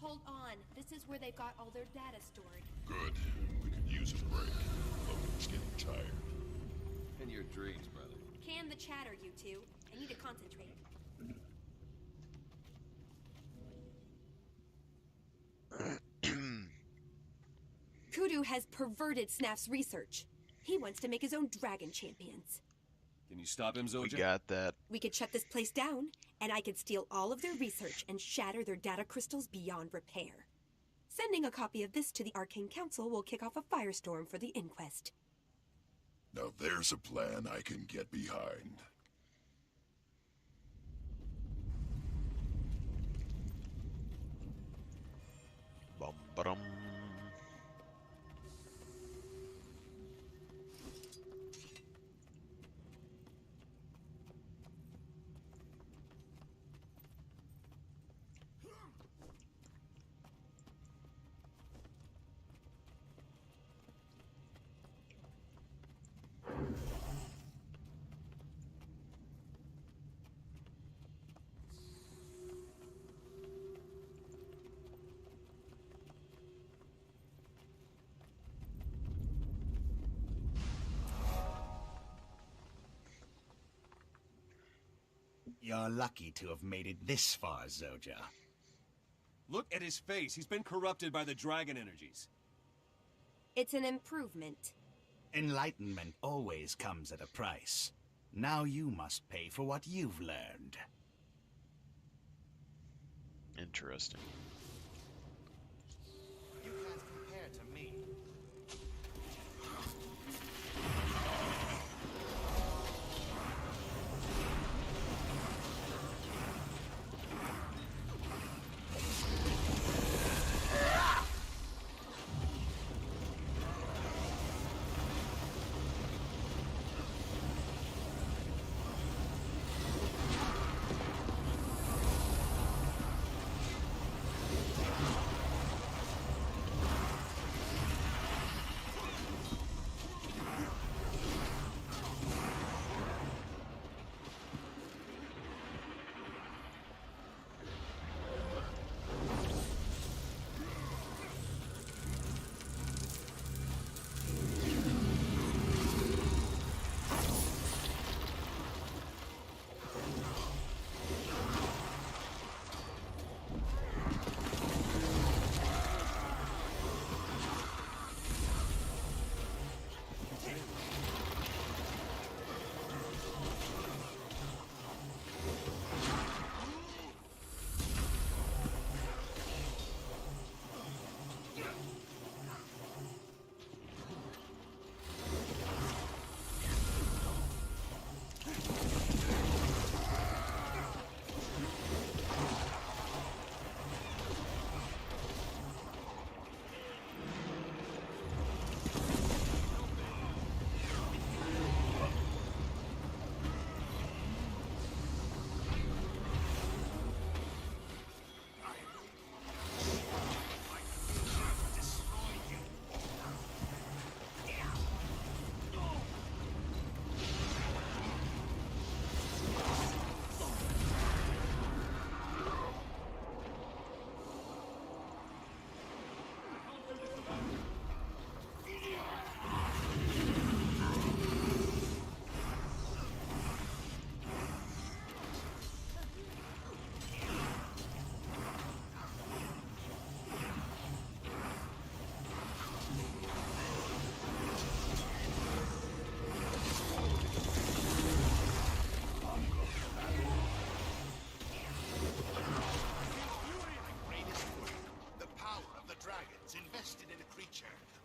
Hold on. This is where they've got all their data stored. Good. We could use a break. Logan's getting tired. In your dreams, brother. Can the chatter, you two. I need to concentrate. Kudu has perverted Snaf's research. He wants to make his own dragon champions. Can you stop him, Zoja? We got that. We could shut this place down, and I could steal all of their research and shatter their data crystals beyond repair. Sending a copy of this to the Arcane Council will kick off a firestorm for the inquest. Now there's a plan I can get behind. Bum ba-dum. You're lucky to have made it this far, Zoja. Look at his face. He's been corrupted by the dragon energies. It's an improvement. Enlightenment always comes at a price. Now you must pay for what you've learned. Interesting. You can't compare to me.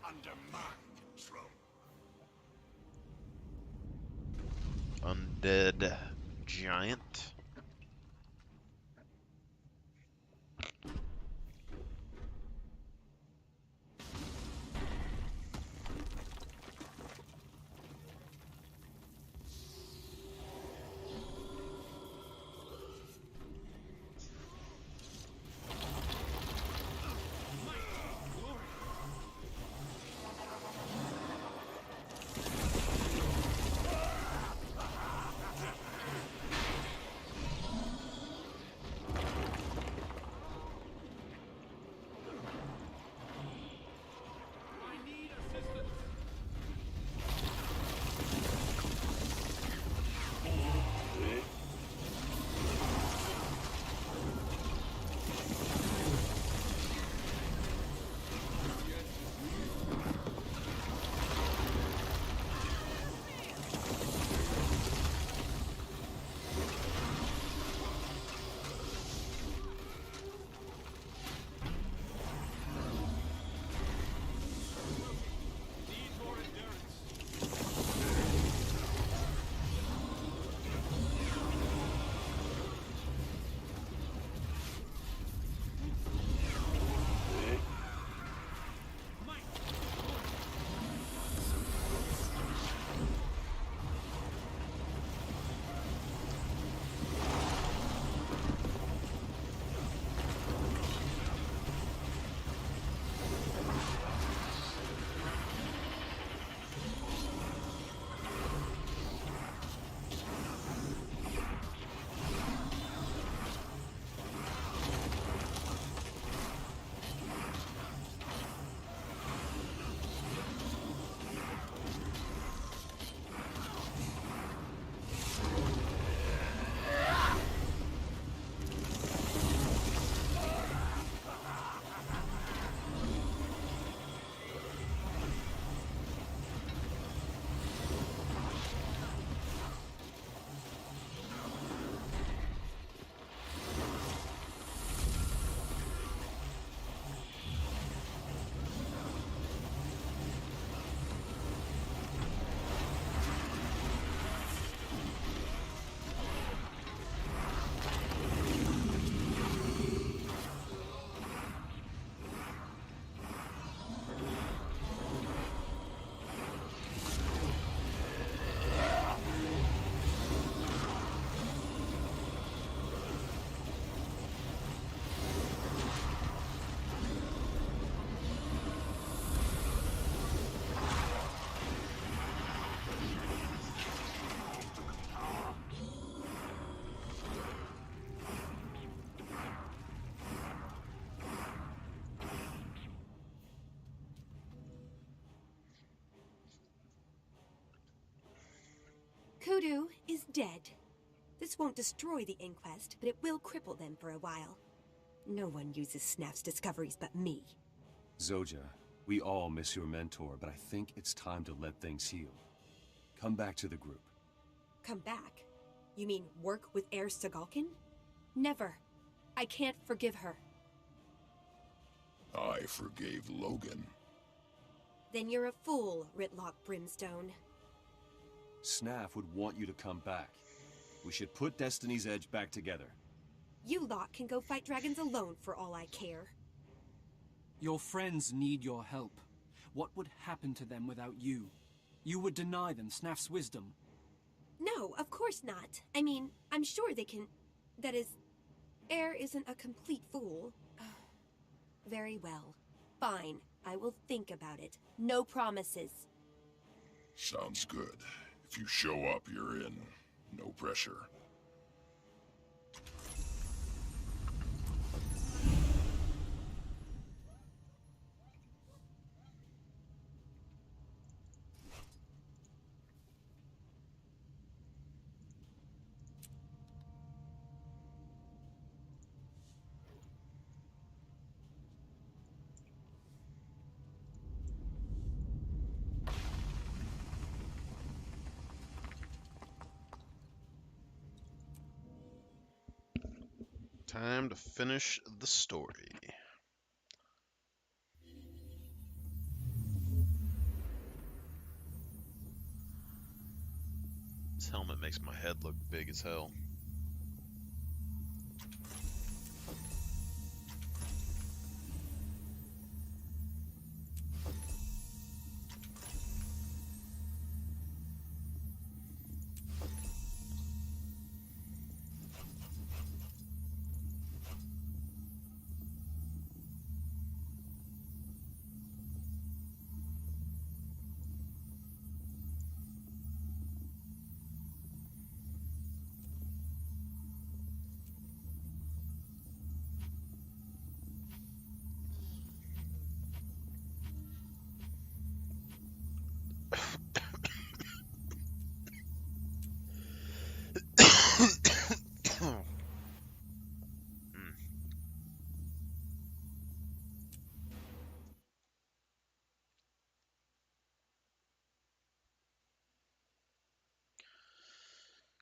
under my control. Undead giant. Hoodoo is dead. This won't destroy the Inquest, but it will cripple them for a while. No one uses Snap's discoveries but me. Zoja, we all miss your mentor, but I think it's time to let things heal. Come back to the group. Come back? You mean work with Heir Sagalkin? Never. I can't forgive her. I forgave Logan. Then you're a fool, Ritlock Brimstone. Snaf would want you to come back. We should put Destiny's Edge back together. You lot can go fight dragons alone for all I care. Your friends need your help. What would happen to them without you? You would deny them Snaf's wisdom. No, of course not. I mean, I'm sure they can... That is... Heir isn't a complete fool. Very well. Fine. I will think about it. No promises. Sounds good. If you show up, you're in. No pressure. Time to finish the story. This helmet makes my head look big as hell.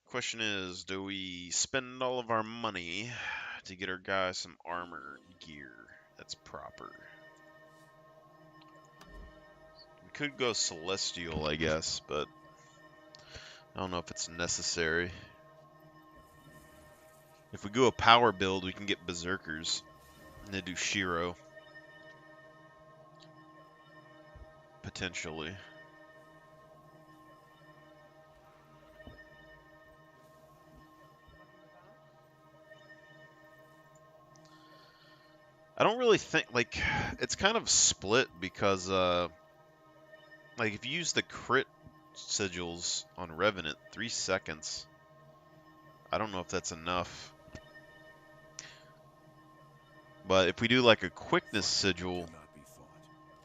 Question is, do we spend all of our money to get our guys some armor gear that's proper? We could go Celestial, I guess, but I don't know if it's necessary. If we go a power build, we can get Berserkers, and then do Shiro. Potentially. I don't really think, like, it's kind of split because, like, if you use the crit sigils on Revenant, 3 seconds, I don't know if that's enough. But if we do, like, a quickness sigil,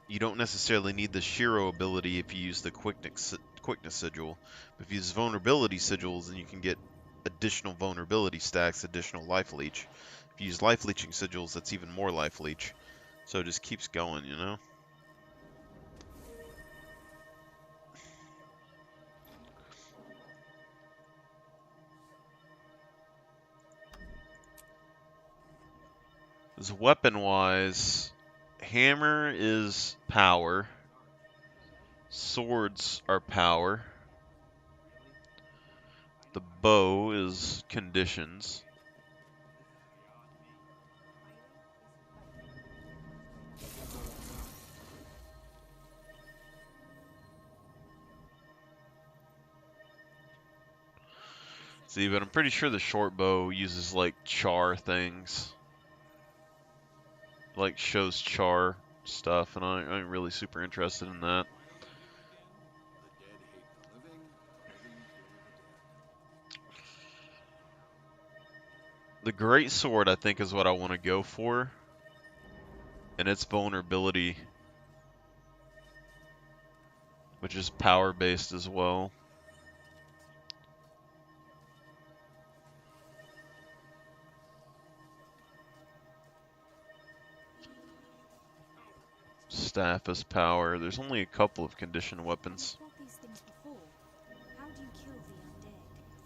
you don't necessarily need the Shiro ability if you use the quickness sigil. But if you use vulnerability sigils, then you can get additional vulnerability stacks, additional life leech. If you use life leeching sigils, that's even more life leech. So it just keeps going, you know? As weapon-wise, hammer is power. Swords are power. The bow is conditions. See, but I'm pretty sure the short bow uses like char things. Like shows char stuff, and I ain't really super interested in that. The great sword, I think, is what I want to go for, and its vulnerability, which is power based as well. staff as power. There's only a couple of conditioned weapons. Fought these things before. How do you kill the undead?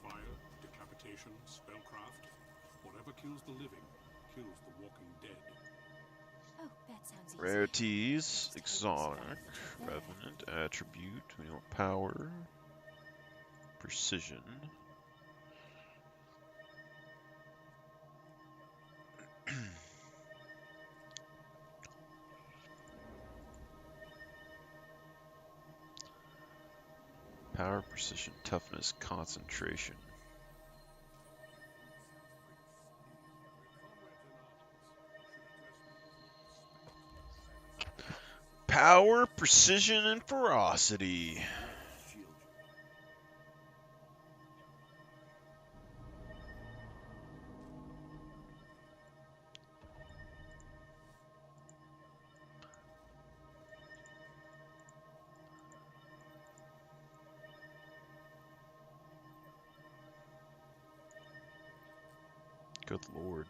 Fire, decapitation, spellcraft. Whatever kills the living, kills the walking dead. Oh, that sounds easy. Rarities, exotic, revenant, attribute, we want power, precision. Power, precision, toughness, concentration. Power, precision, and ferocity. Good lord.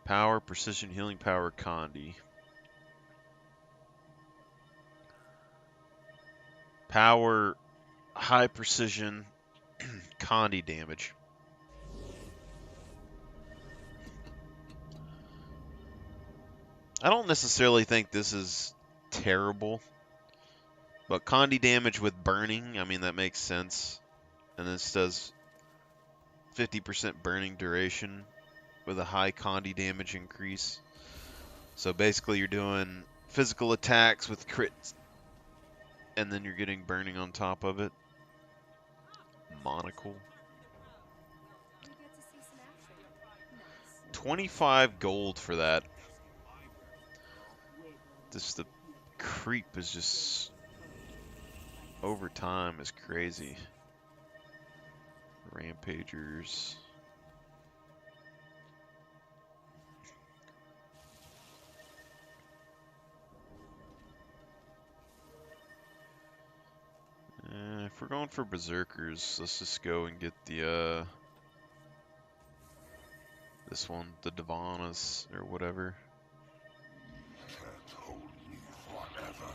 Power, precision, healing power, Condi. Power, high precision, Condi damage. I don't necessarily think this is terrible, but Condi damage with burning, I mean, that makes sense. And this does 50% burning duration with a high Condi damage increase. So basically you're doing physical attacks with crits, and then you're getting burning on top of it. Monocle. 25 gold for that. This, the creep is just, over time, is crazy. Rampagers. If we're going for berserkers, let's just go and get the this one, the Divanas or whatever. Can't hold me forever.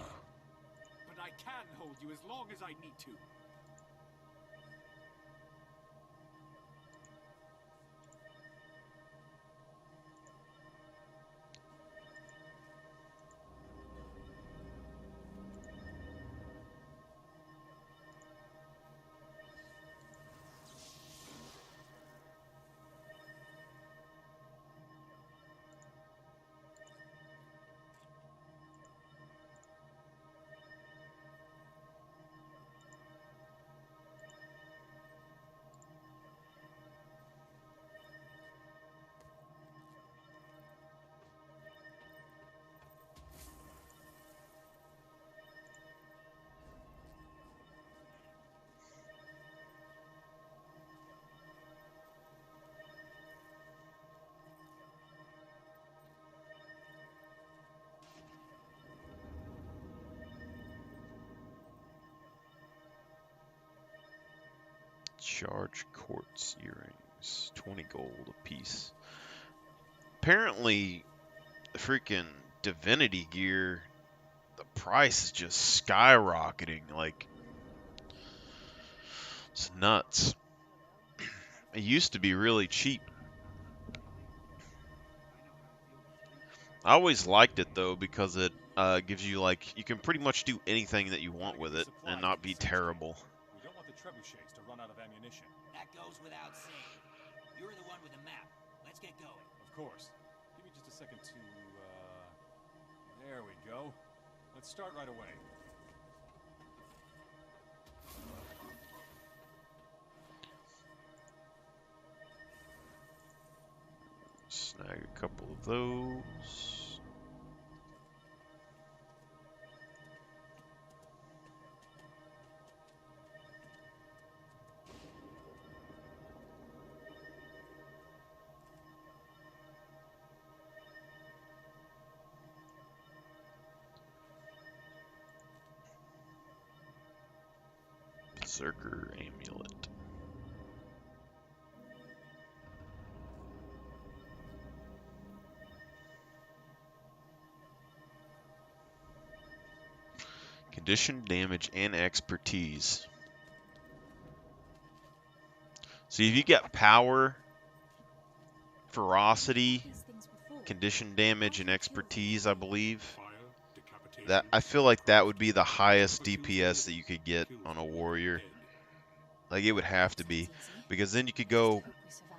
But I can hold you as long as I need to. Charge quartz earrings, 20 gold a piece. Apparently, the freaking divinity gear, the price is just skyrocketing. Like, it's nuts. It used to be really cheap. I always liked it though because it gives you, like, you can pretty much do anything that you want with it and not be terrible. We don't want the trebuchets to run out of ammunition. That goes without saying. You're the one with the map. Let's get going. Of course. Give me just a second to, there we go. Let's start right away. Snag a couple of those. Berserker Amulet. Condition, damage, and expertise. So if you get power, ferocity, condition damage, and expertise, I believe, that I feel like that would be the highest DPS that you could get on a warrior. Like it would have to be, because then you could go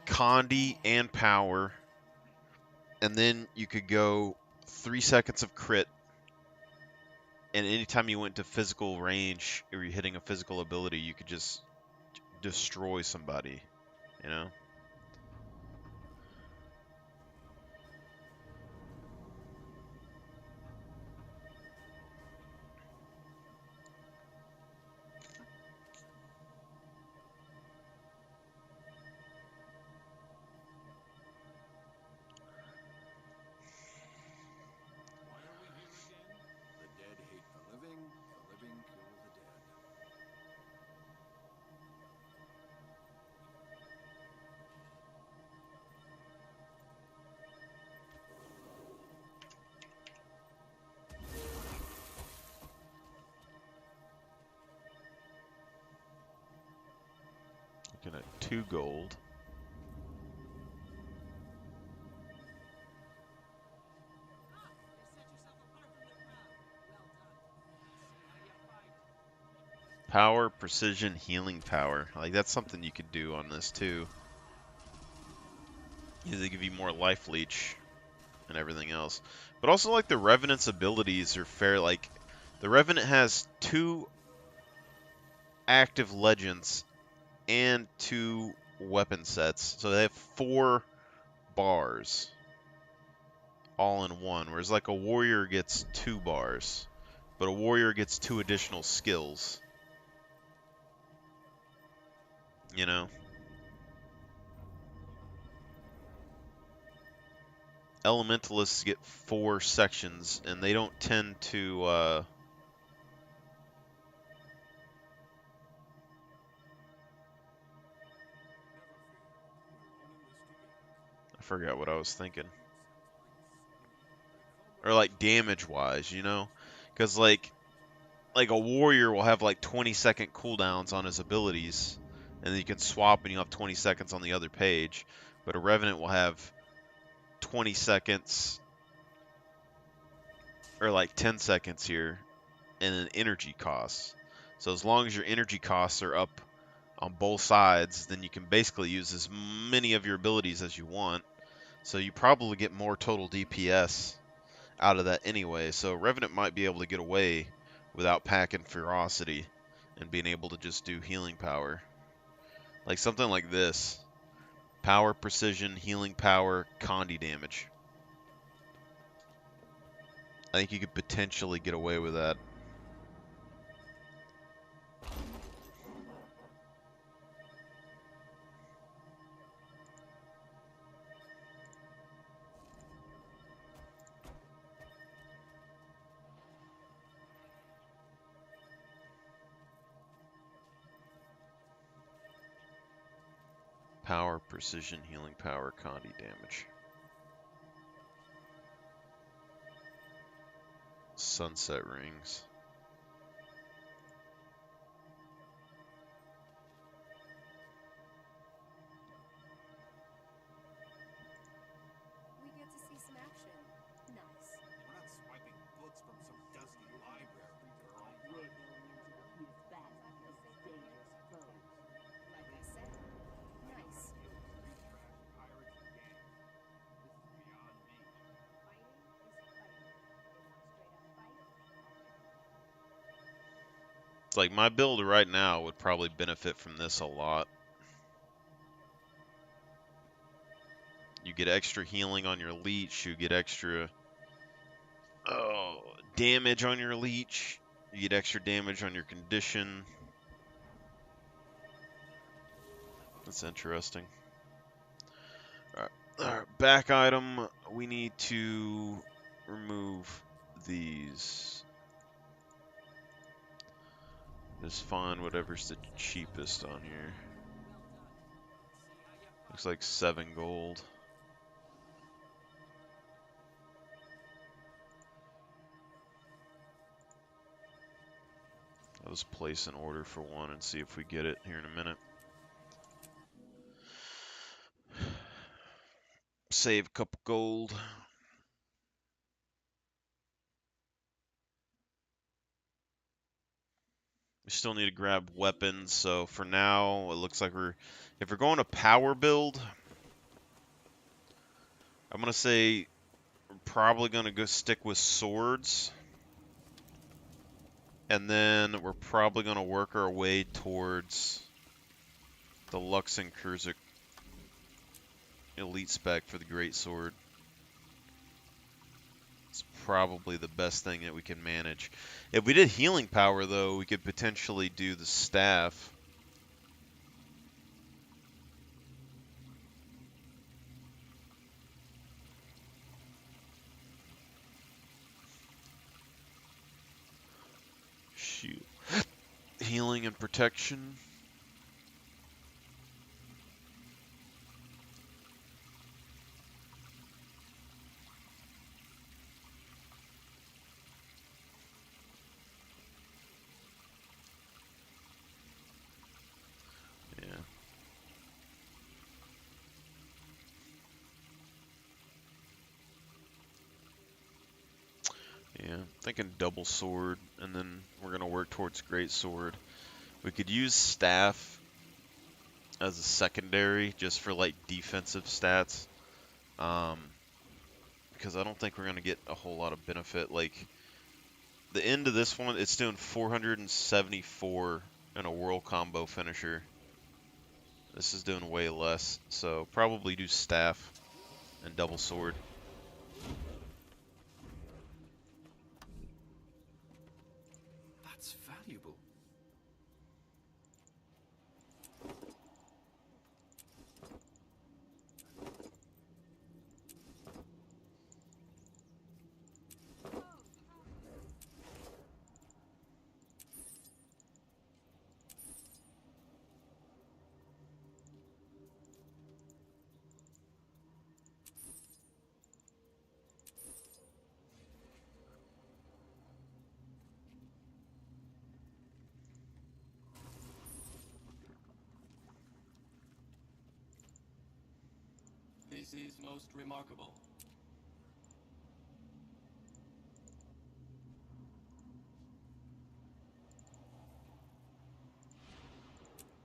Condi and power, and then you could go 3 seconds of crit, and anytime you went to physical range or you're hitting a physical ability, you could just destroy somebody, you know? The dead hate the living kill the dead. Looking at 2 gold. Power, precision, healing power. Like that's something you could do on this too. They give you more life leech and everything else. But also like the Revenant's abilities are fair. Like the Revenant has 2 active legends and 2 weapon sets. So they have 4 bars all in one. Whereas like a warrior gets 2 bars. But a warrior gets 2 additional skills. You know? Elementalists get 4 sections, and they don't tend to, I forgot what I was thinking. Or like damage-wise, you know? Because like a warrior will have like 20-second cooldowns on his abilities, and then you can swap and you have 20 seconds on the other page. But a Revenant will have 20 seconds, or like 10 seconds here, and an energy cost. So as long as your energy costs are up on both sides, then you can basically use as many of your abilities as you want. So you probably get more total DPS out of that anyway. So Revenant might be able to get away without packing ferocity and being able to just do healing power. Like something like this. Power, precision, healing power, Condi damage. I think you could potentially get away with that. Power, precision, healing power, Condi damage. Sunset rings. We get to see some action. Nice. We're not swiping books from some dusty library, girl. Like I said, nice. It's like my build right now would probably benefit from this a lot. You get extra healing on your leech, you get extra damage on your leech, you get extra damage on your condition. That's interesting. Alright, back item, we need to remove these. Just find whatever's the cheapest on here. Looks like 7 gold. I'll just place an order for one and see if we get it here in a minute. Save a couple gold. We still need to grab weapons, so for now, it looks like if we're going to power build, I'm gonna say we're probably gonna go stick with swords, and then we're probably gonna work our way towards the Lux and Kurzik elite spec for the great sword. It's probably the best thing that we can manage. If we did healing power, though, we could potentially do the staff. Shoot. Healing and protection. Yeah. Yeah, thinking double sword, and then we're gonna work towards great sword. We could use staff as a secondary just for like defensive stats, because I don't think we're gonna get a whole lot of benefit. Like the end of this one, it's doing 474 in a world combo finisher. This is doing way less, so probably do staff and double sword. That's valuable. This is most remarkable.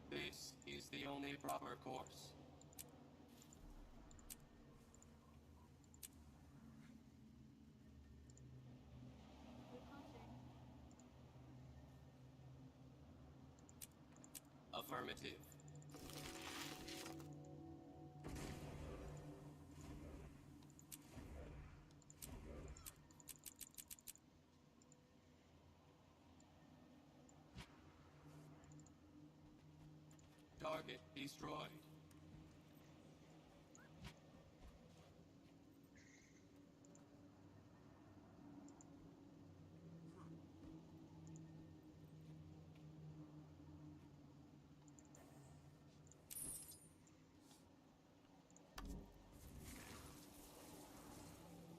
This is the only proper course. Affirmative. Target destroyed.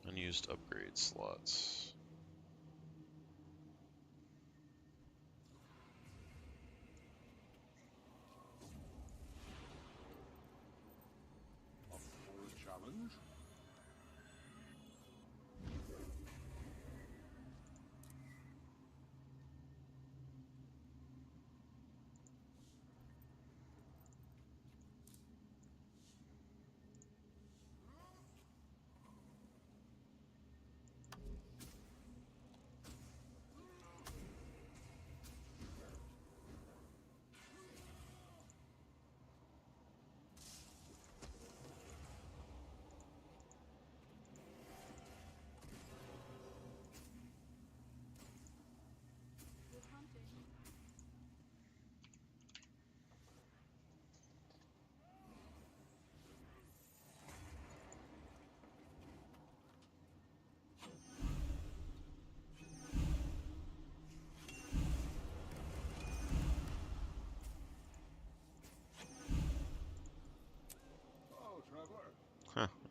Unused upgrade slots. A full challenge?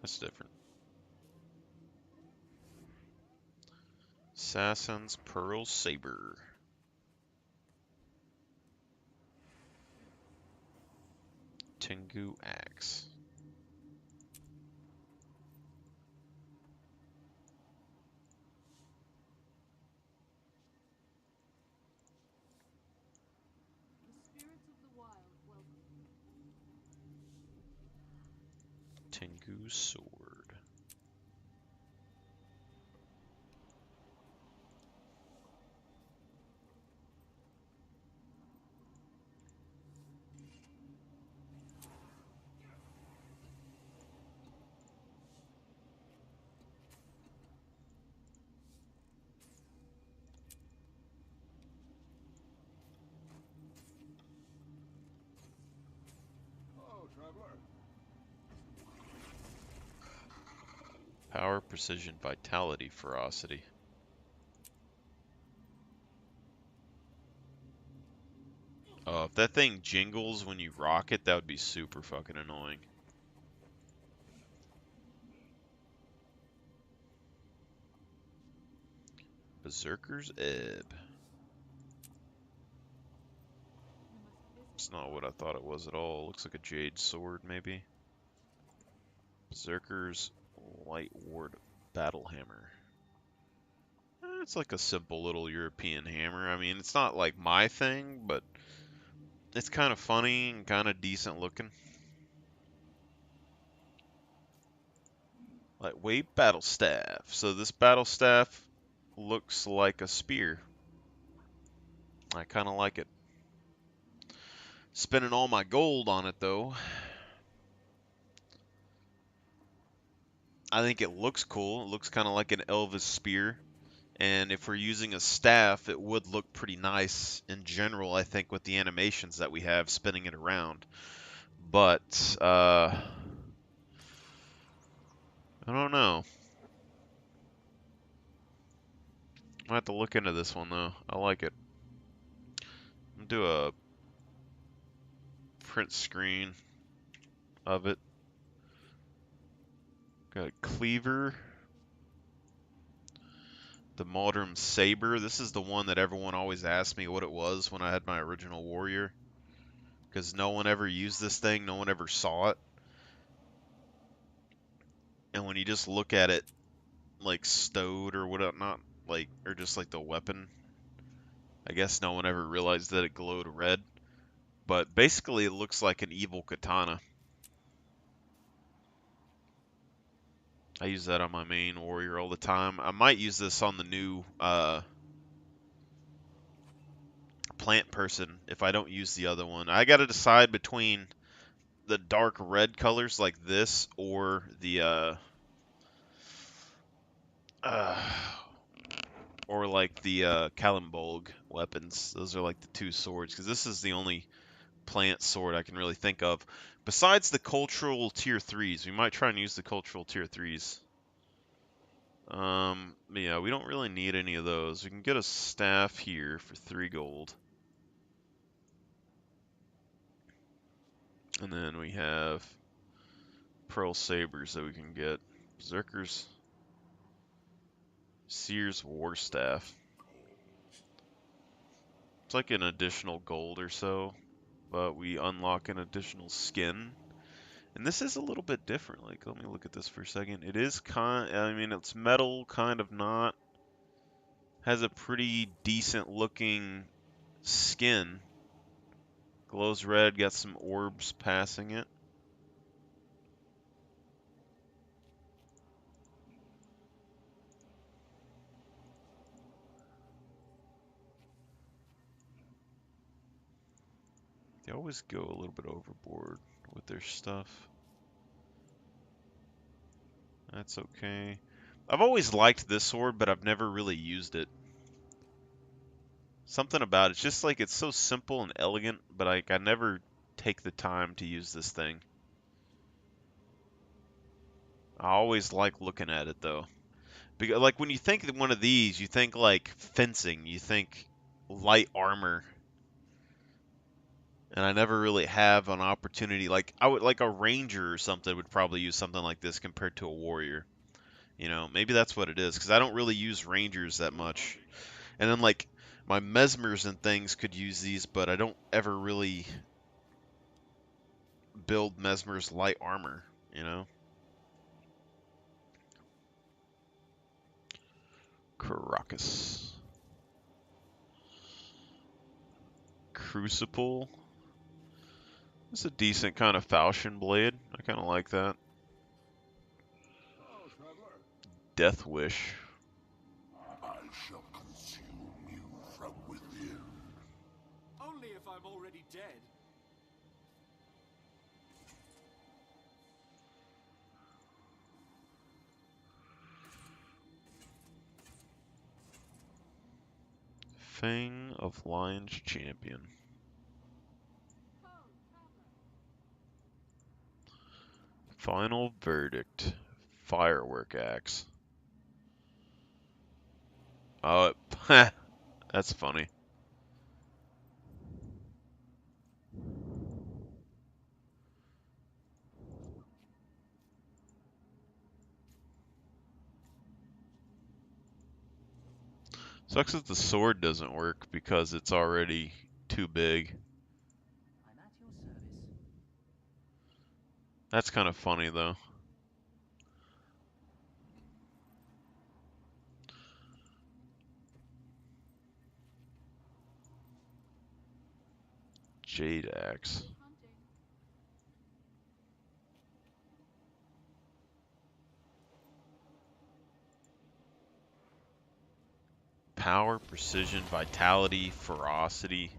That's different. Assassin's Pearl Saber. Tengu Axe. Tengu Sword. Hello, traveler. Power, precision, vitality, ferocity. Oh, if that thing jingles when you rock it, that would be super fucking annoying. Berserker's Ebb. It's not what I thought it was at all. Looks like a jade sword, maybe. Berserker's Light Ward Battle Hammer. It's like a simple little European hammer. I mean, it's not like my thing, but it's kind of funny and kind of decent looking. Lightweight battle staff. So this battle staff looks like a spear. I kind of like it. Spending all my gold on it, though. I think it looks cool. It looks kind of like an Elvis spear. And if we're using a staff, it would look pretty nice in general, I think, with the animations that we have spinning it around. But, I don't know. I have to look into this one, though. I like it. I'm do a print screen of it. Got a cleaver. The modern saber. This is the one that everyone always asked me what it was when I had my original warrior. Because no one ever used this thing. No one ever saw it. And when you just look at it, like stowed or whatnot, like, or just like the weapon, I guess no one ever realized that it glowed red. But basically, it looks like an evil katana. I use that on my main warrior all the time. I might use this on the new plant person if I don't use the other one. I got to decide between the dark red colors like this or the or like the Kalimbolg weapons. Those are like the two swords, because this is the only plant sword I can really think of. Besides the cultural tier 3s, we might try and use the cultural tier 3s. Yeah, we don't really need any of those. We can get a staff here for 3 gold. And then we have pearl sabers that we can get. Berserkers. Seer's war staff. It's like an additional gold or so, but we unlock an additional skin. And this is a little bit different. Like, let me look at this for a second. It is I mean, it's metal, kind of not. Has a pretty decent looking skin. Glows red, got some orbs passing it. They always go a little bit overboard with their stuff. That's okay. I've always liked this sword, but I've never really used it. Something about it's just like it's so simple and elegant, but I never take the time to use this thing. I always like looking at it though. Because like when you think of one of these, you think like fencing, you think light armor. and I never really have an opportunity. Like I would like a ranger or something would probably use something like this compared to a warrior. You know, maybe that's what it is because I don't really use rangers that much. And then like my mesmers and things could use these, but I don't ever really build mesmers light armor. You know. Caracas. Crucible. It's a decent kind of falchion blade. I kind of like that. Death Wish. I shall consume you from within. Only if I'm already dead. Fang of Lion's Champion. Final Verdict. Firework Axe. Oh, that's funny. Sucks that the sword doesn't work because it's already too big. I'm at your service. That's kind of funny though. Jade Axe. Power, precision, vitality, ferocity.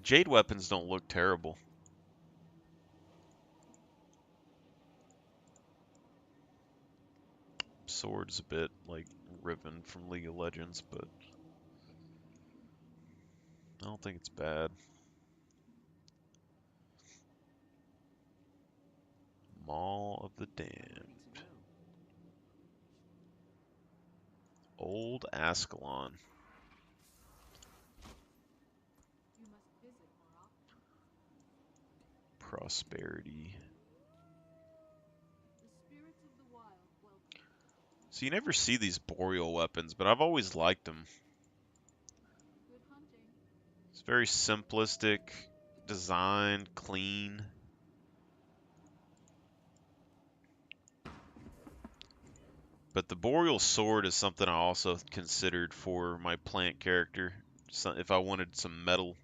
Jade weapons don't look terrible. Sword's a bit like Riven from League of Legends, but I don't think it's bad. Maul of the Damned. Old Ascalon. Prosperity. So you never see these boreal weapons, but I've always liked them. It's very simplistic, designed, clean. But the boreal sword is something I also considered for my plant character. So if I wanted some metal.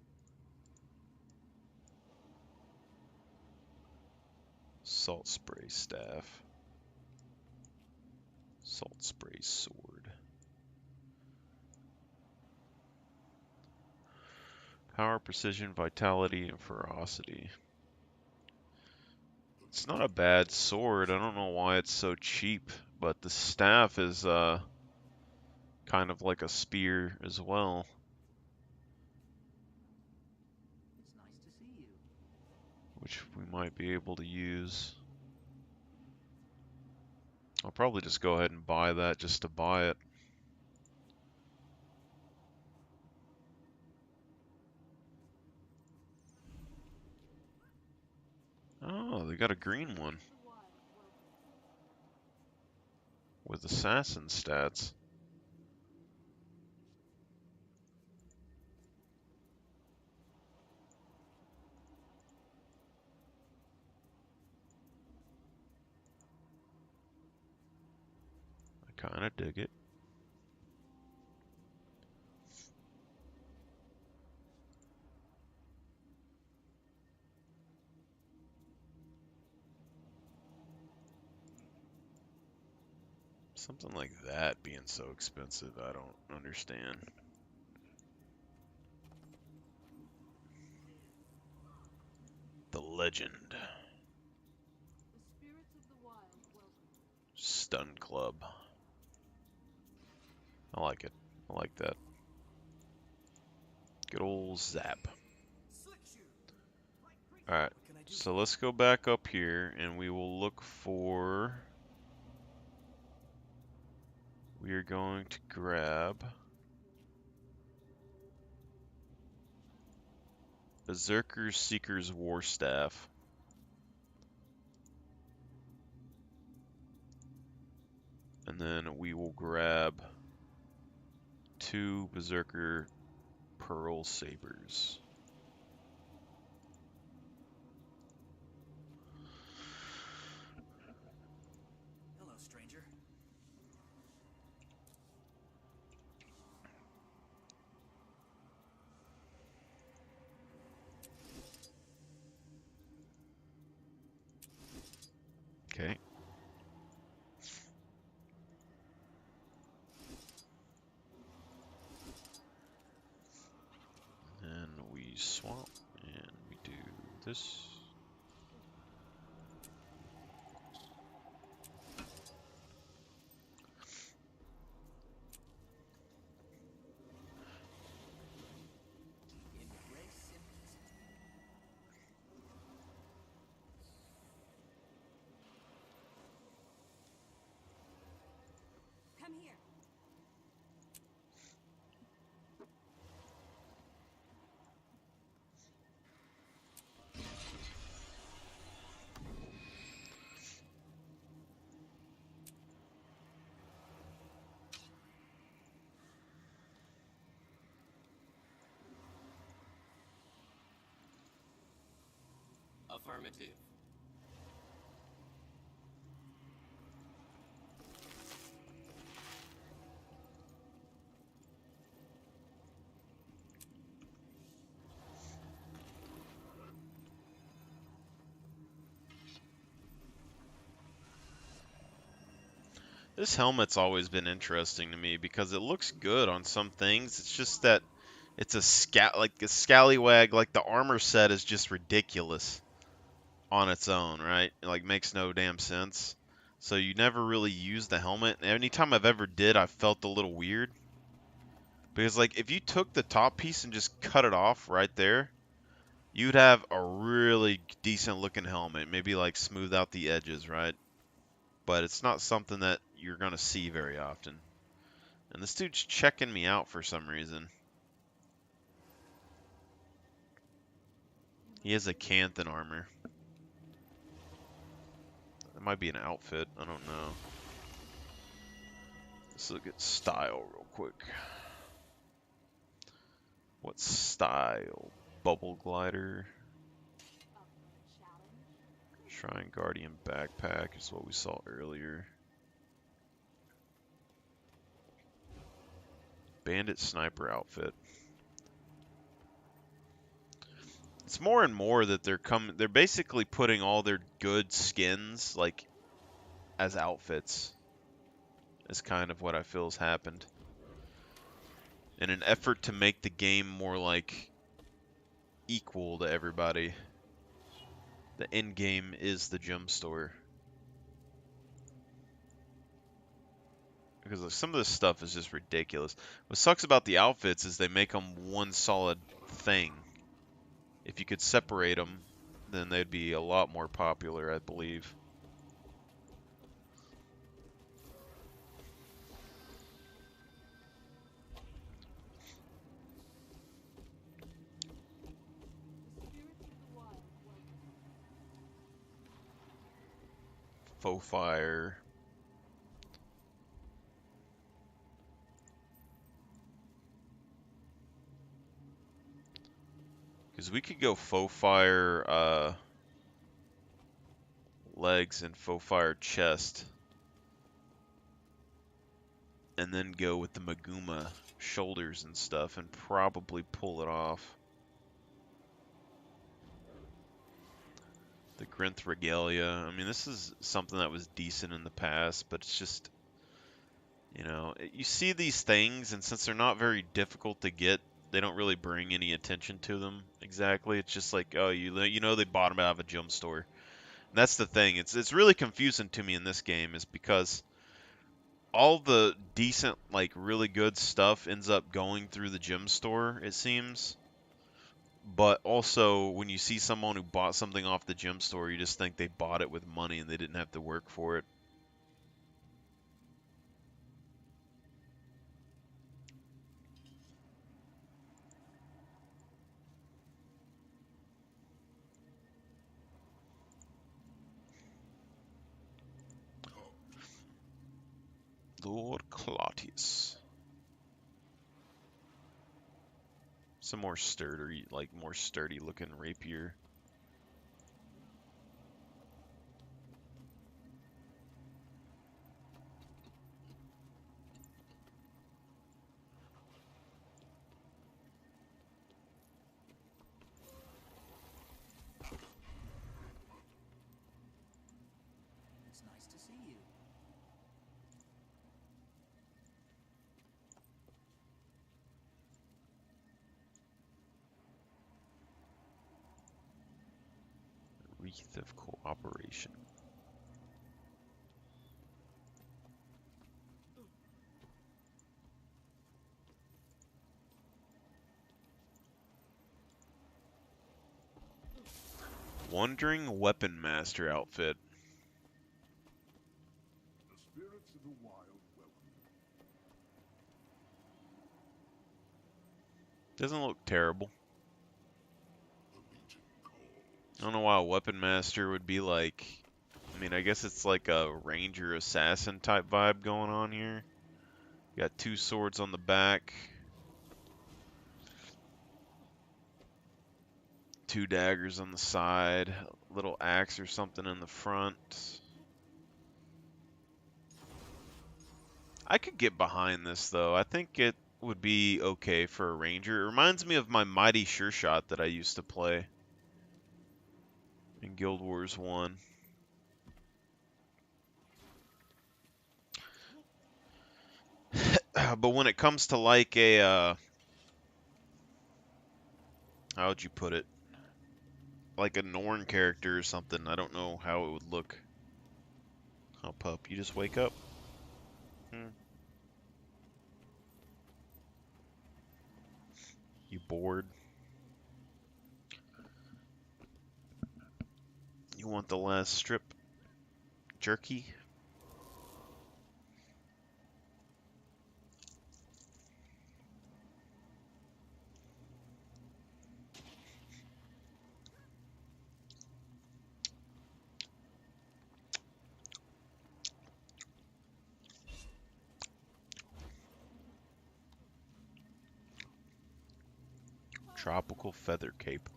Salt spray staff. Salt spray sword. Power, precision, vitality, and ferocity. It's not a bad sword. I don't know why it's so cheap, but the staff is kind of like a spear as well. It's nice to see you. Which we might be able to use. I'll probably just go ahead and buy that just to buy it. Oh, they got a green one. With assassin stats. I kinda dig it. Something like that being so expensive, I don't understand. The Legend. Stun Club. I like it. I like that. Good old zap. Alright, so let's go back up here and we will look for... We are going to grab Berserker Seeker's War Staff. And then we will grab 2 Berserker Pearl Sabers. Hello, stranger. Okay. And we swap, and we do this. Come here. Affirmative. This helmet's always been interesting to me because it looks good on some things. It's just that it's a scallywag. Like the armor set is just ridiculous on its own, right? It like makes no damn sense. So you never really use the helmet. And anytime I've ever did, I felt a little weird because like if you took the top piece and just cut it off right there, you'd have a really decent looking helmet. Maybe like smooth out the edges, right? But it's not something that you're gonna see very often. And this dude's checking me out for some reason. He has a Canthan armor. That might be an outfit. I don't know. Let's look at style real quick. What style? Bubble glider. Shrine Guardian backpack is what we saw earlier. Bandit sniper outfit. It's more and more that they're basically putting all their good skins like as outfits. Is kind of what I feel has happened. In an effort to make the game more like equal to everybody. The end game is the gem store. Because some of this stuff is just ridiculous. What sucks about the outfits is they make them one solid thing. If you could separate them, then they'd be a lot more popular, I believe. Faux fire. Because we could go faux fire legs and faux fire chest. And then go with the Maguma shoulders and stuff and probably pull it off. The Grinth Regalia. I mean, this is something that was decent in the past, but it's just, you know, you see these things, and since they're not very difficult to get, they don't really bring any attention to them exactly. It's just like, oh, you know they bought them out of a gem store. And that's the thing. It's really confusing to me in this game is because all the decent, like, really good stuff ends up going through the gem store, it seems. But also, when you see someone who bought something off the gem store, you just think they bought it with money and they didn't have to work for it. Lord Claudius. Some more sturdy, like more sturdy looking rapier. It's nice to see you. Wreath of Cooperation. Wandering Weapon Master outfit. The spirits of the wild welcome you. Doesn't look terrible. The Legion calls. I don't know why a Weapon Master would be like... I mean, I guess it's like a Ranger Assassin type vibe going on here. You got 2 swords on the back. 2 daggers on the side. A little axe or something in the front. I could get behind this, though. I think it would be okay for a Ranger. It reminds me of my Mighty Sure Shot that I used to play in Guild Wars 1. But when it comes to like a, how would you put it? Like a Norn character or something, I don't know how it would look. Oh, pup, you just wake up? You bored? You want the last strip? Jerky? Tropical Feather Cape.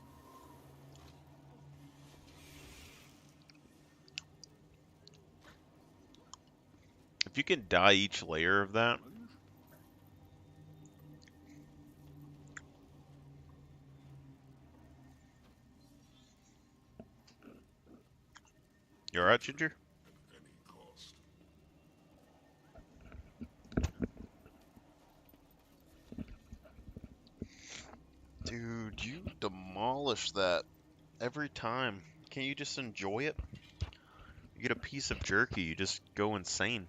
If you can dye each layer of that. You alright, Ginger? At any cost. Dude, you demolish that every time. Can't you just enjoy it? You get a piece of jerky, you just go insane.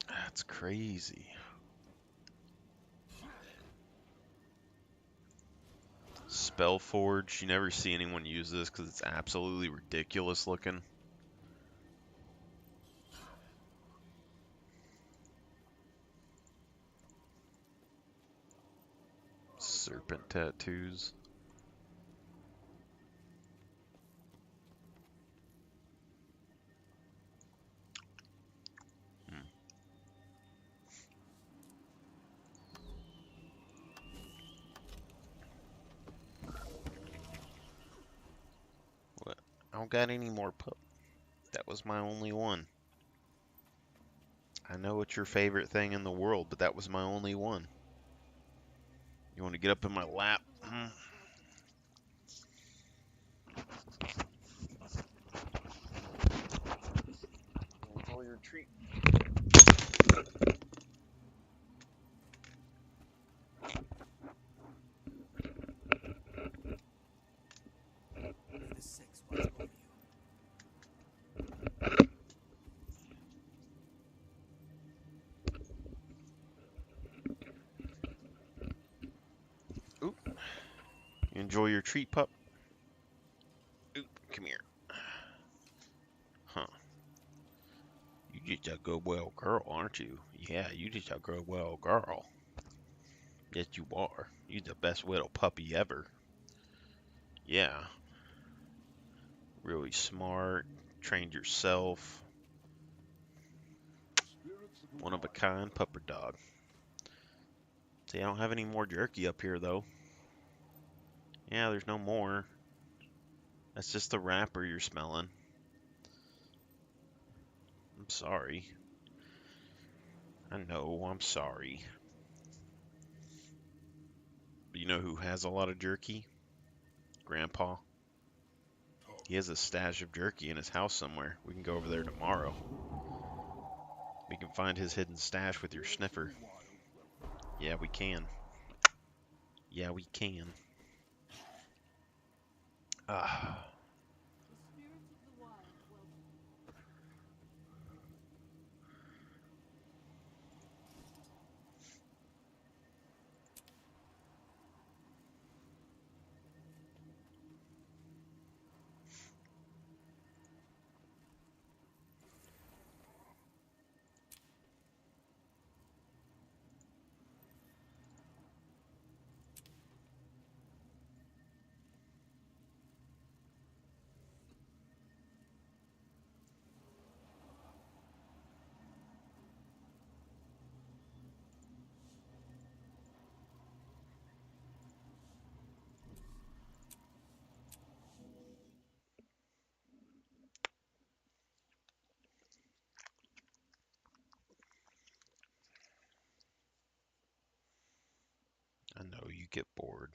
That's crazy. Spellforge, you never see anyone use this because it's absolutely ridiculous looking. Serpent tattoos. What? I don't got any more pup. That was my only one. I know it's your favorite thing in the world, but that was my only one. You want to get up in my lap? Enjoy your treat. The 6 watch over you. Oop. You enjoy your treat, pup? Oop, come here. Huh. You just a good well girl, aren't you? Yeah, you just a good well girl. Yes, you are. You're the best little puppy ever. Yeah. Really smart. Trained yourself. One of a kind pupper dog. See, I don't have any more jerky up here, though. Yeah, there's no more. That's just the wrapper you're smelling. I'm sorry. I know, I'm sorry. But you know who has a lot of jerky? Grandpa. He has a stash of jerky in his house somewhere. We can go over there tomorrow. We can find his hidden stash with your sniffer. Yeah, we can. Yeah, we can. Ah. I know you get bored.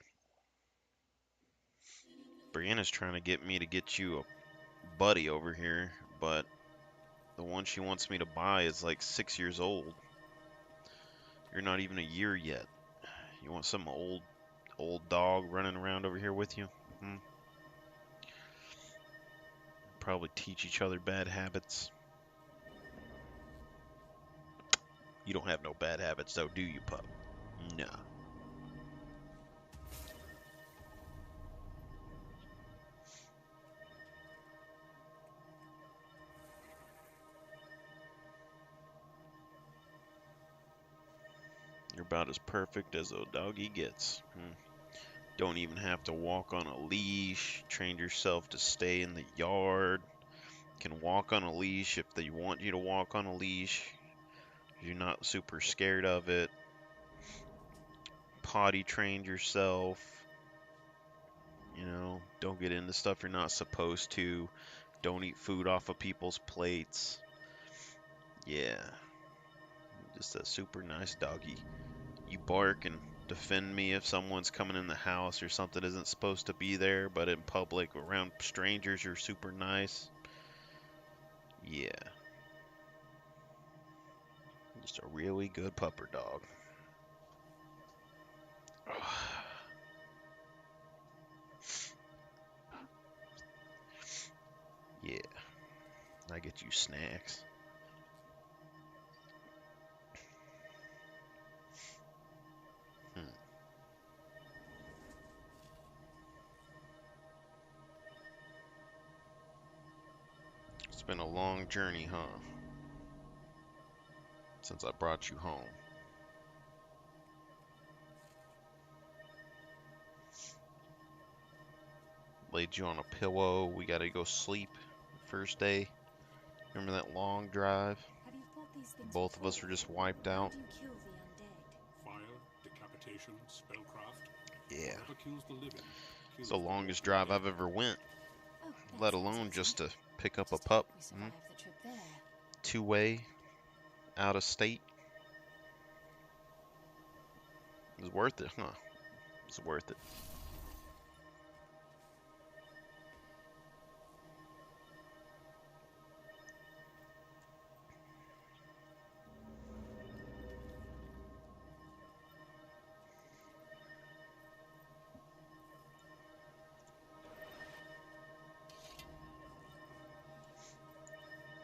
Brianna's trying to get me to get you a buddy over here, but the one she wants me to buy is like 6 years old. You're not even a year yet. You want some old dog running around over here with you? Hmm? Probably teach each other bad habits. You don't have no bad habits though, do you, pup? Nah. You're about as perfect as a doggy gets. Don't even have to walk on a leash. Train yourself to stay in the yard. Can walk on a leash if they want you to walk on a leash. You're not super scared of it. Potty trained yourself. You know, don't get into stuff you're not supposed to. Don't eat food off of people's plates. Yeah. Just a super nice doggy. You bark and defend me if someone's coming in the house or something isn't supposed to be there, but in public around strangers you're super nice. Yeah. Just a really good pupper dog. Yeah. I get you snacks. It's been a long journey, huh? Since I brought you home. Laid you on a pillow. We gotta go sleep. First day. Remember that long drive? Have you thought these things Both of us were just wiped How out. do you kill the undead? Fire, decapitation, spellcraft. Yeah. Whatever kills the living, It's kills the the longest walking drive dead. I've ever went. Oh, Let that sounds alone easy. just to pick up a pup. We survived the trip there. Two-way. Out of state. It was worth it, huh? It was worth it.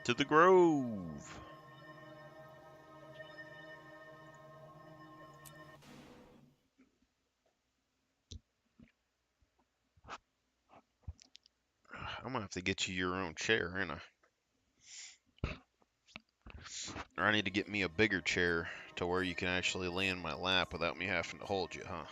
To the grove. I'm gonna have to get you your own chair, ain't I? Or I need to get me a bigger chair to where you can actually lay in my lap without me having to hold you, huh?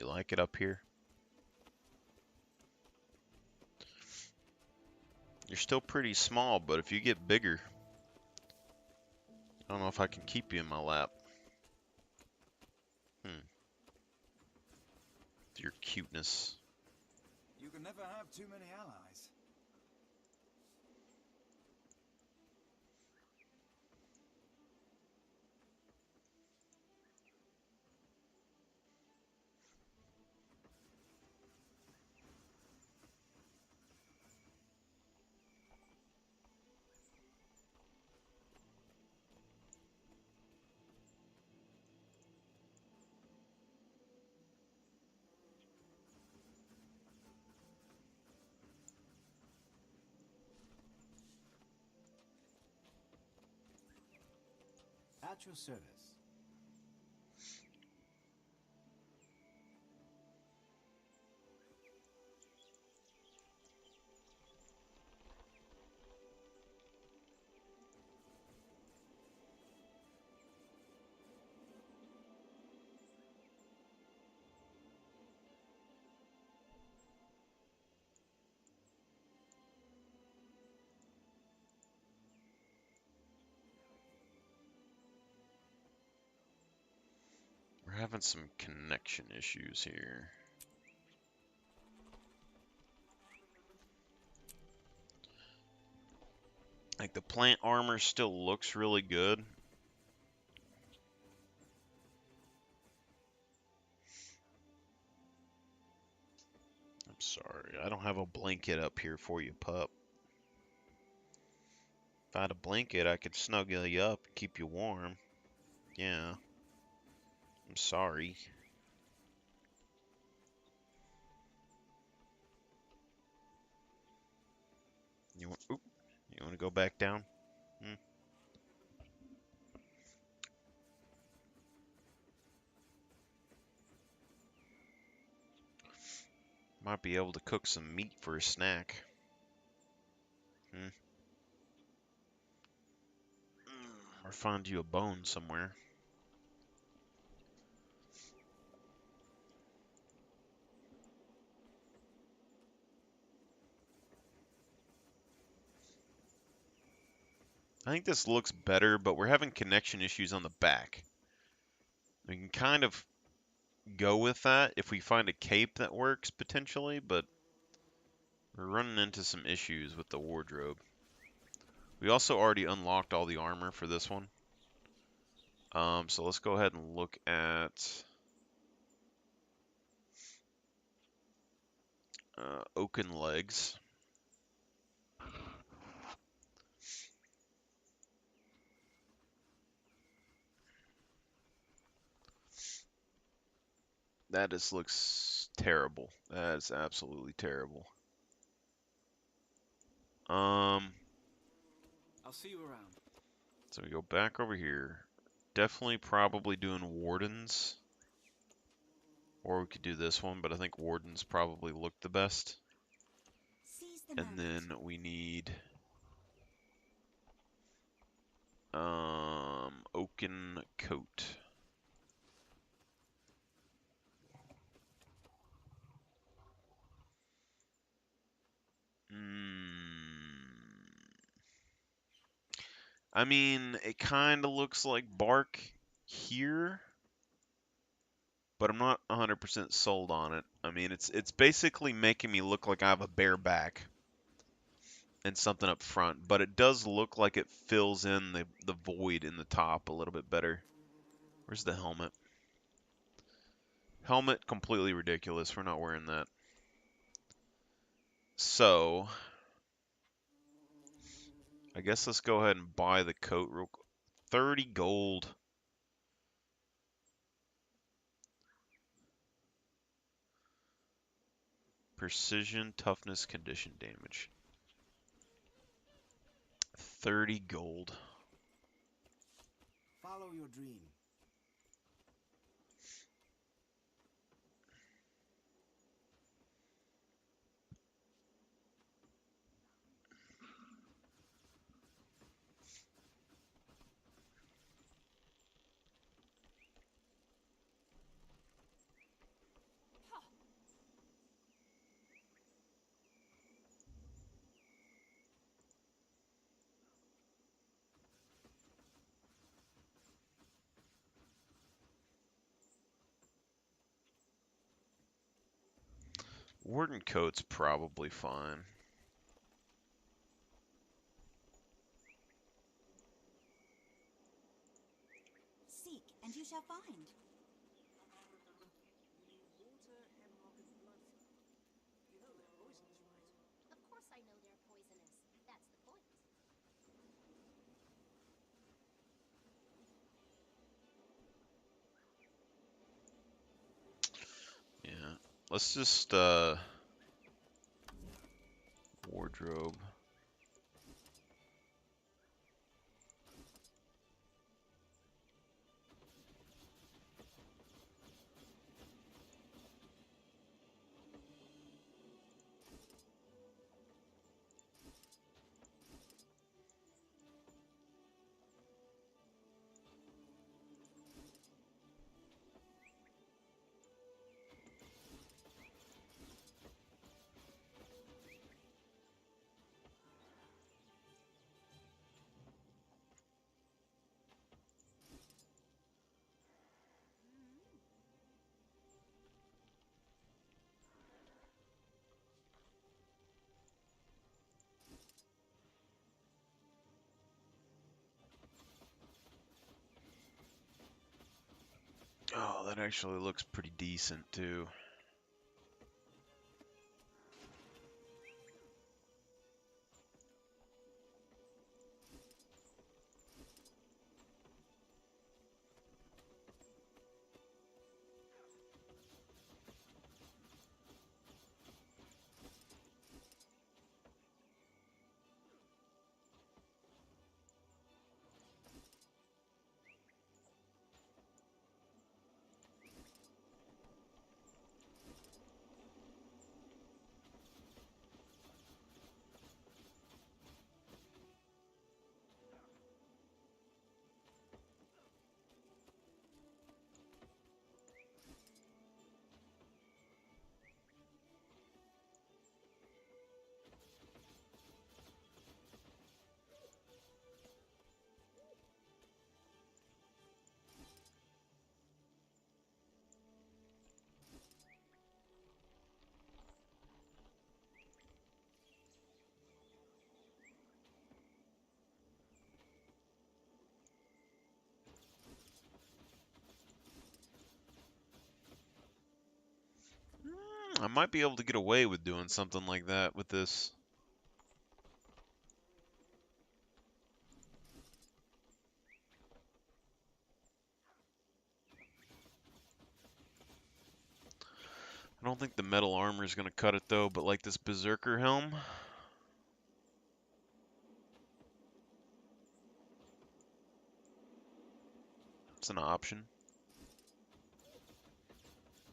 You like it up here? You're still pretty small, but if you get bigger, I don't know if I can keep you in my lap. Your cuteness. You can never have too many allies. At your service. We're having some connection issues here. Like the plant armor still looks really good. I'm sorry, I don't have a blanket up here for you, pup. If I had a blanket, I could snuggle you up and keep you warm. Yeah. I'm sorry. You want to go back down? Might be able to cook some meat for a snack. Or find you a bone somewhere. I think this looks better, but we're having connection issues on the back. We can kind of go with that if we find a cape that works, potentially, but we're running into some issues with the wardrobe. We also already unlocked all the armor for this one. So let's go ahead and look at oaken legs. That just looks terrible. That is absolutely terrible. I'll see you around. So we go back over here. Definitely probably doing wardens. Or we could do this one, but I think wardens probably look the best. And then we need oaken coat. I mean, it kind of looks like bark here, but I'm not 100% sold on it. I mean, it's basically making me look like I have a bare back and something up front, but it does look like it fills in the void in the top a little bit better. Where's the helmet? Helmet, completely ridiculous. We're not wearing that. So, I guess let's go ahead and buy the coat real quick. 30 gold. Precision, toughness, condition damage. 30 gold. Follow your dream. Warden coat's probably fine. Seek, and you shall find. Of course I know they're poisonous. That's the point. Yeah. Let's just wardrobe. Oh, that actually looks pretty decent too. I might be able to get away with doing something like that with this. I don't think the metal armor is going to cut it though, but like this berserker helm. It's an option.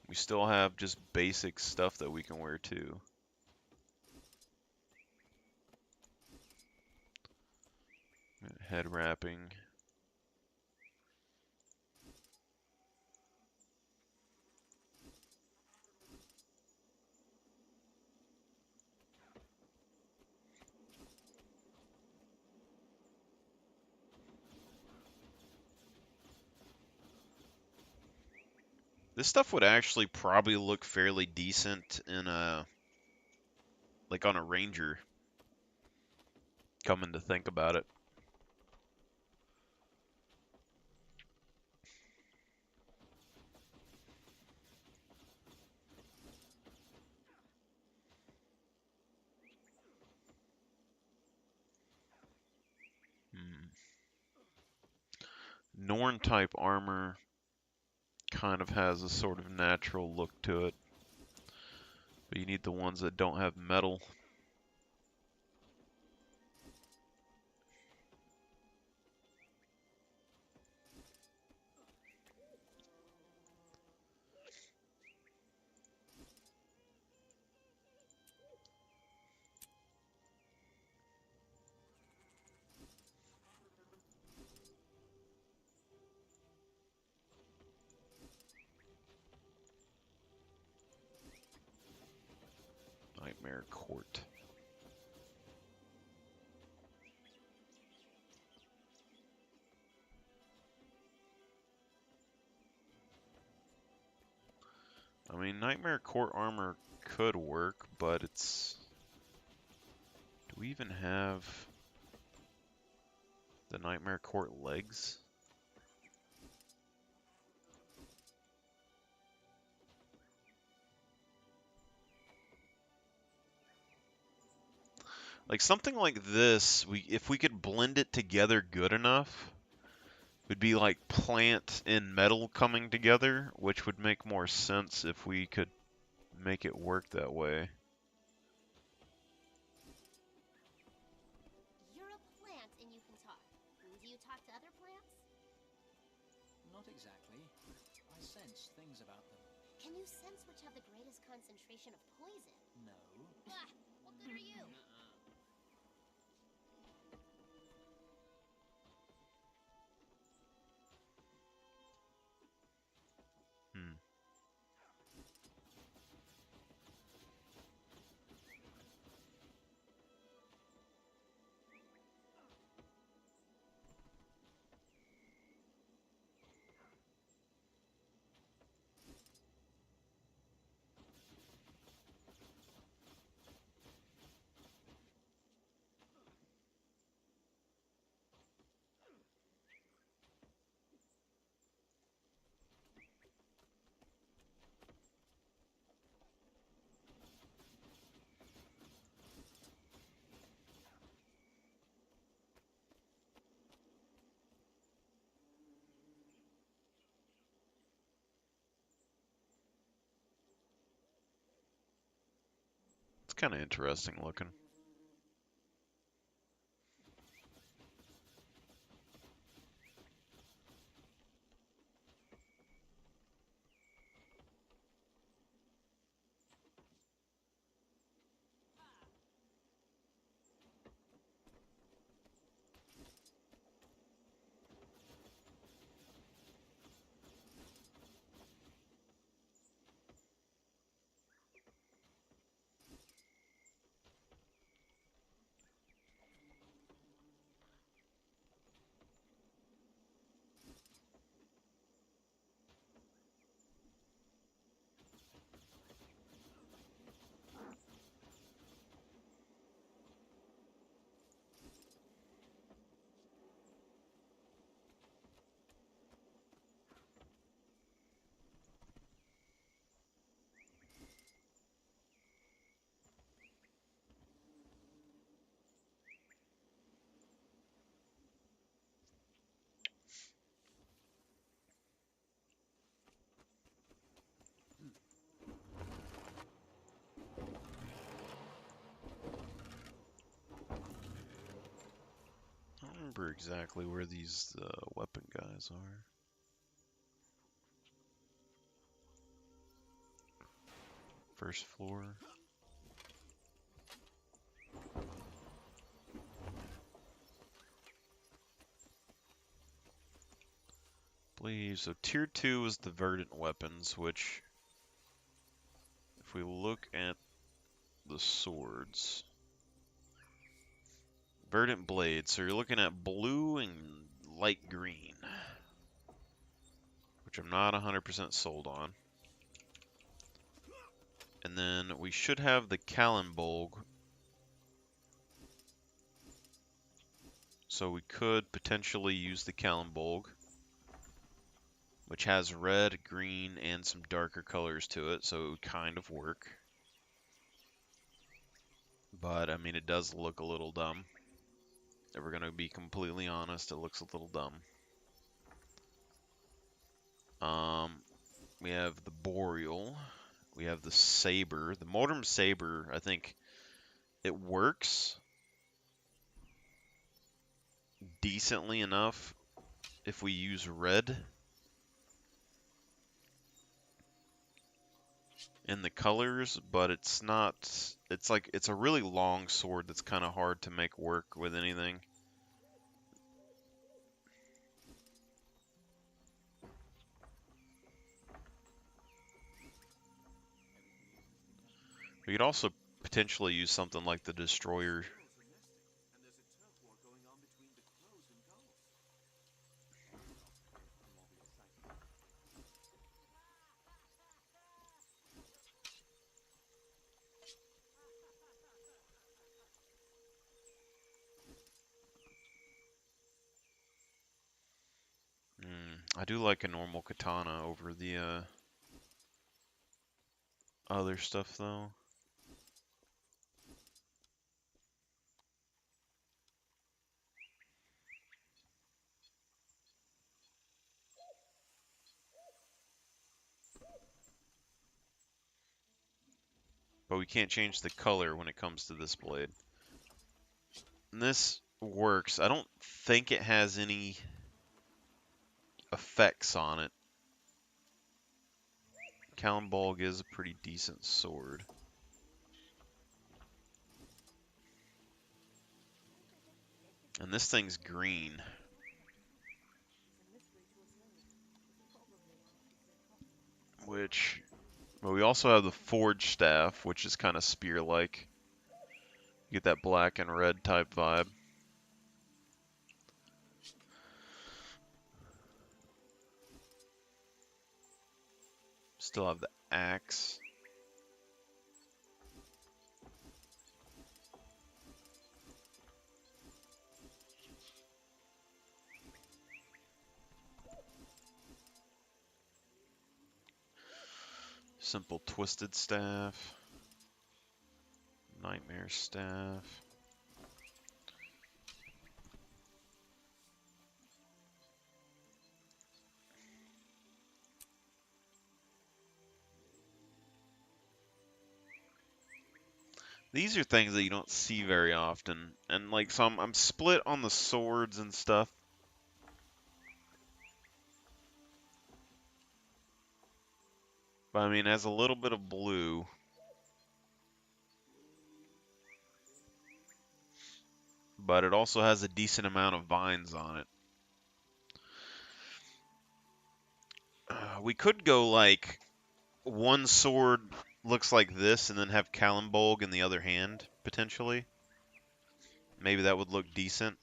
We still have just basic stuff that we can wear too. Head wrapping. This stuff would actually probably look fairly decent in a, like on a ranger, coming to think about it. Norn type armor kind of has a sort of natural look to it, but you need the ones that don't have metal. Nightmare Court. I mean, Nightmare Court armor could work, but it's... Do we even have the Nightmare Court legs? Like something like this, if we could blend it together good enough, would be like plant and metal coming together, which would make more sense if we could make it work that way. You're a plant and you can talk. Do you talk to other plants? Not exactly. I sense things about them. Can you sense which have the greatest concentration of poison? No. Ah, what good are you? Hmm. It's kind of interesting looking. I don't remember exactly where these weapon guys are. First floor. Believe so. Tier 2 is the verdant weapons, which, if we look at the swords, verdant blades. So you're looking at blue and light green, which I'm not 100% sold on. And then we should have the Kallenbolg. So we could potentially use the Kallenbolg, which has red, green, and some darker colors to it, so it would kind of work. But, I mean, it does look a little dumb. If we're going to be completely honest, it looks a little dumb. We have the Boreal. We have the Saber. The Mortem Saber, I think it works decently enough if we use red in the colors, but it's not, it's like, it's a really long sword that's kind of hard to make work with anything. We could also potentially use something like the Destroyer. I do like a normal katana over the other stuff though. But we can't change the color when it comes to this blade. And this works. I don't think it has any effects on it. Kalimbolg is a pretty decent sword. And this thing's green. Which, but we also have the forge staff, which is kind of spear-like. You get that black and red type vibe. Still have the axe. Simple twisted staff. Nightmare staff. These are things that you don't see very often, and like so I'm split on the swords and stuff. But I mean, it has a little bit of blue. But it also has a decent amount of vines on it. We could go like one sword looks like this and then have Kalimbolg in the other hand, potentially. Maybe that would look decent.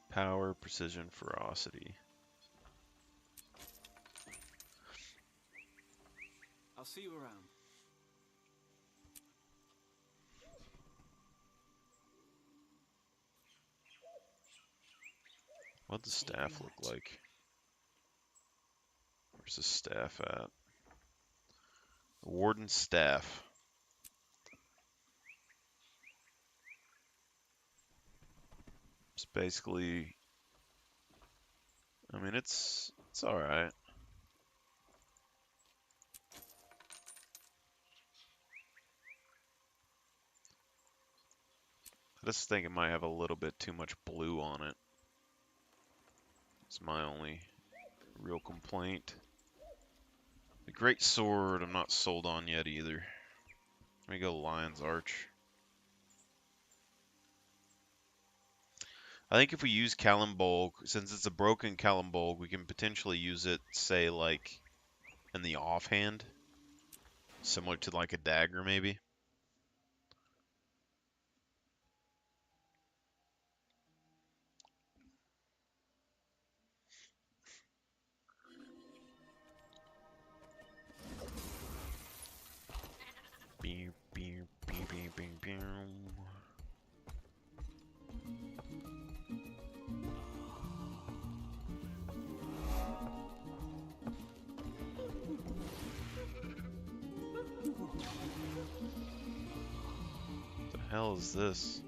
Power, precision, ferocity. I'll see you around. What'd the staff look like? Where's the staff at? The warden's staff. It's basically, I mean, it's all right. I just think it might have a little bit too much blue on it. It's my only real complaint. The great sword I'm not sold on yet either. Let me go Lion's Arch. I think if we use Kalimbolg, since it's a broken Kalimbolg, we can potentially use it, say, like, in the offhand. Similar to, like, a dagger, maybe. Beep, beep, beep, beep, beep, beep. What the hell is this?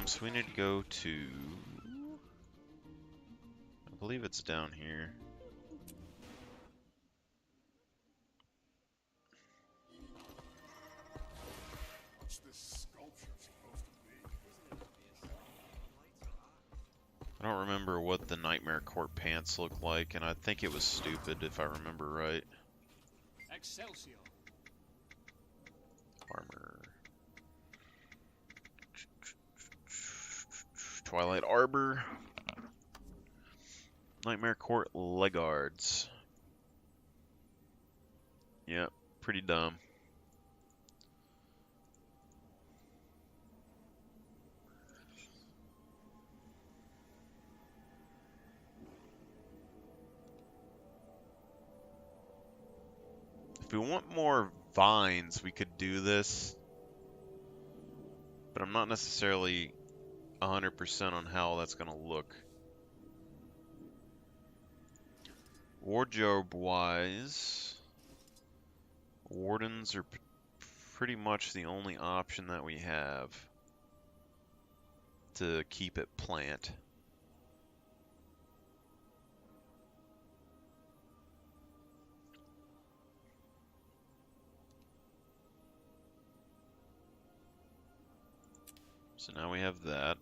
So we need to go to, I believe it's down here. What's this sculpture supposed to be? I don't remember what the Nightmare Court pants look like, and I think it was stupid if I remember right. Excelsior. Armor. Twilight Arbor. Nightmare Court Legards. Yep, pretty dumb. we want more vines, we could do this, but I'm not necessarily 100% on how that's going to look. Wardrobe-wise, wardens are pretty much the only option that we have to keep it plant. So now we have that.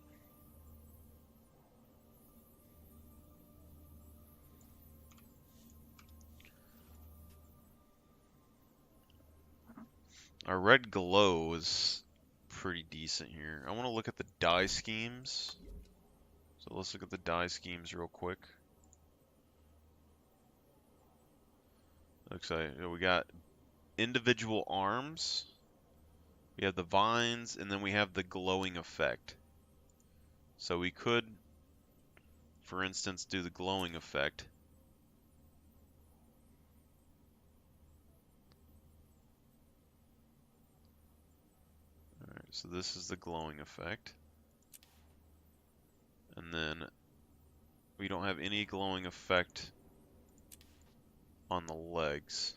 Our red glow is pretty decent here. I want to look at the dye schemes. So let's look at the dye schemes real quick. Looks like we got individual arms. We have the vines, and then we have the glowing effect. So we could, for instance, do the glowing effect. Alright, so this is the glowing effect. And then we don't have any glowing effect on the legs.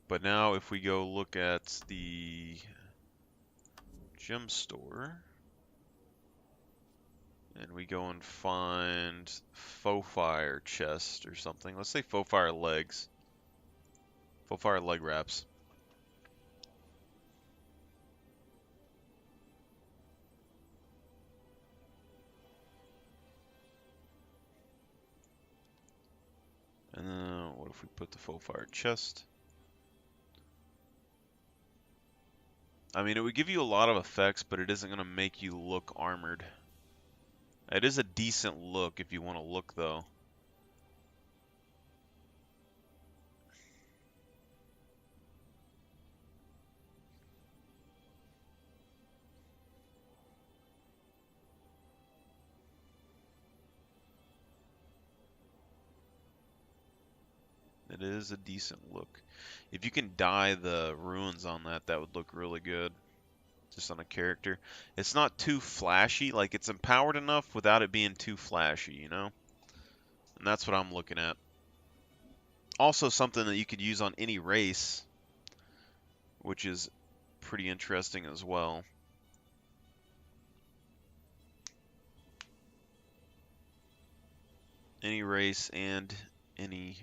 But now if we go look at the gem store, and we go and find faux fire chest or something. Let's say faux fire legs. Faux fire leg wraps. And then what if we put the faux fire chest? I mean, it would give you a lot of effects, but it isn't going to make you look armored. It is a decent look if you want to look, though. It is a decent look. If you can dye the runes on that, that would look really good. Just on a character. It's not too flashy, like it's empowered enough without it being too flashy, you know? And that's what I'm looking at. Also something that you could use on any race, which is pretty interesting as well. Any race and any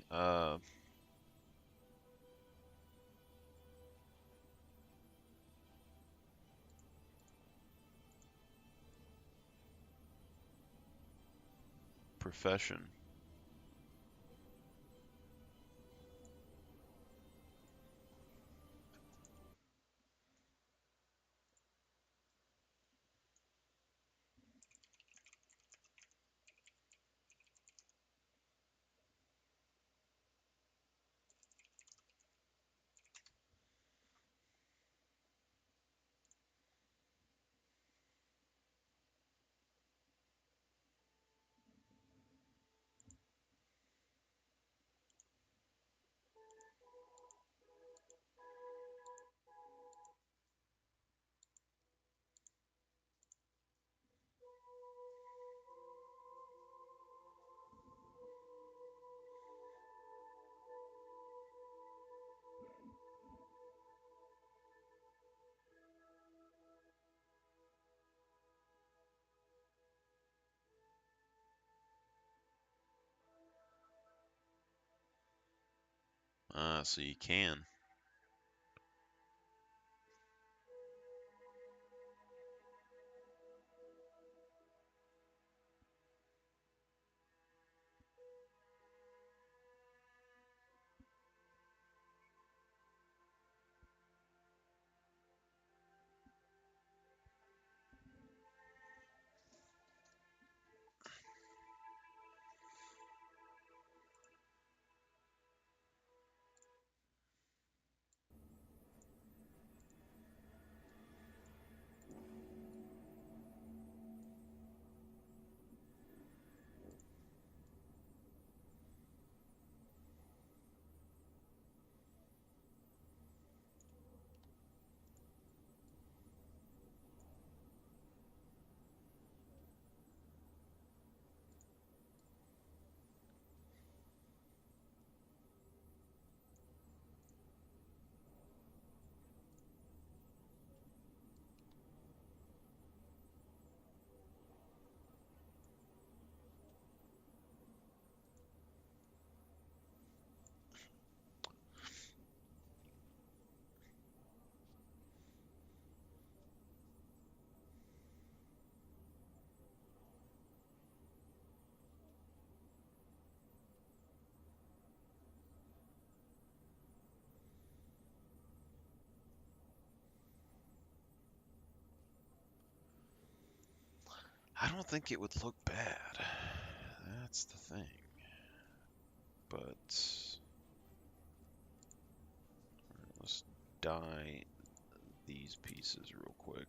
profession. So you can. I don't think it would look bad. That's the thing. But let's dye these pieces real quick.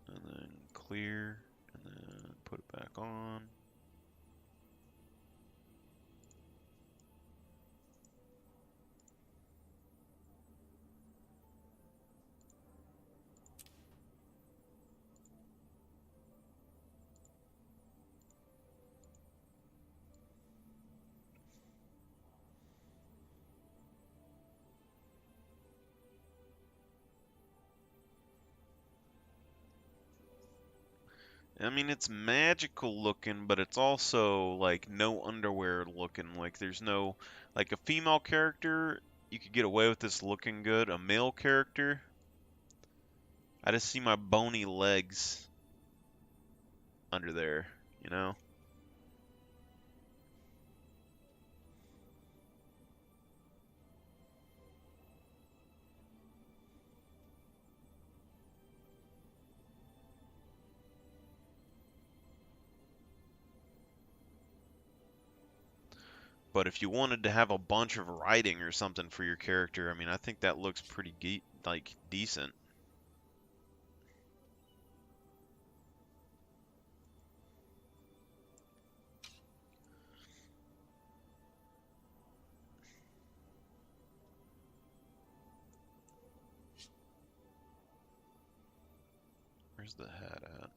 And then clear, and then put it back on. I mean, it's magical looking, but it's also like no underwear looking. Like there's no, like a female character, you could get away with this looking good. A male character, I just see my bony legs under there, you know? But if you wanted to have a bunch of writing or something for your character, I mean, I think that looks pretty like decent. Where's the hat at?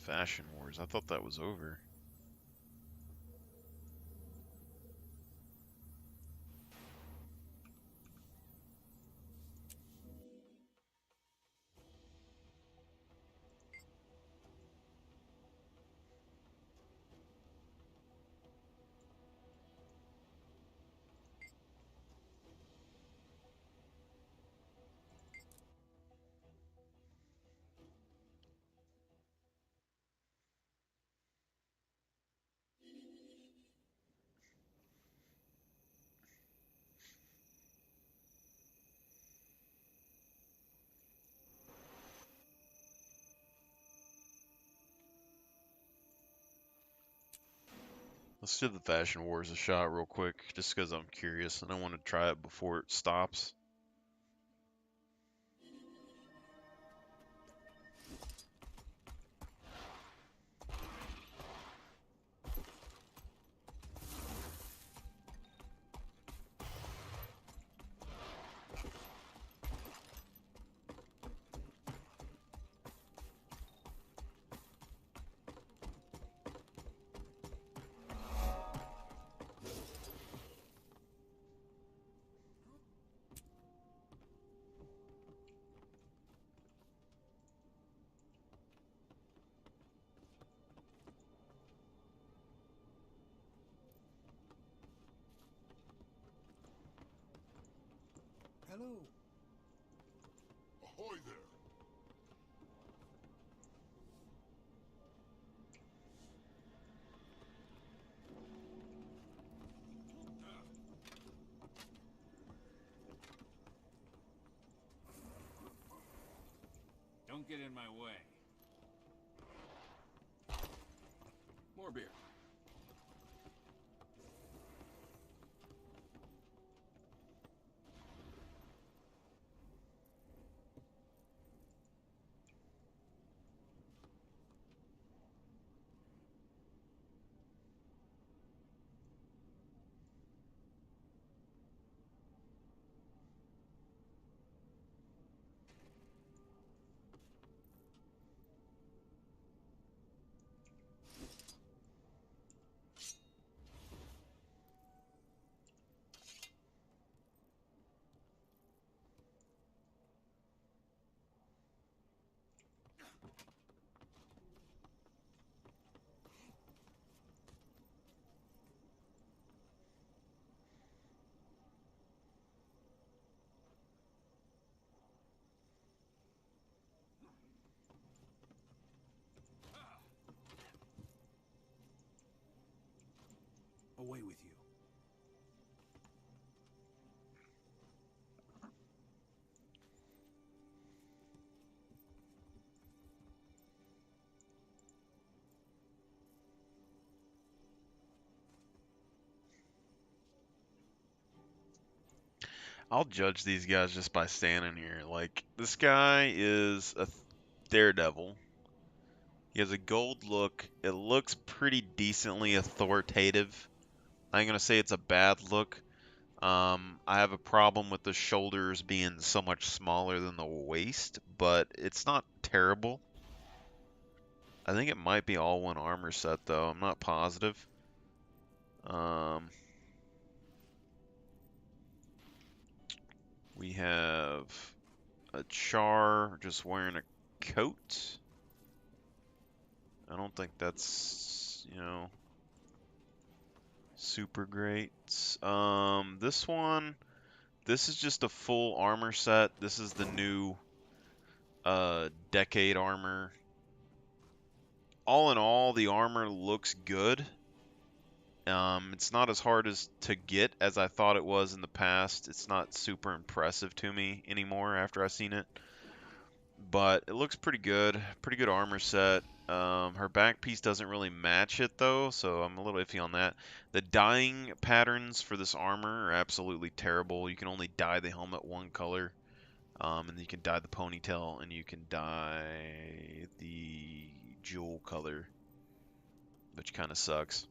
Fashion Wars. I thought that was over. Let's give the Fashion Wars a shot real quick, just because I'm curious and I want to try it before it stops. Hello. Ahoy there! Don't get in my way. More beer. I'll judge these guys just by standing here. Like, this guy is a daredevil. He has a gold look. It looks pretty decently authoritative. I ain't gonna say it's a bad look. I have a problem with the shoulders being so much smaller than the waist, but it's not terrible. I think it might be all one armor set, though. I'm not positive. We have a Char just wearing a coat. I don't think that's, you know, super great. This one, this is just a full armor set. This is the new Decade armor. All in all, the armor looks good. It's not as hard to get as I thought it was in the past. It's not super impressive to me anymore after I've seen it. But it looks pretty good. Pretty good armor set. Her back piece doesn't really match it though, so I'm a little iffy on that. The dyeing patterns for this armor are absolutely terrible. You can only dye the helmet one color. And you can dye the ponytail, and you can dye the jewel color, which kind of sucks.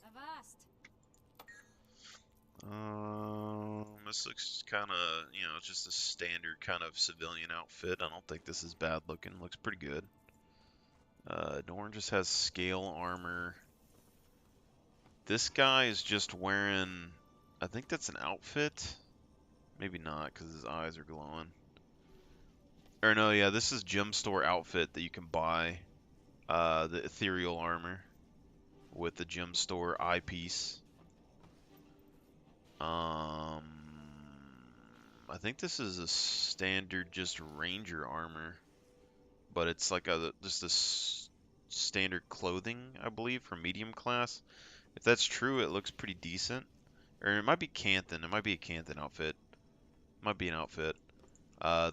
Avast. This looks kind of, you know, just a standard kind of civilian outfit. I don't think this is bad looking. Looks pretty good. Norn just has scale armor. This guy is just wearing, I think that's an outfit. Maybe not, because his eyes are glowing. Or no, yeah, this is gem store outfit that you can buy. The ethereal armor with the gem store eyepiece. I think this is a standard just ranger armor, but it's like just a standard clothing, I believe, for medium class. If that's true, it looks pretty decent. Or it might be Canthan. It might be a Canthan outfit. It might be an outfit.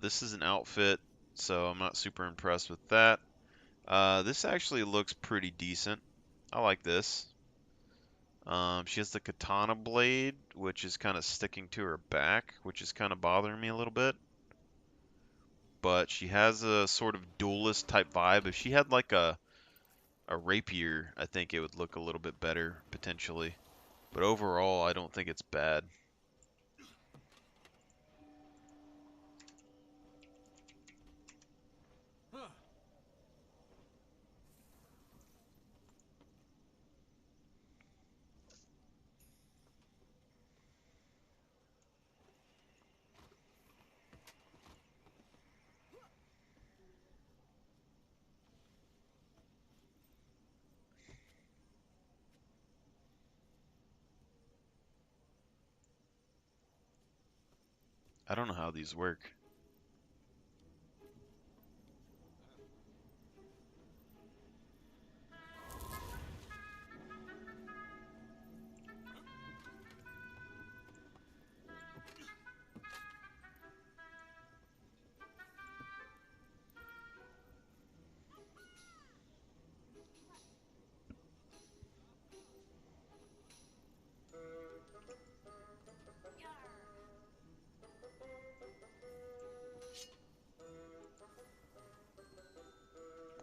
This is an outfit, so I'm not super impressed with that. This actually looks pretty decent. I like this. She has the katana blade, which is kind of sticking to her back, which is kind of bothering me a little bit. But she has a sort of duelist type vibe. If she had like a rapier, I think it would look a little bit better, potentially. But overall, I don't think it's bad. I don't know how these work.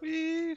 Whee!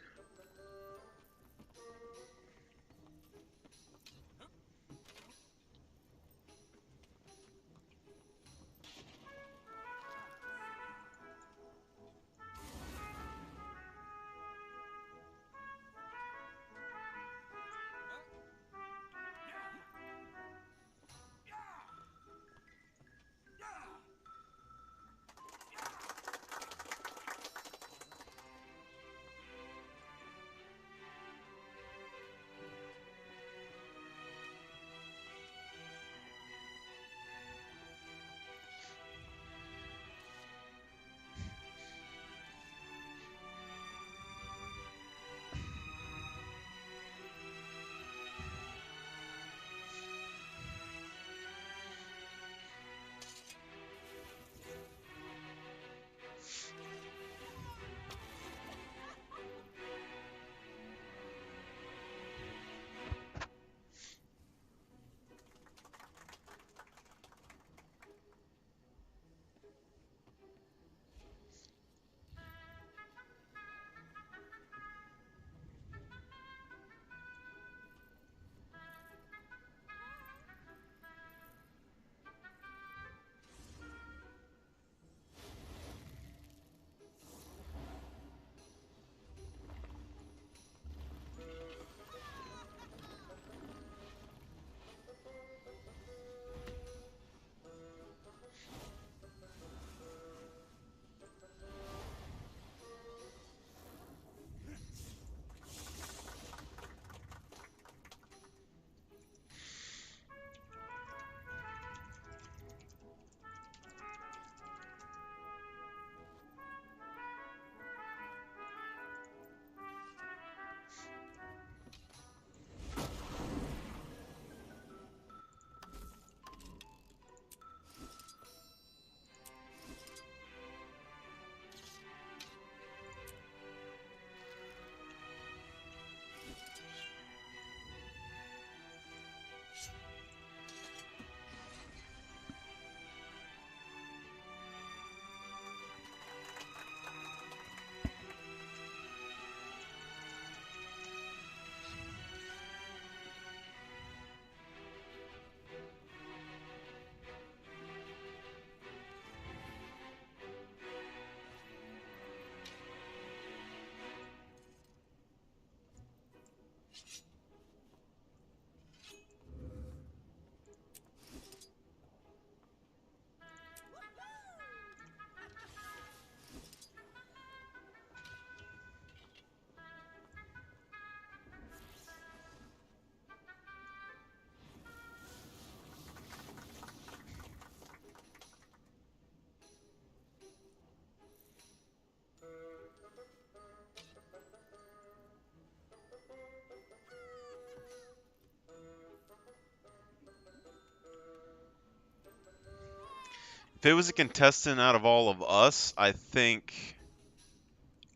If it was a contestant out of all of us, I think.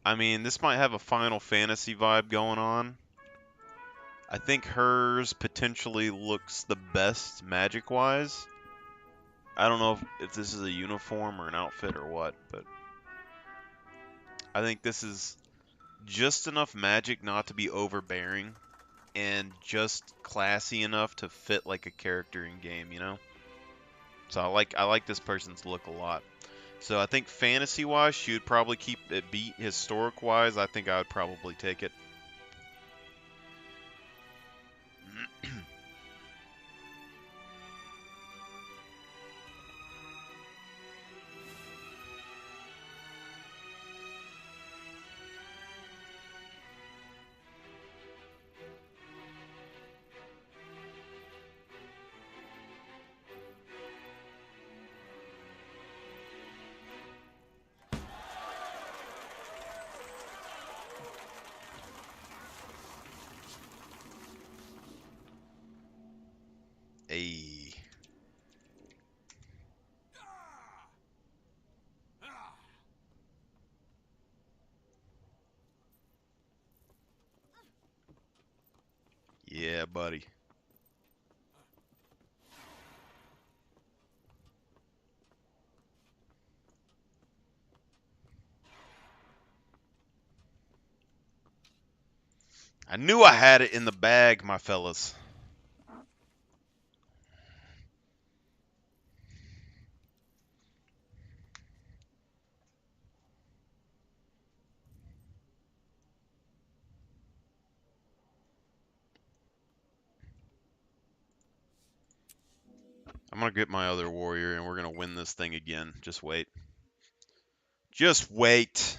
I mean, this might have a Final Fantasy vibe going on. I think hers potentially looks the best magic-wise. I don't know if this is a uniform or an outfit or what, but I think this is just enough magic not to be overbearing and just classy enough to fit like a character in game, you know? So I like this person's look a lot. So I think fantasy-wise, she would probably keep it beat. Historic-wise, I think I would probably take it. Ayy. Yeah, buddy. I knew I had it in the bag, my fellas. I'm gonna get my other warrior and we're gonna win this thing again. Just wait. Just wait.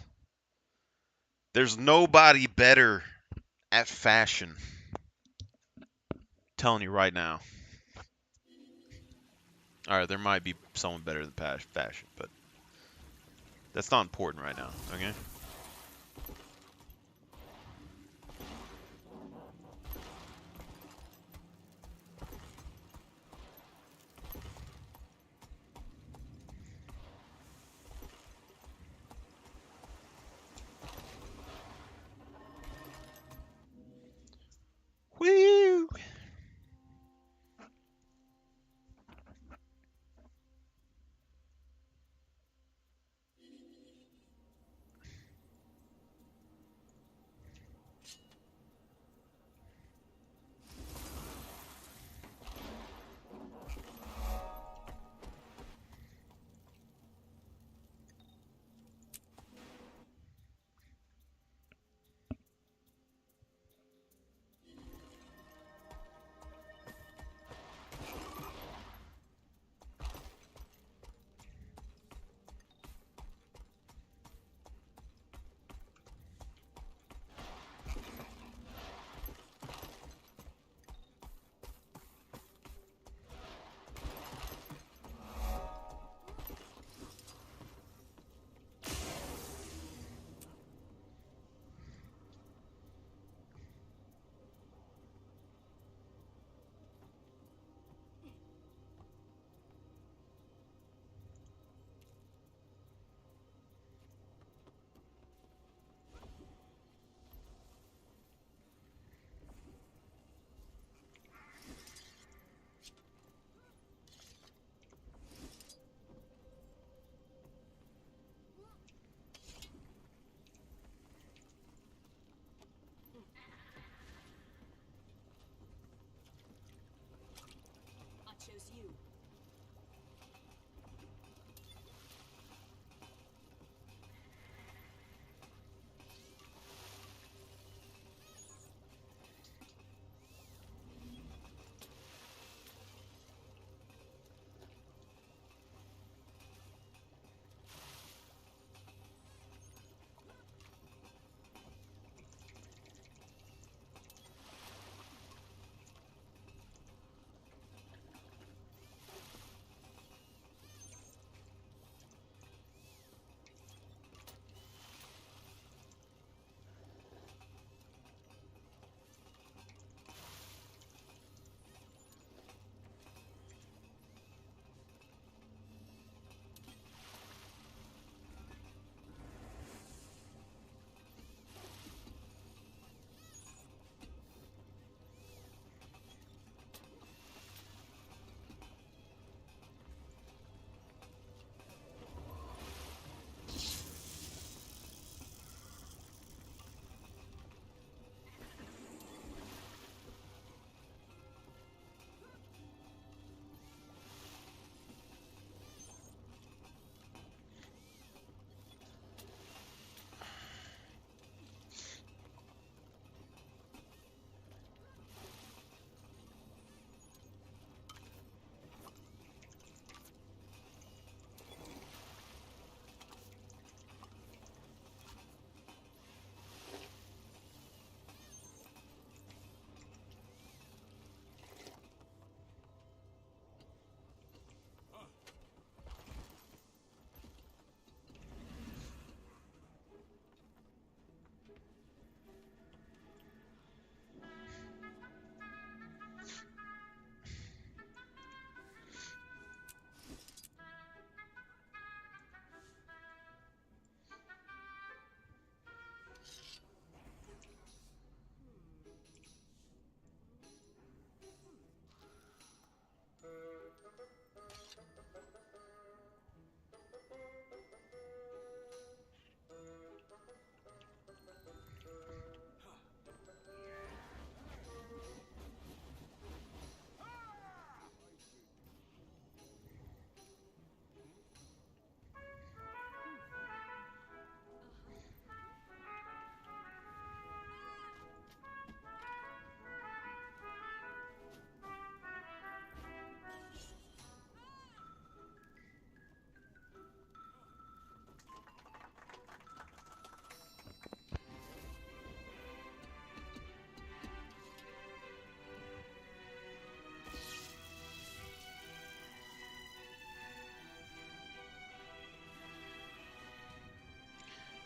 There's nobody better at fashion. I'm telling you right now. Alright, there might be someone better than fashion, but that's not important right now, okay? Woo!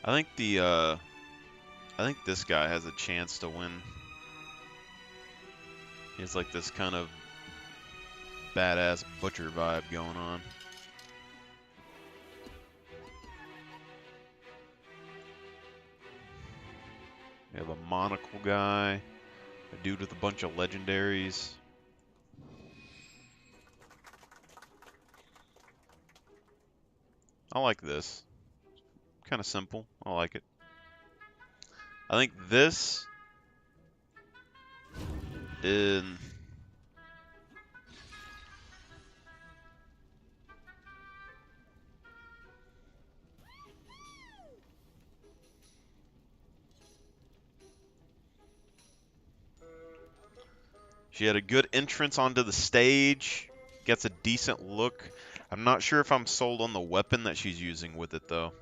I think I think this guy has a chance to win. He has like this kind of badass butcher vibe going on. We have a monocle guy, a dude with a bunch of legendaries. I like this. Kind of simple. I like it. I think this in she had a good entrance onto the stage, gets a decent look. I'm not sure if I'm sold on the weapon that she's using with it though.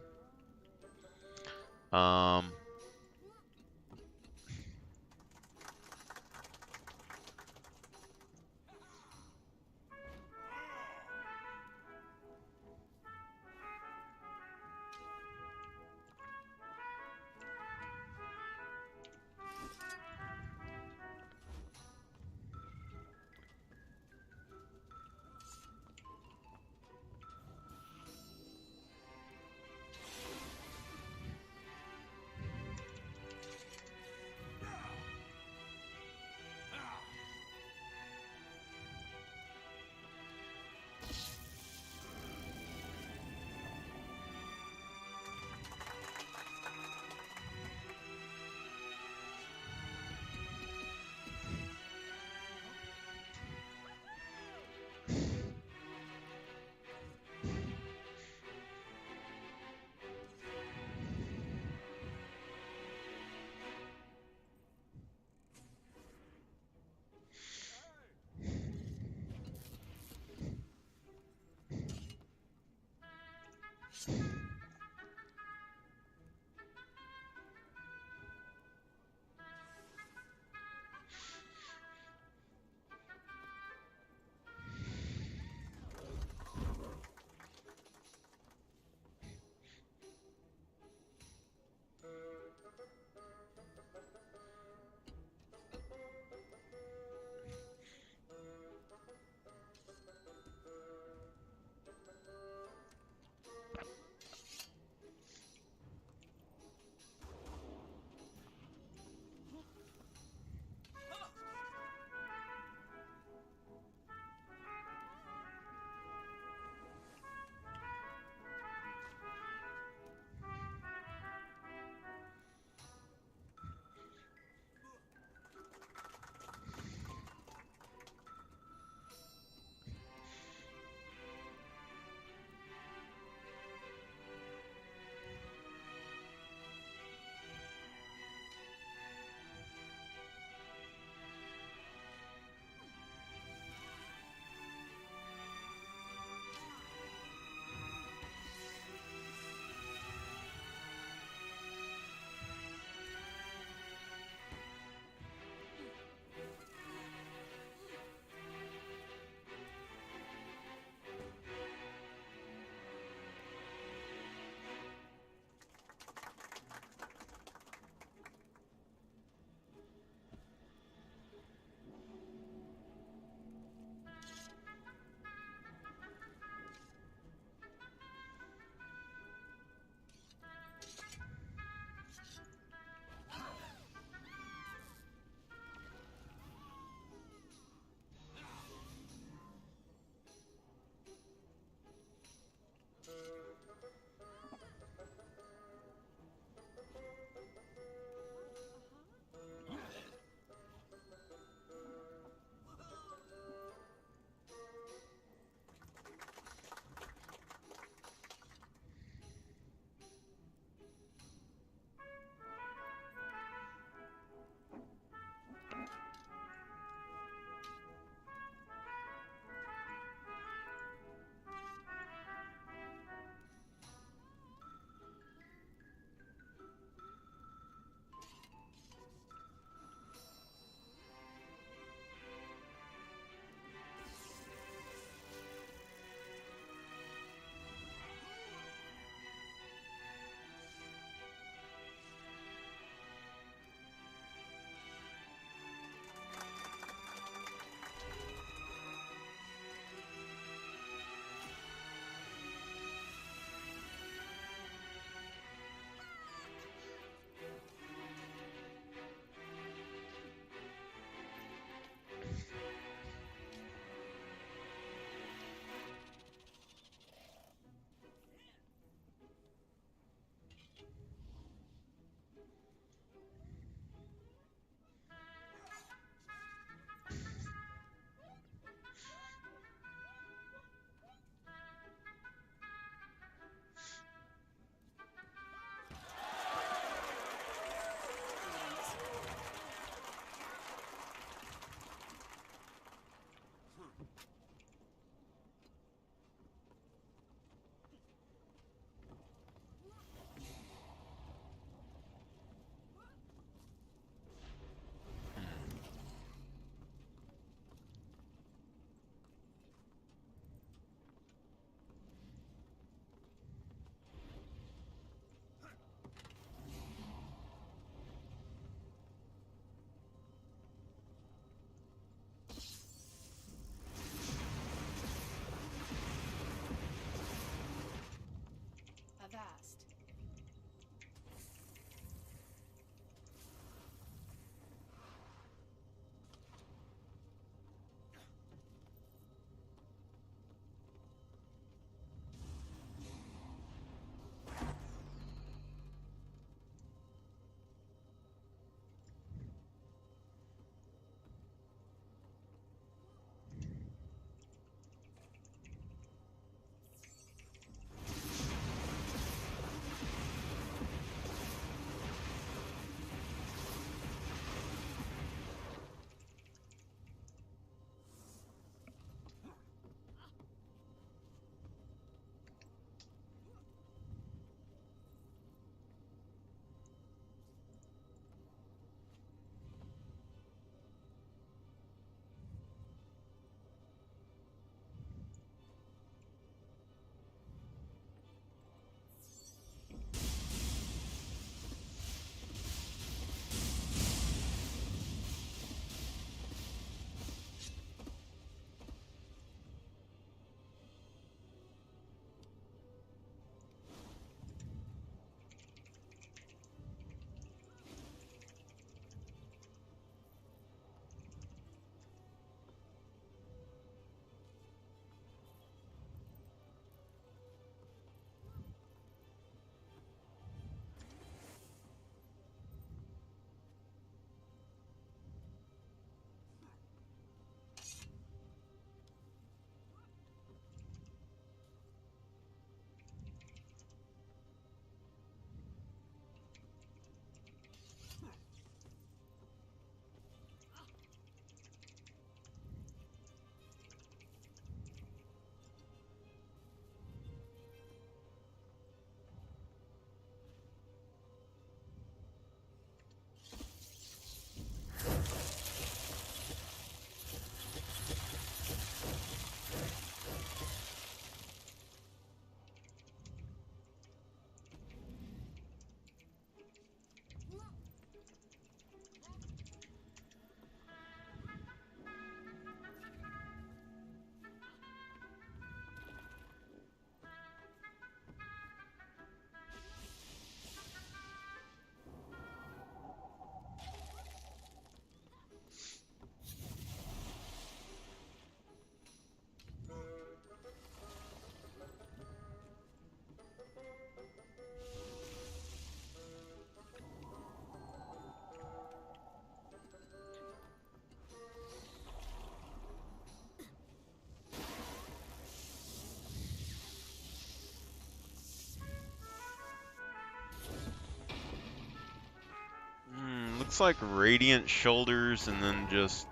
looks like radiant shoulders and then just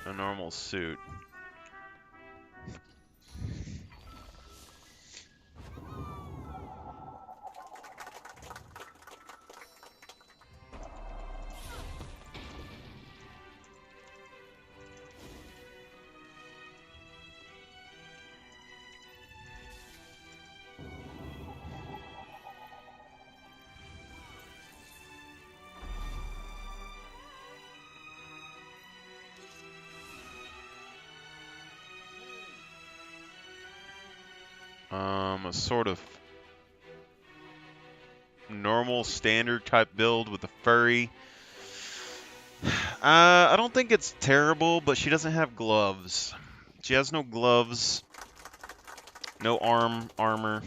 a normal suit. A sort of normal standard type build with a furry. I don't think it's terrible, but she doesn't have gloves. She has no gloves, no armor.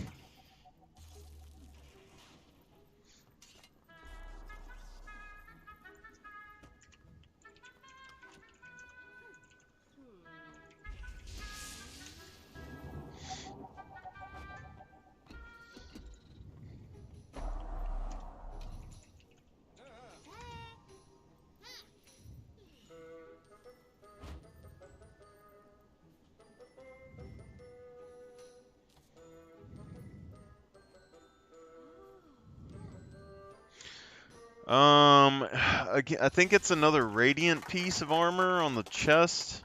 Again, I think it's another radiant piece of armor on the chest.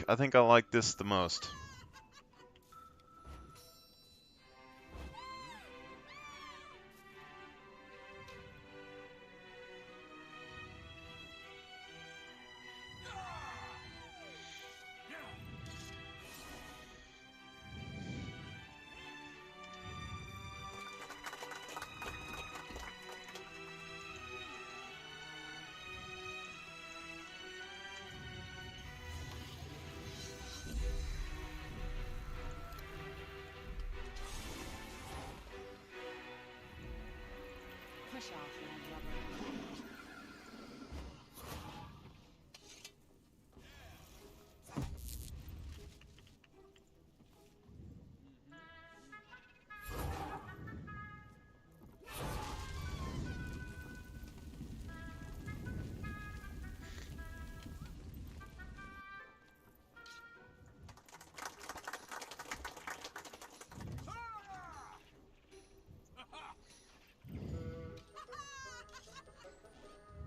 I think I like this the most. Push off, landlubber.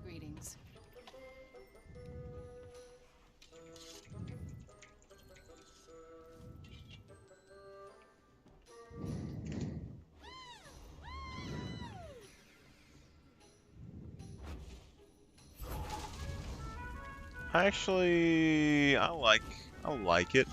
Greetings. Actually, I like it.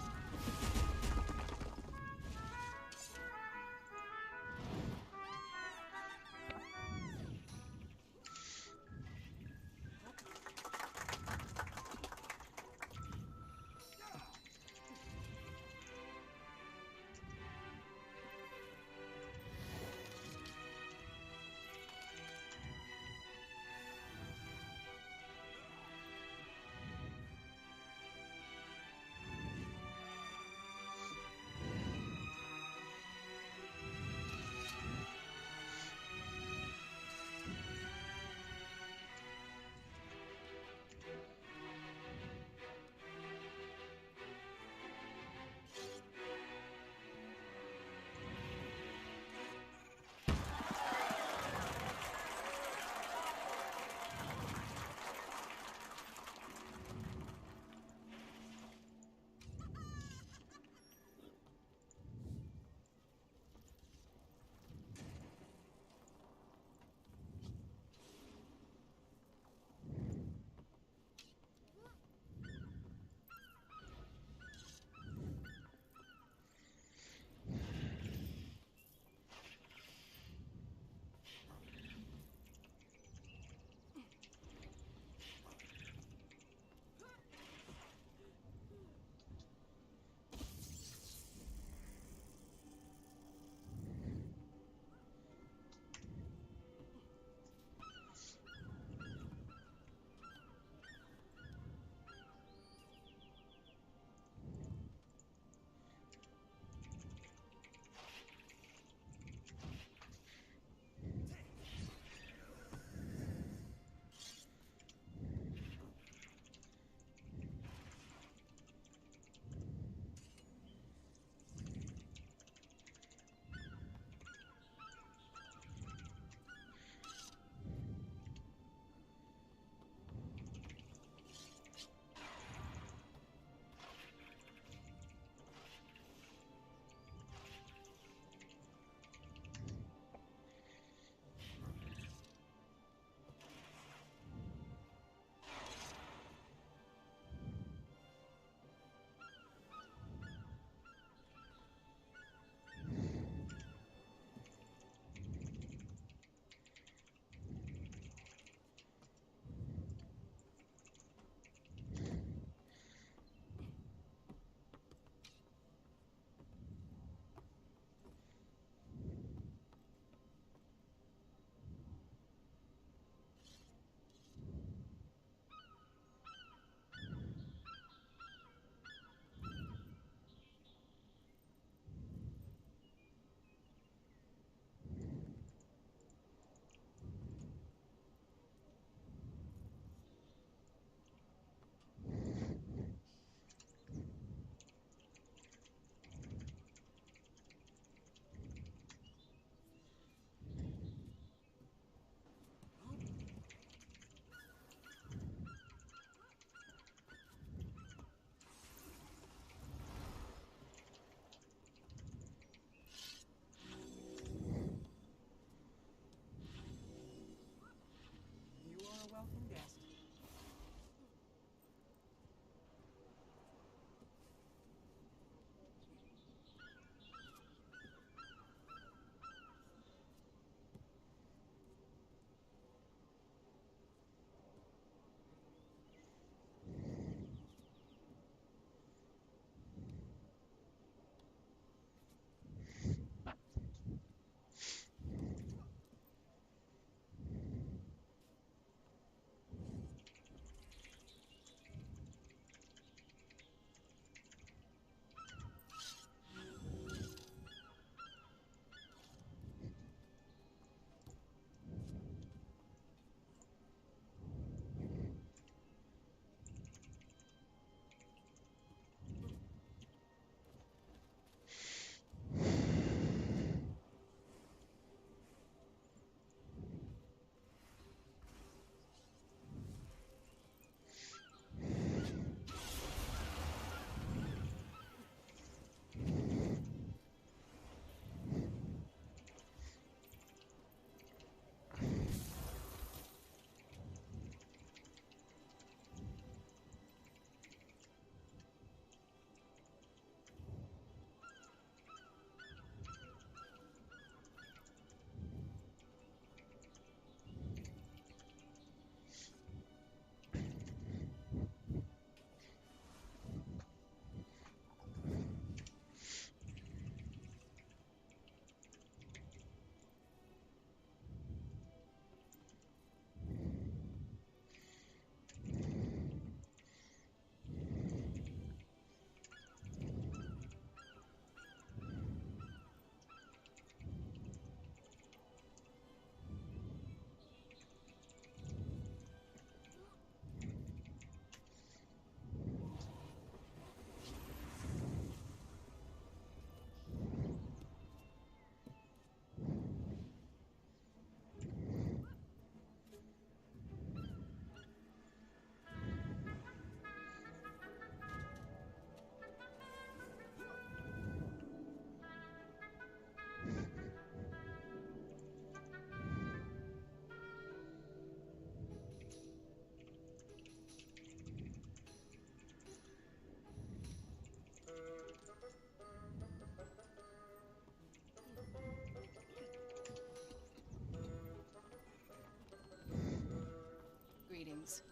Greetings.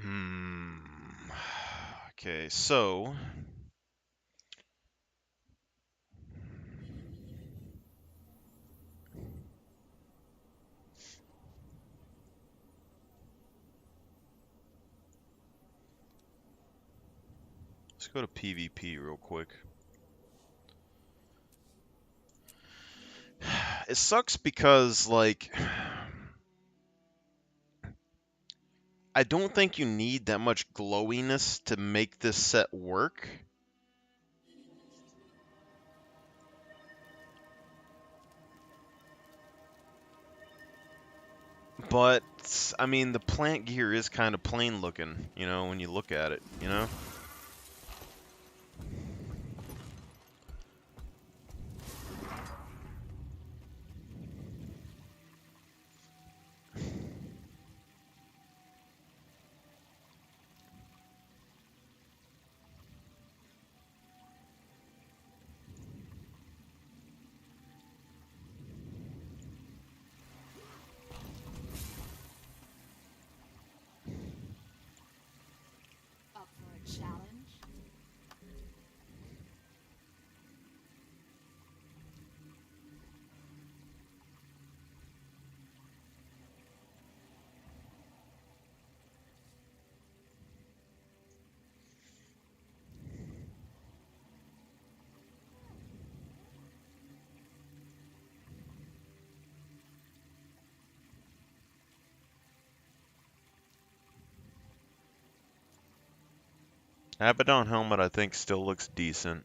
Hmm. Okay, so let's go to PvP real quick. It sucks because, like, I don't think you need that much glowiness to make this set work. But, I mean, the plant gear is kind of plain looking, you know, when you look at it, you know? Up for a challenge? Abaddon helmet, I think, still looks decent.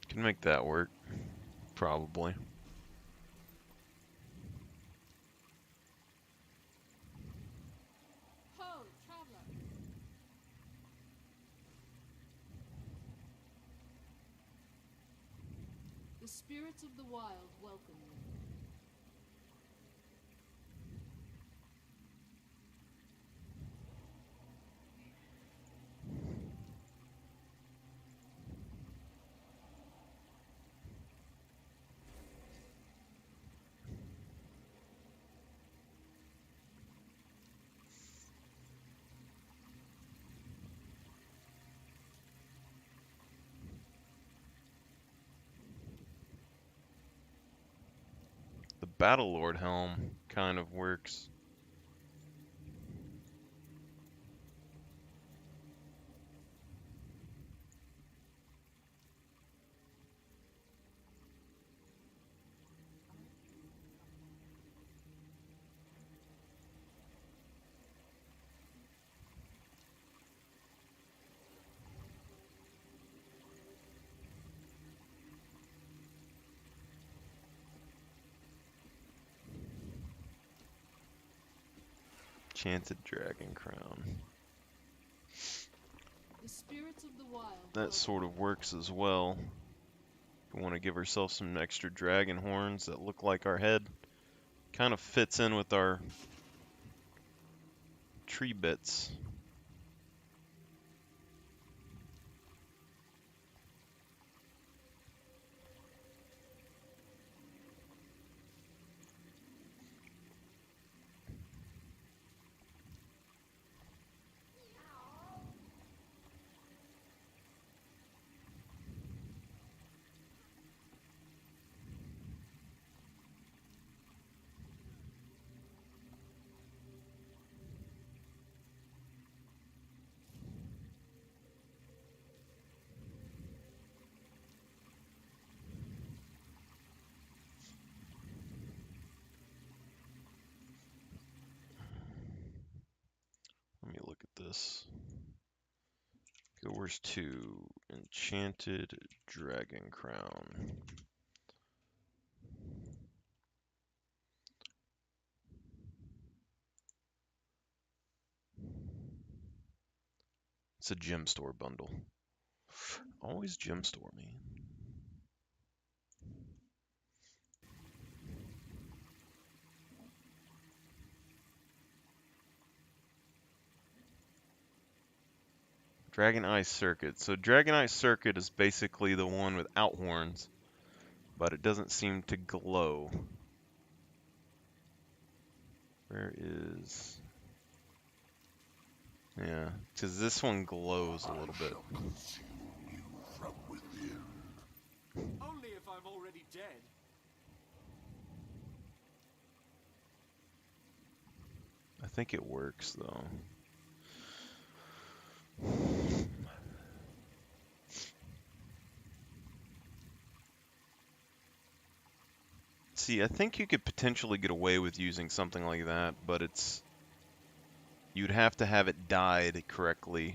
Can make that work, probably. Ho, traveler! The spirits of the wild welcome you. The Battlelord helm kind of works. Enchanted Dragon Crown. The spirits of the wild. That sort of works as well. We want to give ourselves some extra dragon horns that look like our head. Kind of fits in with our tree bits. this. Go, where's 2? Enchanted Dragon Crown. It's a gem store bundle. Always gem store, man. Dragon Eye Circuit. So Dragon Eye Circuit is basically the one without horns, but it doesn't seem to glow. Where is... Yeah, because this one glows a little bit. Only if I'm already dead. I think it works, though. See, I think you could potentially get away with using something like that, but you'd have to have it dyed correctly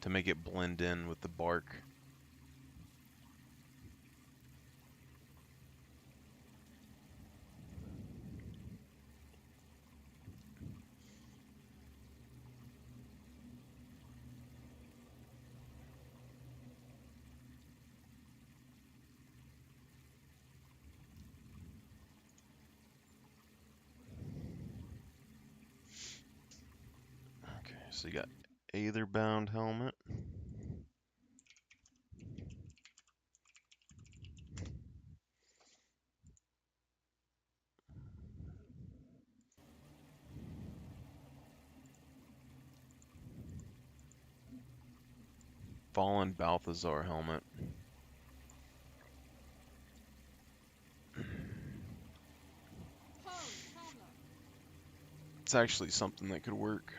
to make it blend in with the bark. Okay, so you got Aetherbound helmet. Fallen Balthazar helmet. It's actually something that could work.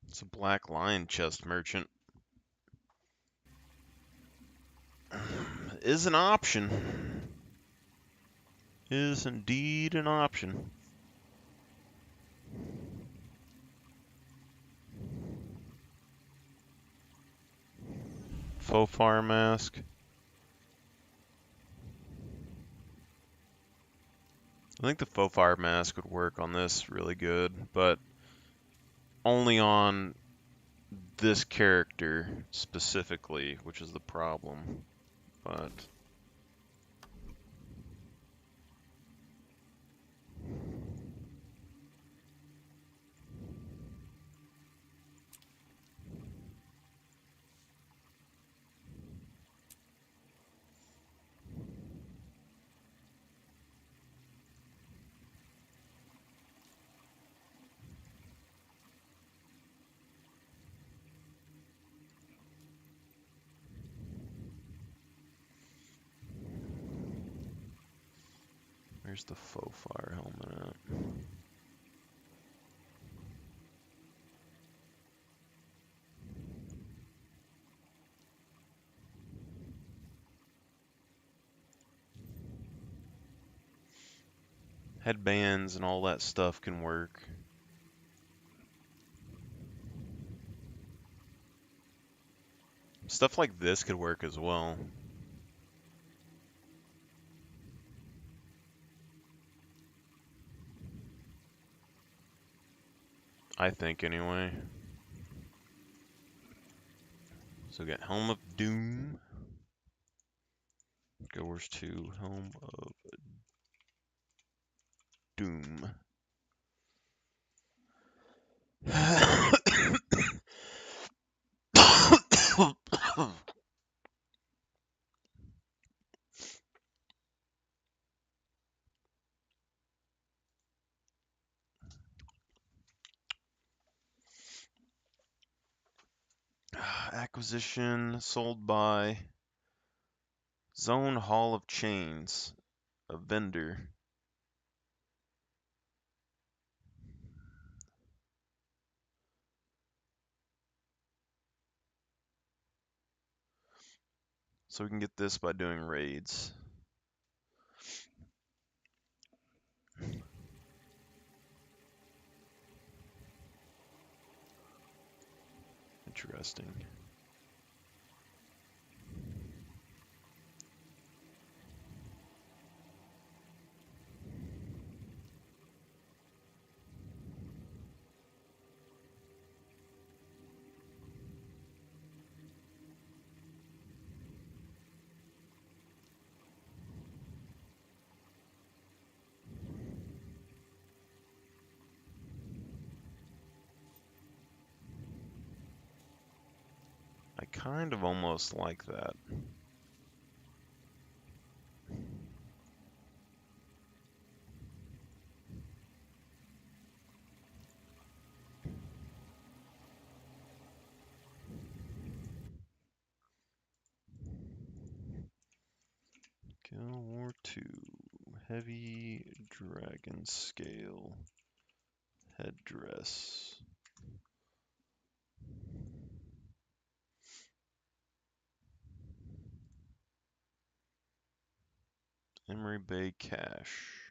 It's a Black Lion chest merchant. Is an option. Is indeed an option. Faux fire mask. I think the faux fire mask would work on this really good, but only on this character specifically, which is the problem. But where's the faux fire helmet at? Headbands and all that stuff can work. Stuff like this could work as well. I think anyway. So we got Helm of Doom. Goers to Helm of Doom. Acquisition sold by Zone Hall of Chains, a vendor. So we can get this by doing raids. Interesting. I kind of almost like that. Guild War 2, heavy dragon scale headdress. Emery Bay cache.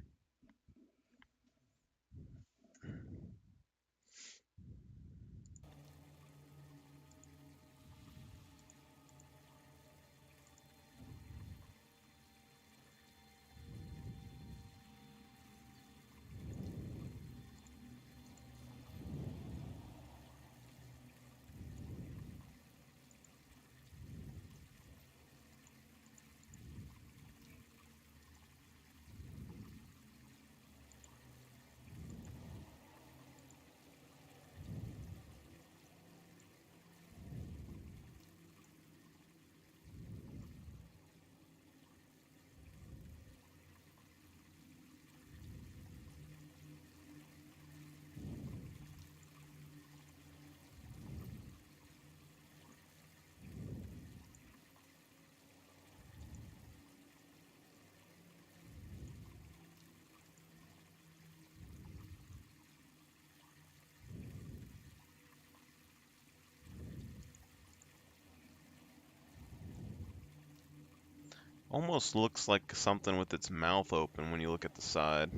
Almost looks like something with its mouth open when you look at the side.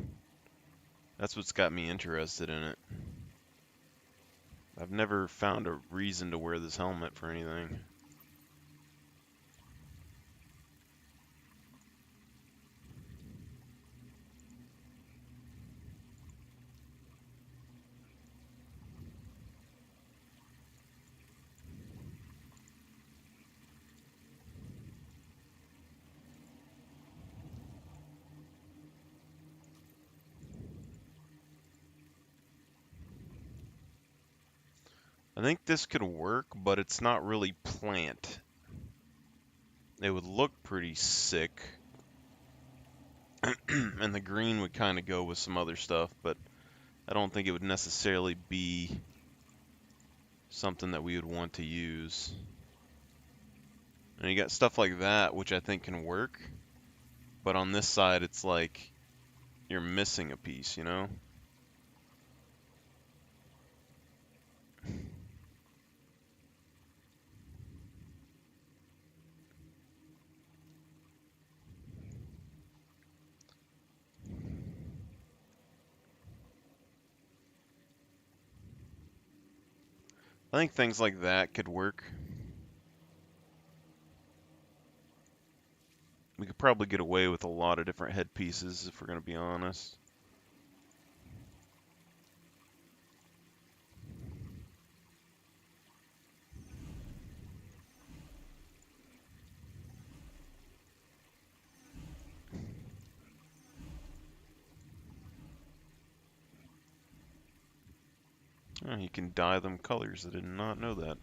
That's what's got me interested in it. I've never found a reason to wear this helmet for anything. I think this could work, but it's not really plant. It would look pretty sick. And the green would kind of go with some other stuff, but I don't think it would necessarily be something that we would want to use. And you got stuff like that, which I think can work, but on this side it's like you're missing a piece, you know? I think things like that could work. We could probably get away with a lot of different headpieces if we're going to be honest. Oh, you can dye them colors. I did not know that.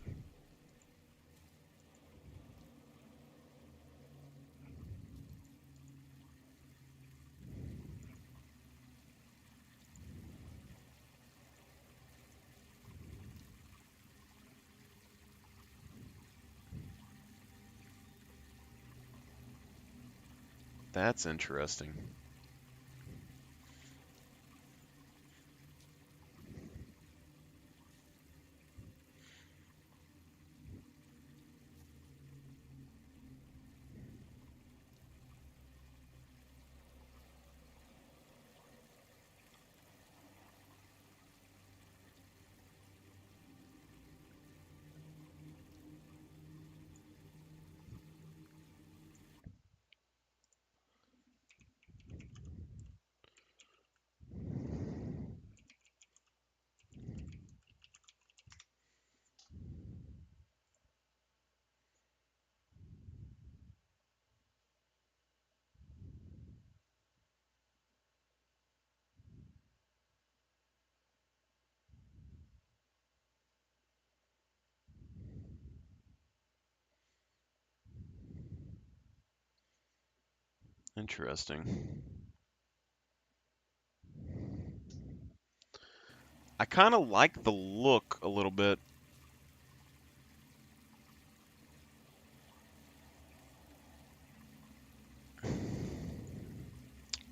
That's interesting. Interesting. I kind of like the look a little bit.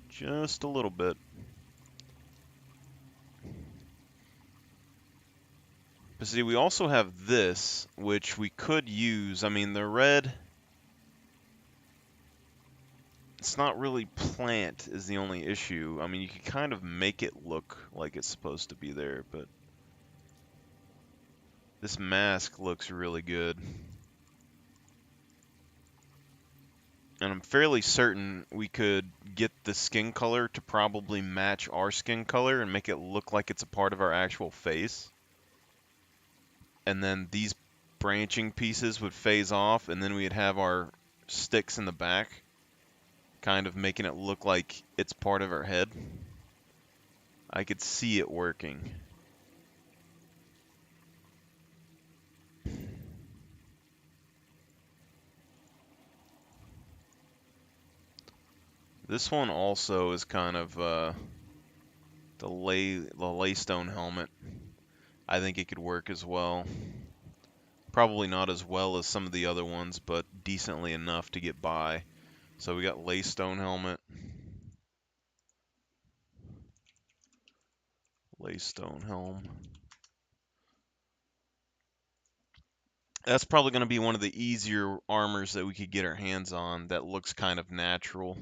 Just a little bit. But see, we also have this, which we could use. I mean, the red, it's not really plant is the only issue. I mean, you can kind of make it look like it's supposed to be there, but this mask looks really good. And I'm fairly certain we could get the skin color to probably match our skin color and make it look like it's a part of our actual face. And then these branching pieces would phase off, and then we'd have our sticks in the back, kind of making it look like it's part of our head. I could see it working. This one also is kind of the Laystone helmet. I think it could work as well. Probably not as well as some of the other ones, but decently enough to get by. So we got Laystone helmet. Laystone helm. That's probably going to be one of the easier armors that we could get our hands on that looks kind of natural.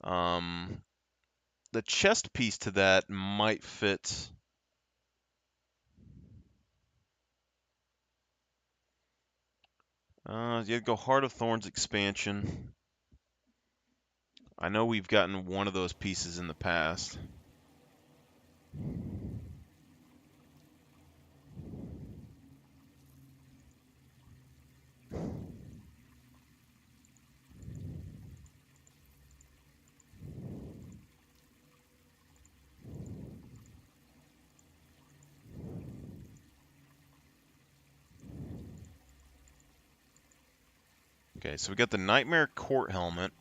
The chest piece to that might fit. You go Heart of Thorns expansion. I know we've gotten one of those pieces in the past. Okay, so we got the Nightmare Court helmet,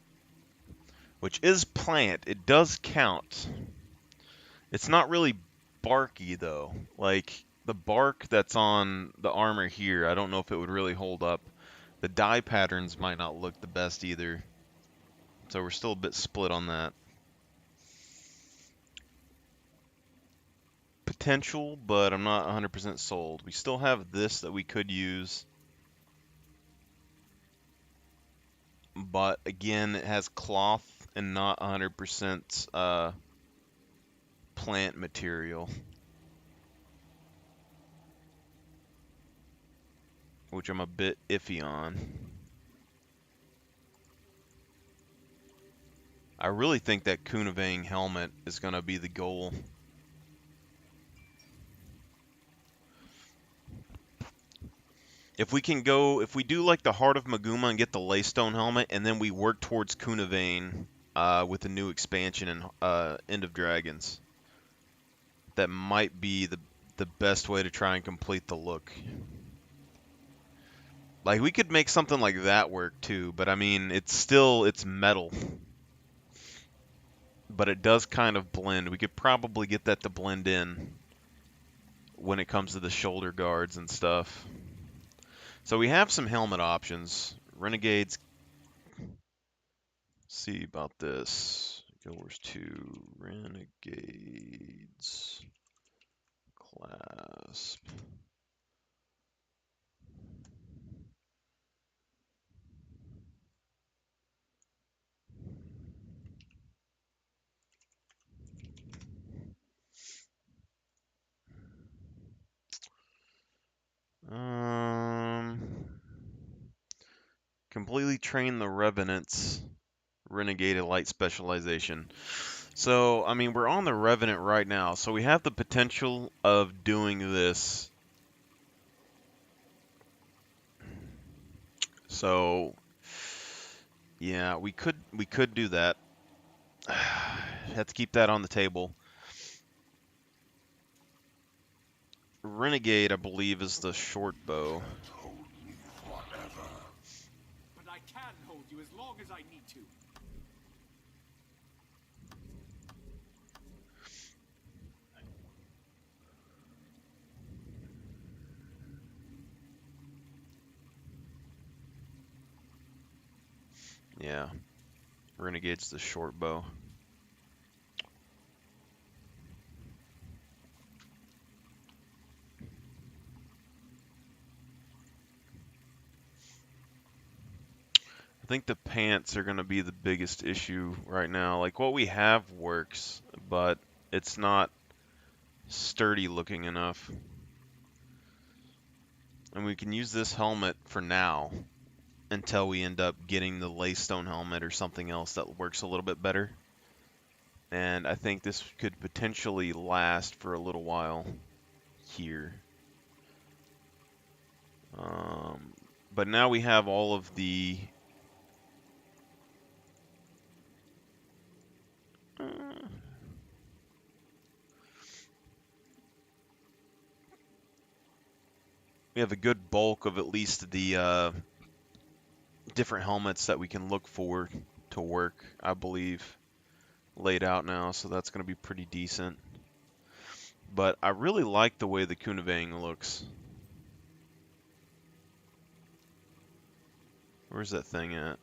which is plant. It does count. It's not really barky, though. Like, the bark that's on the armor here, I don't know if it would really hold up. The dye patterns might not look the best either. So we're still a bit split on that. Potential, but I'm not 100% sold. We still have this that we could use. But again, it has cloth and not 100% plant material, which I'm a bit iffy on. I really think that Kunavang helmet is going to be the goal. If we can go, if we do like the Heart of Maguma and get the Laystone helmet, and then we work towards Kunavang with the new expansion and End of Dragons, that might be the best way to try and complete the look. Like, we could make something like that work too, but I mean, it's metal. But it does kind of blend. We could probably get that to blend in when it comes to the shoulder guards and stuff. So we have some helmet options. Renegades. See about this. Goers to Renegades. Clasp. Completely train the Revenants. Renegade Light Specialization. So, I mean, we're on the Revenant right now, so we have the potential of doing this. So, yeah, we could do that. Have to keep that on the table. Renegade, I believe, is the short bow. But I can hold you as long as I need to. Yeah. Renegade's the short bow. I think the pants are going to be the biggest issue right now. Like, what we have works, but it's not sturdy looking enough. And we can use this helmet for now until we end up getting the Laystone helmet or something else that works a little bit better. And I think this could potentially last for a little while here. But now we have all of the... we have a good bulk of at least the different helmets that we can look for to work, I believe, laid out now, so that's going to be pretty decent. But I really like the way the Kunavang looks. Where's that thing at?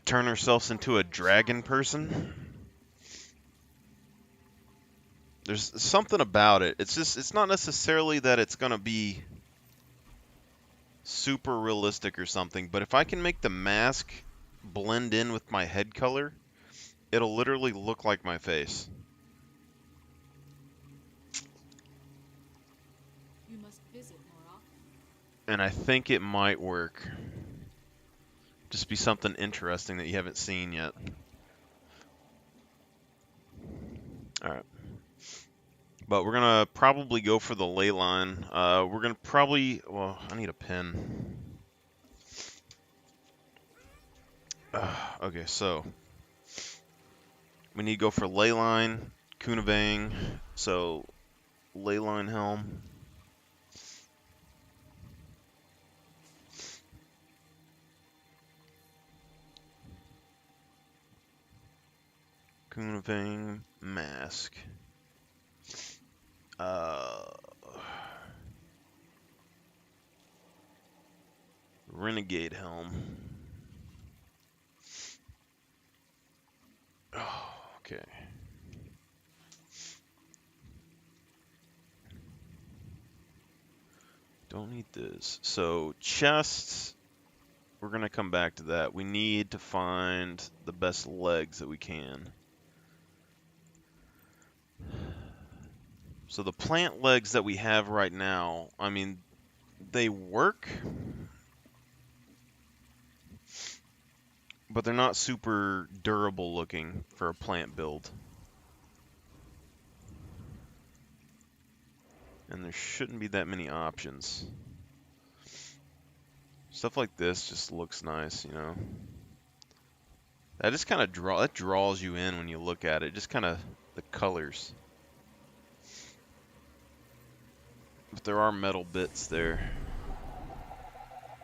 Turn ourselves into a dragon person? There's something about it. It's not necessarily that it's going to be super realistic or something, but if I can make the mask blend in with my head color, it'll literally look like my face. You must visit more often. And I think it might work. Just be something interesting that you haven't seen yet. Alright. But we're going to probably go for the ley line. We're going to probably... Well, I need a pen. Okay, so... we need to go for ley line, Kunavang. So, ley line helm. Kunavang mask. Renegade helm. Oh, okay. Don't need this. So, chests, we're going to come back to that. We need to find the best legs that we can. So the plant legs that we have right now, I mean, they work, but they're not super durable looking for a plant build. And there shouldn't be that many options. Stuff like this just looks nice, you know. That just kind of draws you in when you look at it. Just kind of the colors. But there are metal bits there.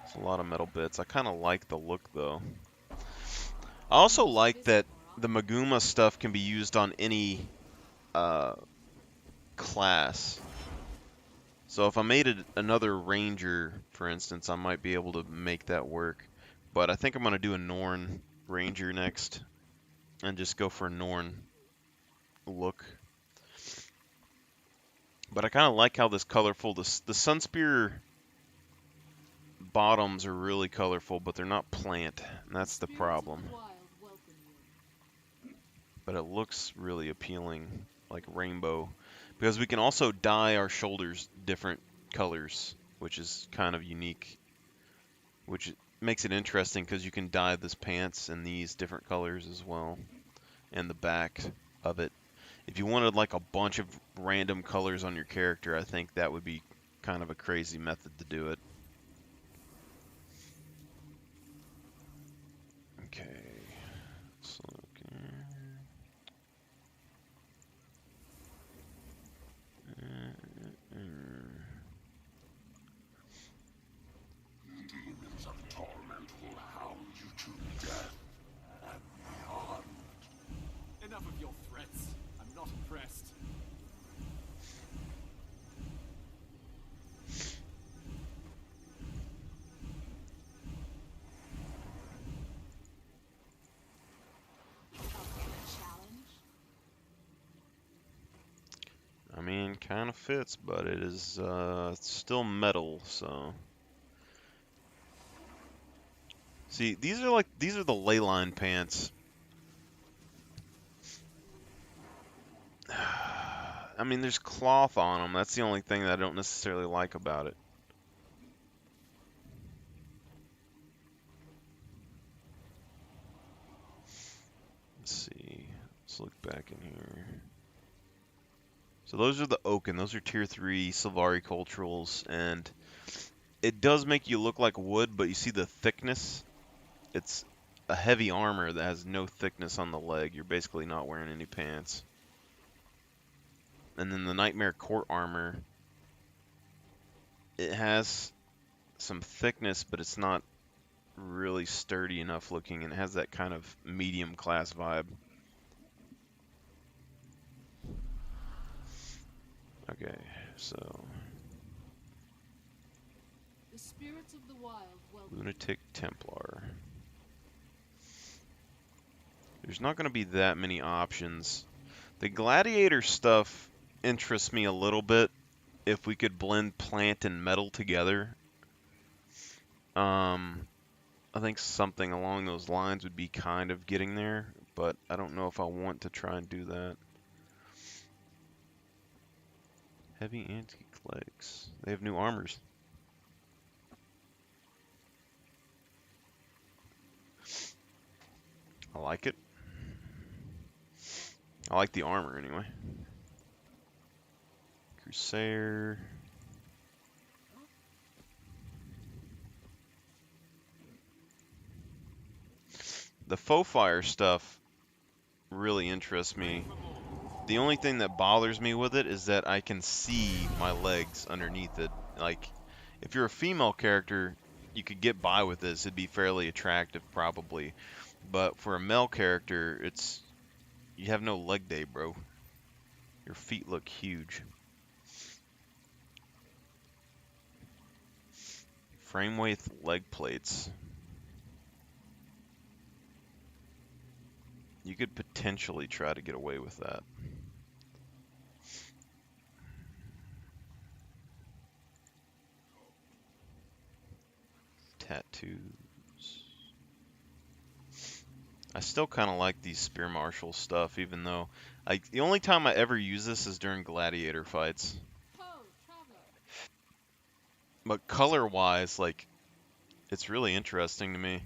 There's a lot of metal bits. I kind of like the look though. I also like that the Maguma stuff can be used on any class. So if I made another Ranger, for instance, I might be able to make that work. But I think I'm going to do a Norn Ranger next. And just go for a Norn look. But I kind of like how this colorful, the Sunspear bottoms are really colorful, but they're not plant. And that's the problem. But it looks really appealing, like rainbow. Because we can also dye our shoulders different colors, which is kind of unique. Which makes it interesting because you can dye this pants in these different colors as well. And the back of it. If you wanted like a bunch of random colors on your character, I think that would be kind of a crazy method to do it. Okay. So, Demons of torment will hound you to death and beyond. Enough of your threats. I'm not impressed. I mean, kind of fits, but it is still metal, so. See, these are the ley line pants. I mean, there's cloth on them. That's the only thing that I don't necessarily like about it. Let's see. Let's look back in here. So those are the Oaken. Those are tier 3 Sylvari Culturals, and it does make you look like wood, but you see the thickness? It's a heavy armor that has no thickness on the leg. You're basically not wearing any pants. And then the Nightmare Court armor, it has some thickness, but it's not really sturdy enough looking, and it has that kind of medium class vibe. Okay, so The spirits of the wild welcome. Lunatic Templar. There's not going to be that many options. The gladiator stuff interests me a little bit if we could blend plant and metal together. I think something along those lines would be kind of getting there, but I don't know if I want to try and do that. Heavy antique legs. They have new armors. I like it. I like the armor anyway. Crusader. The faux fire stuff really interests me. The only thing that bothers me with it is that I can see my legs underneath it. Like, if you're a female character, you could get by with this. It'd be fairly attractive, probably. But for a male character, you have no leg day, bro. Your feet look huge. Frame weight leg plates. You could potentially try to get away with that. Tattoos. I still kind of like these Spear Marshal stuff, even though the only time I ever use this is during gladiator fights. But color-wise, like, it's really interesting to me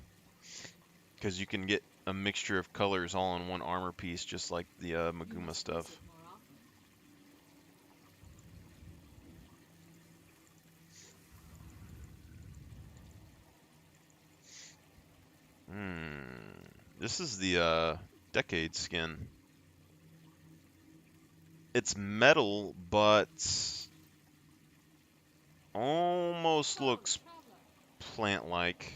because you can get a mixture of colors all in one armor piece, just like the Maguma stuff. This is the Decade skin. It's metal, but almost looks plant-like.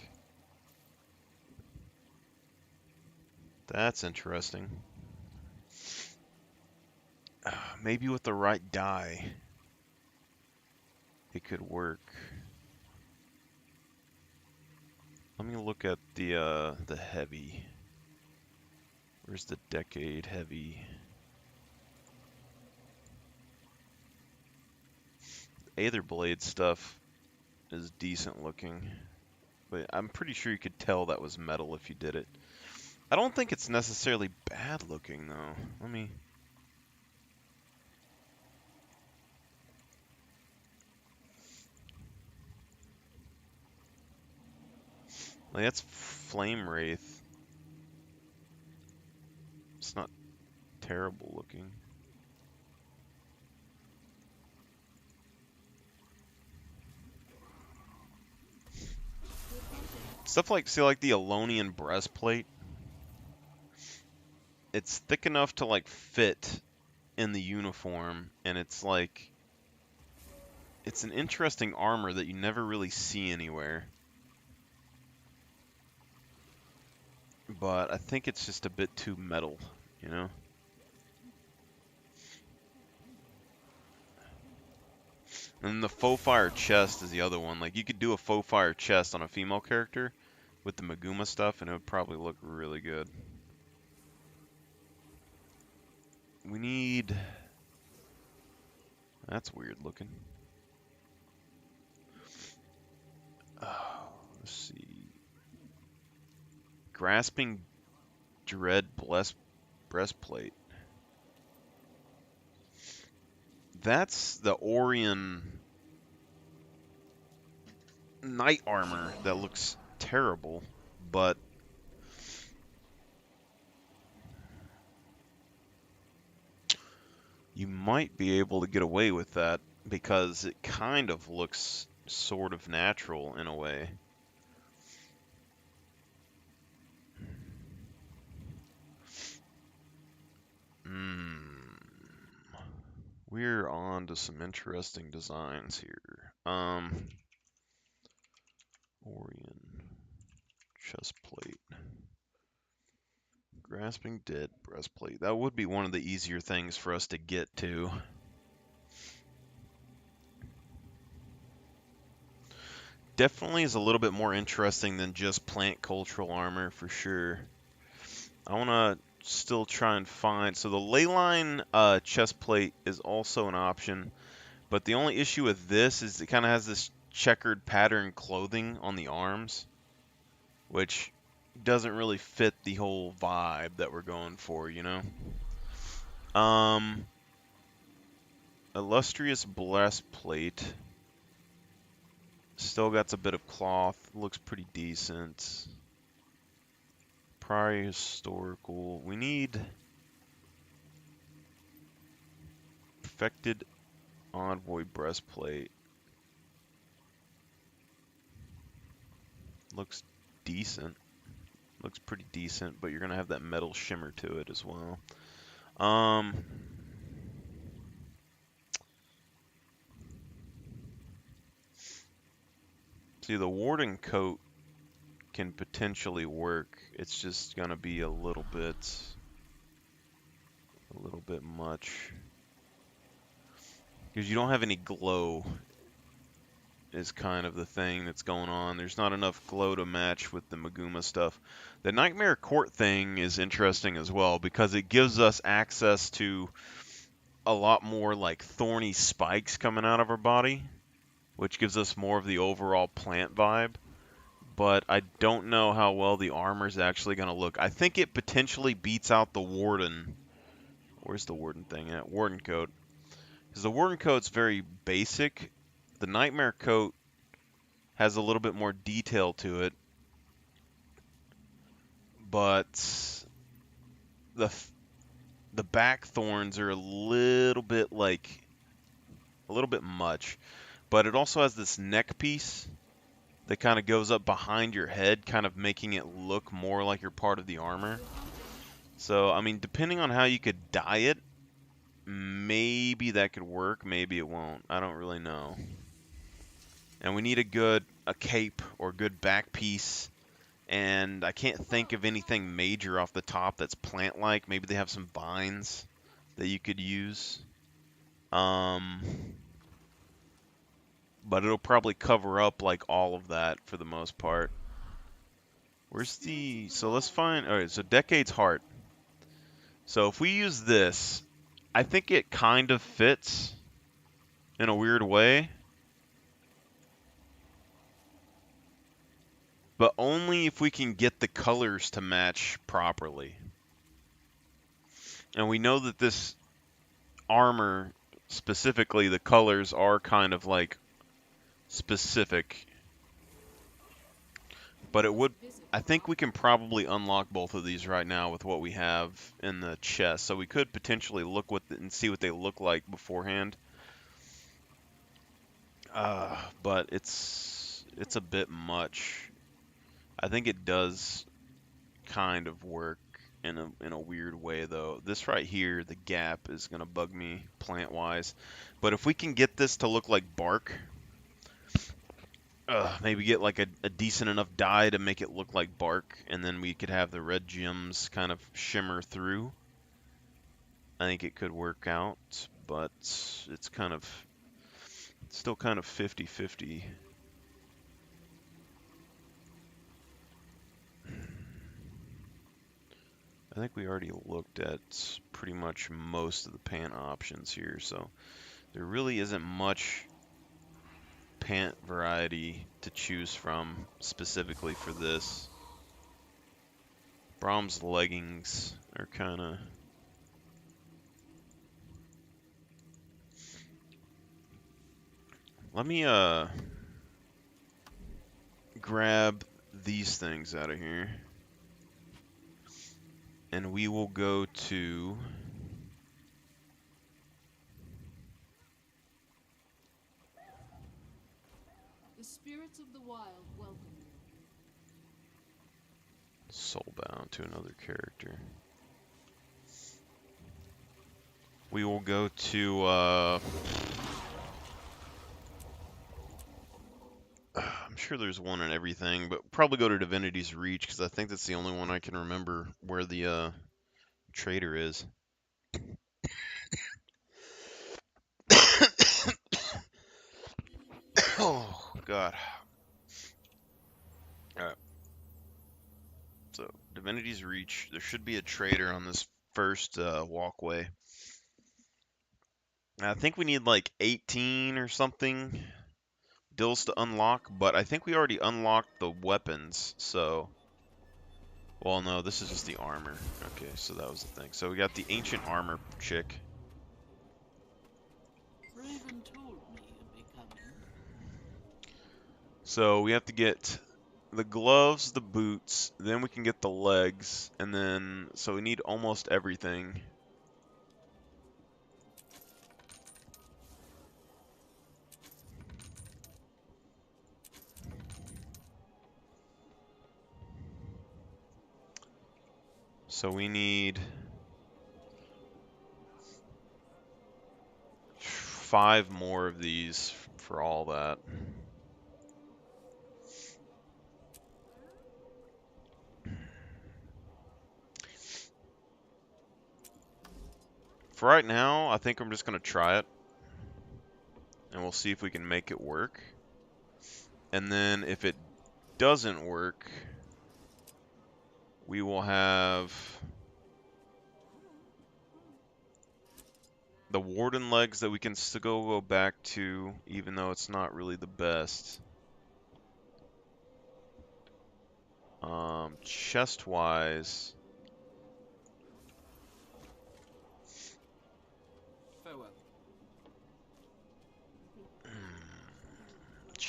That's interesting. Maybe with the right dye, it could work. Let me look at the heavy. Where's the Decade heavy? Aetherblade stuff is decent looking, but I'm pretty sure you could tell that was metal if you did it. I don't think it's necessarily bad looking though. Let me. Like, that's Flame Wraith. It's not terrible looking. Stuff like, see, like the Alonian breastplate. It's thick enough to like fit in the uniform, and it's like, it's an interesting armor that you never really see anywhere. But I think it's just a bit too metal, you know? And the faux fire chest is the other one. Like, you could do a faux fire chest on a female character with the Maguma stuff, and it would probably look really good. We need... That's weird looking. Let's see. Grasping Dread breastplate. That's the Orion knight armor that looks terrible, but you might be able to get away with that because it kind of looks sort of natural in a way. We're on to some interesting designs here. Orion chest plate. Grasping Dead breastplate. That would be one of the easier things for us to get to. Definitely is a little bit more interesting than just plant cultural armor for sure. I want to still try and find... So the Leyline chest plate is also an option, but the only issue with this is it kind of has this checkered pattern clothing on the arms, which doesn't really fit the whole vibe that we're going for, you know? Illustrious breastplate. Still got a bit of cloth. Looks pretty decent. Prior historical. We need perfected envoy breastplate. Looks decent. Looks pretty decent, but you're gonna have that metal shimmer to it as well. See, the warden coat can potentially work. It's just gonna be a little bit much because you don't have any glow. Is kind of the thing that's going on. There's not enough glow to match with the Maguma stuff. The Nightmare Court thing is interesting as well because it gives us access to a lot more like thorny spikes coming out of our body, which gives us more of the overall plant vibe. But I don't know how well the armor is actually going to look. I think it potentially beats out the Warden. Where's the Warden thing at? Warden coat. Because the Warden coat's very basic. The Nightmare coat has a little bit more detail to it, but the back thorns are a little bit much. But it also has this neck piece, that kind of goes up behind your head, kind of making it look more like you're part of the armor. So, I mean, depending on how you could dye it, maybe that could work, maybe it won't. I don't really know. And we need a cape or good back piece. And I can't think of anything major off the top that's plant-like. Maybe they have some vines that you could use. But it'll probably cover up like all of that for the most part. Where's the... So let's find... Alright, so Decade's Heart. So if we use this, I think it kind of fits in a weird way. But only if we can get the colors to match properly. And we know that this armor, specifically the colors, are kind of like specific. But it would... I think we can probably unlock both of these right now with what we have in the chest. So we could potentially look with it and see what they look like beforehand. But it's a bit much. I think it does kind of work in a weird way though. This right here, the gap, is gonna bug me plant-wise. But if we can get this to look like bark, maybe get like a decent enough dye to make it look like bark, and then we could have the red gems kind of shimmer through. I think it could work out, but it's kind of still kind of 50-50. I think we already looked at pretty much most of the pant options here, so there really isn't much pant variety to choose from specifically for this. Brahms leggings are kind of... Let me grab these things out of here. And we will go to... The spirits of the wild welcome you. Soulbound to another character. We will go to... I'm sure there's one in everything, but probably go to Divinity's Reach, because I think that's the only one I can remember where the trader is. Oh, God. Alright. So, Divinity's Reach. There should be a trader on this first walkway. I think we need like 18 or something deals to unlock, but I think we already unlocked the weapons, so... Well, no, this is just the armor. Okay, so that was the thing. So we got the ancient armor chick. Raven told me you'd be coming. So we have to get the gloves, the boots, then we can get the legs, and then... So we need almost everything. So we need 5 more of these for all that. For right now, I think I'm just going to try it. And we'll see if we can make it work. And then if it doesn't work, we will have the warden legs that we can still go back to, even though it's not really the best. Chest-wise, Farewell.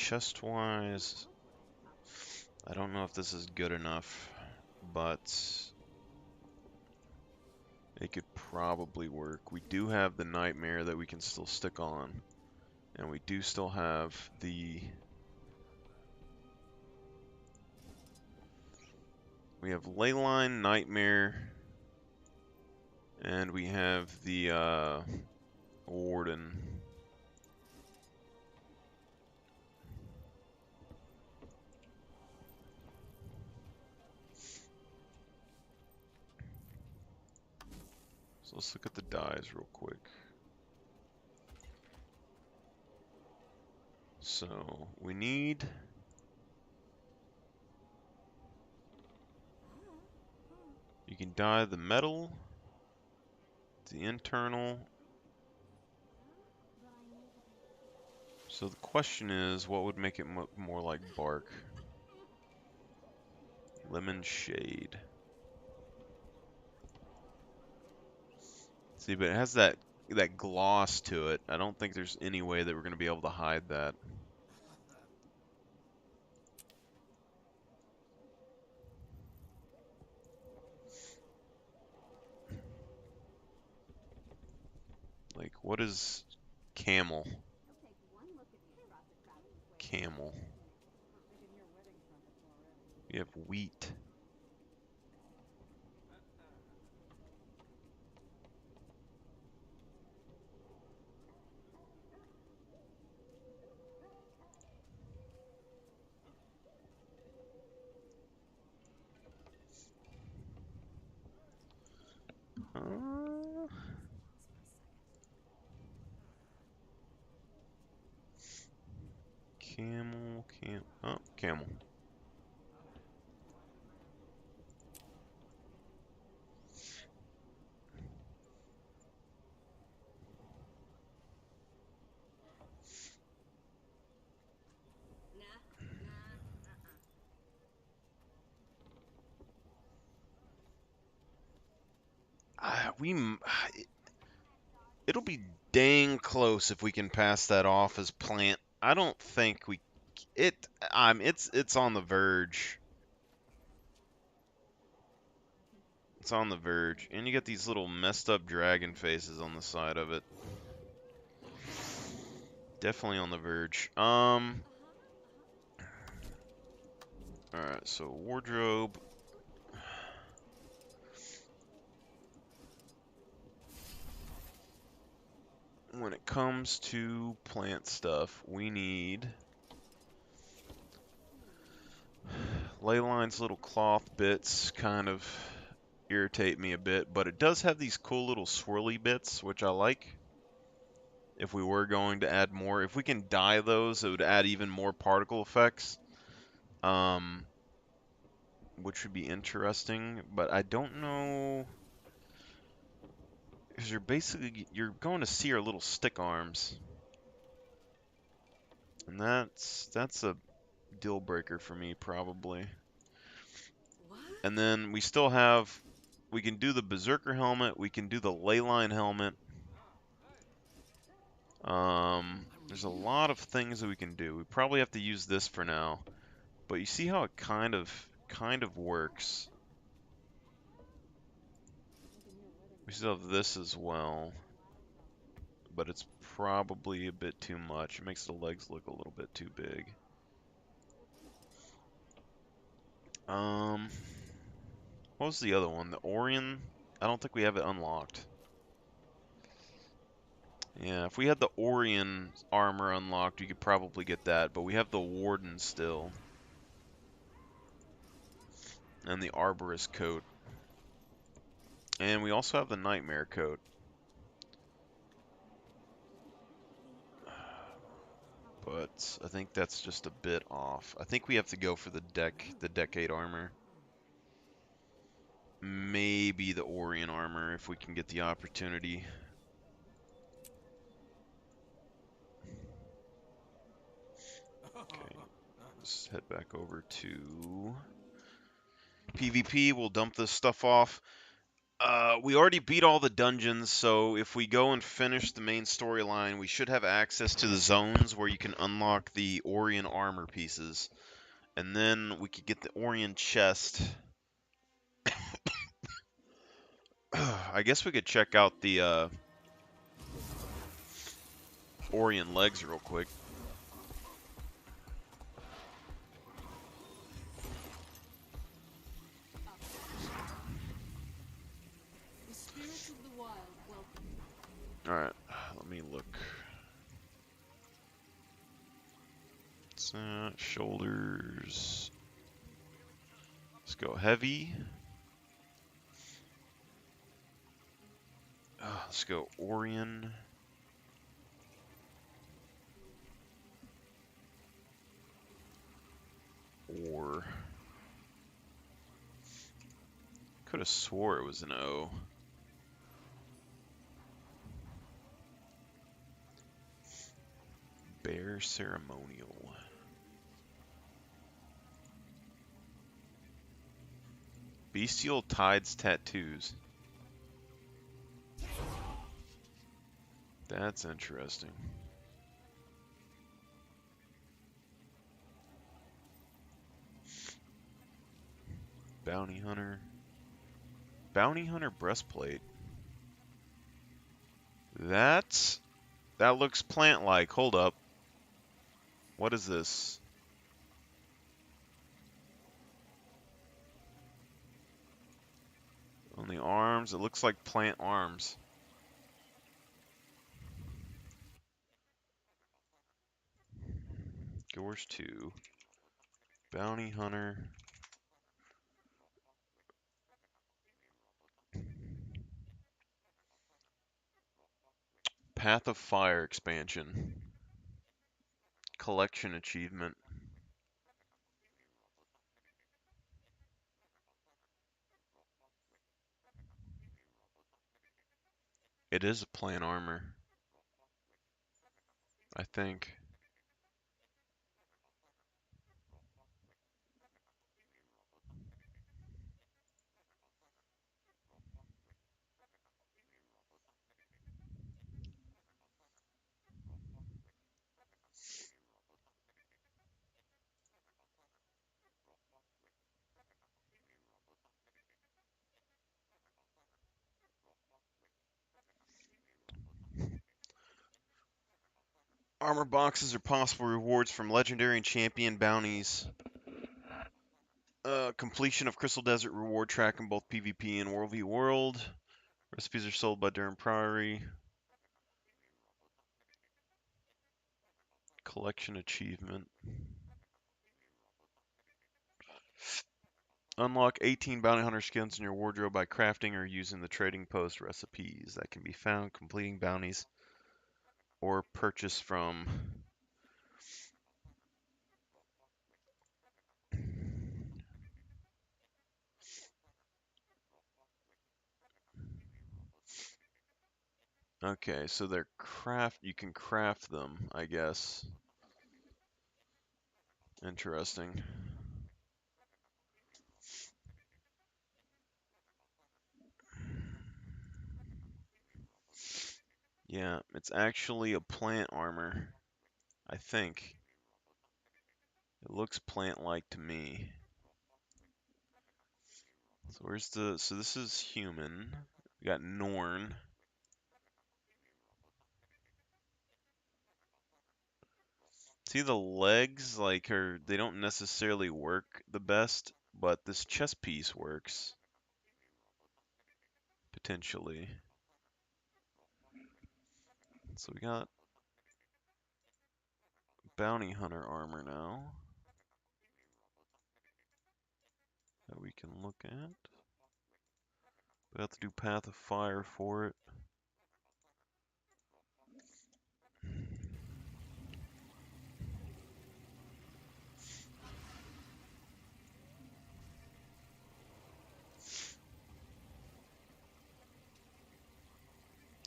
chest-wise, I don't know if this is good enough, but it could probably work. We do have the nightmare that we can still stick on, and we do still have the We have Leyline, Nightmare, and we have the Warden. So let's look at the dies real quick. So we need you can dye the metal, the internal. So the question is, what would make it more like bark? Lemon shade. See, but it has that gloss to it. I don't think there's any way that we're going to be able to hide that. Like, what is camel? Camel. We have wheat. Camel. It'll be dang close if we can pass that off as plant. I don't think we it's on the verge. It's on the verge. And you get these little messed up dragon faces on the side of it. Definitely on the verge. Alright, so wardrobe. When it comes to plant stuff, we need Leyline's little cloth bits kind of irritate me a bit, but it does have these cool little swirly bits, which I like. If we were going to add more, if we can dye those, it would add even more particle effects, which would be interesting, but I don't know, because you're going to see our little stick arms, and that's a deal breaker for me probably. And then we still have, we can do the Berserker helmet, we can do the Leyline helmet. There's a lot of things that we can do. We probably have to use this for now, but you see how it kind of works. We still have this as well, but it's probably a bit too much. It makes the legs look a little bit too big. What was the other one? The Orion? I don't think we have it unlocked. Yeah, if we had the Orion armor unlocked, you could probably get that, but we have the Warden still. And the Arborist coat. And we also have the Nightmare coat. But I think that's just a bit off. I think we have to go for the Decade armor. Maybe the Orion armor if we can get the opportunity. Okay, let's head back over to PvP. We'll dump this stuff off. We already beat all the dungeons, so if we go and finish the main storyline, we should have access to the zones where you can unlock the Orion armor pieces. And then we could get the Orion chest. I guess we could check out the Orion legs real quick. Alright, let me look. Shoulders. Let's go heavy. Let's go Orion. Or could have swore it was an O. Bear ceremonial. Bestial Tides tattoos. That's interesting. Bounty Hunter. Bounty Hunter breastplate. That looks plant-like. Hold up. What is this? On the arms, it looks like plant arms. Yours too. Bounty Hunter. Path of Fire expansion. Collection achievement. It is a plant armor, I think. Armor boxes are possible rewards from legendary and champion bounties. Completion of Crystal Desert reward track in both PvP and World v World. Recipes are sold by Durham Priory. Collection achievement. Unlock 18 bounty hunter skins in your wardrobe by crafting or using the trading post recipes that can be found completing bounties or purchased from Okay, so they're you can craft them, I guess. Interesting. Yeah, it's actually a plant armor, I think. It looks plant-like to me. So this is human. We got Norn. See the legs, like they don't necessarily work the best, but this chest piece works. Potentially. So we got bounty hunter armor now that we can look at. We have to do Path of Fire for it.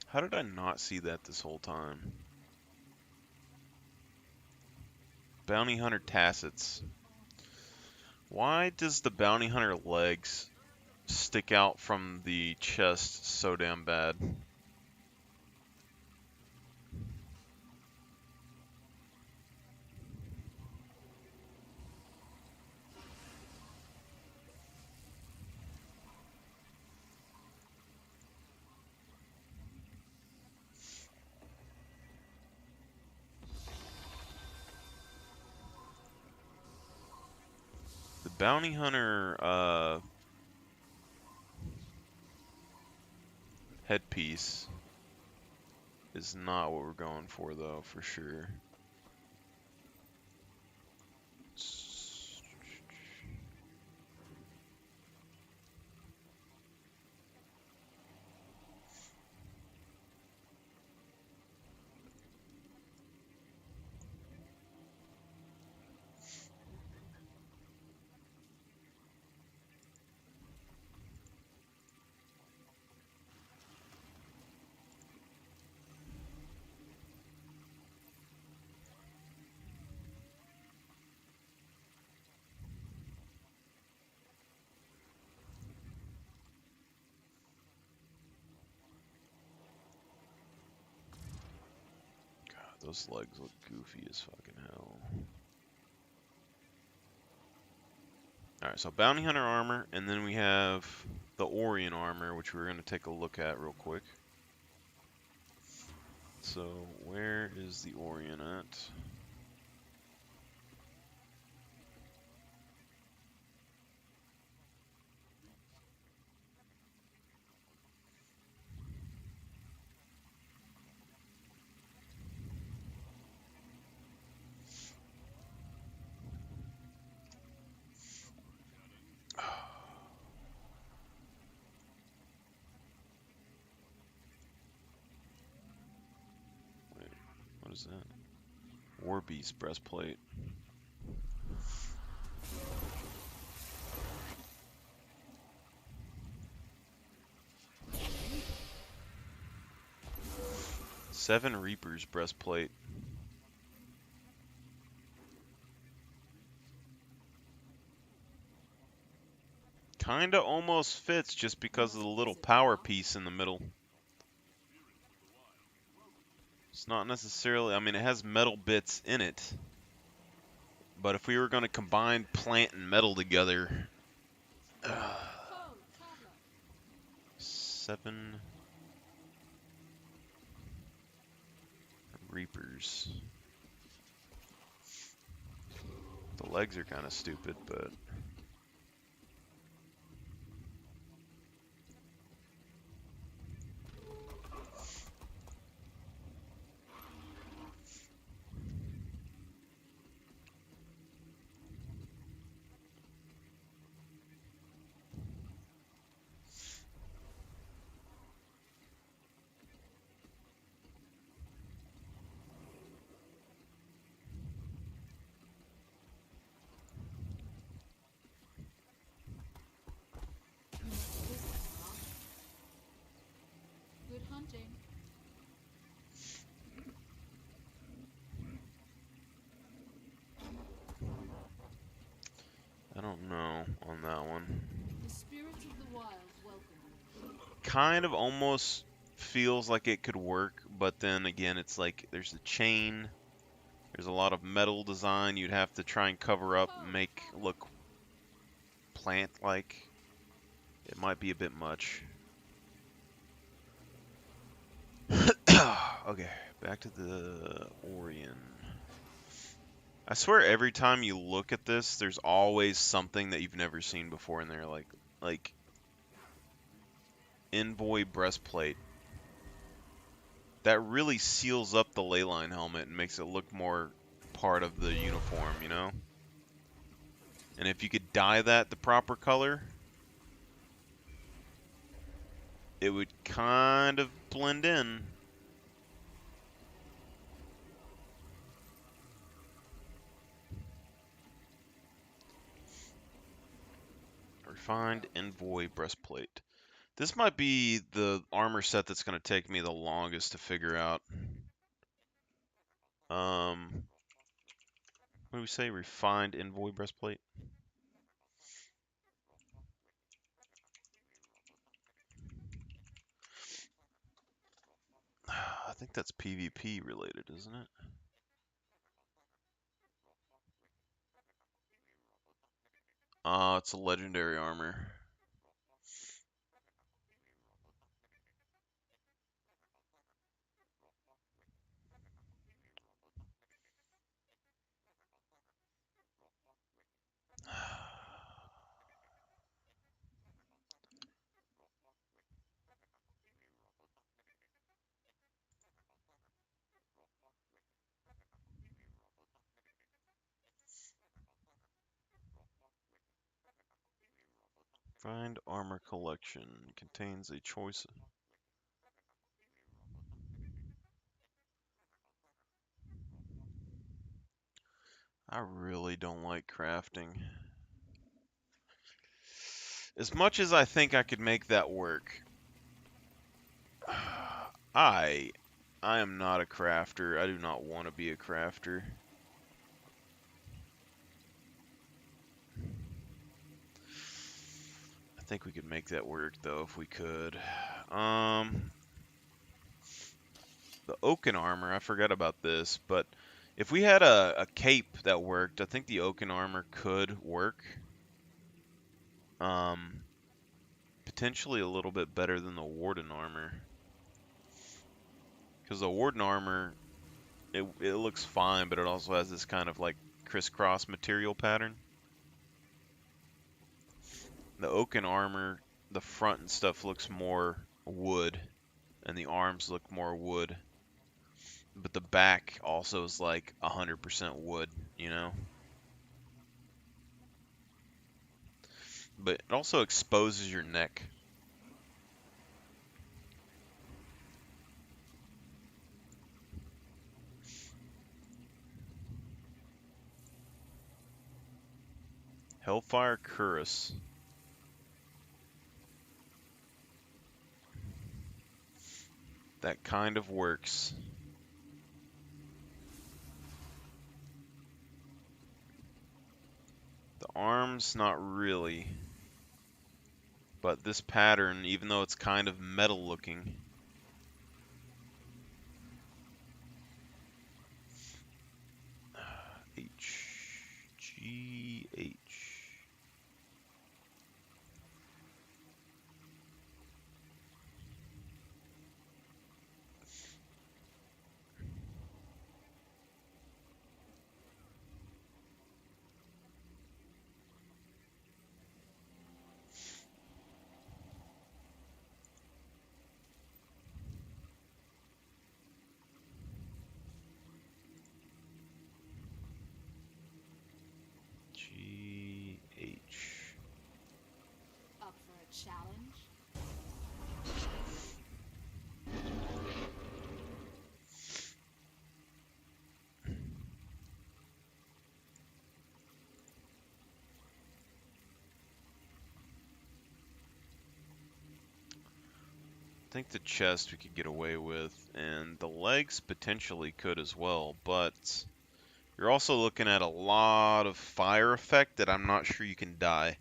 How did I not see that this whole time? Bounty Hunter Tassets. Why does the Bounty Hunter legs stick out from the chest so damn bad? The Bounty Hunter headpiece is not what we're going for, though, for sure. Those legs look goofy as fucking hell. Alright, so Bounty Hunter armor, and then we have the Orion armor, which we're going to take a look at real quick. So, where is the Orion at? Wait, what is that? War Beast breastplate. Seven Reapers breastplate. Kinda almost fits just because of the little power piece in the middle. It's not necessarily, I mean, it has metal bits in it. But if we were going to combine plant and metal together, 7 Reapers. The legs are kind of stupid, but Good hunting. I don't know on that one. The spirits of the wild welcome you. Kind of almost feels like it could work, but then again, it's like there's a chain, there's a lot of metal design you'd have to try and cover up and make look plant-like. It might be a bit much. Okay, back to the Orion. I swear every time you look at this, there's always something that you've never seen before in there, like Envoy breastplate. That really seals up the leyline helmet and makes it look more part of the uniform, you know? And if you could dye that the proper color, it would kind of blend in. Refined Envoy breastplate. This might be the armor set that's going to take me the longest to figure out. What do we say? Refined Envoy breastplate? I think that's PvP related, isn't it? It's a legendary armor. Find armor collection. Contains a choice. I really don't like crafting. As much as I think I could make that work, I am not a crafter. I do not want to be a crafter. I think we could make that work though if we could. The oaken armor, I forgot about this, but if we had a cape that worked, I think the oaken armor could work. Potentially a little bit better than the warden armor. Because the warden armor, it looks fine, but it also has this kind of like crisscross material pattern. The oaken armor, the front and stuff looks more wood, and the arms look more wood. But the back also is like 100% wood, you know? But it also exposes your neck. Hellfire Cuirass. That kind of works. The arms, not really. But this pattern, even though it's kind of metal looking, HGH. Up for a challenge? I think the chest we could get away with, and the legs potentially could as well, but you're also looking at a lot of fire effect that I'm not sure you can die.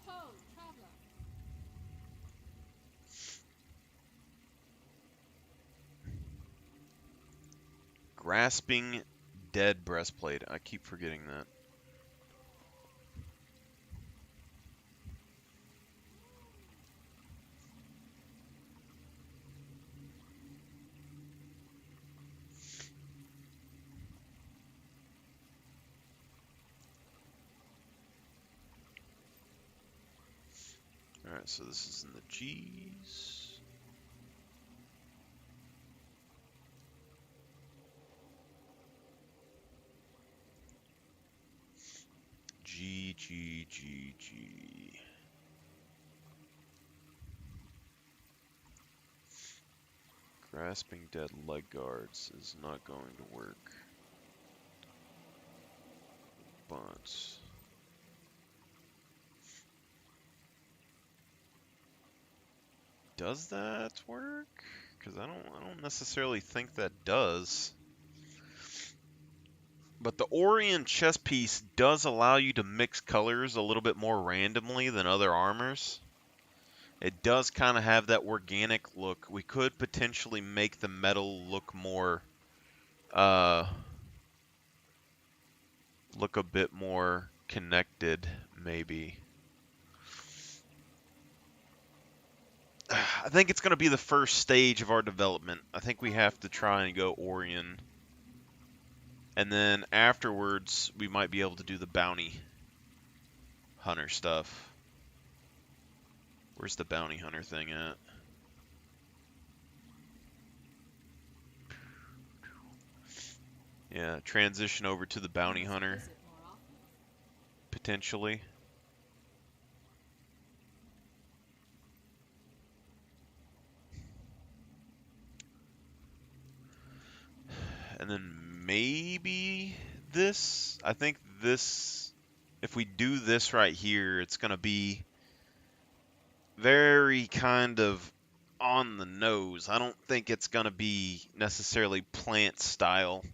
Ho, traveler! Grasping Dead breastplate. I keep forgetting that. Alright, so this is in the G's. G, G, G, G. Grasping Dead leg guards is not going to work. But does that work? Because I don't necessarily think that does. But the Orion chest piece does allow you to mix colors a little bit more randomly than other armors. It does kind of have that organic look. We could potentially make the metal look more, look a bit more connected, maybe. I think it's going to be the first stage of our development. I think we have to try and go Orion And then afterwards, we might be able to do the bounty hunter stuff. Where's the bounty hunter thing at? Yeah, transition over to the bounty hunter. Potentially. And then maybe this. I think this, if we do this right here, it's going to be very kind of on the nose. I don't think it's going to be necessarily plant style.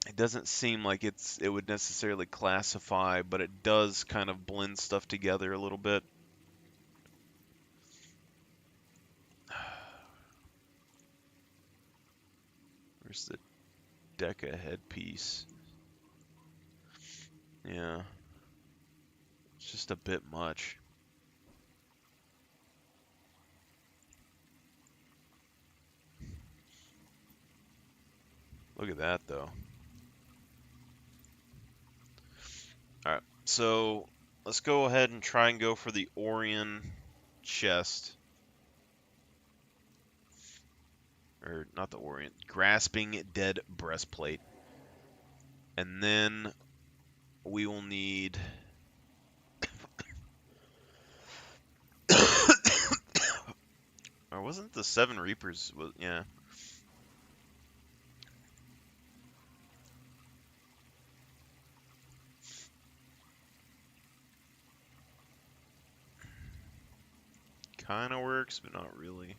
It doesn't seem like it would necessarily classify, but it does kind of blend stuff together a little bit. Where's the Deca headpiece? Yeah. It's just a bit much. Look at that, though. Alright, so let's go ahead and try and go for the Orion chest. Or, not the Orion. Grasping Dead breastplate. And then we will need... Or wasn't the Seven Reapers... Yeah. Kinda works, but not really.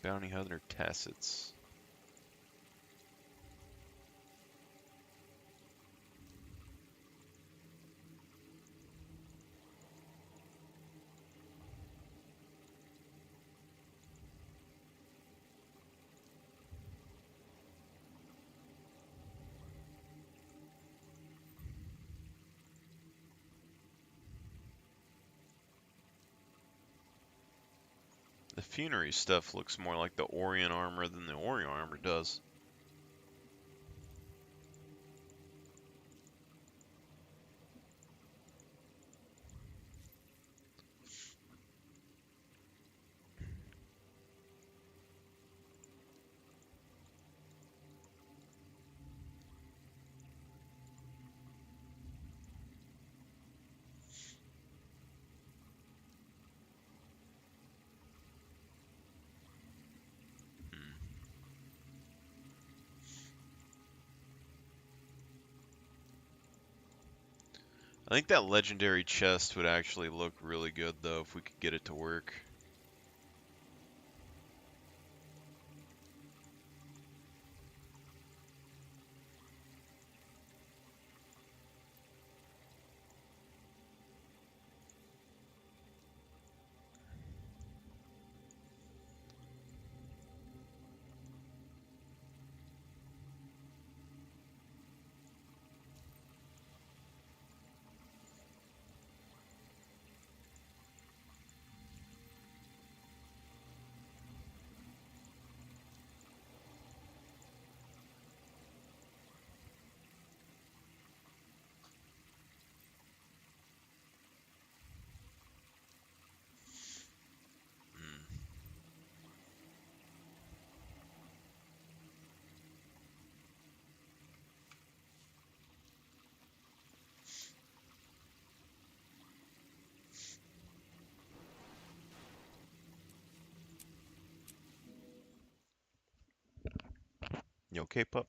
Bounty Hunter Tacits. The funerary stuff looks more like the Orion armor than the Orion armor does. I think that legendary chest would actually look really good, though, if we could get it to work. You okay, pup?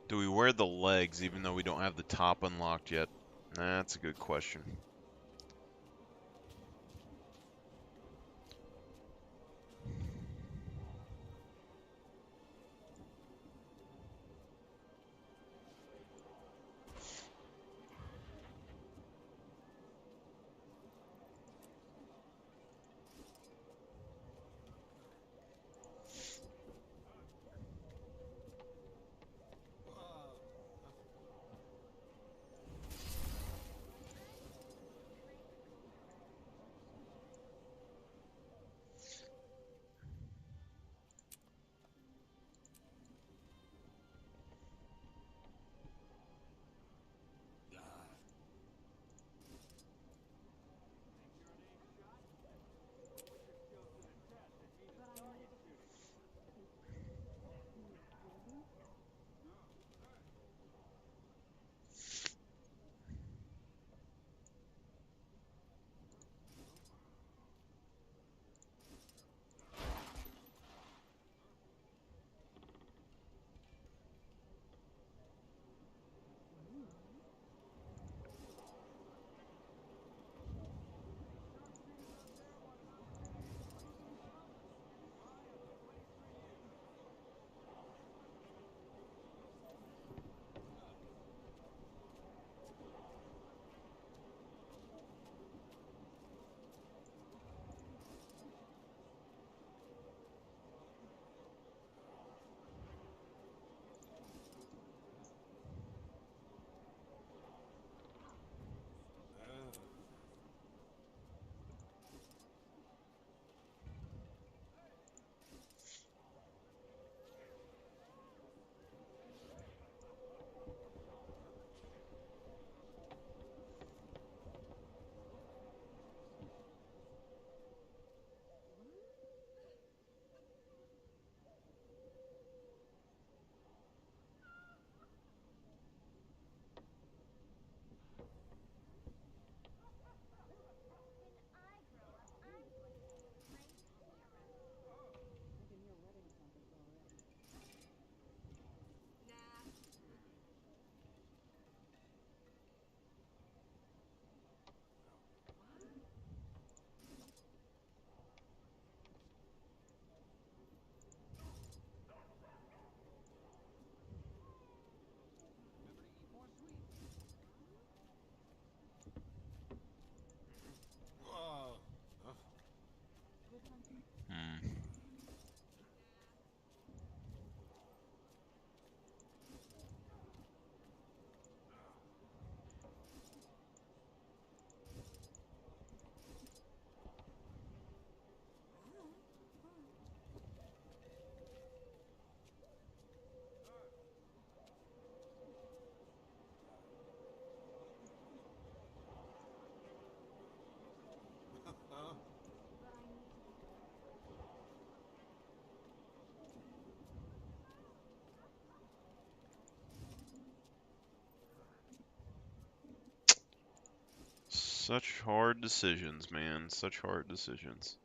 Do we wear the legs even though we don't have the top unlocked yet? That's a good question. Such hard decisions, man. Such hard decisions.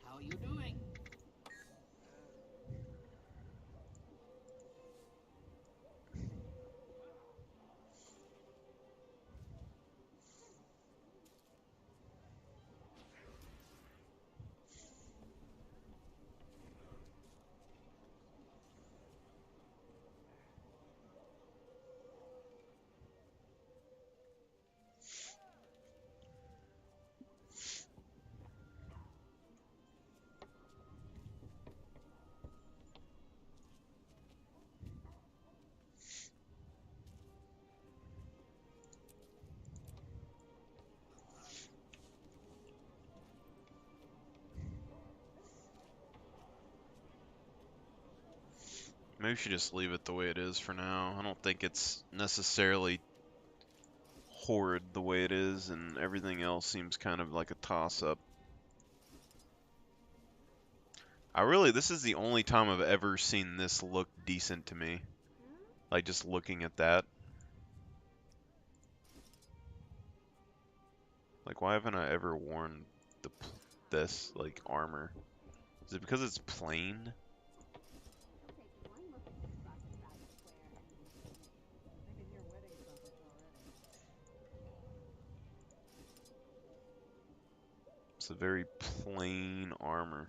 How you doing? Maybe we should just leave it the way it is for now. I don't think it's necessarily horrid the way it is, and everything else seems kind of like a toss-up. This is the only time I've ever seen this look decent to me. Like, just looking at that. Like, why haven't I ever worn this, like, armor? Is it because it's plain? It's a very plain armor.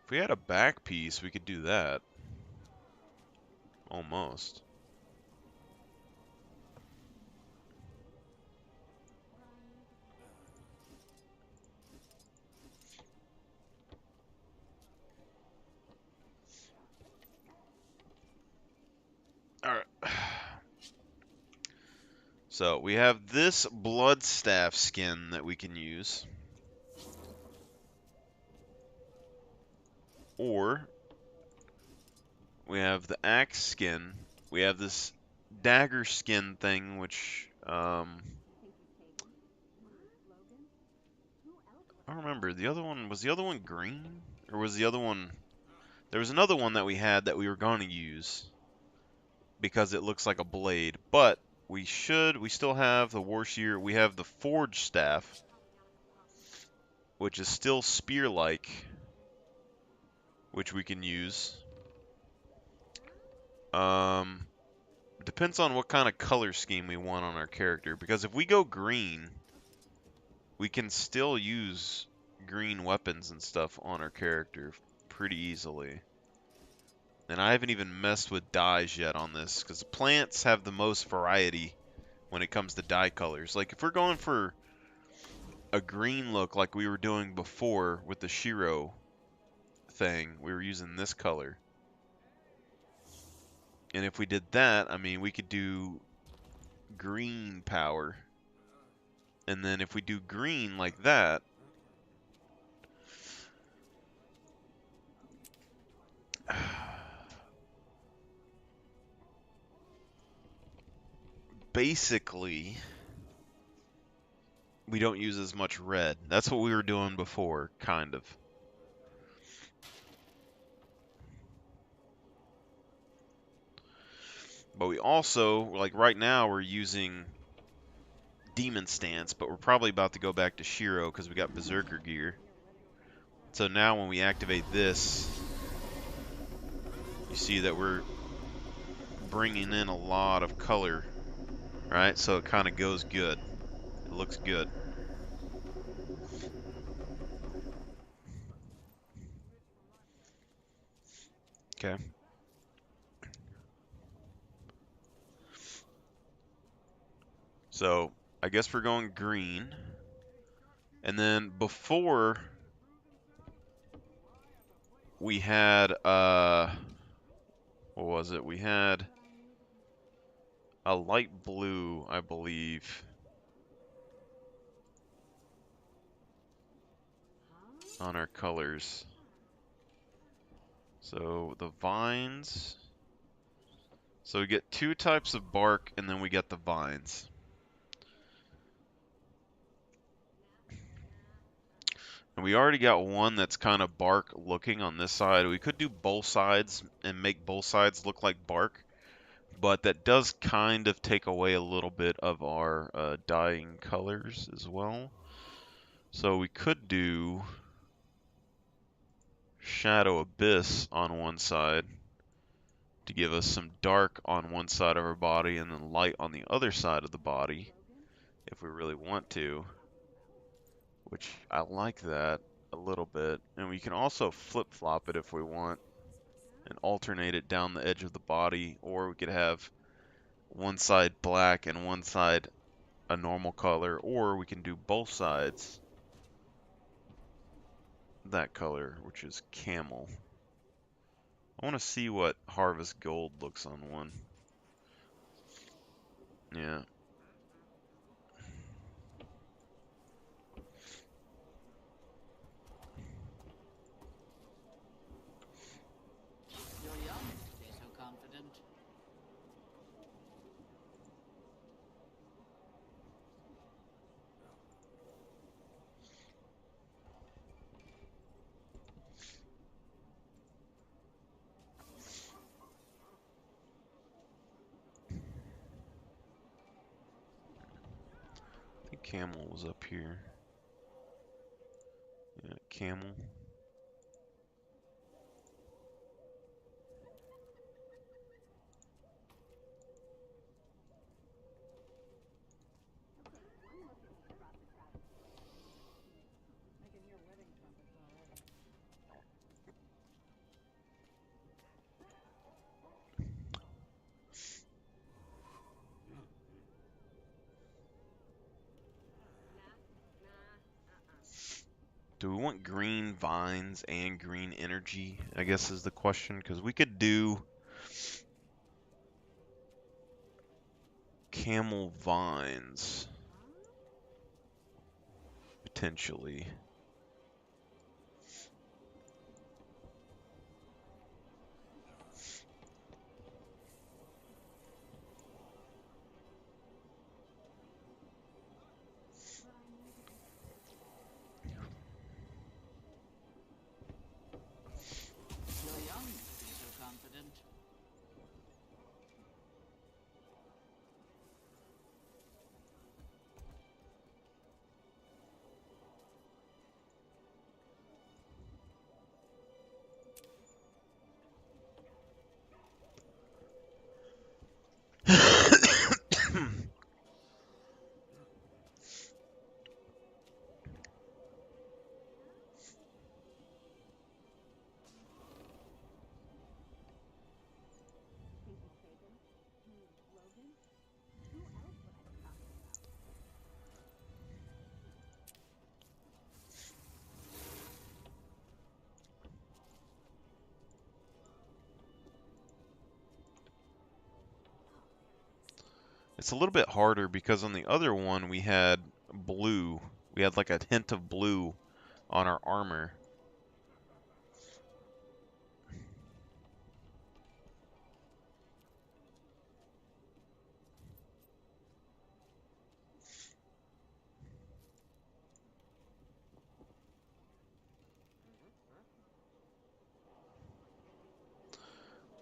If we had a back piece, we could do that. Almost. Alright. So, we have this Bloodstaff skin that we can use. Or, we have the axe skin. We have this dagger skin thing, which, I don't remember. Was the other one green? Or was the other one... There was another one that we had that we were going to use. Because it looks like a blade. But, we still have the Warshear. We have the Forge Staff. Which is still spear-like. Which we can use. Depends on what kind of color scheme we want on our character. Because if we go green, we can still use green weapons and stuff on our character pretty easily. And I haven't even messed with dyes yet on this, because plants have the most variety when it comes to dye colors. Like, if we're going for a green look like we were doing before with the Shiro thing, we were using this color. And if we did that, I mean, we could do green power. And then if we do green like that, basically, we don't use as much red. That's what we were doing before, kind of. But we also, like right now, we're using Demon Stance, but we're probably about to go back to Shiro because we got Berserker gear. So now when we activate this, you see that we're bringing in a lot of color, right? So it kind of goes good. It looks good. Okay. So I guess we're going green. And then before we had what was it? We had a light blue, I believe. On our colors. So the vines. So we get two types of bark and then we get the vines. And we already got one that's kind of bark looking on this side. We could do both sides and make both sides look like bark. But that does kind of take away a little bit of our dyeing colors as well. So we could do Shadow Abyss on one side to give us some dark on one side of our body and then light on the other side of the body if we really want to, which I like that a little bit. And we can also flip-flop it if we want and alternate it down the edge of the body, or we could have one side black and one side a normal color, or we can do both sides that color, which is camel. I want to see what Harvest Gold looks on one. Yeah. You're young to be so confident. I think Camel was up here. Yeah, Camel. Do we want green vines and green energy, I guess is the question, because we could do camel vines, potentially. You're young to be so confident. It's a little bit harder because on the other one we had blue. We had like a hint of blue on our armor.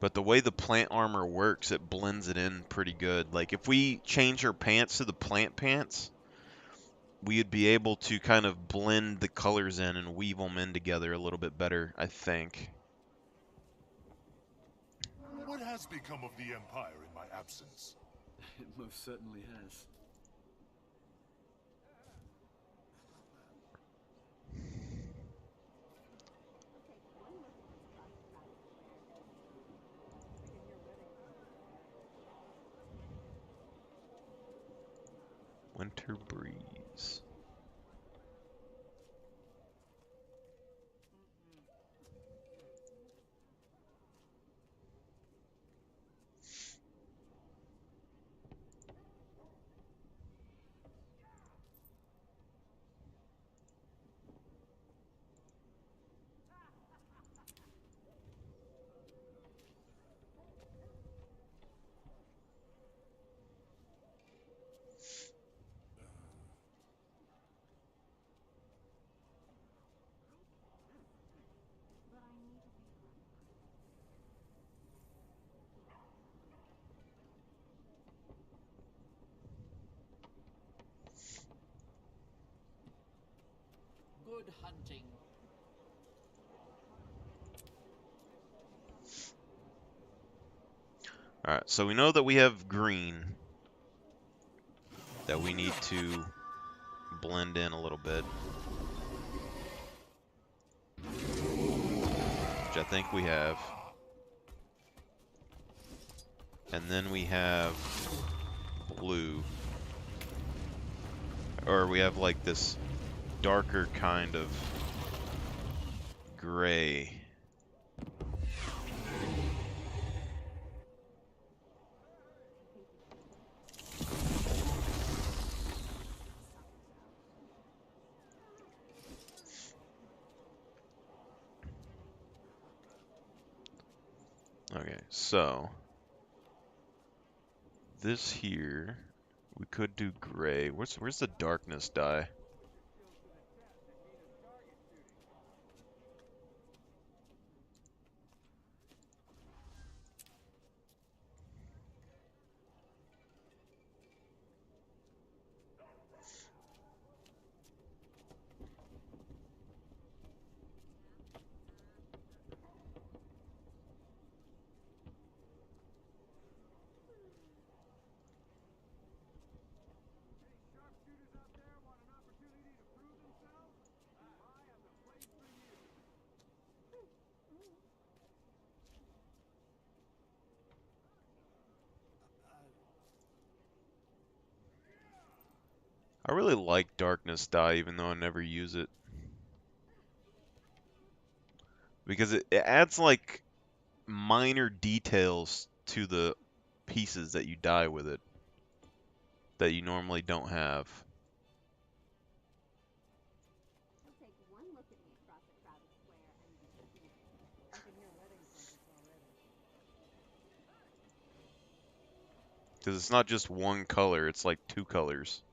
But the way the plant armor works, it blends it in pretty good. Like if we change our pants to the plant pants, we'd be able to kind of blend the colors in and weave them in together a little bit better, I think. What has become of the Empire in my absence? It most certainly has. Winter breeze. Good hunting. Alright, so we know that we have green that we need to blend in a little bit. Which I think we have. And then we have blue. Or we have like this darker kind of gray. Okay, so this here, we could do gray. Where's the darkness dye? I really like darkness dye, even though I never use it. Because it adds like minor details to the pieces that you dye with it that you normally don't have. Because it's not just one color, it's like two colors.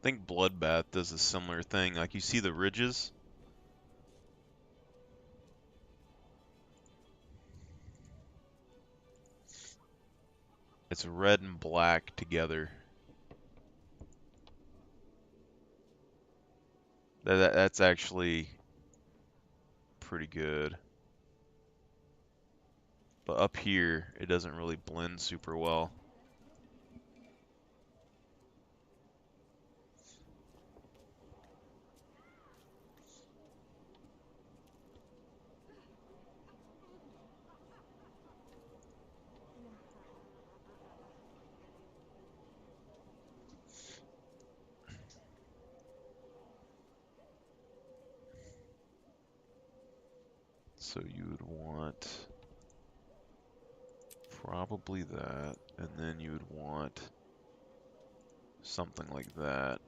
I think Bloodbath does a similar thing. Like you see the ridges? It's red and black together. That's actually pretty good. But up here, it doesn't really blend super well. So you would want probably that, and then you would want something like that.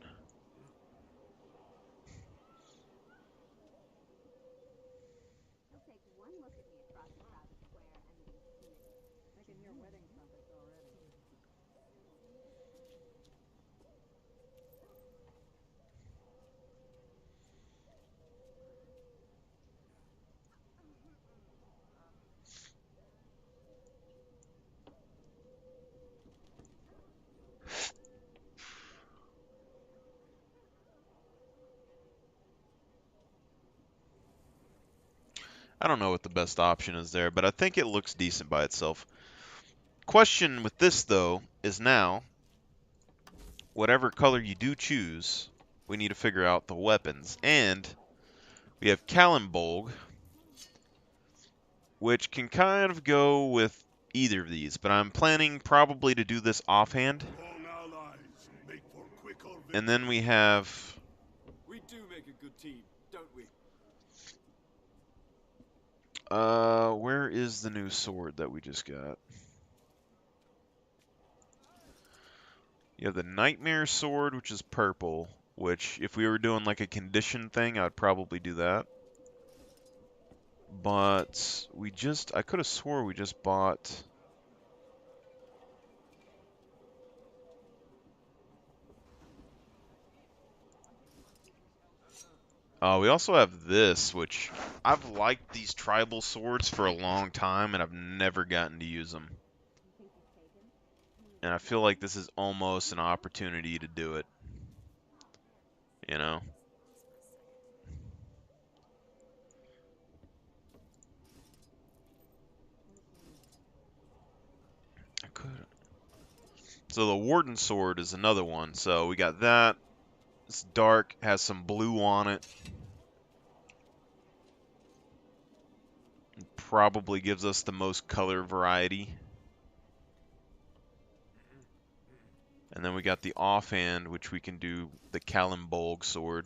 I don't know what the best option is there, but I think it looks decent by itself. Question with this, though, is now, whatever color you do choose, we need to figure out the weapons. And we have Kalimbolg, which can kind of go with either of these, but I'm planning probably to do this offhand. And then we have... We do make a good team, don't we? Where is the new sword that we just got? You have the Nightmare Sword, which is purple, which if we were doing like a condition thing, I'd probably do that. But I could have swore we just bought. We also have this, which I've liked these tribal swords for a long time, and I've never gotten to use them. And I feel like this is almost an opportunity to do it. You know? I could. So the Warden Sword is another one. So we got that. It's dark, has some blue on it. Probably gives us the most color variety. And then we got the offhand, which we can do the Kalimbolg sword.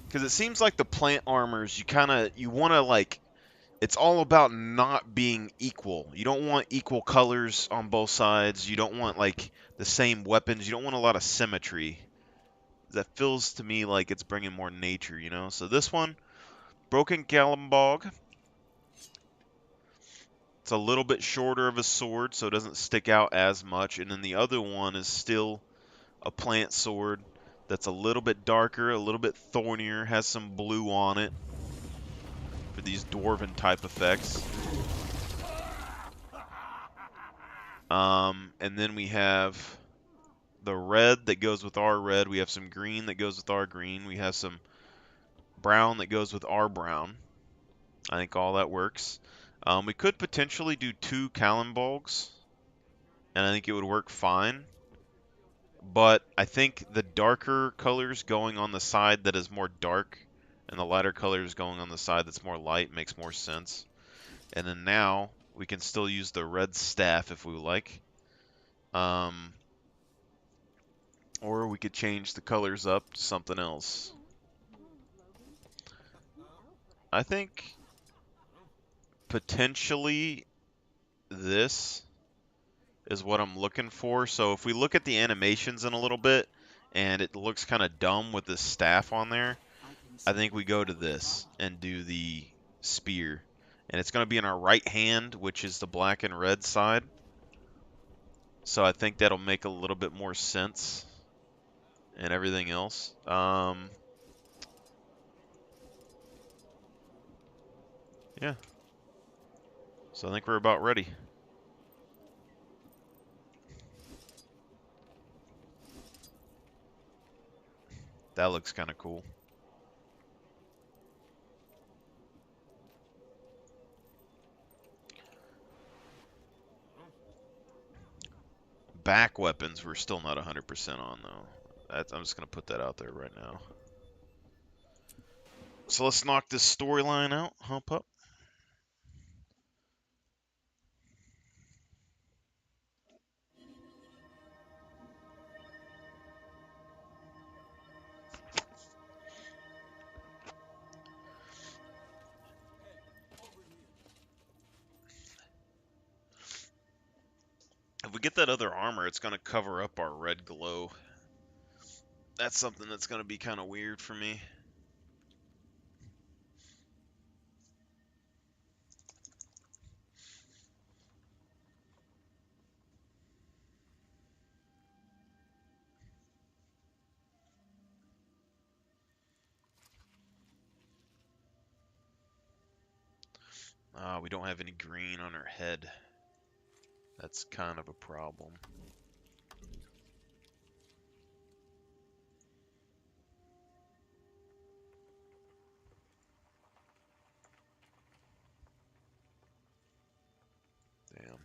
Because it seems like the plant armors, you want to like, it's all about not being equal. You don't want equal colors on both sides. You don't want like the same weapons. You don't want a lot of symmetry. That feels to me like it's bringing more nature, you know? So this one, Broken Kalimbolg. It's a little bit shorter of a sword, so it doesn't stick out as much. And then the other one is still a plant sword that's a little bit darker, a little bit thornier, has some blue on it for these dwarven type effects. And then we have the red that goes with our red. We have some green that goes with our green. We have some brown that goes with our brown. I think all that works. We could potentially do 2 Kalimbolgs, and I think it would work fine. But I think the darker colors going on the side that is more dark and the lighter colors going on the side that's more light makes more sense. And then now we can still use the red staff if we like. Or we could change the colors up to something else. I think potentially this is what I'm looking for. So if we look at the animations in a little bit and it looks kind of dumb with the staff on there, I think we go to this and do the spear. And it's going to be in our right hand, which is the black and red side. So I think that'll make a little bit more sense and everything else. Yeah. So I think we're about ready. That looks kind of cool. Back weapons, we're still not 100% on, though. I'm just going to put that out there right now. So let's knock this storyline out. Hump up. If we get that other armor, it's going to cover up our red glow. That's something that's going to be kind of weird for me. We don't have any green on our head. That's kind of a problem. Damn.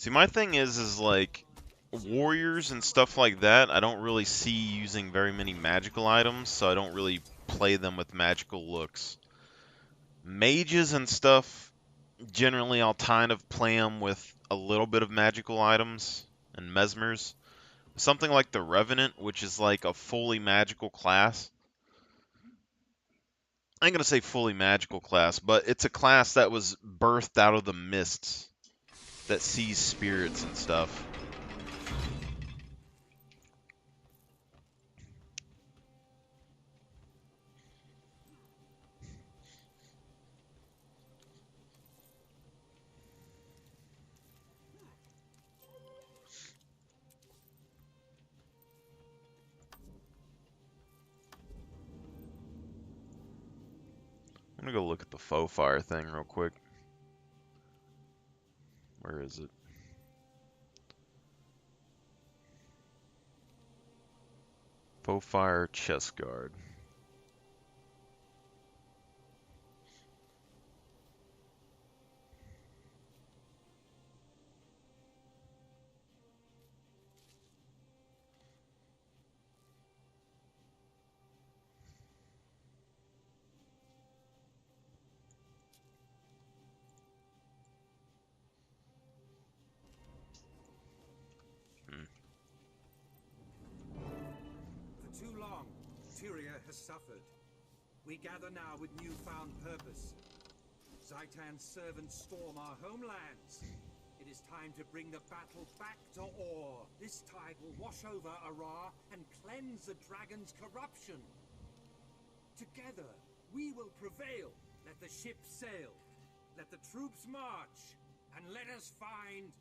See, my thing is like warriors and stuff like that. I don't really see using very many magical items, so I don't really play them with magical looks. Mages and stuff, generally I'll kind of play them with a little bit of magical items and mesmers. Something like the Revenant, which is like a fully magical class. I ain't gonna say fully magical class, but it's a class that was birthed out of the mists that sees spirits and stuff. I'm gonna go look at the faux fire thing real quick. Where is it? Faux fire chest guard. For too long, Tyria has suffered. We gather now with newfound purpose. Zaitan's servants storm our homelands. It is time to bring the battle back to Or. This tide will wash over Arar and cleanse the dragon's corruption. Together, we will prevail. Let the ships sail. Let the troops march. And let us find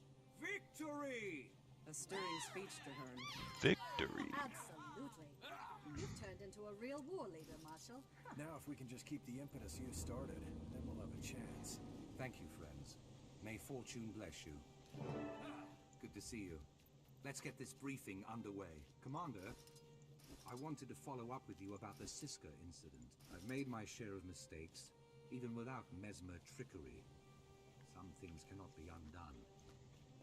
victory! A stirring speech, Traherne. Victory. Absolutely. You've turned into a real war leader, Marshal. Now if we can just keep the impetus you started, then we'll have a chance. Thank you, friends. May fortune bless you. Good to see you. Let's get this briefing underway. Commander, I wanted to follow up with you about the Siska incident. I've made my share of mistakes, even without mesmer trickery. Some things cannot be undone,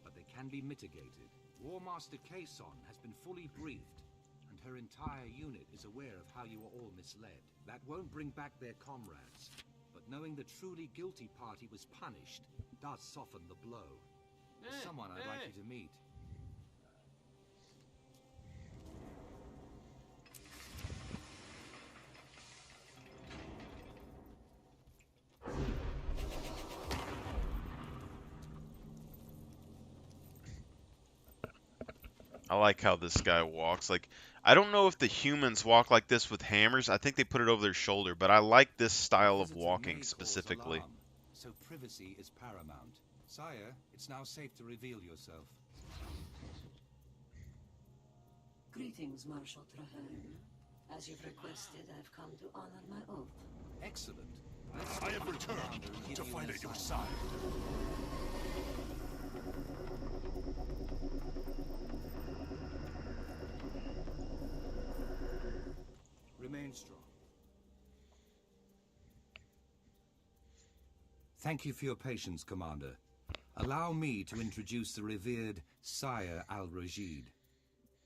but they can be mitigated. War Master Kason has been fully briefed, and her entire unit is aware of how you were all misled. That won't bring back their comrades, but knowing the truly guilty party was punished does soften the blow. There's someone I'd like you to meet. I like how this guy walks. Like, I don't know if the humans walk like this with hammers. I think they put it over their shoulder, but I like this style of walking specifically. Alarm, so privacy is paramount. Sire, it's now safe to reveal yourself. Greetings, Marshal Traherne. As you've requested, I've come to honor my oath. Excellent. I have returned to fight at your side. Remain strong. Thank you for your patience, Commander. Allow me to introduce the revered Sire Al-Rajid.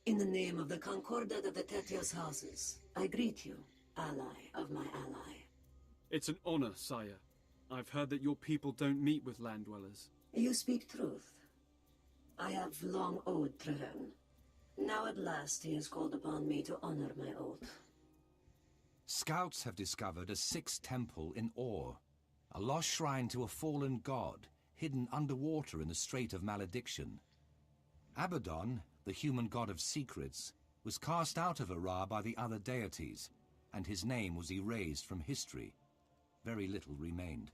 In the name of the Concordat of the Tetios houses, I greet you, ally of my ally. It's an honor, sire. I've heard that your people don't meet with land dwellers. You speak truth. I have long owed Traherne. Now at last he has called upon me to honor my oath. Scouts have discovered a sixth temple in Or, a lost shrine to a fallen god, hidden underwater in the Strait of Malediction. Abaddon, the human god of secrets, was cast out of Arar by the other deities, and his name was erased from history. Very little remained.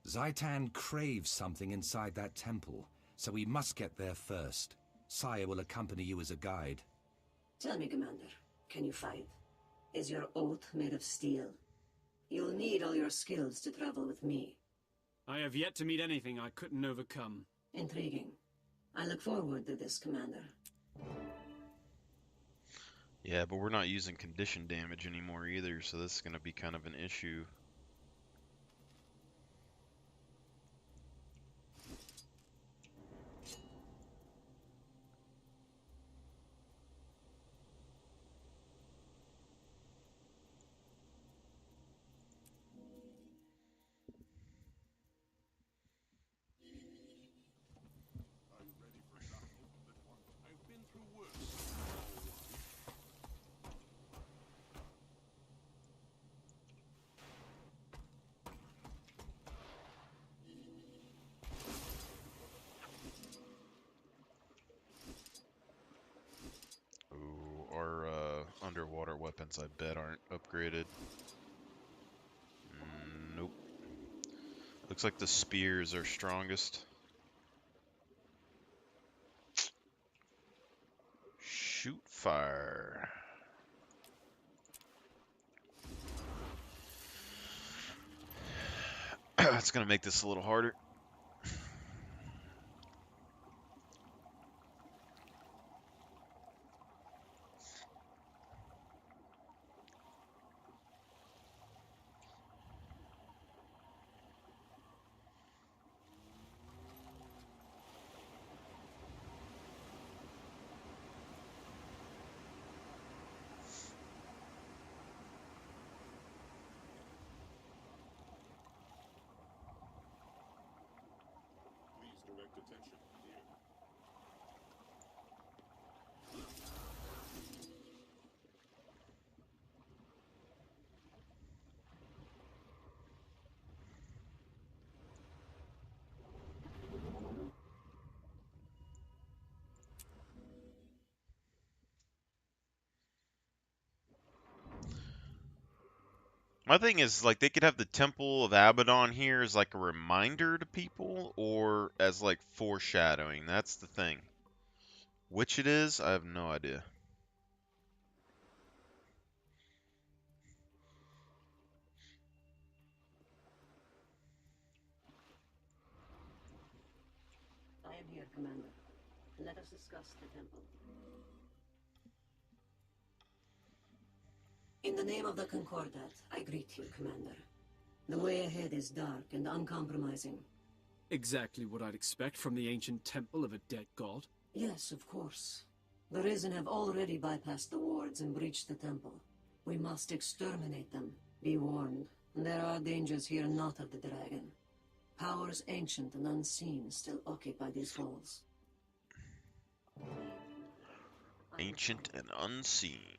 Zaitan craves something inside that temple, so we must get there first. Sire will accompany you as a guide. Tell me, Commander, can you fight? Is your oath made of steel? You'll need all your skills to travel with me. I have yet to meet anything I couldn't overcome. Intriguing. I look forward to this, Commander. Yeah, but we're not using condition damage anymore either, so this is going to be kind of an issue. underwater weapons I bet aren't upgraded. Nope. Looks like the spears are strongest. Shoot fire. It's gonna make this a little harder. Please direct attention here. My thing is, like, they could have the Temple of Abaddon here as, like, a reminder to people, or as, like, foreshadowing. That's the thing. Which it is, I have no idea. I am here, Commander. Let us discuss the temple. In the name of the Concordat, I greet you, Commander. The way ahead is dark and uncompromising. Exactly what I'd expect from the ancient temple of a dead god. Yes, of course. The Risen have already bypassed the wards and breached the temple. We must exterminate them. Be warned. There are dangers here not of the dragon. Powers ancient and unseen still occupy these halls. Ancient and unseen.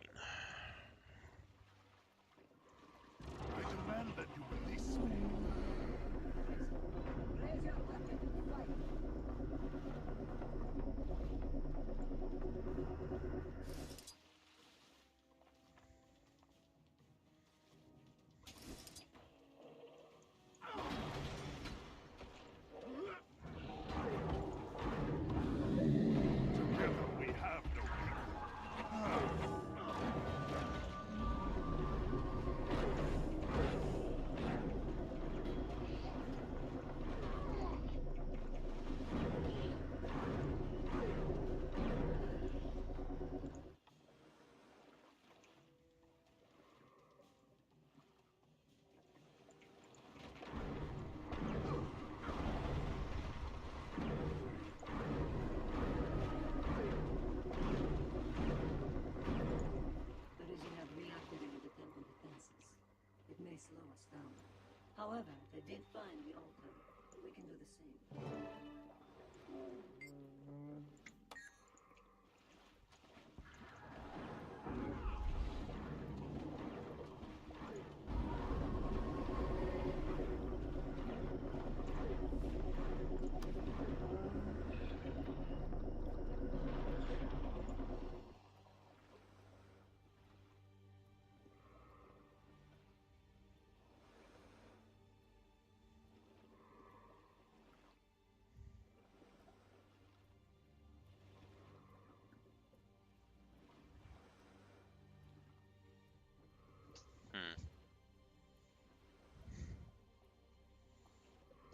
I demand that you release me. Raise your weapon and fight. Together we have no equal. The Risen have reactivated the temple defenses. It may slow us down. However, they did find the altar. We can do the same.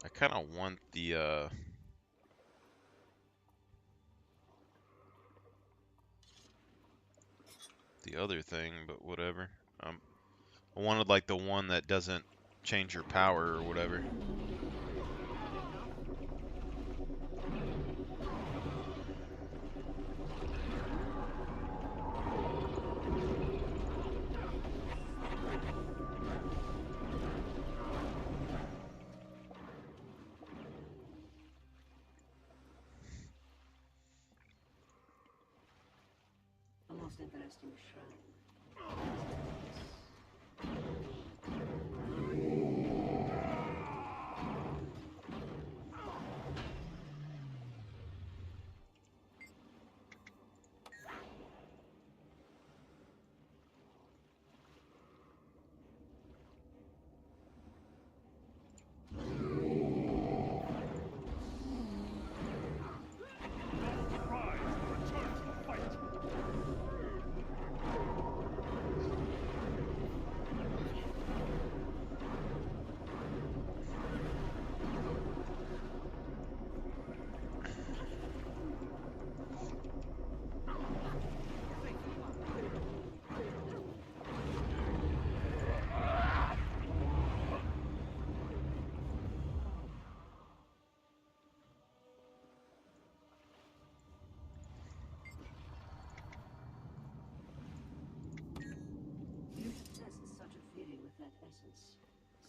I kind of want the other thing, but whatever. I wanted like the one that doesn't change your power or whatever. A most interesting shrine.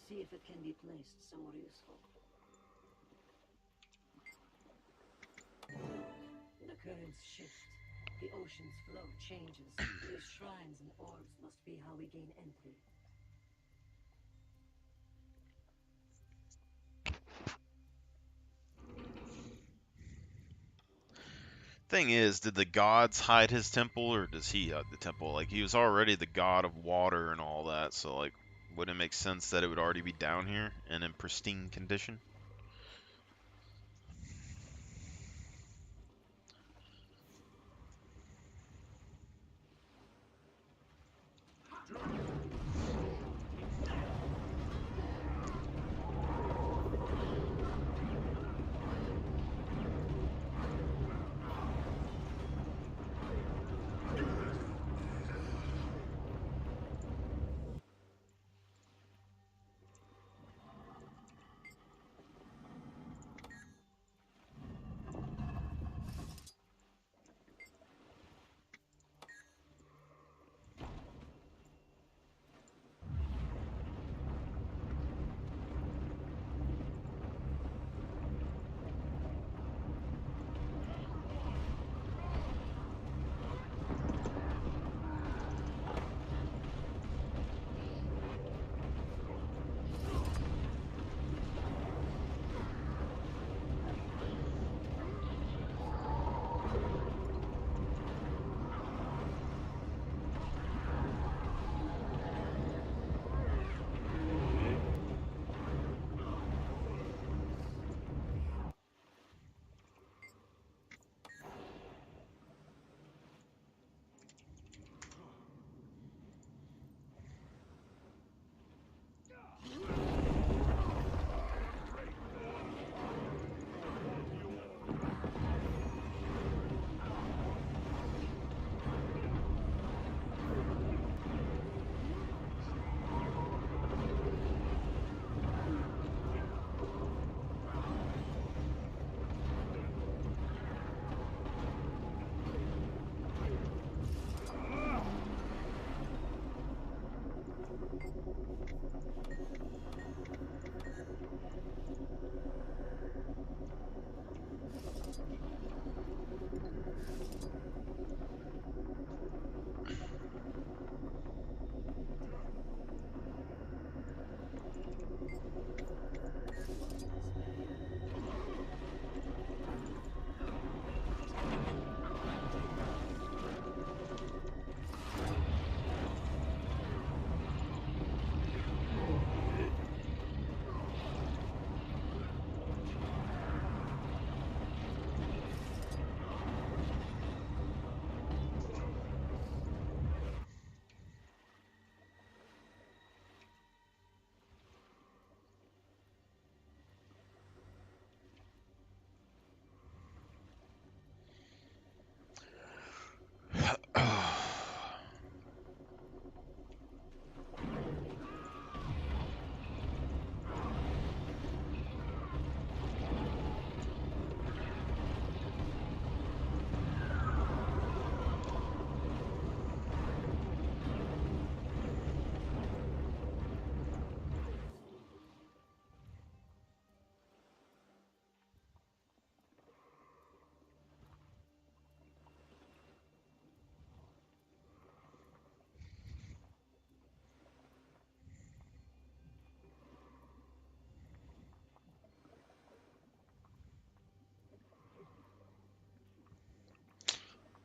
See if it can be placed somewhere useful. The currents shift. The ocean's flow changes. These shrines and orbs must be how we gain entry. Thing is, did the gods hide his temple, or does he hide the temple? Like, he was already the god of water and all that, so, like, wouldn't it make sense that it would already be down here and in pristine condition?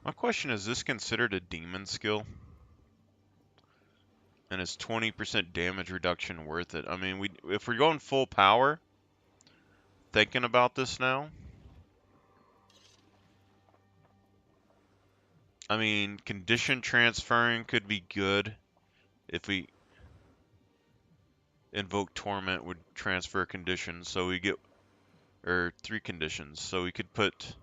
My question is this considered a demon skill? And is 20% damage reduction worth it? I mean, if we're going full power, thinking about this now, I mean, condition transferring could be good if we invoke torment would transfer conditions, so we get, or 3 conditions, so we could put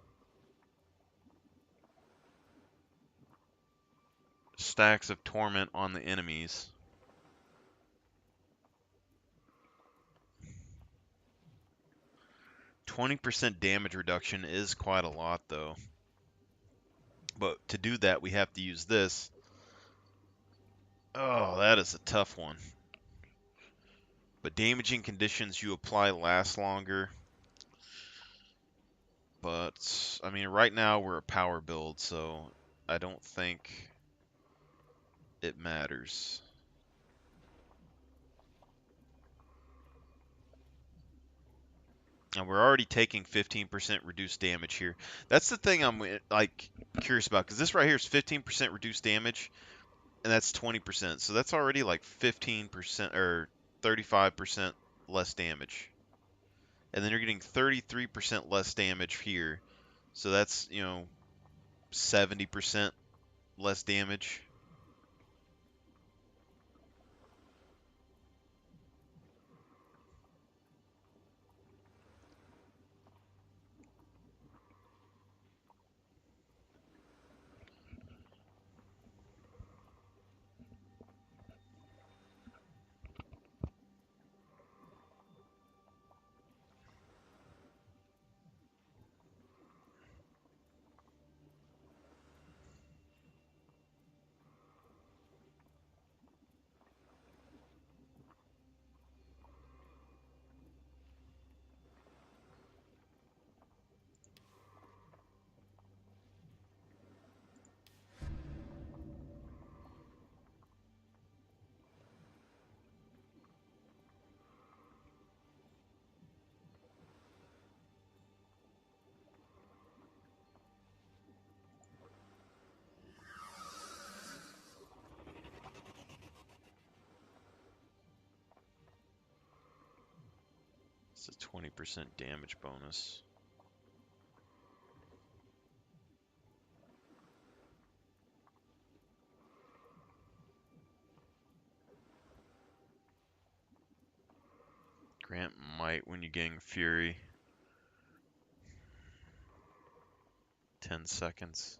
stacks of torment on the enemies. 20% damage reduction is quite a lot, though. But to do that, we have to use this. Oh, that is a tough one. But damaging conditions you apply last longer. But, I mean, right now we're a power build, so I don't think it matters. And we're already taking 15% reduced damage here. That's the thing I'm like curious about, because this right here is 15% reduced damage, and that's 20%. So that's already like 15% or 35% less damage. And then you're getting 33% less damage here. So that's, you know, 70% less damage. It's a 20% damage bonus. Grant might when you gain Fury. 10 seconds.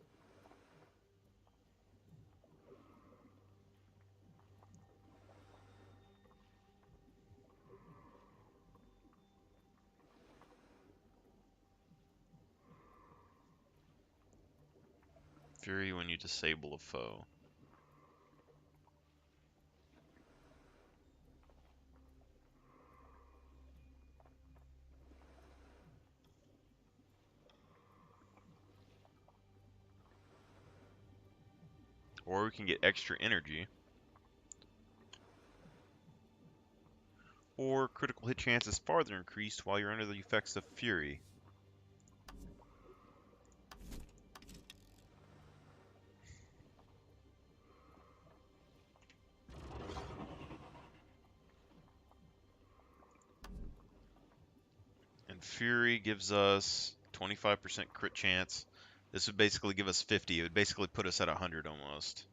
Fury when you disable a foe. Or we can get extra energy. Or critical hit chance is farther increased while you're under the effects of Fury. And Fury gives us 25% crit chance. This would basically give us 50. It would basically put us at 100 almost.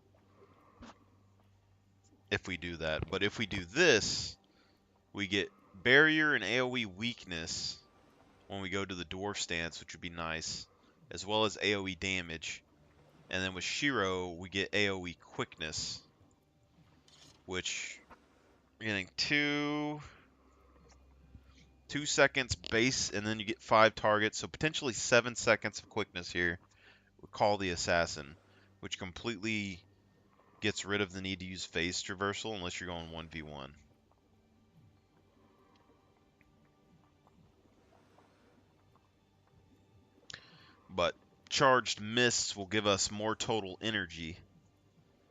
If we do that. But if we do this, we get barrier and AoE weakness when we go to the dwarf stance, which would be nice, as well as AoE damage. And then with Shiro, we get AoE quickness, which we're getting 2 seconds base, and then you get 5 targets, so potentially 7 seconds of quickness here. We call the assassin, which completely gets rid of the need to use phase traversal unless you're going 1v1. But charged mists will give us more total energy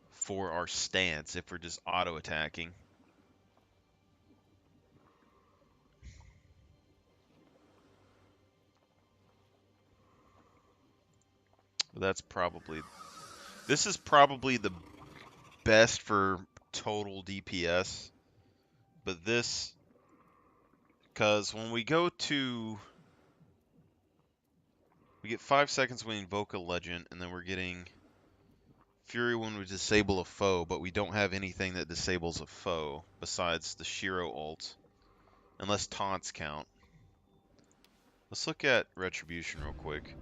for our stance if we're just auto attacking. That's probably, this is probably the best for total DPS, but this, because when we go to, we get 5 seconds when we invoke a legend, and then we're getting Fury when we disable a foe, but we don't have anything that disables a foe besides the Shiro ult, unless taunts count. Let's look at Retribution real quick.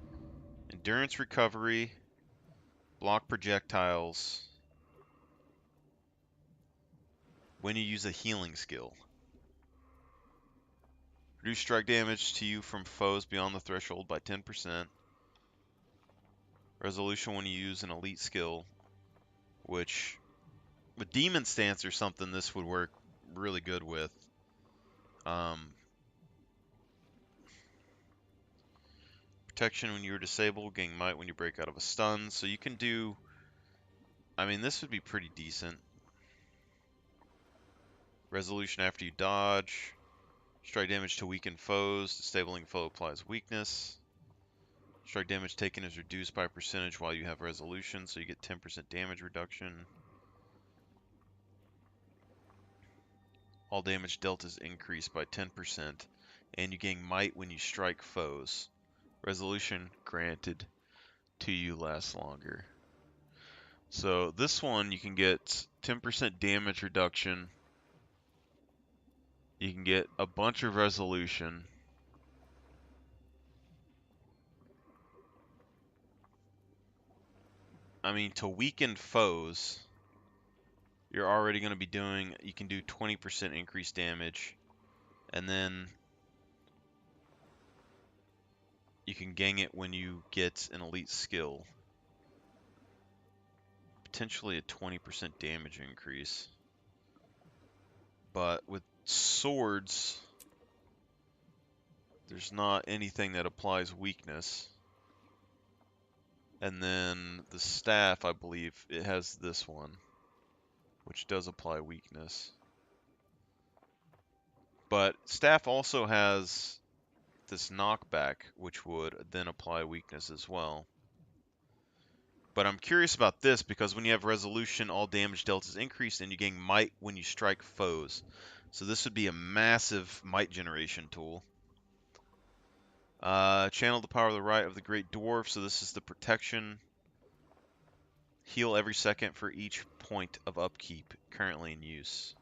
Endurance recovery, block projectiles, when you use a healing skill. Reduce strike damage to you from foes beyond the threshold by 10%. Resolution when you use an elite skill, which with Demon Stance or something this would work really good with. Um, protection when you are disabled, gain might when you break out of a stun. So you can do, I mean, this would be pretty decent. Resolution after you dodge. Strike damage to weakened foes. Disabling foe applies weakness. Strike damage taken is reduced by a percentage while you have resolution, so you get 10% damage reduction. All damage dealt is increased by 10%, and you gain might when you strike foes. Resolution granted to you lasts longer. So this one you can get 10% damage reduction. You can get a bunch of resolution. I mean, to weaken foes, you're already going to be doing, you can do 20% increased damage, and then you can gain it when you get an elite skill. Potentially a 20% damage increase. But with swords, there's not anything that applies weakness. And then the staff, I believe, it has this one, which does apply weakness. But staff also has this knockback, which would then apply weakness as well. But I'm curious about this because when you have resolution, all damage dealt is increased, and you gain might when you strike foes. So this would be a massive might generation tool. Channel the power of the right of the Great Dwarf, so this is the protection. Heal every second for each point of upkeep currently in use.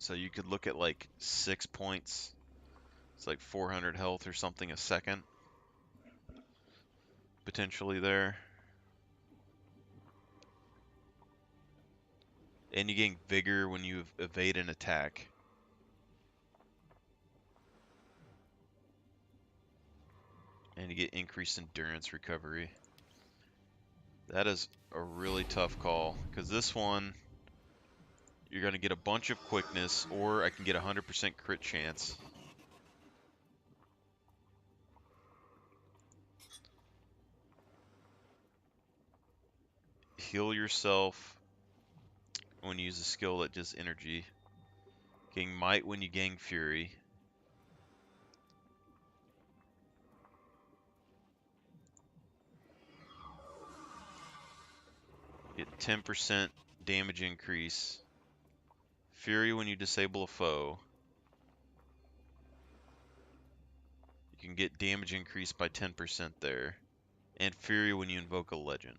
So you could look at like 6 points. It's like 400 health or something a second. Potentially there. And you gain vigor when you evade an attack. And you get increased endurance recovery. That is a really tough call, because this one, you're going to get a bunch of quickness, or I can get 100% crit chance. Heal yourself when you use a skill that does energy. Gain might when you gain fury. Get 10% damage increase. Fury when you disable a foe. You can get damage increase by 10% there. And Fury when you invoke a legend.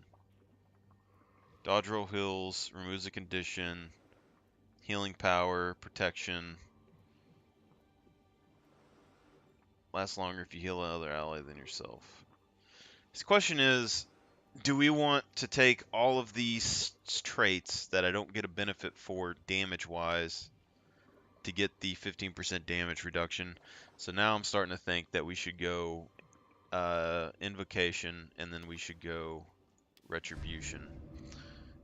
Dodge roll heals, removes a condition, healing power, protection. Lasts longer if you heal another ally than yourself. This question is, do we want to take all of these traits that I don't get a benefit for damage-wise to get the 15% damage reduction? So now I'm starting to think that we should go Invocation, and then we should go Retribution.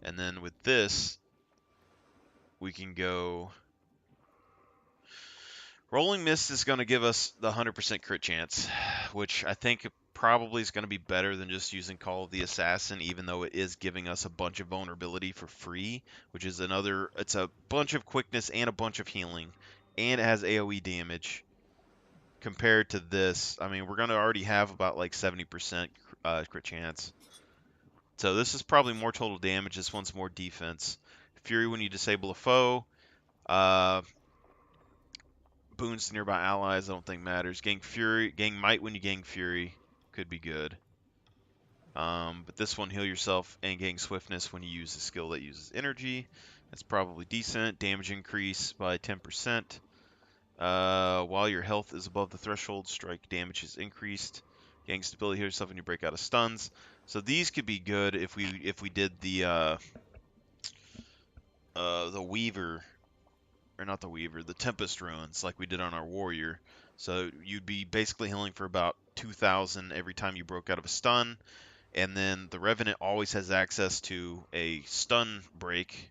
And then with this, we can go... Rolling Mist is going to give us the 100% crit chance, which I think probably is going to be better than just using Call of the Assassin, even though it is giving us a bunch of vulnerability for free, which is another... It's a bunch of quickness and a bunch of healing, and it has AoE damage. Compared to this, I mean, we're going to already have about like 70% crit chance. So this is probably more total damage. This one's more defense. Fury when you disable a foe. Boons to nearby allies, I don't think matters. Gain might when you gain fury. Could be good. But this one, heal yourself and gain swiftness when you use a skill that uses energy. That's probably decent. Damage increase by 10%. While your health is above the threshold, strike damage is increased. Gain stability, heal yourself when you break out of stuns. So these could be good if we did the Weaver, or not the Weaver, the Tempest Runes, like we did on our Warrior. So you'd be basically healing for about 2,000 every time you broke out of a stun, and then the Revenant always has access to a stun break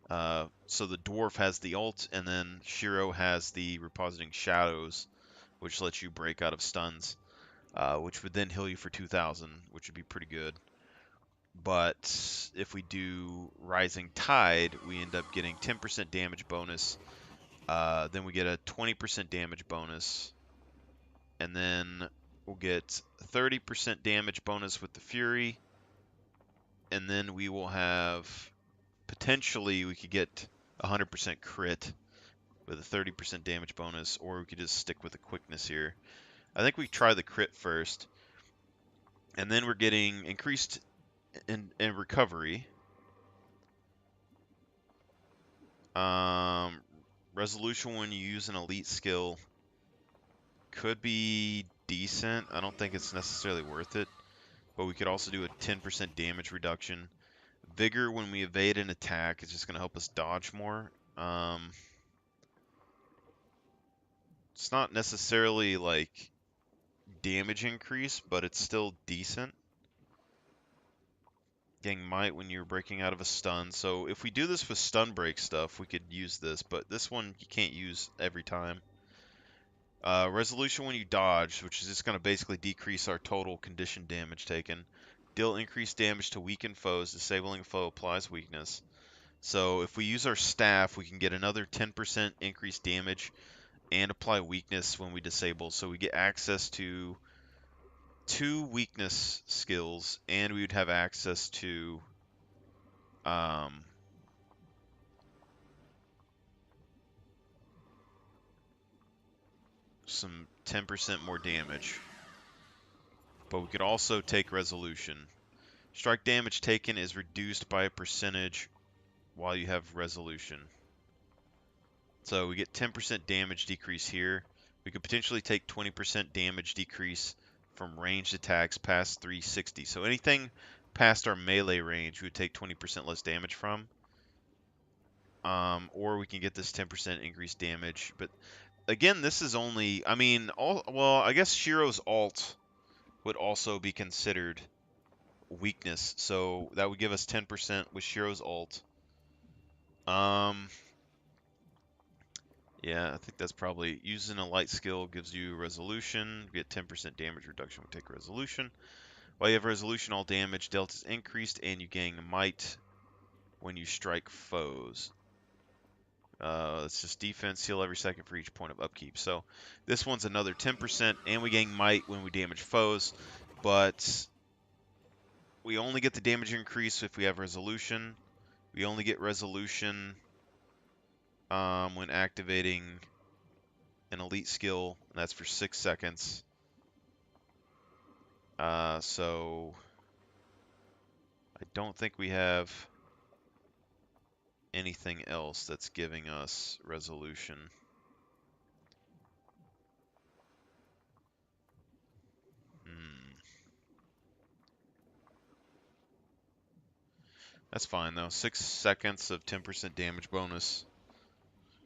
So the dwarf has the ult, and then Shiro has the Repositing Shadows, which lets you break out of stuns, which would then heal you for 2,000, which would be pretty good. But if we do Rising Tide, we end up getting 10% damage bonus. Then we get a 20% damage bonus. And then we'll get 30% damage bonus with the Fury. And then we will have, potentially, we could get 100% crit with a 30% damage bonus, or we could just stick with the quickness here. I think we try the crit first. And then we're getting increased in recovery. Resolution when you use an elite skill could be decent. I don't think it's necessarily worth it. But we could also do a 10% damage reduction. Vigor when we evade an attack is just going to help us dodge more. It's not necessarily like damage increase, but it's still decent. Getting might when you're breaking out of a stun. So if we do this with stun break stuff, we could use this, but this one you can't use every time. Resolution when you dodge, which is just going to basically decrease our total condition damage taken. Deal increased damage to weakened foes. Disabling a foe applies weakness. So if we use our staff, we can get another 10% increased damage and apply weakness when we disable. So we get access to 2 weakness skills, and we would have access to some 10% more damage. But we could also take resolution. Strike damage taken is reduced by a percentage while you have resolution. So we get 10% damage decrease here. We could potentially take 20% damage decrease from ranged attacks past 360. So anything past our melee range, we would take 20% less damage from. Or we can get this 10% increased damage. But again, this is only, I mean, well, I guess Shiro's ult would also be considered weakness. So that would give us 10% with Shiro's ult. Yeah, I think that's probably using a light skill gives you resolution. Get 10% damage reduction when we take resolution. While you have resolution, all damage dealt is increased, and you gain might when you strike foes. It's just defense, heal every second for each point of upkeep. So this one's another 10%, and we gain might when we damage foes. But we only get the damage increase if we have resolution. We only get resolution when activating an elite skill, and that's for 6 seconds. So I don't think we have anything else that's giving us resolution. That's fine though. 6 seconds of 10% damage bonus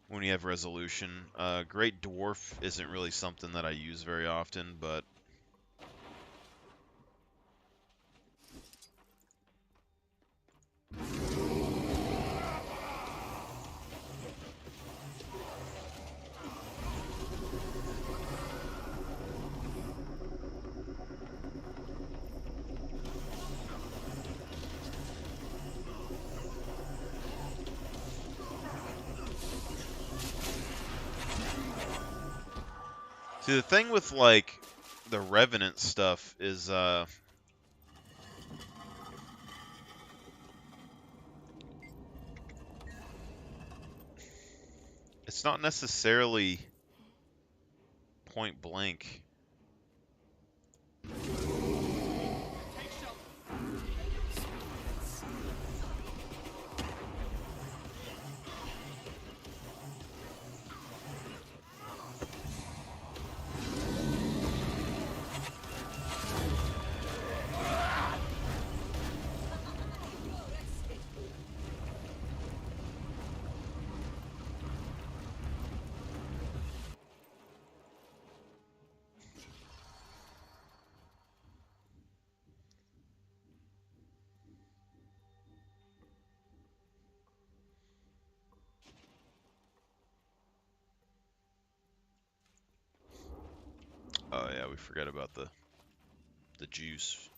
when you have resolution. Great Dwarf isn't really something that I use very often, but see, the thing with, like, the Revenant stuff is, it's not necessarily point blank. we forgot about the juice.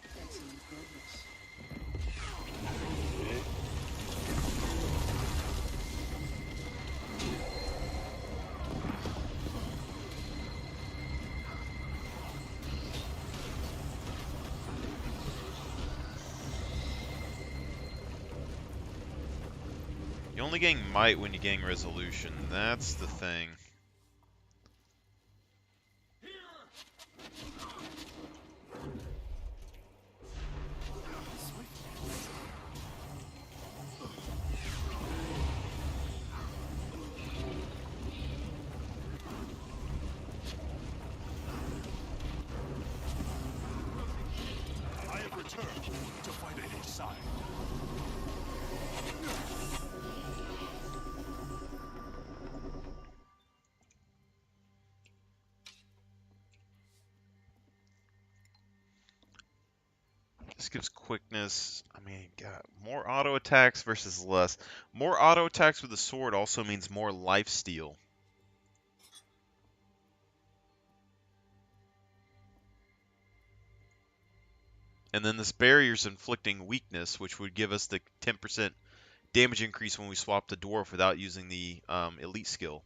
Excellent progress. You only gain might when you gain resolution. That's the thing. I have returned to fight at his side. This gives quickness. I mean, God, more auto attacks versus less. More auto attacks with the sword also means more lifesteal. And then this barrier's inflicting weakness, which would give us the 10% damage increase when we swap to dwarf without using the elite skill.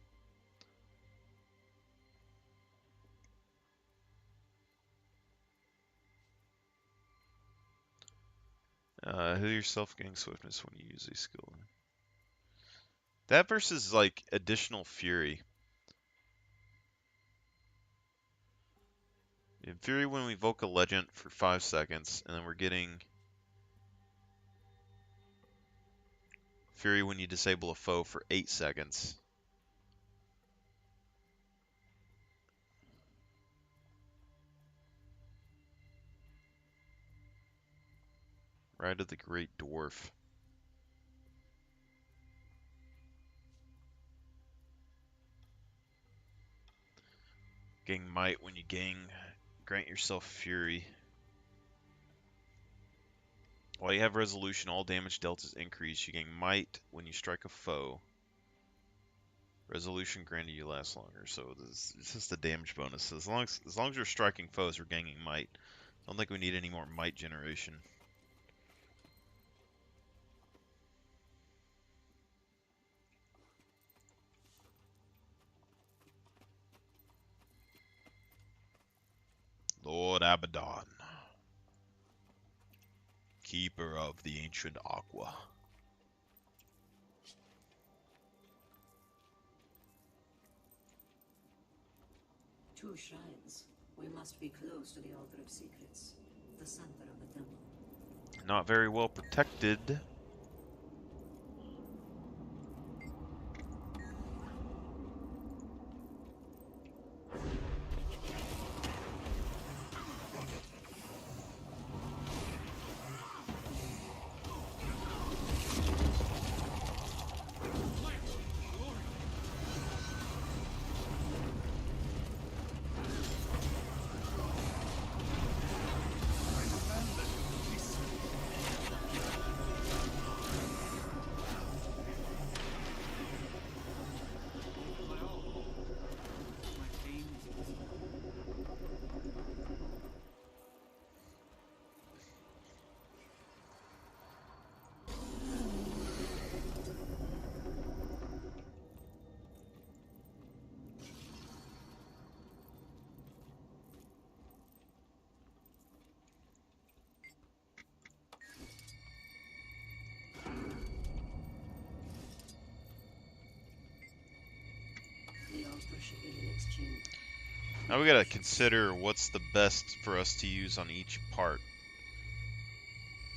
Heal yourself, gain swiftness when you use a skill. That versus like additional fury. In fury when we evoke a legend for 5 seconds, and then we're getting fury when you disable a foe for 8 seconds. Ride of the Great Dwarf. Gain might when you grant yourself fury. While you have resolution, all damage dealt is increased. You gain might when you strike a foe. Resolution granted you lasts longer. So this is just the damage bonus. As long as we're striking foes, we're gaining might. I don't think we need any more might generation. Lord Abaddon, keeper of the ancient Aqua. Two shrines. We must be close to the Altar of Secrets, the center of the temple. Not very well protected. Now we gotta consider what's the best for us to use on each part.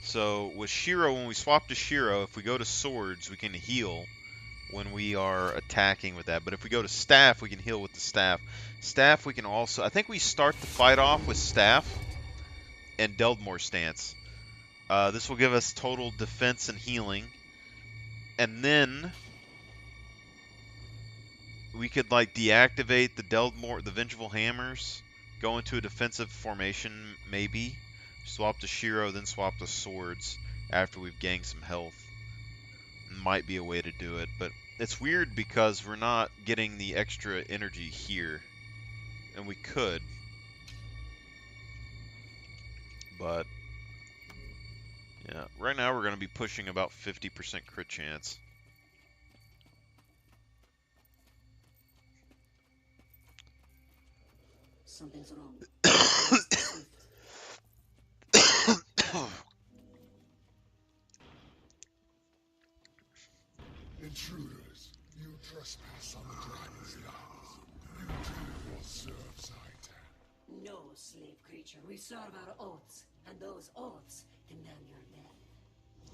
So with Shiro, when we swap to Shiro, if we go to swords, we can heal when we are attacking with that. But if we go to staff, we can heal with the staff. Staff, we can also... I think we start the fight off with staff and Deldmore stance. This will give us total defense and healing. And then we could like deactivate the Vengeful Hammers, go into a defensive formation, maybe swap to Shiro, then swap to swords after we've gained some health. Might be a way to do it, but it's weird because we're not getting the extra energy here, and we could, but yeah, right now we're going to be pushing about 50% crit chance. Something's wrong. Intruders, you trespass on the dragon's lands. You too will serve Zaitan. No, slave creature. We serve our oaths, and those oaths demand your death.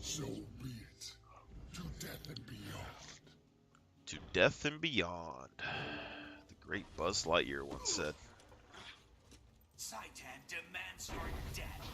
So be it. To death and beyond. To death and beyond. The great Buzz Lightyear once said. Zaitan demands your death.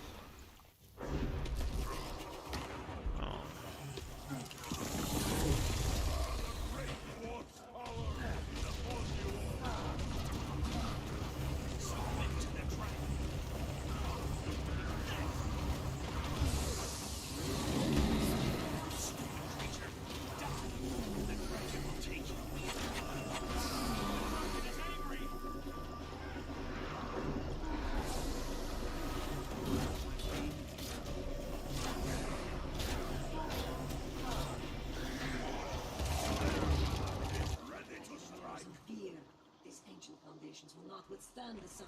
Will not withstand the sun.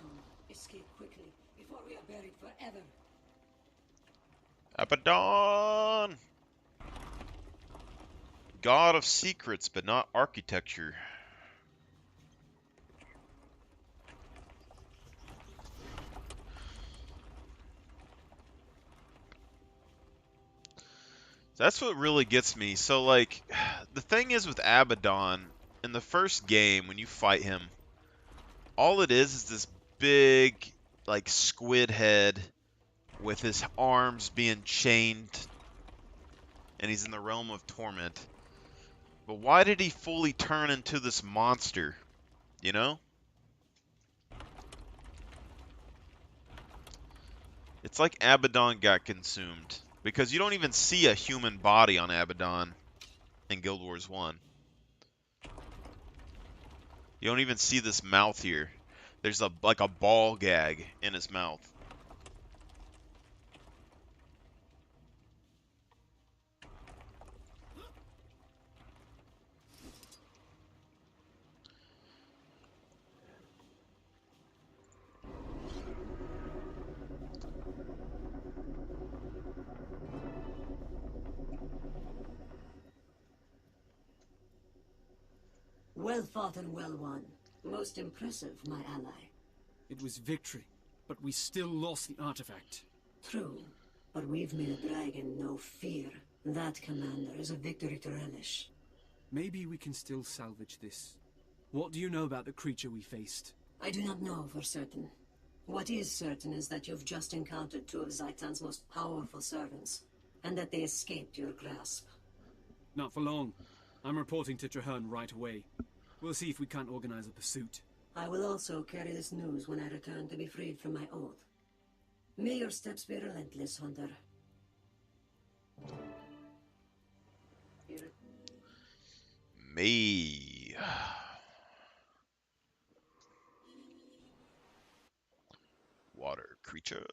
Escape quickly before we are buried forever. Abaddon! God of secrets, but not architecture. That's what really gets me. So, like, the thing is with Abaddon, in the first game, when you fight him, all it is this big, like, squid head with his arms being chained, and he's in the realm of torment. But why did he fully turn into this monster? You know? It's like Abaddon got consumed. Because you don't even see a human body on Abaddon in Guild Wars 1. You don't even see this mouth here. There's like a ball gag in his mouth. Well fought and well won. Most impressive, my ally. It was victory, but we still lost the artifact. True, but we've made a dragon no fear. That, Commander, is a victory to relish. Maybe we can still salvage this. What do you know about the creature we faced? I do not know for certain. What is certain is that you've just encountered two of Zaitan's most powerful servants, and that they escaped your grasp. Not for long. I'm reporting to Traherne right away. We'll see if we can't organize a pursuit. I will also carry this news when I return to be freed from my oath. May your steps be relentless, Hunter. Me. Water creature.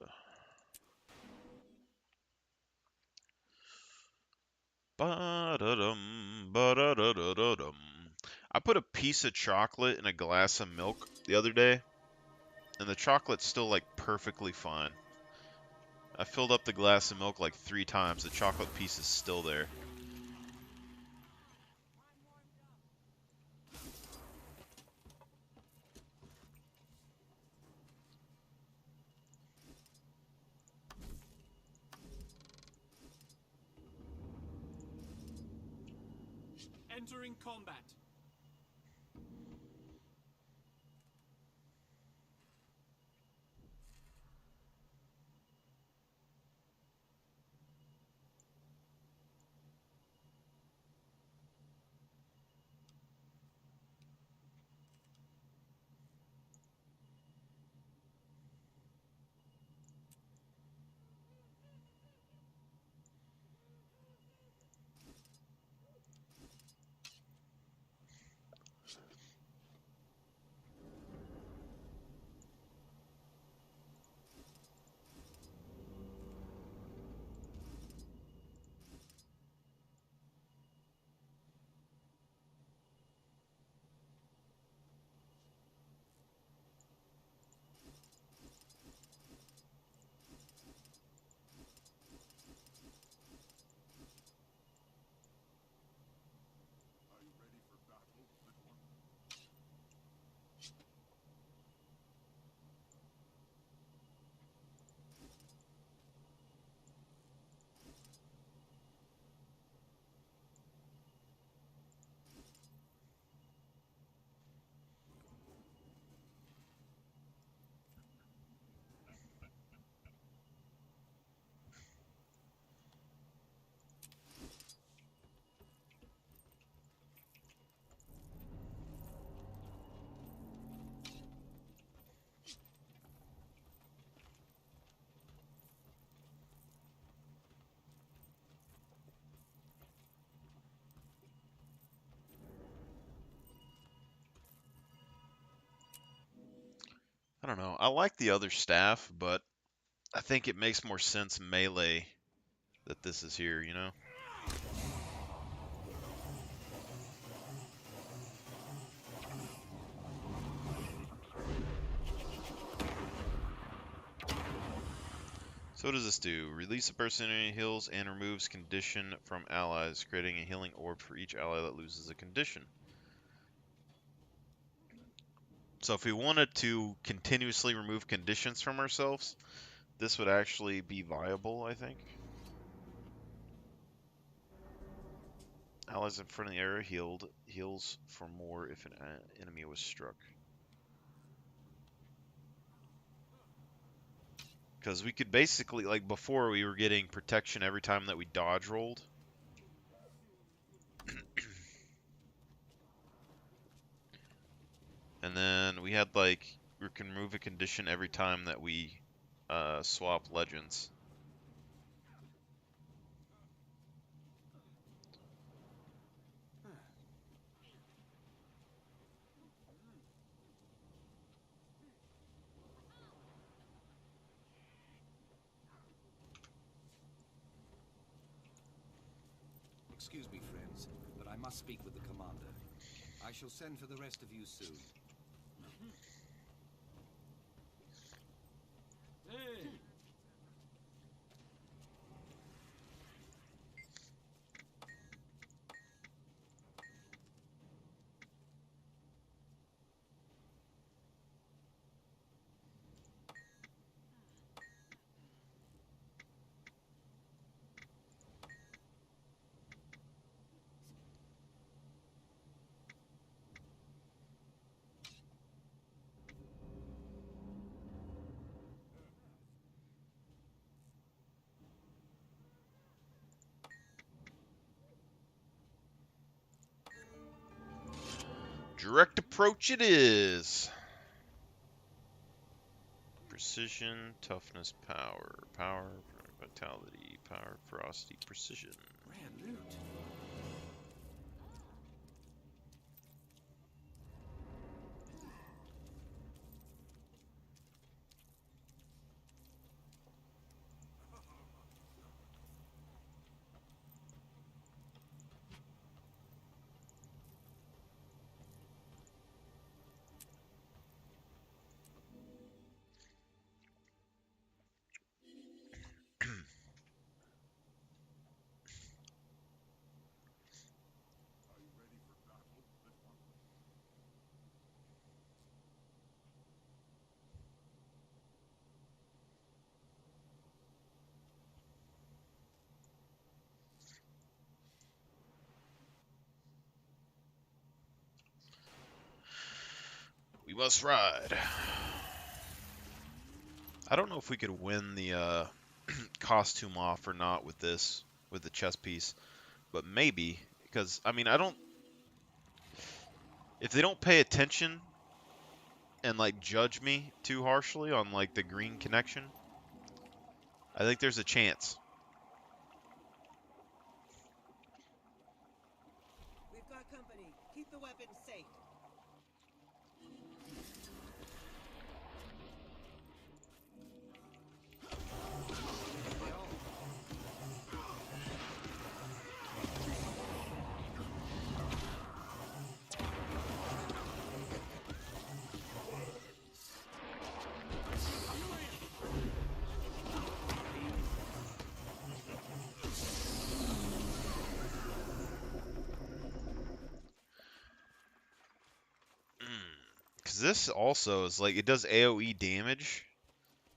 Ba-da-dum, ba-da-da-da-da-dum. I put a piece of chocolate in a glass of milk the other day, and the chocolate's still like perfectly fine. I filled up the glass of milk like 3 times. The chocolate piece is still there. Entering combat. I don't know. I like the other staff, but I think it makes more sense melee that this is here, you know? So what does this do? Release a person who heals and removes condition from allies, creating a healing orb for each ally that loses a condition. So if we wanted to continuously remove conditions from ourselves, this would actually be viable, I think. Allies in front of the area heals for more if an enemy was struck. Because we could basically, like before, we were getting protection every time that we dodge rolled. And then we had like, we can remove a condition every time that we swap legends. Excuse me, friends, but I must speak with the commander. I shall send for the rest of you soon. Hey! Direct approach it is. Precision, toughness, power, vitality, power, ferocity, precision. Grand loot. We must ride. I don't know if we could win the costume off or not with this, with the chest piece, but maybe, because, I mean, if they don't pay attention and, like, judge me too harshly on, like, the green connection, I think there's a chance. We've got company. Keep the weapons safe. Because this also is, like, it does AoE damage.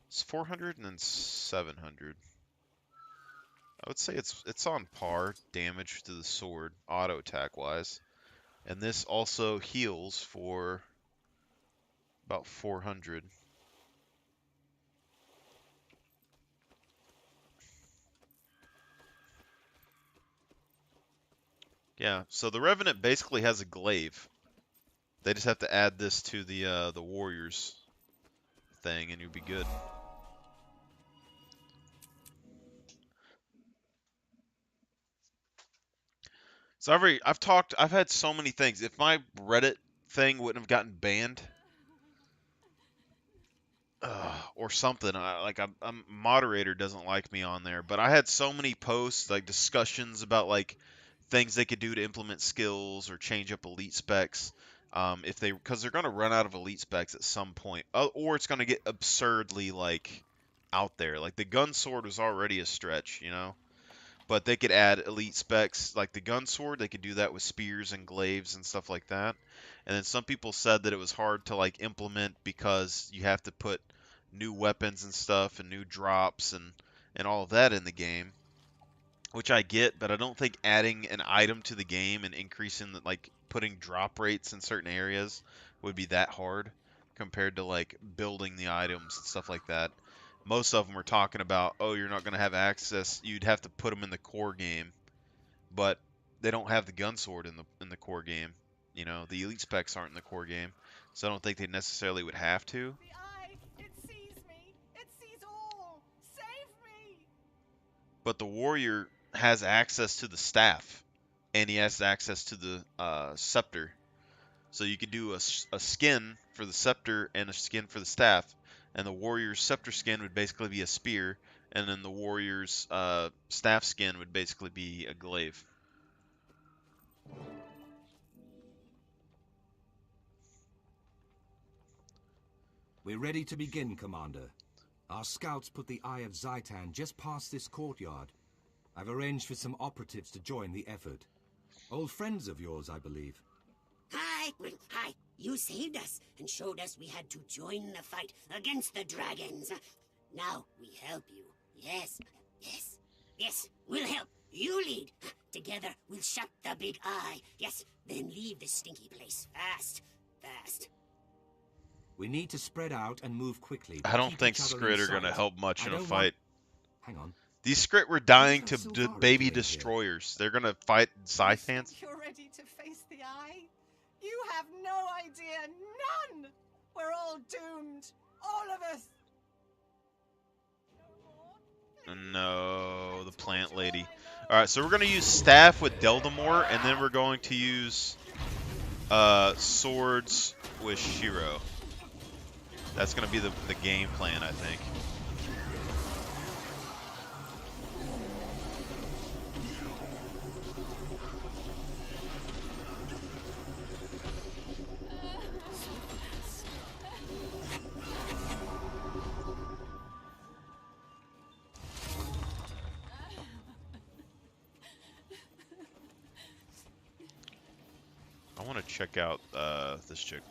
It's 400 and then 700. I would say it's on par damage to the sword, auto attack wise. And this also heals for about 400. Yeah, so the Revenant basically has a glaive. They just have to add this to the Warriors thing and you'll be good. So I've had so many things. If my Reddit thing wouldn't have gotten banned, or something. I'm moderator doesn't like me on there, but I had so many posts like discussions about like things they could do to implement skills or change up elite specs. If they, because they're going to run out of elite specs at some point, or it's going to get absurdly like out there. Like the gun sword was already a stretch, you know, but they could add elite specs like the gun sword. They could do that with spears and glaives and stuff like that. And then some people said that it was hard to like implement because you have to put new weapons and stuff and new drops and all of that in the game, which I get, but I don't think adding an item to the game and increasing the, like putting drop rates in certain areas would be that hard compared to like building the items and stuff like that. Most of them are talking about, oh, you're not going to have access. You'd have to put them in the core game, but they don't have the gun sword in the core game. You know, the elite specs aren't in the core game, so I don't think they necessarily would have to. The eye! It sees me! It sees all! Save me! But the warrior has access to the staff, and he has access to the scepter. So you could do a skin for the scepter and a skin for the staff, and the warrior's scepter skin would basically be a spear, and then the warrior's staff skin would basically be a glaive. We're ready to begin, Commander. Our scouts put the Eye of Zaitan just past this courtyard. I've arranged for some operatives to join the effort. Old friends of yours, I believe. Hi. You saved us and showed us we had to join the fight against the dragons. Now we help you. Yes, we'll help. You lead. Together we'll shut the big eye. Yes, then leave this stinky place fast. We need to spread out and move quickly. I don't think Skrit are going to help much in a fight. Hang on. These Skrit were dying to baby destroyers. They're going to fight Zaitans. You're ready to face the eye? You have no idea. None! We're all doomed. All of us. No, the plant lady. Alright, so we're going to use staff with Deldamore, and then we're going to use swords with Shiro. That's going to be the game plan, I think. I want to check out this chick.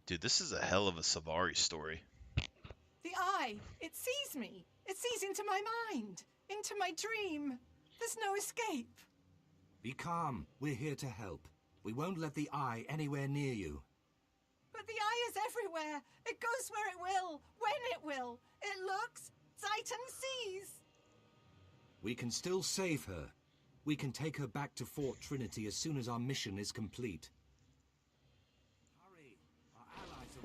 Dude, this is a hell of a Savari story. The eye. It sees me. It sees into my mind. Into my dream. There's no escape. Be calm. We're here to help. We won't let the Eye anywhere near you. But the eye is everywhere. It goes where it will. When it will. It looks. Zaitan sees. We can still save her. We can take her back to Fort Trinity as soon as our mission is complete.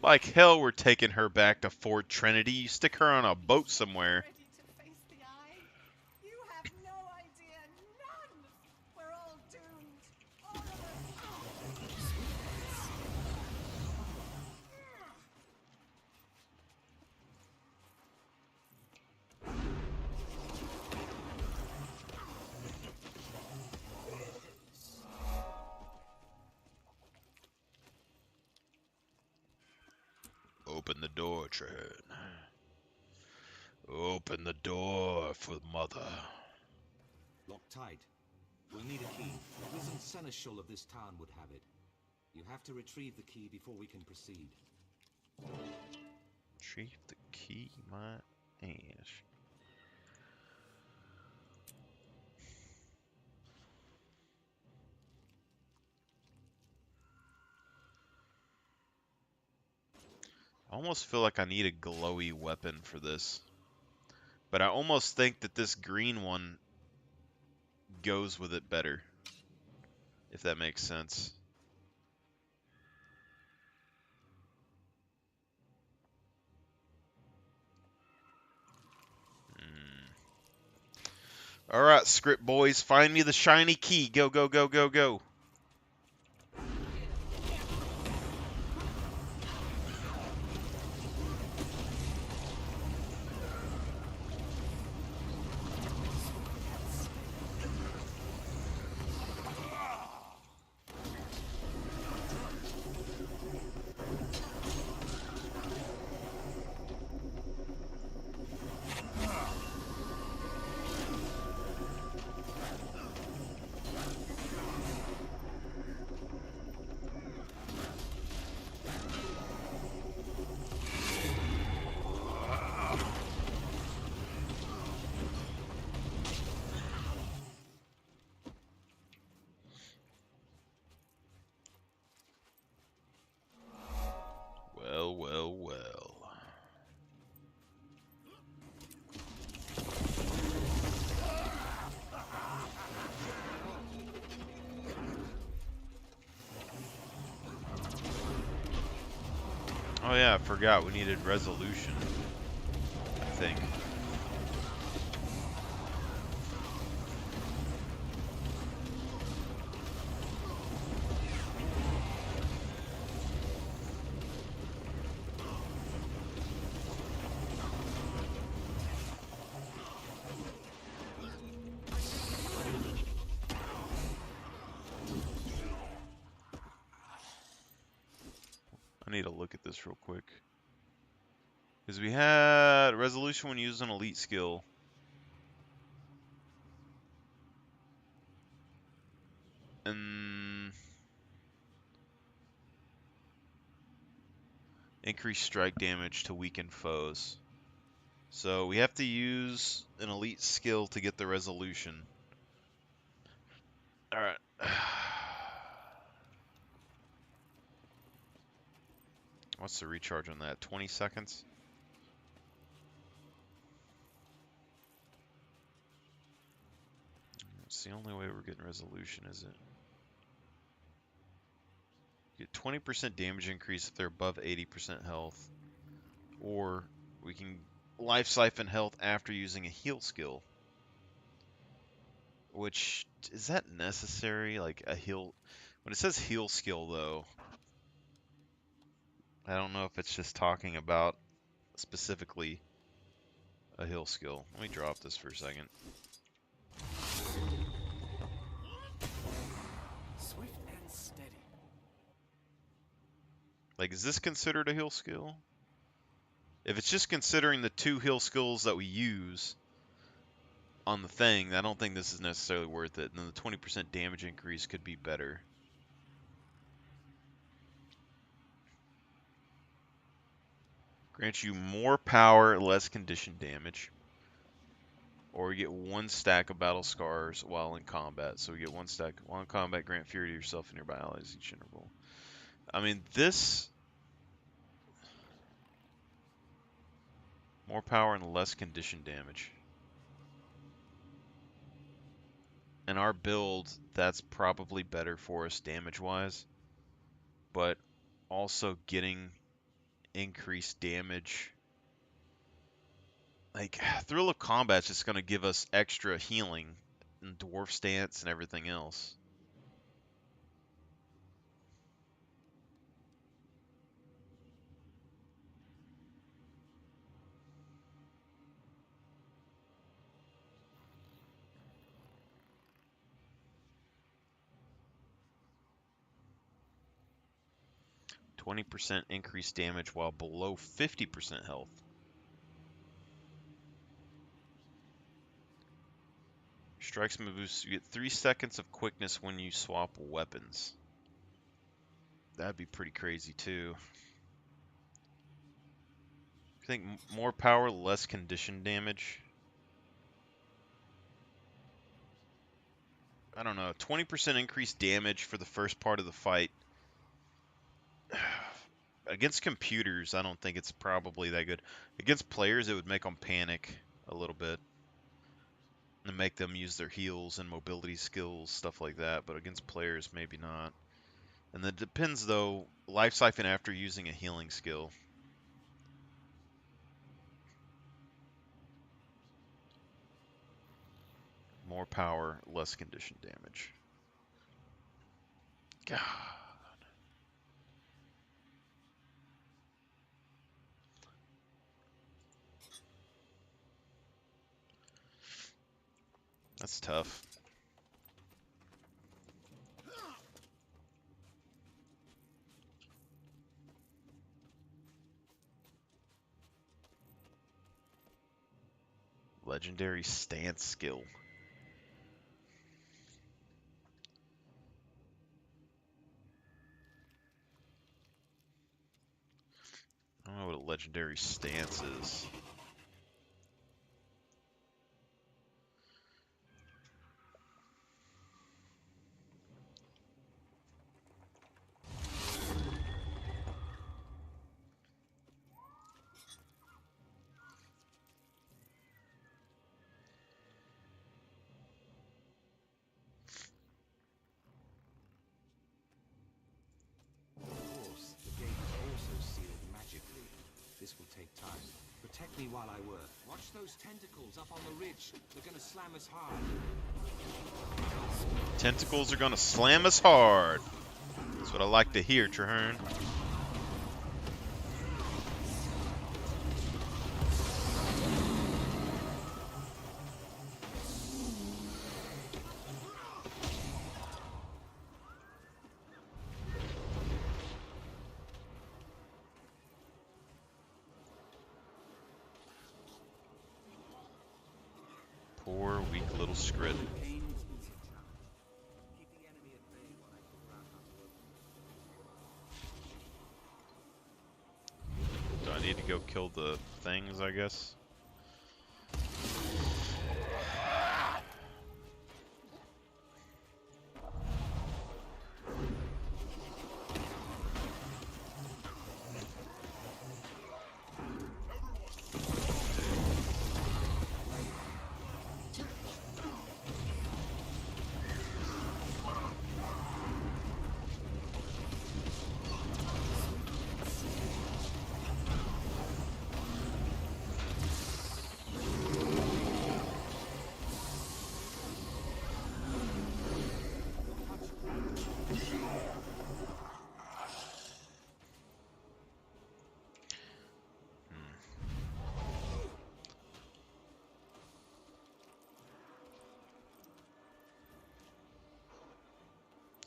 Like hell, we're taking her back to Fort Trinity. You stick her on a boat somewhere. Ready to face the eye? You have no idea. None. We're all doomed. All of us. Open the door, Traherne. Open the door for Mother. Lock tight. We'll need a key. The Risen Seneschal of this town would have it. You have to retrieve the key before we can proceed. Retrieve the key, my ass. I almost feel like I need a glowy weapon for this. But I almost think that this green one goes with it better, if that makes sense. Alright, script boys, find me the shiny key. Go, go, go, go, go. Well, well, well. Oh yeah, I forgot we needed resolution, I think. I need to look at this real quick. Because we had resolution when used an elite skill. And increase strike damage to weaken foes. So we have to use an elite skill to get the resolution. Alright. What's the recharge on that? 20 seconds? It's the only way we're getting resolution, is it? Get 20% damage increase if they're above 80% health. Or we can life siphon health after using a heal skill. Which, is that necessary? Like a heal... When it says heal skill though, I don't know if it's just talking about specifically a heal skill. Let me drop this for a second. Swift and steady. Like, is this considered a heal skill? If it's just considering the 2 heal skills that we use on the thing, I don't think this is necessarily worth it. And then the 20% damage increase could be better. Grants you more power, less condition damage. Or you get 1 stack of battle scars while in combat. So we get 1 stack while in combat, grant fury to yourself and nearby allies each interval. I mean, this... More power and less condition damage. In our build, that's probably better for us damage-wise. But also getting increased damage. Like, Thrill of Combat's just going to give us extra healing and Dwarf Stance and everything else. %20 increased damage while below 50% health. Strikes moves, you get 3 seconds of quickness when you swap weapons. That'd be pretty crazy too. I think more power, less condition damage. I don't know. 20% increased damage for the first part of the fight. Against computers, I don't think it's probably that good. Against players, it would make them panic a little bit and make them use their heals and mobility skills, stuff like that. But against players, maybe not. And that depends, though. Life Siphon after using a healing skill. More power, less condition damage. God. That's tough. Legendary stance skill. I don't know what a legendary stance is. The gate is also sealed magically. This will take time. Protect me while I work. Watch those tentacles up on the ridge. They're gonna slam us hard. Tentacles are gonna slam us hard. That's what I like to hear, Traherne. Poor, weak little Scrid. Do I need to go kill the things, I guess?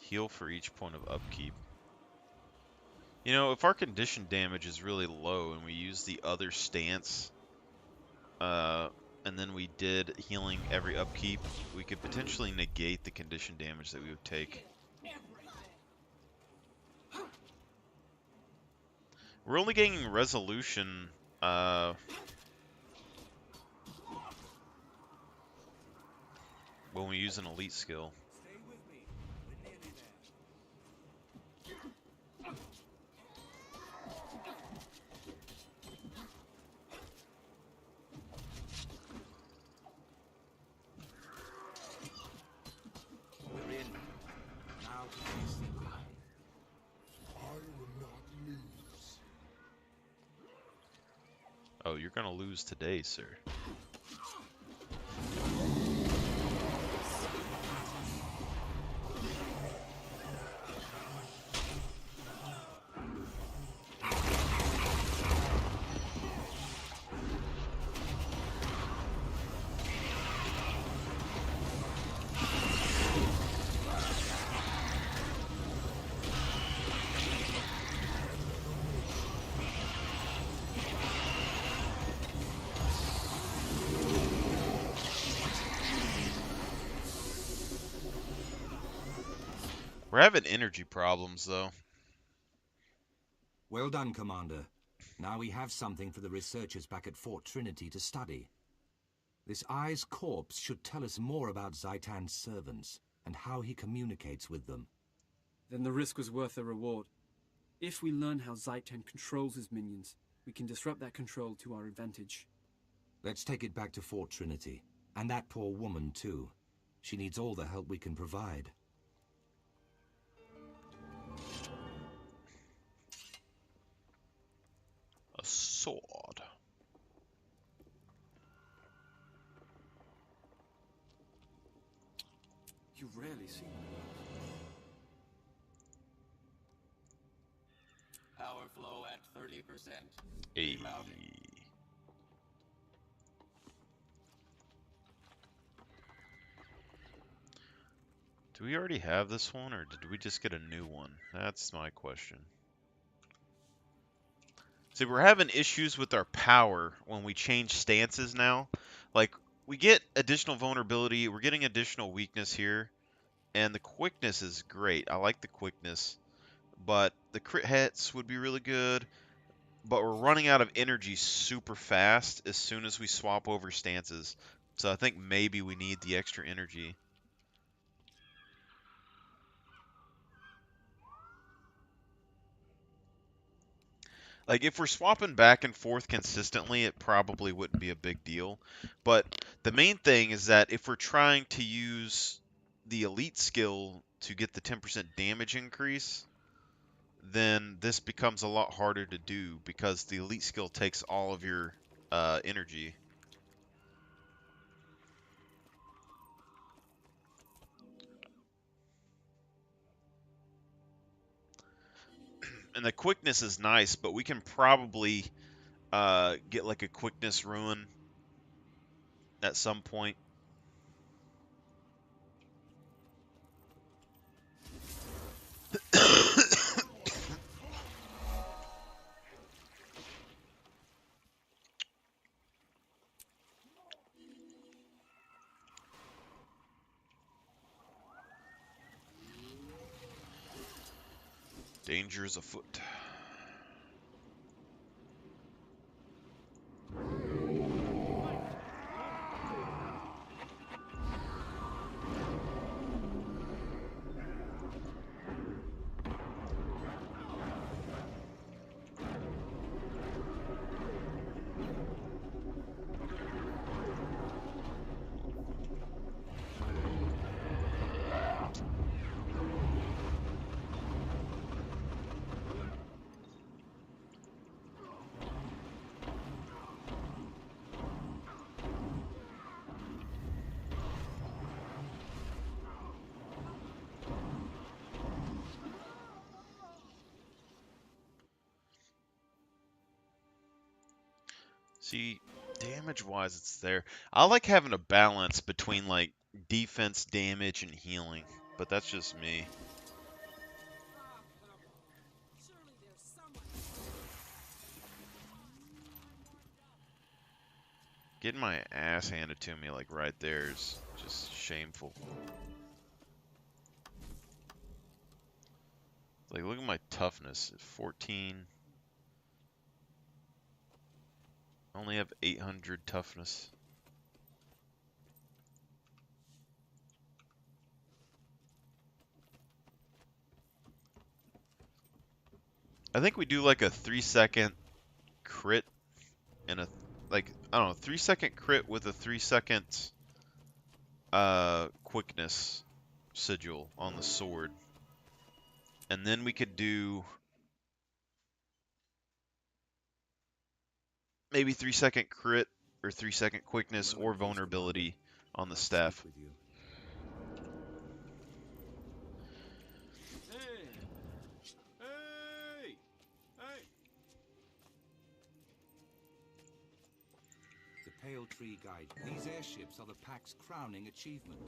Heal for each point of upkeep. You know, if our condition damage is really low and we use the other stance, and then we did healing every upkeep, we could potentially negate the condition damage that we would take. We're only gaining resolution, when we use an elite skill. We're in. Now to face the I will not lose. Oh, you're gonna lose today, sir. We're having energy problems, though. Well done, Commander. Now we have something for the researchers back at Fort Trinity to study. This Eye's corpse should tell us more about Zaitan's servants and how he communicates with them. Then the risk was worth the reward. If we learn how Zaitan controls his minions, we can disrupt that control to our advantage. Let's take it back to Fort Trinity. And that poor woman, too. She needs all the help we can provide. A sword. You rarely see one. Power flow at 30%. Hey. Do we already have this one, or did we just get a new one? That's my question. See, we're having issues with our power when we change stances now. Like, we get additional vulnerability, we're getting additional weakness here, and the quickness is great. I like the quickness, but the crit hits would be really good, but we're running out of energy super fast as soon as we swap over stances. So I think maybe we need the extra energy. Like, if we're swapping back and forth consistently, it probably wouldn't be a big deal. But the main thing is that if we're trying to use the elite skill to get the 10% damage increase, then this becomes a lot harder to do because the elite skill takes all of your energy. And the quickness is nice, but we can probably get like a quickness ruin at some point. Danger is afoot. See, damage-wise, it's there. I like having a balance between, like, defense, damage, and healing, but that's just me. Getting my ass handed to me, like, right there is just shameful. Like, look at my toughness, 14. I only have 800 toughness. I think we do like a 3-second crit and a, like, I don't know, 3-second crit with a 3-second quickness sigil on the sword. And then we could do maybe 3-second crit or 3-second quickness or vulnerability on the staff. Pale Tree Guide. These airships are the Pack's crowning achievement.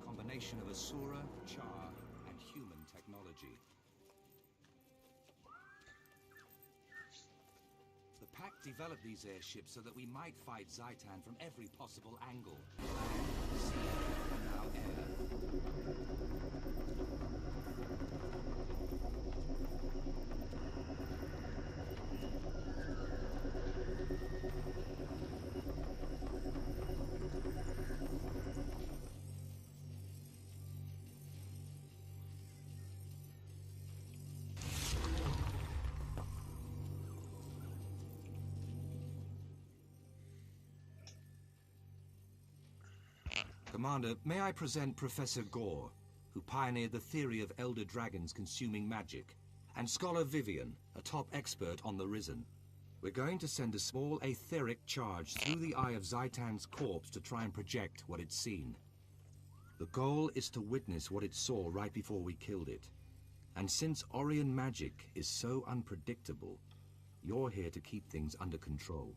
A combination of Asura, Char, and human technology. The Pack developed these airships so that we might fight Zaitan from every possible angle. Land, sea, and now air. Commander, may I present Professor Gore, who pioneered the theory of elder dragons consuming magic, and Scholar Vivian, a top expert on the Risen. We're going to send a small etheric charge through the eye of Zaitan's corpse to try and project what it's seen. The goal is to witness what it saw right before we killed it. And since Orion magic is so unpredictable, you're here to keep things under control.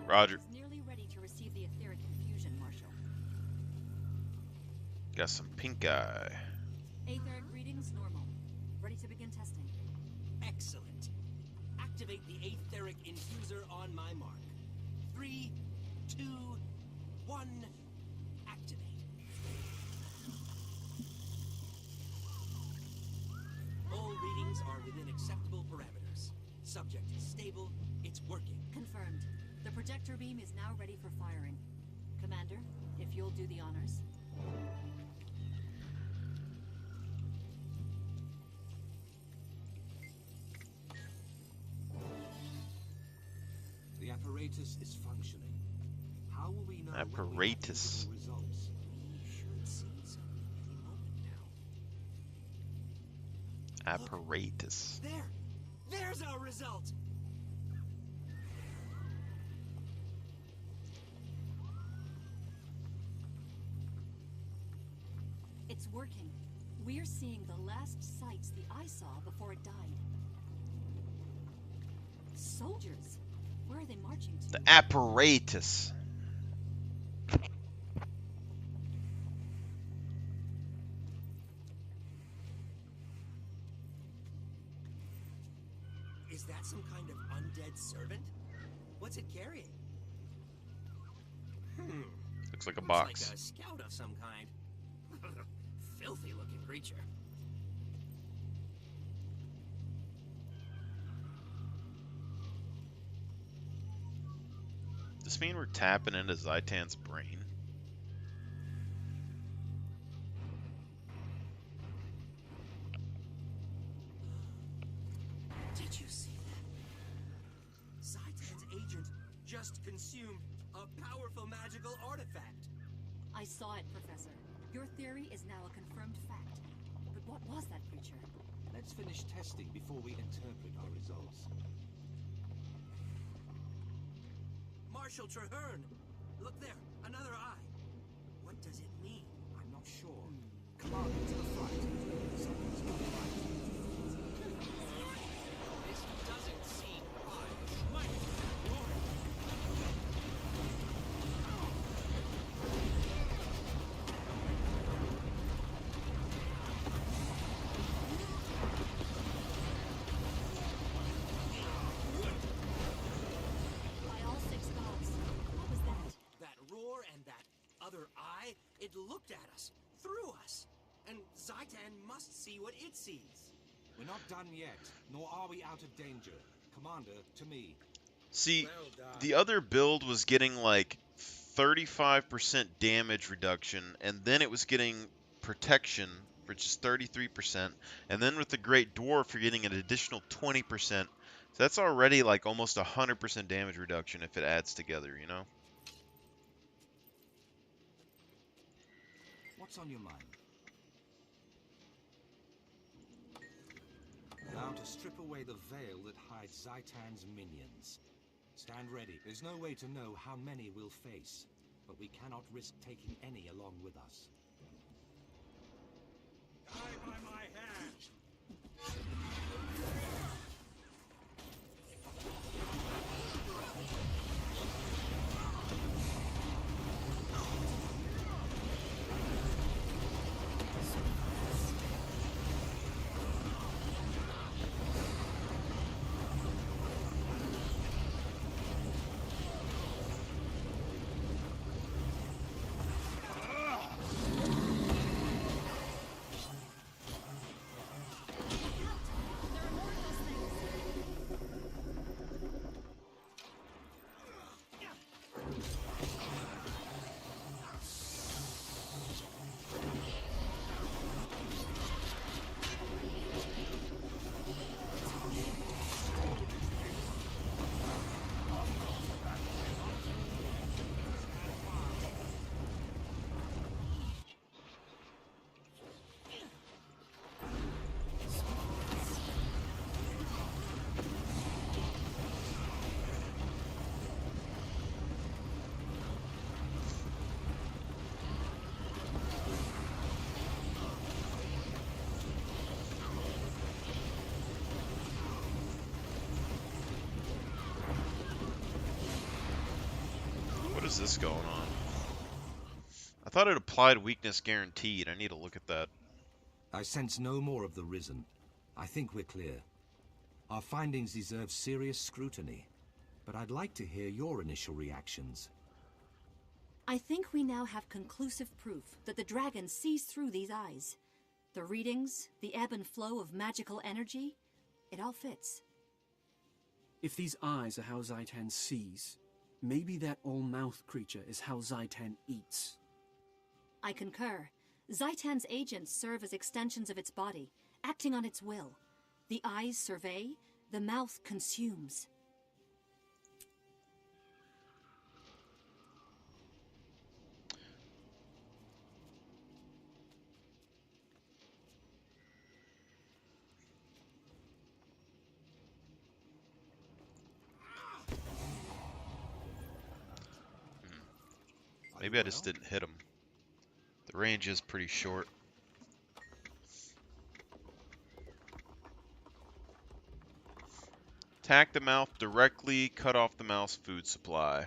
Roger. Nearly ready to receive the etheric infusion, Marshal. Got some pink eye. Etheric readings normal. Ready to begin testing. Excellent. Activate the etheric infuser on my mark. 3, 2, 1, activate. All readings are within acceptable parameters. Subject is stable, it's working. Confirmed. The projector beam is now ready for firing. Commander, if you'll do the honors. The apparatus is functioning. How will we know Apparatus. when we have results? We should see something any moment now. Apparatus. There! There's our result! It's working. We're seeing the last sights the eye saw before it died. Soldiers! Where are they marching to? The apparatus. Is that some kind of undead servant? What's it carrying? Looks like a Looks box. like a scout of some kind. Filthy looking creature. Does this mean we're tapping into Zaitan's brain? Did you see that? Zaitan's agent just consumed a powerful magical artifact. I saw it, Professor. Your theory is now a confirmed fact. But what was that creature? Let's finish testing before we interpret our results. Marshal Traherne! Look there, another eye. What does it mean? I'm not sure. Commander, to the front. Something's not right. This doesn't seem right. Might glory. By all six gods. What was that? That roar and that other eye, it looked at us, through us. And Zaitan must see what it sees. We're not done yet, nor are we out of danger. Commander, to me. See, Well done. the other build was getting like 35% damage reduction, and then it was getting protection, which is 33%, and then with the Great Dwarf, you're getting an additional 20%. So that's already like almost 100% damage reduction if it adds together, you know? What's on your mind? Now to strip away the veil that hides Zaitan's minions. Stand ready. There's no way to know how many we'll face, but we cannot risk taking any along with us. Die by my hand! is this going on? I thought it applied weakness guaranteed. I need to look at that. I sense no more of the Risen. I think we're clear. Our findings deserve serious scrutiny, but I'd like to hear your initial reactions. I think we now have conclusive proof that the dragon sees through these eyes. The readings, the ebb and flow of magical energy, it all fits. If these eyes are how Zaitan sees, maybe that all-mouth creature is how Zaitan eats. I concur. Zaitan's agents serve as extensions of its body, acting on its will. The eyes survey, the mouth consumes. Maybe I just didn't hit him. The range is pretty short. Attack the mouth directly, cut off the mouth's food supply.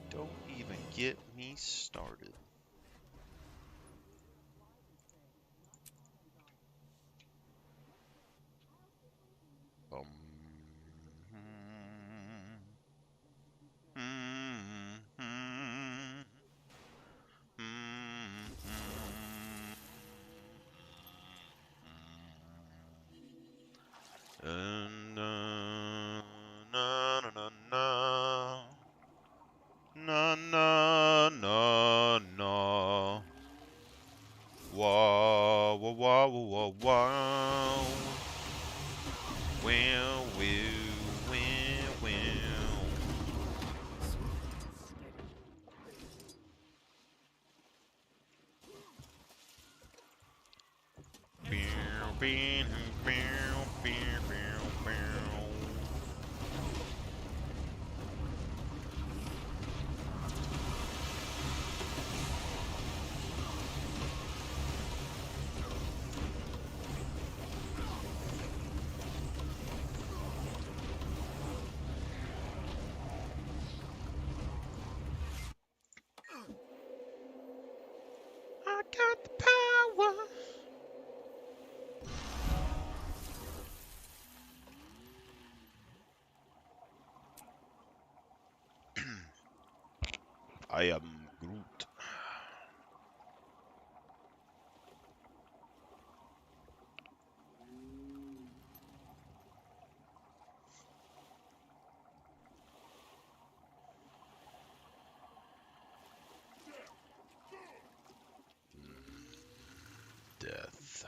Don't even get me started. Bum. Na na na na. Na na na na. Wah wah wah wah wah wow. Well, well, well, well. Bow, bow, bow, bow, bow, bow. I got the power. I am Groot. Death.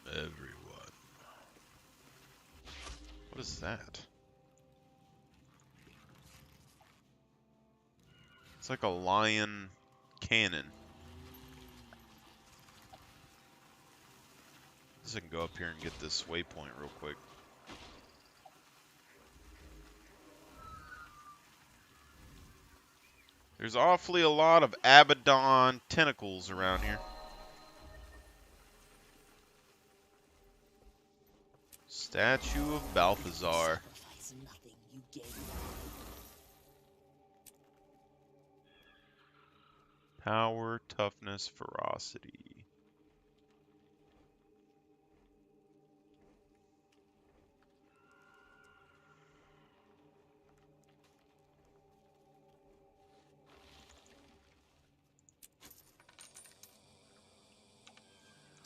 Everyone. What is that? It's like a lion cannon. I can go up here and get this waypoint real quick. There's awfully a lot of Abaddon tentacles around here. Statue of Balthazar. Power, toughness, ferocity.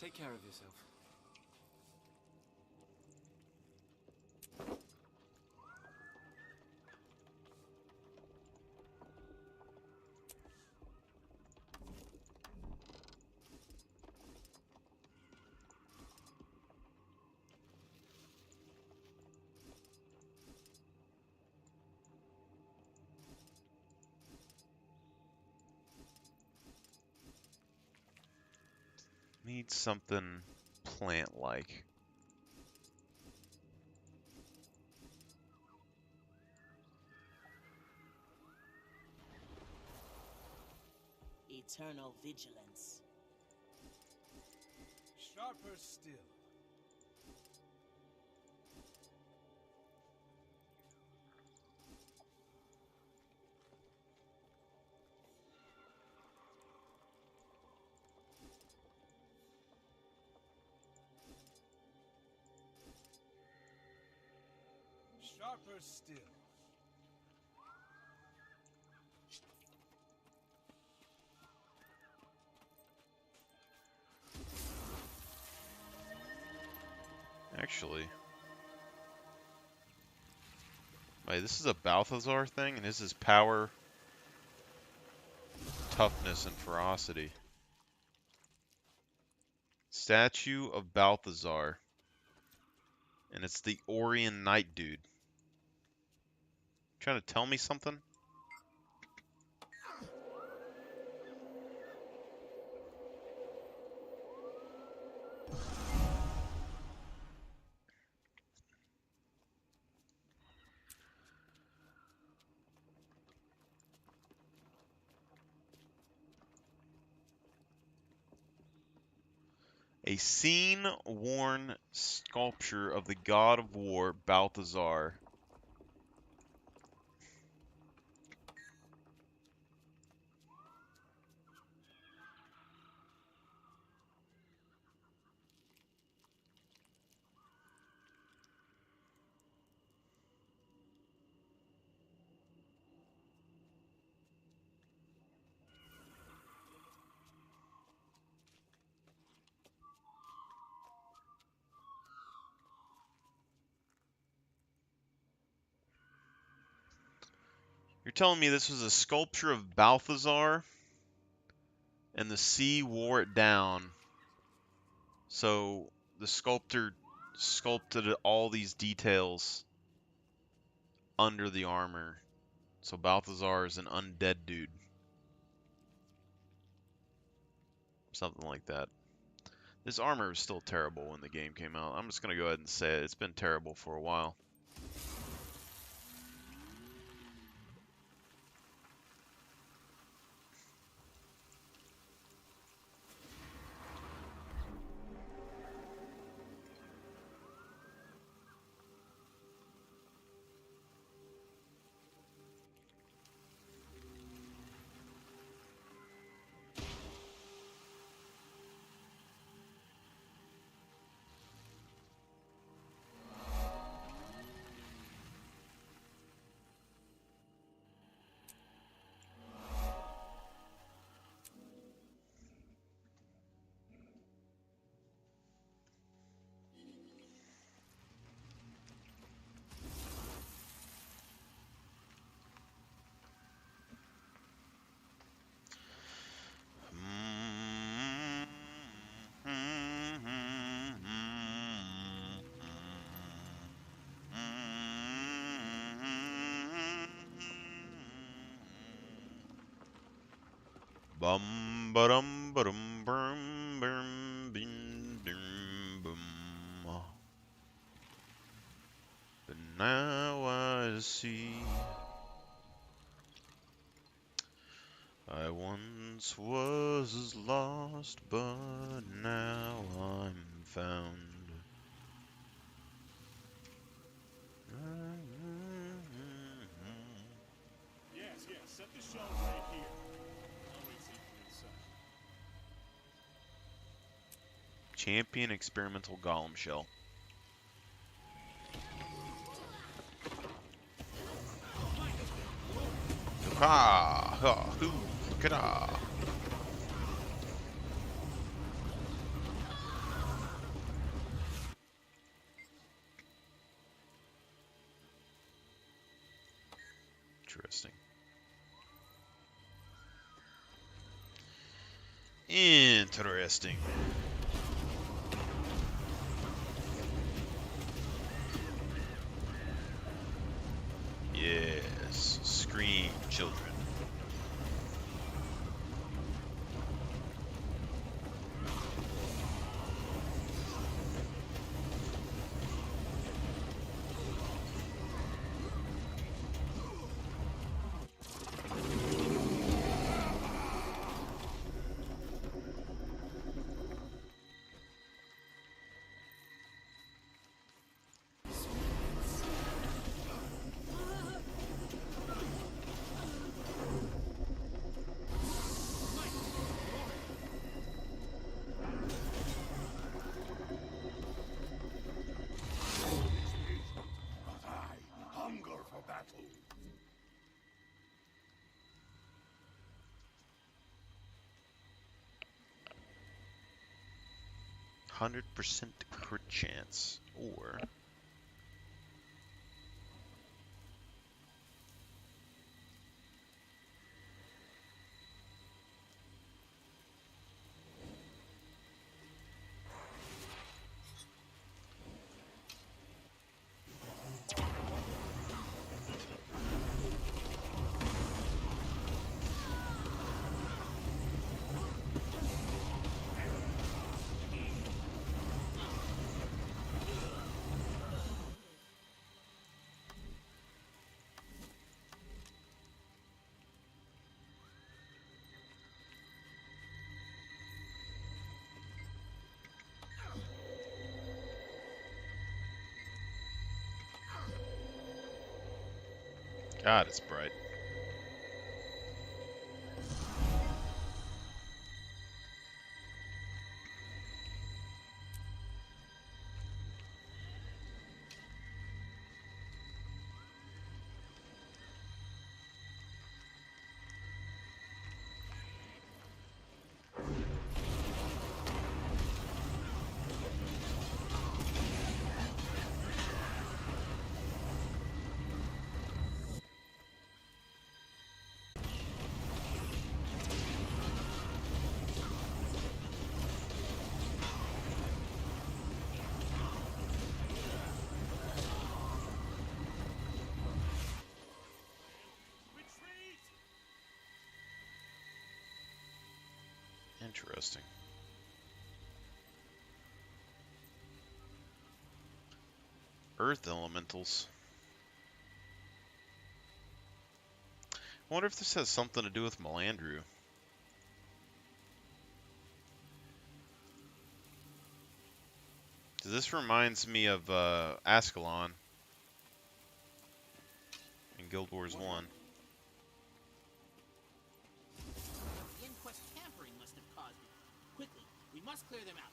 Take care of yourself. Need something plant-like. Eternal vigilance. Sharper still. Sharper still. Actually. Wait, this is a Balthazar thing, and this is power, toughness, and ferocity. Statue of Balthazar. And it's the Orion Knight dude. Trying to tell me something? A scene-worn sculpture of the god of war, Balthazar. You're telling me this was a sculpture of Balthazar, and the sea wore it down, so the sculptor sculpted all these details under the armor. So Balthazar is an undead dude. Something like that. This armor is still terrible when the game came out. I'm just going to go ahead and say it. It's been terrible for a while. Bum ba-dum ba-dum bum bum bing dum bum. But now I see I once was as lost, but now I'm found. Yes, yes, set the shelves right here. I'll wait till you come inside. Champion experimental golem shell. Ha ha hoo kada. Interesting. Interesting. Yes, scream, children. Hunger for battle. 100% crit chance, or God, it's bright. Interesting. Earth elementals. I wonder if this has something to do with Melandru. This reminds me of Ascalon in Guild Wars 1. The Inquest tampering must have caused it. Quickly, we must clear them out.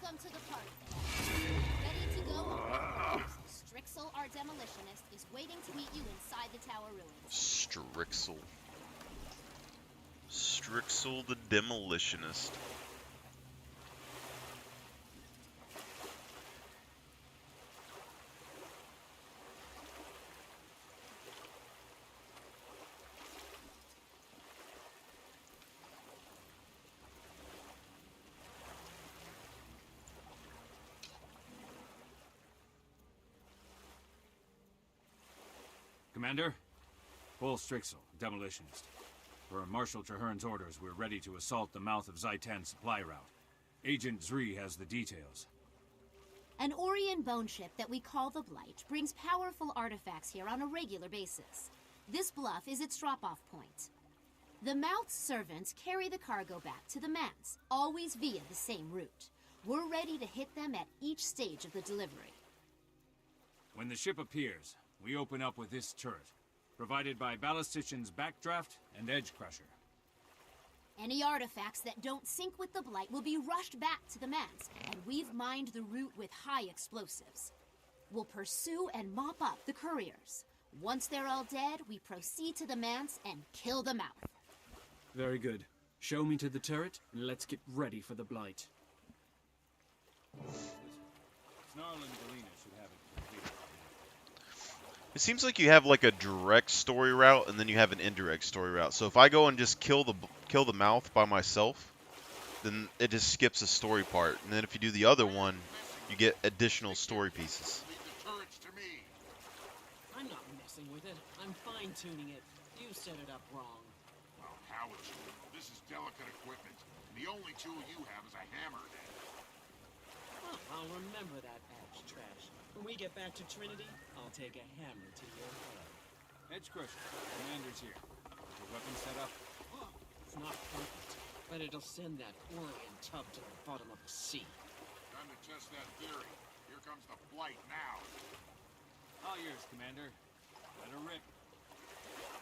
Welcome to the party. Ready to go on. Strixel, our demolitionist, is waiting to meet you inside the tower ruins. Strixel. Strixel the demolitionist. Commander? Bull Strixel, demolitionist. Per Marshal Traherne's orders, we're ready to assault the mouth of Zaitan's supply route. Agent Zri has the details. An Orion bone ship that we call the Blight brings powerful artifacts here on a regular basis. This bluff is its drop-off point. The mouth's servants carry the cargo back to the manse, always via the same route. We're ready to hit them at each stage of the delivery. When the ship appears, we open up with this turret, provided by Ballistician's Backdraft and Edge Crusher. Any artifacts that don't sync with the Blight will be rushed back to the manse, and we've mined the route with high explosives. We'll pursue and mop up the couriers. Once they're all dead, we proceed to the manse and kill the mouth. Very good. Show me to the turret, and let's get ready for the Blight. Snarl and Galena should have it completed. It seems like you have like a direct story route and then you have an indirect story route. So if I go and just kill the mouth by myself, then it just skips a story part. And then if you do the other one, you get additional story pieces. I'm not messing with it. I'm fine-tuning it. You set it up wrong. Well, how is it? This is delicate equipment. And the only tool you have is a hammerhead. Well, I'll remember that edge trash. When we get back to Trinity, I'll take a hammer to your head. Edge Crusher, Commander's here. Is your weapon set up? It's not perfect, but it'll send that Orion tub to the bottom of the sea. Time to test that theory. Here comes the Blight now. All yours, Commander. Let her rip.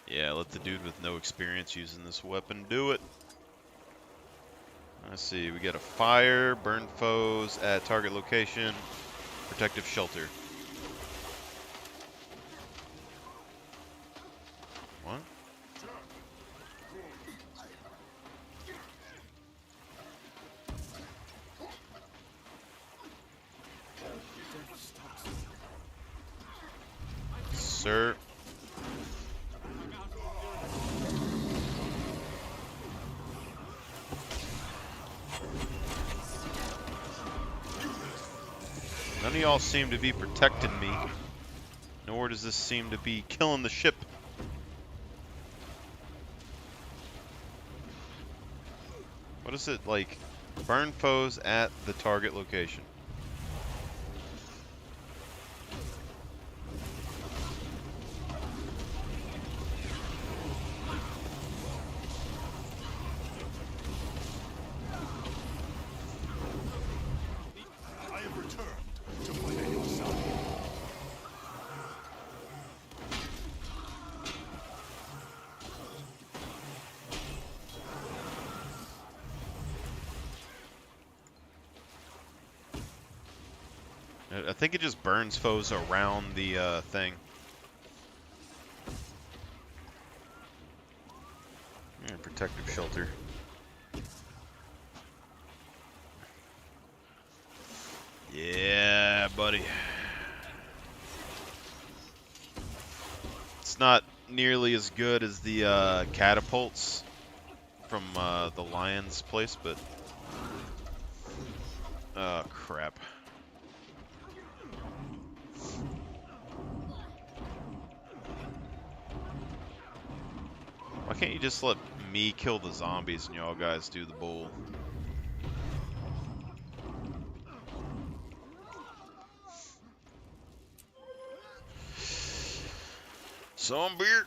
Yeah, let the dude with no experience using this weapon do it. Let's see, we got a fire, burn foes at target location, protective shelter. What? Sir. None of y'all seem to be protecting me, nor does this seem to be killing the ship. What is it like? Burn foes at the target location. I have returned to fight at your side. I think it just burns foes around the thing. Yeah, protective shelter. Yeah, buddy. It's not nearly as good as the catapults from the Lion's place, but oh crap. Why can't you just let me kill the zombies and y'all guys do the bull? Some beer.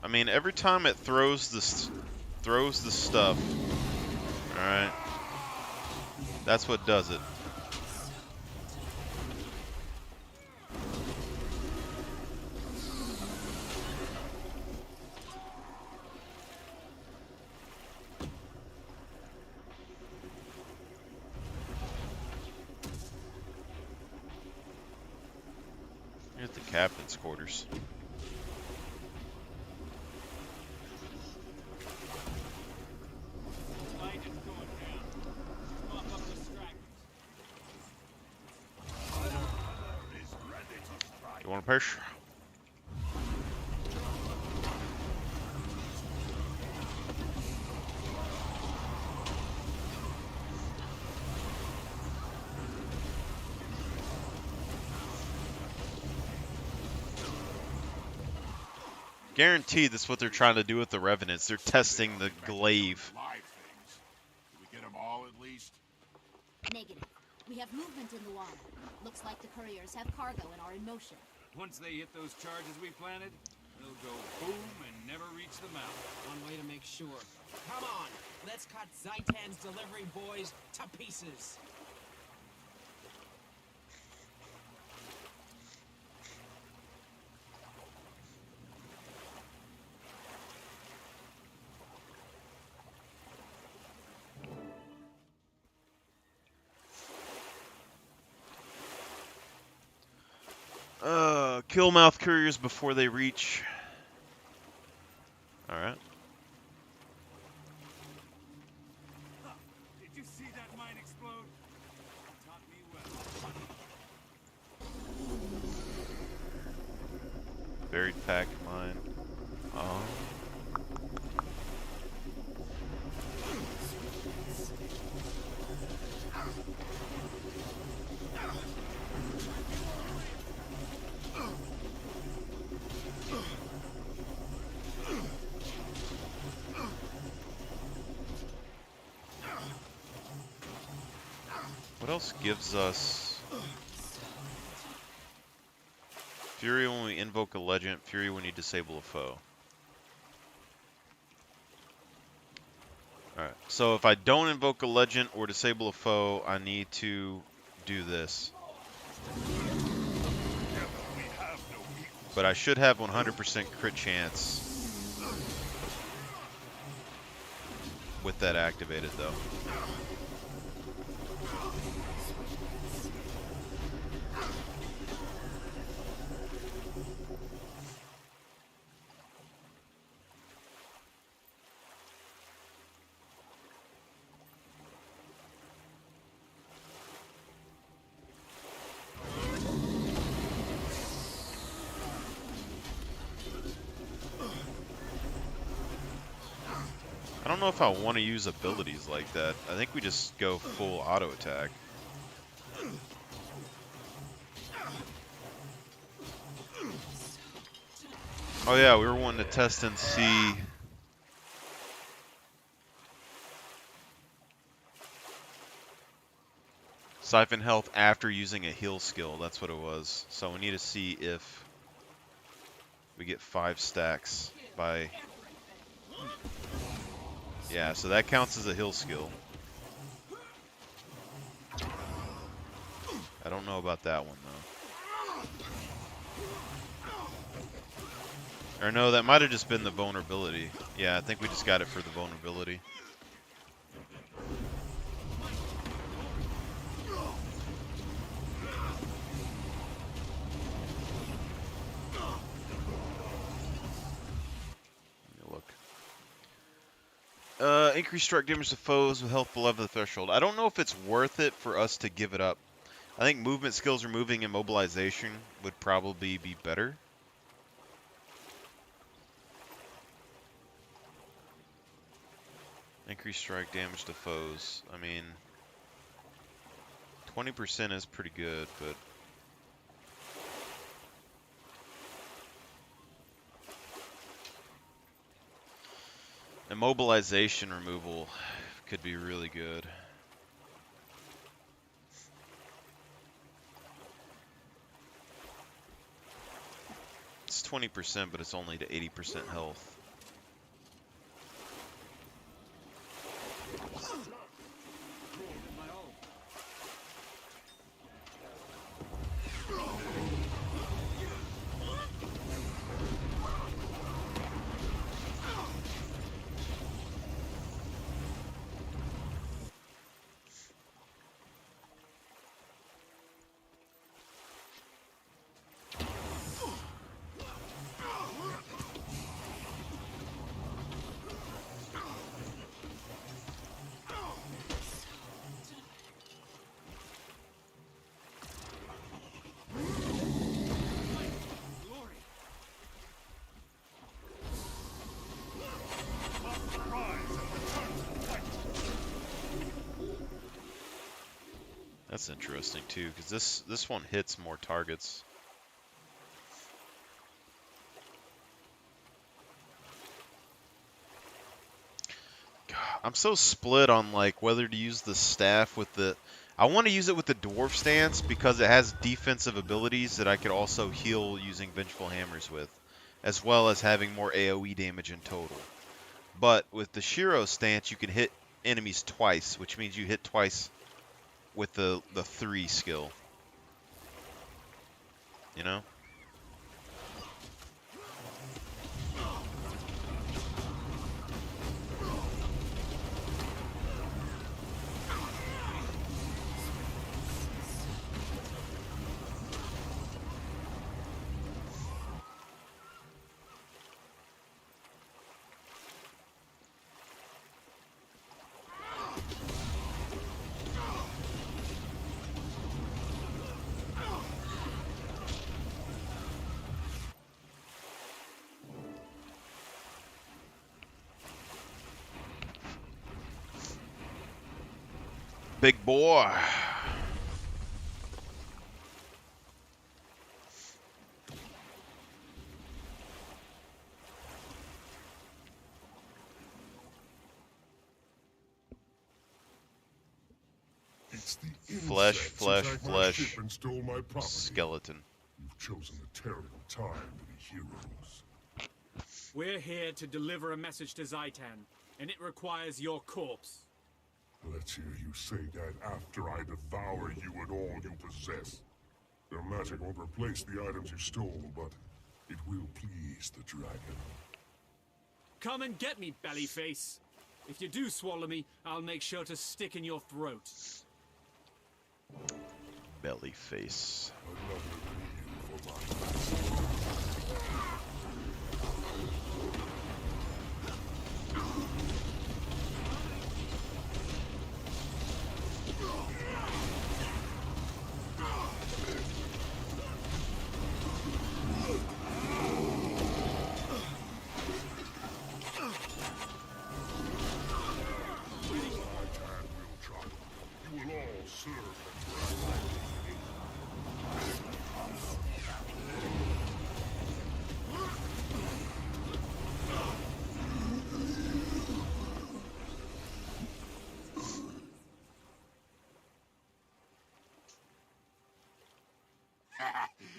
I mean, every time it throws the stuff, all right, that's what does it. Here's the captain's quarters. You want a push? Guaranteed that's what they're trying to do with the Revenants. They're testing the glaive. Live things. Did we get them all at least? Negative. We have movement in the water. Looks like the couriers have cargo and are in motion. Once they hit those charges we planted, they'll go boom and never reach the mouth. One way to make sure. Come on, let's cut Zaitan's delivery boys to pieces. Kill mouth couriers before they reach. Alright. Did you see that mine explode? Taught me well. Buried pack mine. Oh. What else gives us Fury when we invoke a legend, Fury when you disable a foe? Alright, so if I don't invoke a legend or disable a foe, I need to do this. But I should have 100% crit chance with that activated though. I don't know if I want to use abilities like that. I think we just go full auto attack. Oh yeah, we were wanting to test and see. Siphon health after using a heal skill. That's what it was. So we need to see if we get 5 stacks by... Yeah, so that counts as a heal skill. I don't know about that one, though. Or no, that might have just been the vulnerability. Yeah, I think we just got it for the vulnerability. Increase strike damage to foes with health below the threshold. I don't know if it's worth it for us to give it up. I think movement skills removing immobilization would probably be better. Increase strike damage to foes. I mean, 20% is pretty good, but... Immobilization removal could be really good. It's 20%, but it's only to 80% health. That's interesting too, because this one hits more targets. God, I'm so split on like whether to use the staff with the. I want to use it with the dwarf stance because it has defensive abilities that I could also heal using vengeful hammers with, as well as having more AoE damage in total. But with the Shiro stance, you can hit enemies twice, which means you hit twice with the 3 skill. You know? Big boy. It's the Flesh, insects flesh, who attacked my flesh. ship and stole my property. Skeleton. You've chosen a terrible time to be heroes. We're here to deliver a message to Zaitan, and it requires your corpse. Let's hear you say that after I devour you and all you possess. Your magic won't replace the items you stole, but it will please the dragon. Come and get me, Bellyface. If you do swallow me, I'll make sure to stick in your throat. Belly face. You will all serve the dragon.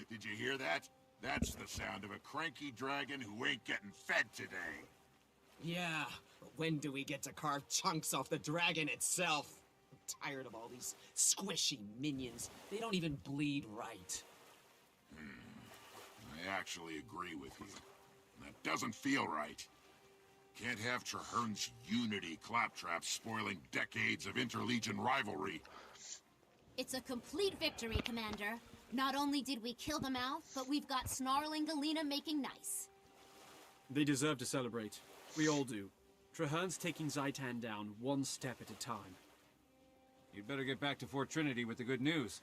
Did you hear that? That's the sound of a cranky dragon who ain't getting fed today. Yeah, but when do we get to carve chunks off the dragon itself? I'm tired of all these squishy minions. They don't even bleed right. I actually agree with you. That doesn't feel right. Can't have Trahern's unity claptrap spoiling decades of interlegion rivalry. It's a complete victory, Commander. Not only did we kill the mouth, but we've got Snarling Galena making nice. They deserve to celebrate. We all do. Trahern's taking Zaitan down one step at a time. You'd better get back to Fort Trinity with the good news.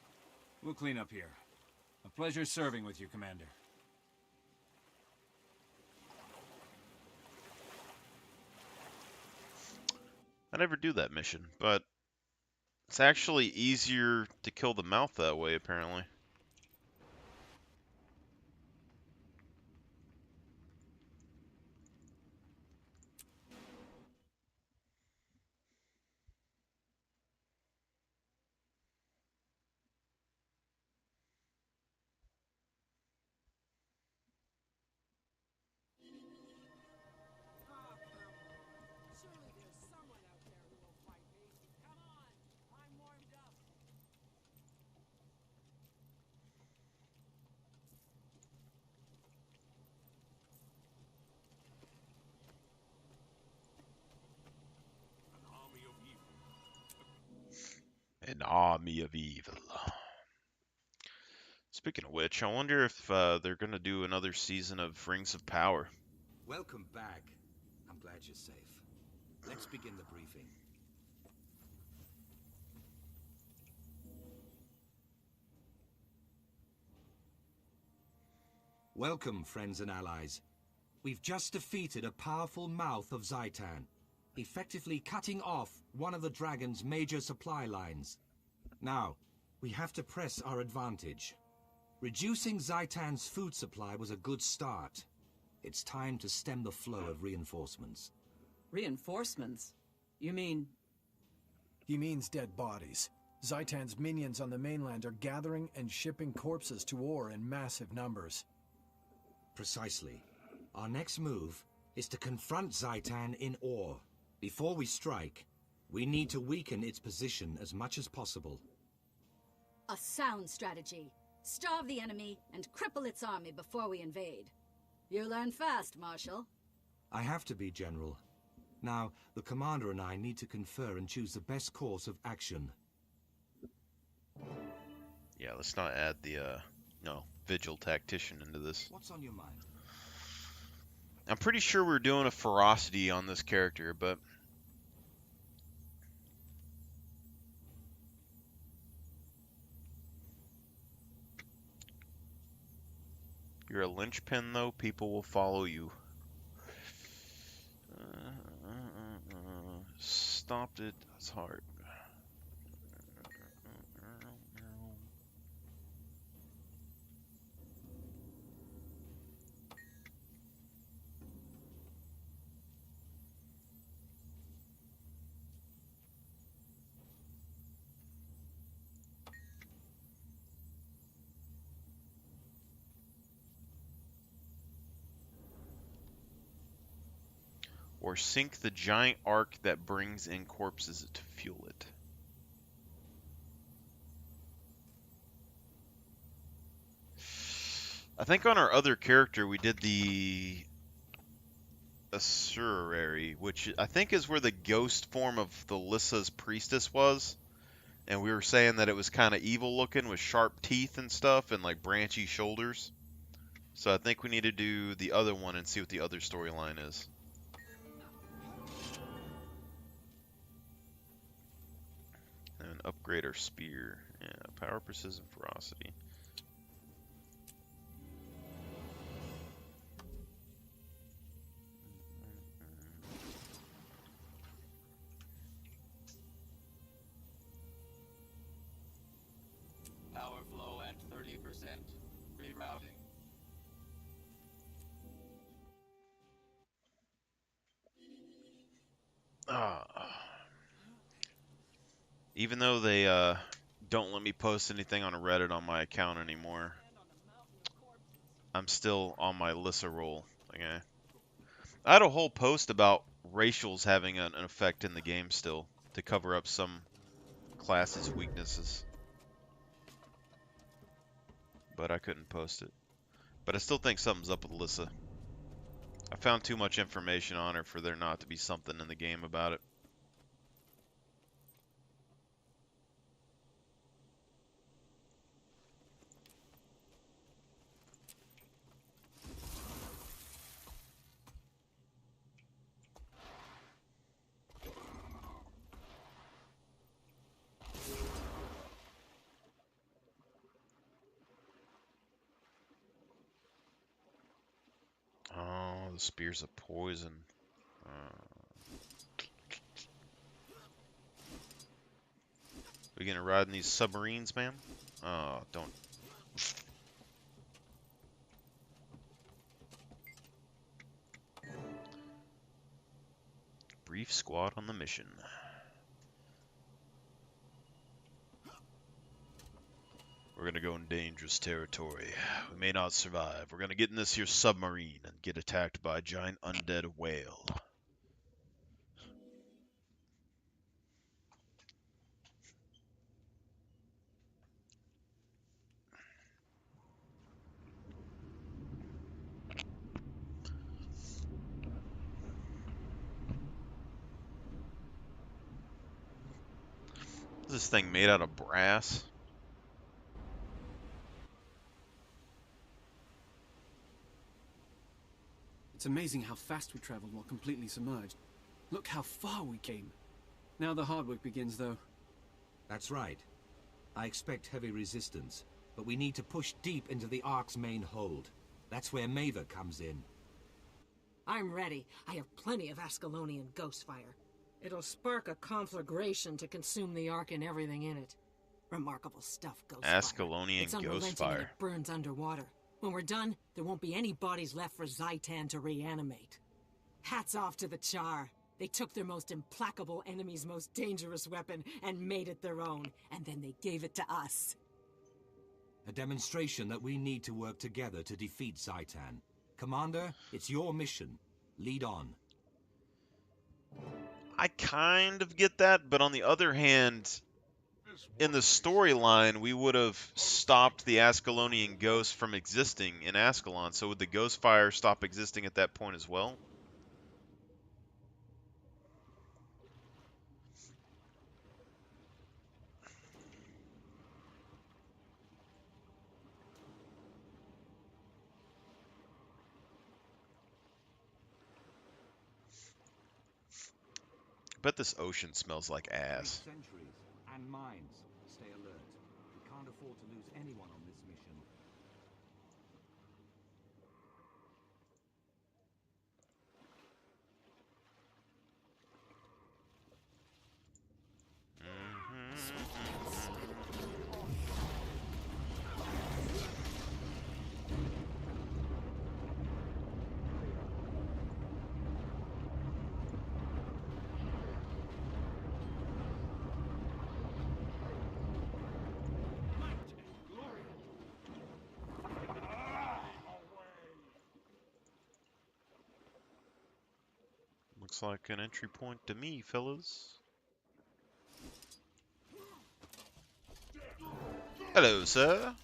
We'll clean up here. A pleasure serving with you, Commander. I never do that mission, but it's actually easier to kill the mouth that way, apparently. An army of evil. Speaking of which, I wonder if they're going to do another season of Rings of Power. Welcome back. I'm glad you're safe. Let's begin the briefing. Welcome, friends and allies. We've just defeated a powerful mouth of Zaitan, effectively cutting off one of the dragon's major supply lines. Now, we have to press our advantage. Reducing Zaitan's food supply was a good start. It's time to stem the flow of reinforcements. Reinforcements? You mean... He means dead bodies. Zaitan's minions on the mainland are gathering and shipping corpses to ore in massive numbers. Precisely. Our next move is to confront Zaitan in ore. Before we strike, we need to weaken its position as much as possible. A sound strategy. Starve the enemy and cripple its army before we invade. You learn fast, Marshal. I have to be, General. Now, the Commander and I need to confer and choose the best course of action. Yeah, let's not add the, Vigil Tactician into this. What's on your mind? I'm pretty sure we're doing a ferocity on this character, but... You're a linchpin, though. People will follow you. Stopped it. That's hard. Or sink the giant ark that brings in corpses to fuel it. I think on our other character we did the Assurary, which I think is where the ghost form of the Lissa's priestess was. And we were saying that it was kind of evil looking with sharp teeth and stuff and like branchy shoulders. So I think we need to do the other one and see what the other storyline is. And upgrade our spear. Yeah, power, precision, ferocity. Power flow at 30%. Rerouting. Even though they don't let me post anything on Reddit on my account anymore, I'm still on my Lissa roll. Okay. I had a whole post about racials having an effect in the game still to cover up some classes' weaknesses, but I couldn't post it. But I still think something's up with Lissa. I found too much information on her for there not to be something in the game about it. Oh, the spear's of poison. We gonna ride in these submarines, man? Oh, don't. Brief squad on the mission. We're gonna go in dangerous territory. We may not survive. We're gonna get in this here submarine and get attacked by a giant undead whale. This this thing made out of brass? It's amazing how fast we traveled while completely submerged. Look how far we came. Now the hard work begins, though. That's right. I expect heavy resistance, but we need to push deep into the Ark's main hold. That's where Maver comes in. I'm ready. I have plenty of Ascalonian ghost fire. It'll spark a conflagration to consume the Ark and everything in it. Remarkable stuff, ghost fire. Ascalonian It's ghost unrelenting and fire. it burns underwater. When we're done, there won't be any bodies left for Zaitan to reanimate. Hats off to the Char. They took their most implacable enemy's most dangerous weapon and made it their own, and then they gave it to us. A demonstration that we need to work together to defeat Zaitan. Commander, it's your mission. Lead on. I kind of get that, but on the other hand, in the storyline, we would have stopped the Ascalonian ghost from existing in Ascalon, so would the ghost fire stop existing at that point as well? I bet this ocean smells like ass. Sentries and mines. Stay alert. We can't afford to lose anyone on this mission. Looks like an entry point to me, fellas. Hello, sir.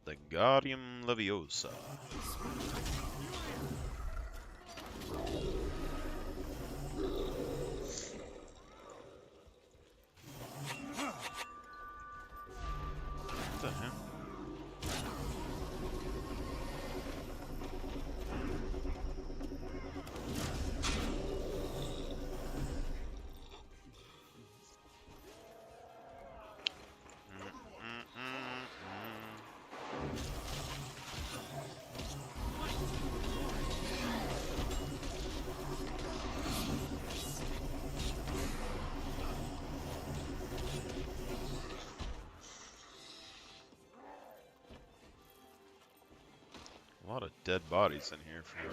The Guardium Leviosa. What the hell? A lot of dead bodies in here for.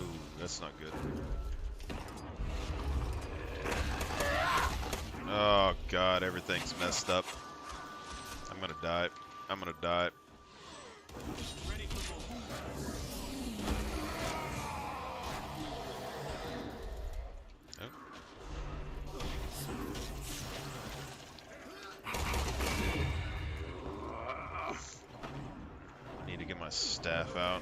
Ooh, that's not good. Oh god, everything's messed up. I'm gonna die. I'm gonna die. Need to get my staff out.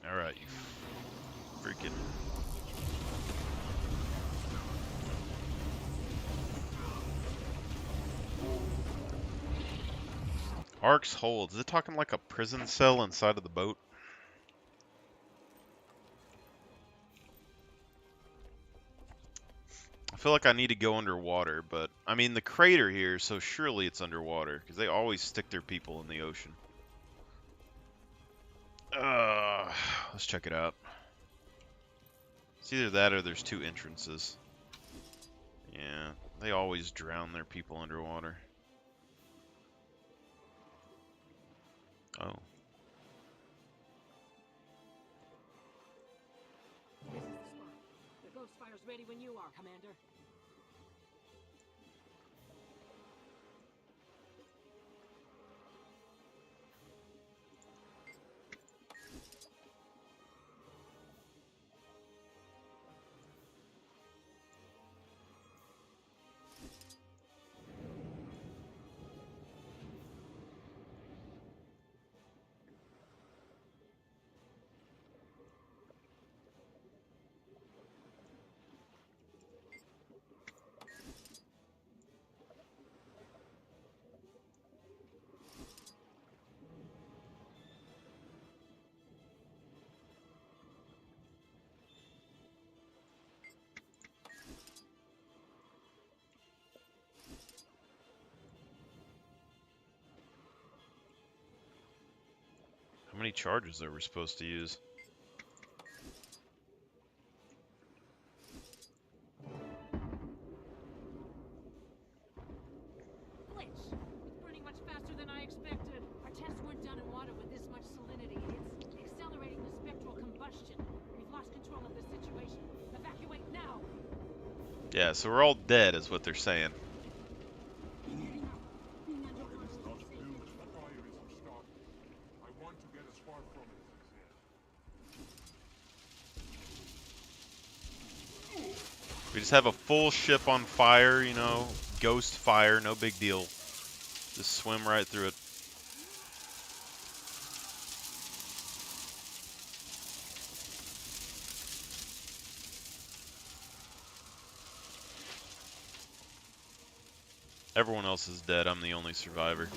Alright, you freaking... Ark's hold. Is it talking like a prison cell inside of the boat? I feel like I need to go underwater, but I mean the crater here, so surely it's underwater because they always stick their people in the ocean. Let's check it out. It's either that or there's two entrances. Yeah, they always drown their people underwater. Oh. This is the spot. The ghost fire's ready when you are, Commander. How many charges are we supposed to use? Glitch! It's burning much faster than I expected. Our tests weren't done in water with this much salinity. It's accelerating the spectral combustion. We've lost control of the situation. Evacuate now! Yeah, so we're all dead is what they're saying. We just have a full ship on fire, you know, ghost fire, no big deal. Just swim right through it. Everyone else is dead, I'm the only survivor.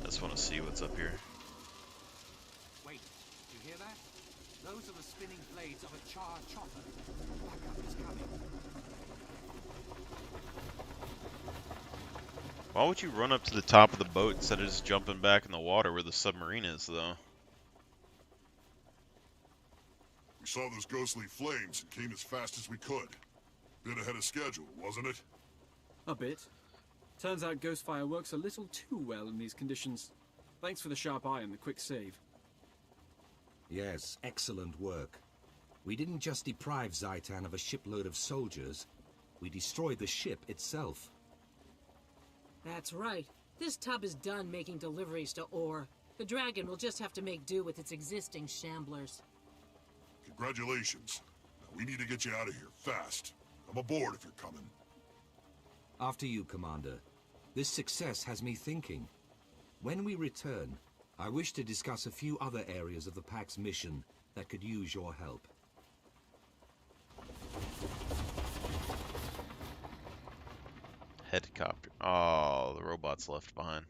I just want to see what's up here. Wait, you hear that? Those are the spinning blades of a char chopper. Backup is coming. Why would you run up to the top of the boat instead of just jumping back in the water where the submarine is, though? We saw those ghostly flames and came as fast as we could. Bit ahead of schedule, wasn't it? A bit. Turns out ghost fire works a little too well in these conditions. Thanks for the sharp eye and the quick save. Yes, excellent work. We didn't just deprive Zaitan of a shipload of soldiers, we destroyed the ship itself. That's right. This tub is done making deliveries to ore. The Dragon will just have to make do with its existing shamblers. Congratulations. Now we need to get you out of here, fast. I'm aboard if you're coming. After you, Commander. This success has me thinking. When we return, I wish to discuss a few other areas of the Pack's mission that could use your help. Helicopter. Oh, the robot's left behind.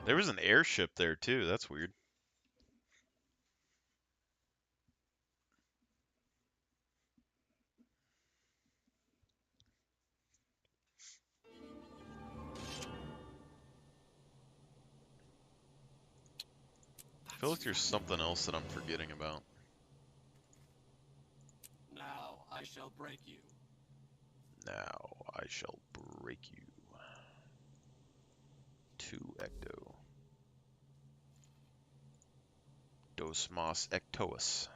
There was an airship there too, that's weird. I feel like there's something else that I'm forgetting about. Now I shall break you. Now I shall break you. To Ecto. Ectos Mos Ectous.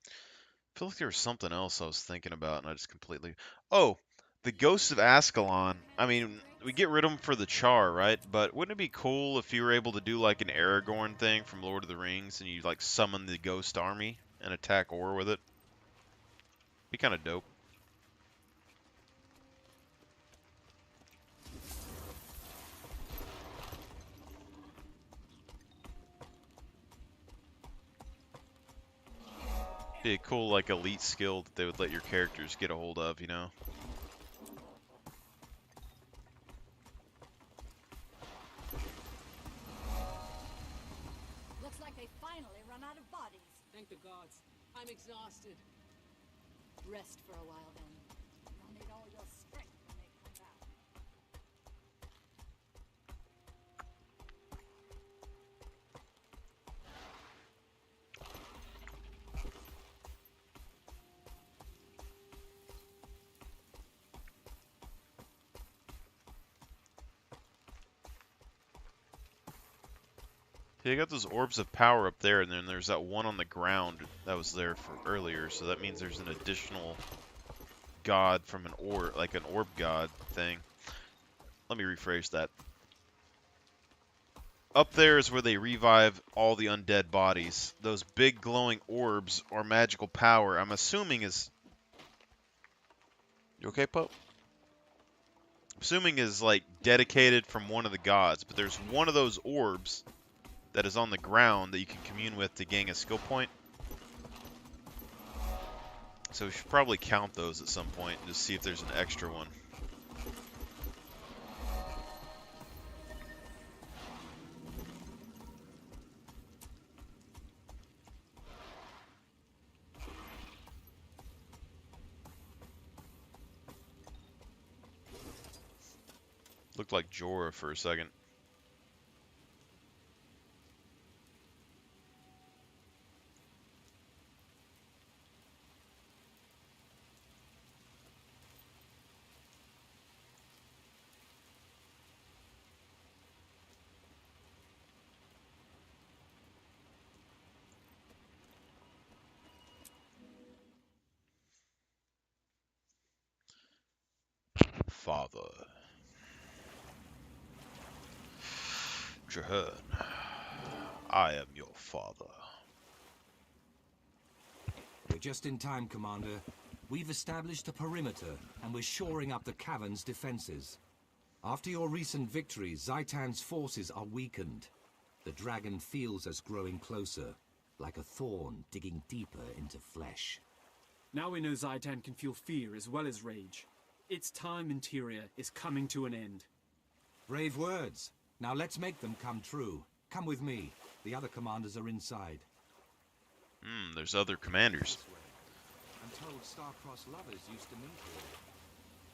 I feel like there was something else I was thinking about, and I just completely... Oh, the Ghosts of Ascalon. I mean, we get rid of them for the char, right? But wouldn't it be cool if you were able to do like an Aragorn thing from Lord of the Rings, and you like summon the Ghost Army and attack Or with it? Be kind of dope. Be a cool like elite skill that they would let your characters get a hold of, you know? Looks like they finally run out of bodies. Thank the gods. I'm exhausted. Rest for a while then. You'll need all your strength when they come back. See, I got those orbs of power up there, and then there's that one on the ground that was there for earlier, so that means there's an additional god from an orb, like an orb god thing. Let me rephrase that. Up there is where they revive all the undead bodies. Those big glowing orbs are magical power. I'm assuming is... You okay, Pope? Assuming is like dedicated from one of the gods, but there's one of those orbs that is on the ground that you can commune with to gain a skill point. So we should probably count those at some point and just see if there's an extra one. Looked like Jorah for a second. Father. Traherne, I am your father. We're just in time, Commander. We've established a perimeter, and we're shoring up the cavern's defenses. After your recent victories, Zaitan's forces are weakened. The dragon feels us growing closer, like a thorn digging deeper into flesh. Now we know Zaitan can feel fear as well as rage. Its time in Tyria is coming to an end. Brave words. Now let's make them come true. Come with me. The other commanders are inside. There's other commanders. I'm told star-crossed lovers used to meet here.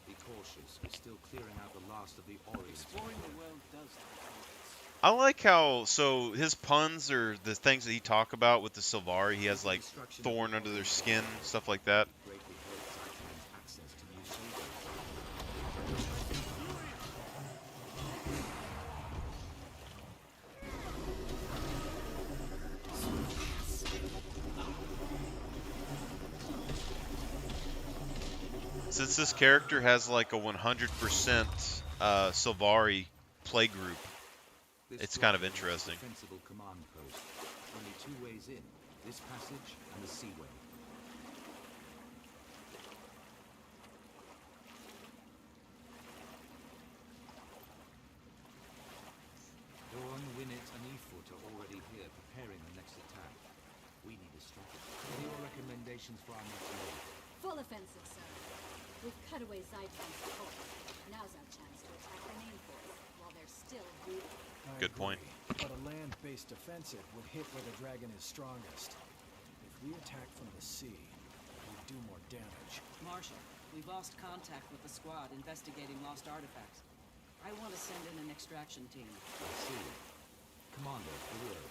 Be cautious. We're still clearing out the last of the Orient. Exploring the world does take I like how, so his puns are the things that he talk about with the Sylvari. He has like thorn under their skin, stuff like that. Since this character has like a 100% Sylvari playgroup, it's kind of interesting. Defensible command post. Only two ways in: this passage and the seaway. Dawn, Winnet, and Efoot are already here, preparing the next attack. We need a strategy. What are your recommendations for our next move? Full offensive, sir. We've cut away Zaitan's support. Now's our chance to attack the main force while they're still breathing. Good point. But a land-based offensive would hit where the dragon is strongest. If we attack from the sea, we'd do more damage. Marshal, we've lost contact with the squad investigating lost artifacts. I want to send in an extraction team. I see. Commander, for real.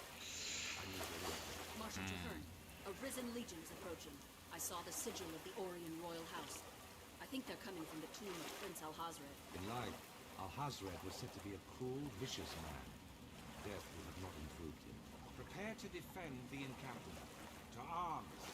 I need your input. Marshal Traherne, a risen legion is approaching. I saw the sigil of the Orien royal house. I think they're coming from the tomb of Prince Alhazred. In line, Alhazred was said to be a cruel, vicious man. Death would have not improved him. Prepare to defend the encampment. To arms!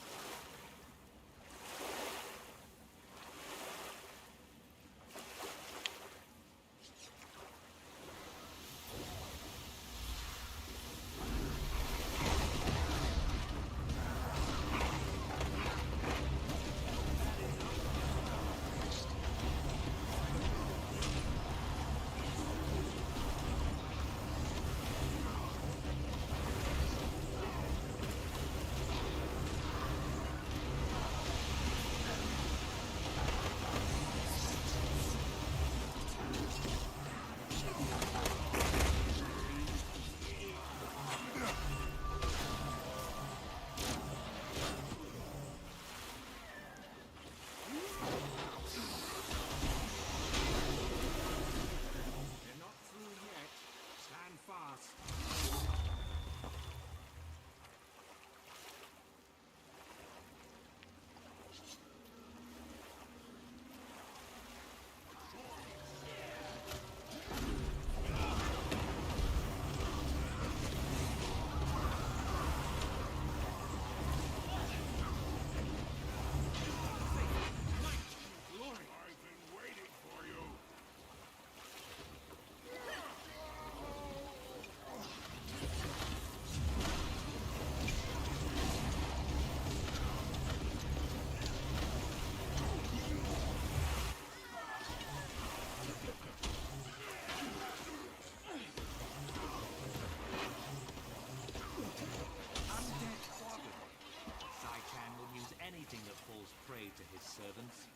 To his servants.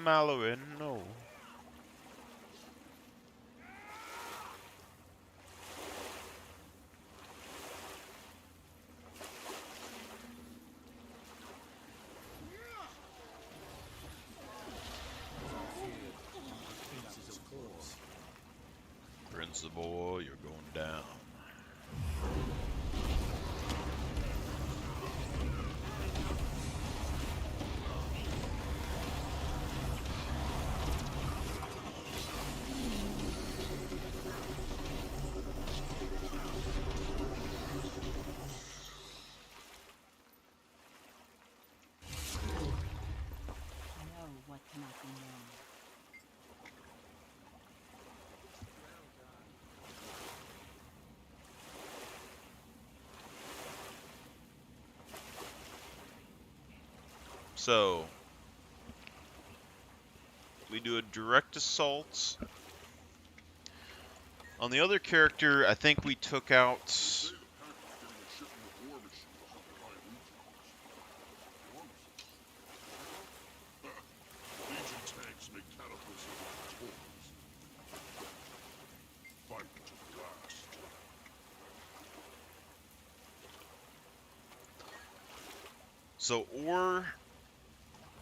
Mallowan, no. Principal, you're going down. What cannot be known? So, we do a direct assault. On the other character, I think we took out... So,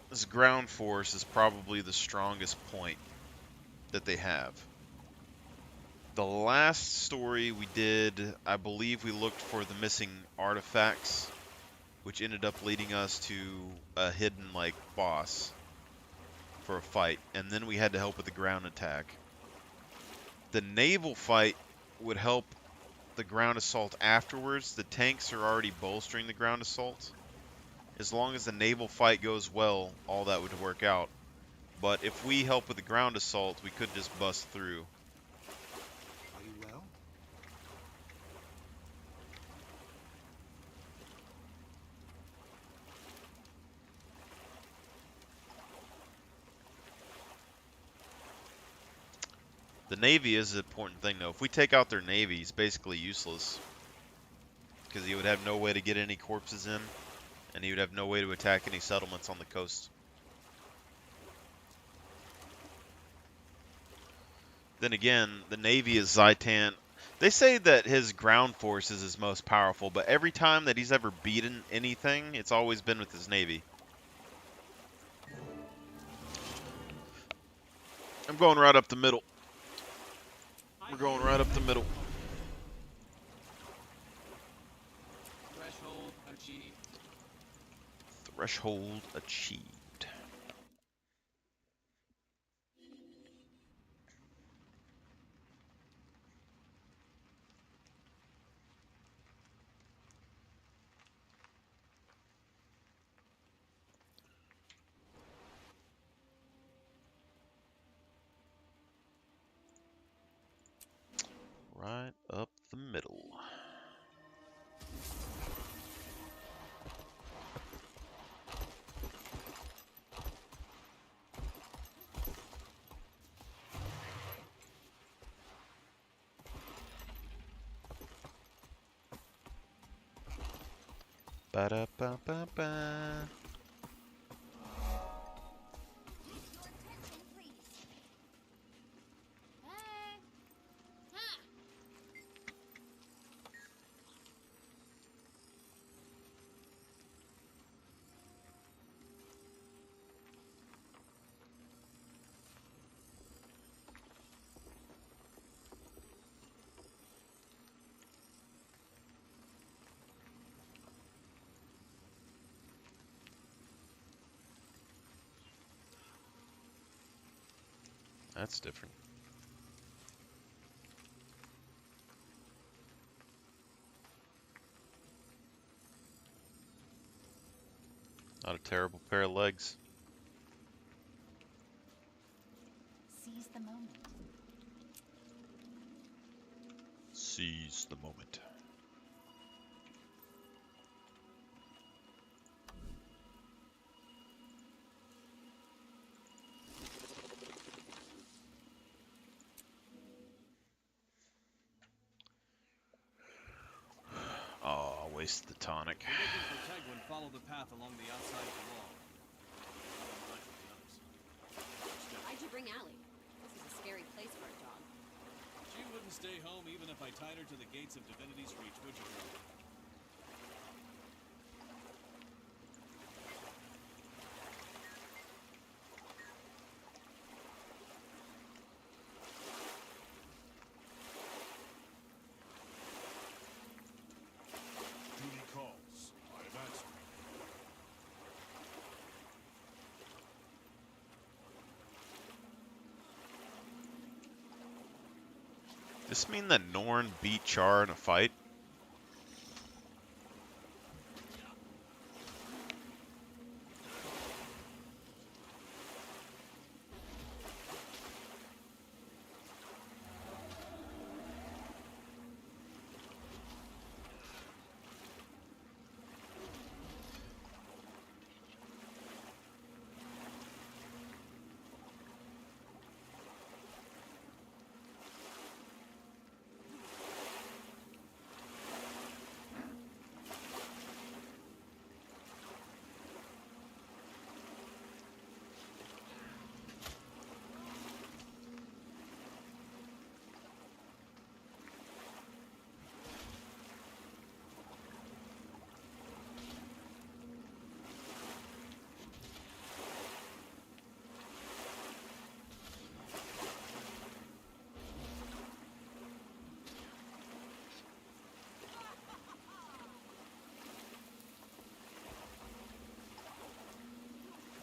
this ground force is probably the strongest point that they have. The last story we did, I believe we looked for the missing artifacts, which ended up leading us to a hidden, like, boss for a fight, and then we had to help with the ground attack. The naval fight would help the ground assault afterwards. The tanks are already bolstering the ground assault. As long as the naval fight goes well, all that would work out. But if we help with the ground assault, we could just bust through. Are you well? The Navy is an important thing, though. If we take out their Navy, it's basically useless. Because he would have no way to get any corpses in, and he would have no way to attack any settlements on the coast. Then again, the Navy is Zaitan. They say that his ground force is his most powerful, but every time that he's ever beaten anything, it's always been with his Navy. I'm going right up the middle. We're going right up the middle. Threshold achieved. Threshold achieved. Right up the middle. Ba-da-ba-ba-ba. That's different. Not a terrible pair of legs. Seize the moment. Seize the moment. Oh, I wasted the tonic. If you're looking for Tegwin, follow the path along the outside of the wall. Why'd you bring Allie? This is a scary place for a dog. She wouldn't stay home even if I tied her to the gates of Divinity's Reach, would you? Duty calls. I am answering. Does this mean that Norn beat Char in a fight?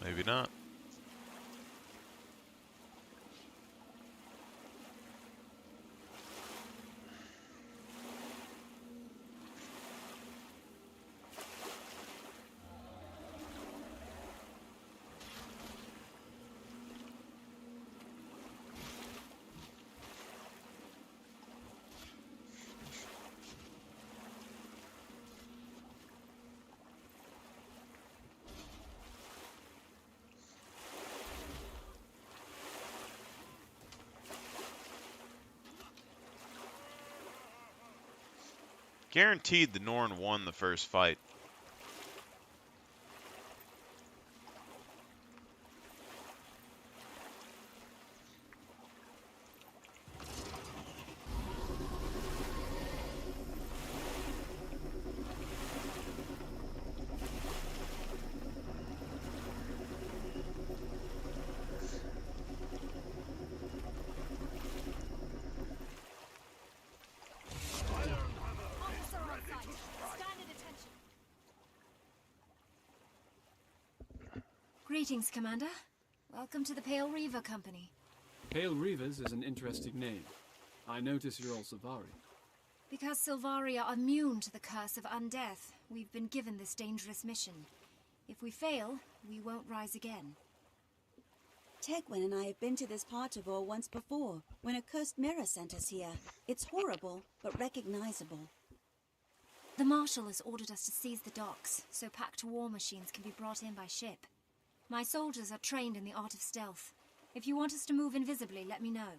Maybe not. Guaranteed the Norn won the first fight. Officer on site. Stand at attention. Greetings, Commander. Welcome to the Pale Reaver Company. Pale Reavers is an interesting name. I notice you're all Savari. Because Silvari are immune to the curse of undeath, we've been given this dangerous mission. If we fail, we won't rise again. Tegwin and I have been to this part of Or once before, when a cursed mirror sent us here. It's horrible, but recognizable. The Marshal has ordered us to seize the docks, so packed war machines can be brought in by ship. My soldiers are trained in the art of stealth. If you want us to move invisibly, let me know.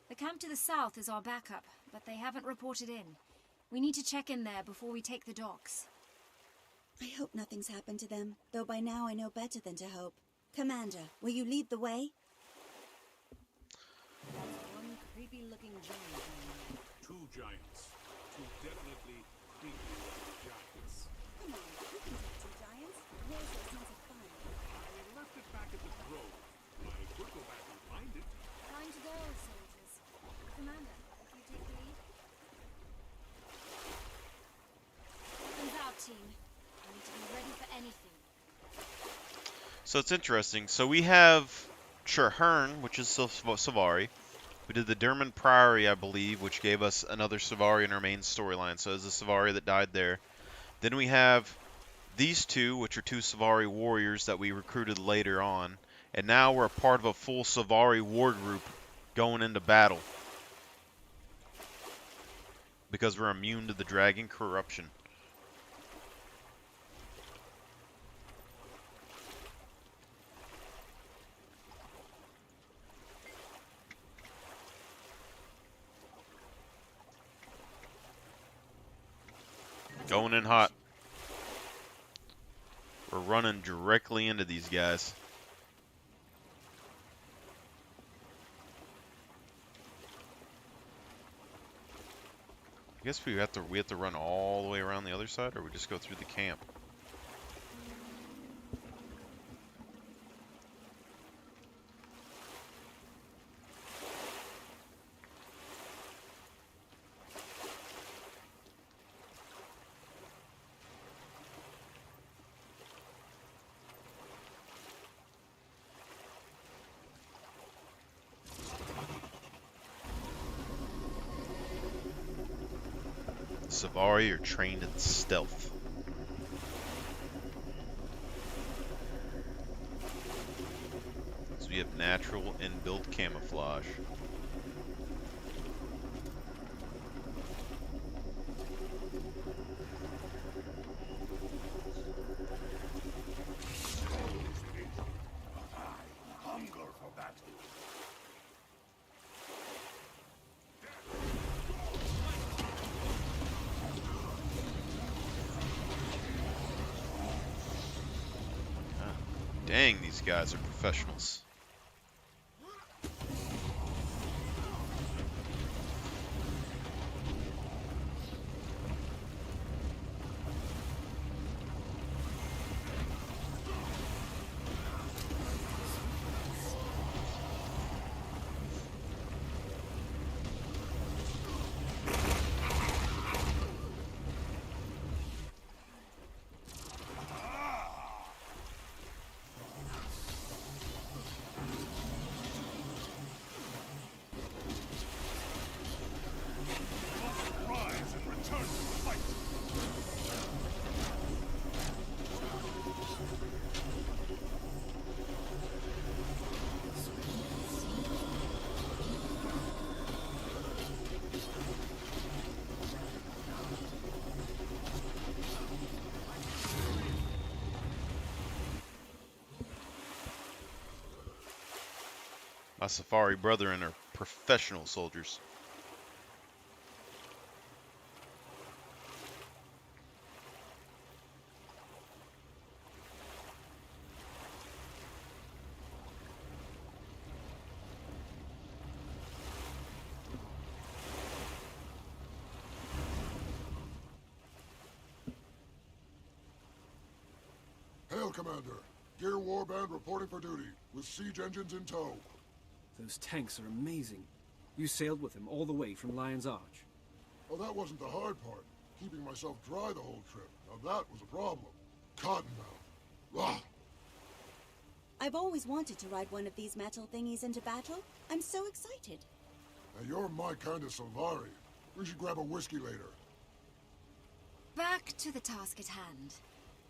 The camp to the south is our backup, but they haven't reported in. We need to check in there before we take the docks. I hope nothing's happened to them, though by now I know better than to hope. Commander, will you lead the way? One creepy-looking giant. Two giants. Two definitely creepy giants. Come on, we can take two giants. Where's your sense of fun? I left it back at the grove. I could go back and find it. Time to go, soldiers. Commander, if you take the lead. Guns out, team. I need to be ready for anything. So it's interesting. So we have Traherne, which is Savari. We did the Derman Priory, I believe, which gave us another Savari in our main storyline. So it's a Savari that died there. Then we have these two, which are two Savari warriors that we recruited later on. And now we're a part of a full Savari war group going into battle. Because we're immune to the dragon corruption. Going in hot. We're running directly into these guys. I guess we have to run all the way around the other side, or we just go through the camp. Savari are trained in stealth. So we have natural inbuilt camouflage. Hunger for battle. Dang, these guys are professionals. My Safari brethren are professional soldiers. Hail, Commander. Gear Warband reporting for duty, with siege engines in tow. Those tanks are amazing. You sailed with them all the way from Lion's Arch. Oh, that wasn't the hard part. Keeping myself dry the whole trip. Now that was a problem. Cottonmouth. Ah! I've always wanted to ride one of these metal thingies into battle. I'm so excited. Now you're my kind of Sylvari. We should grab a whiskey later. Back to the task at hand.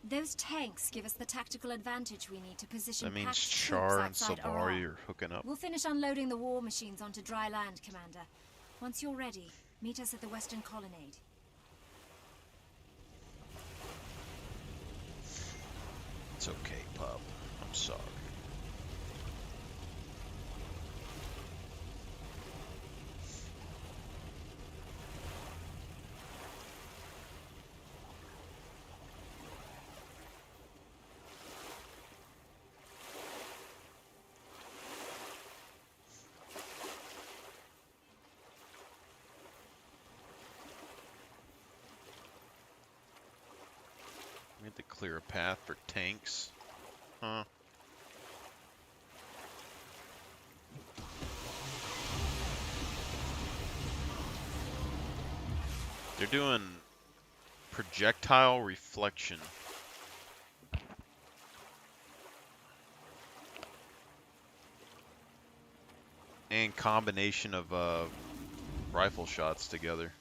Those tanks give us the tactical advantage we need to position That means packed Char troops and outside Sylvari Oran. are hooking up. We'll finish unloading the war machines onto dry land, Commander. Once you're ready, meet us at the Western Colonnade. It's okay, pup. I'm sorry. We have to clear a path for tanks. Huh. They're doing projectile reflection. And combination of rifle shots together.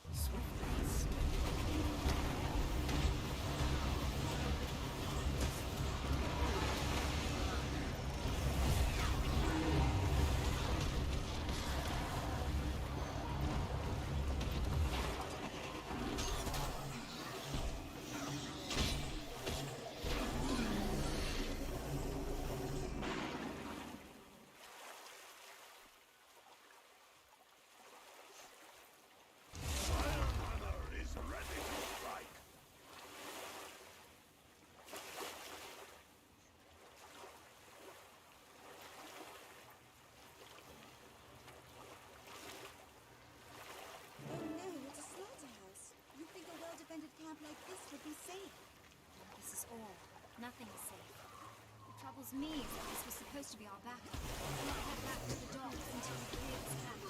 Oh no, it's a slaughterhouse. You'd think a well-defended camp like this would be safe. This is all. Nothing is safe. What troubles me is that this was supposed to be our backup. We'll not head back to the docks until we clear this camp.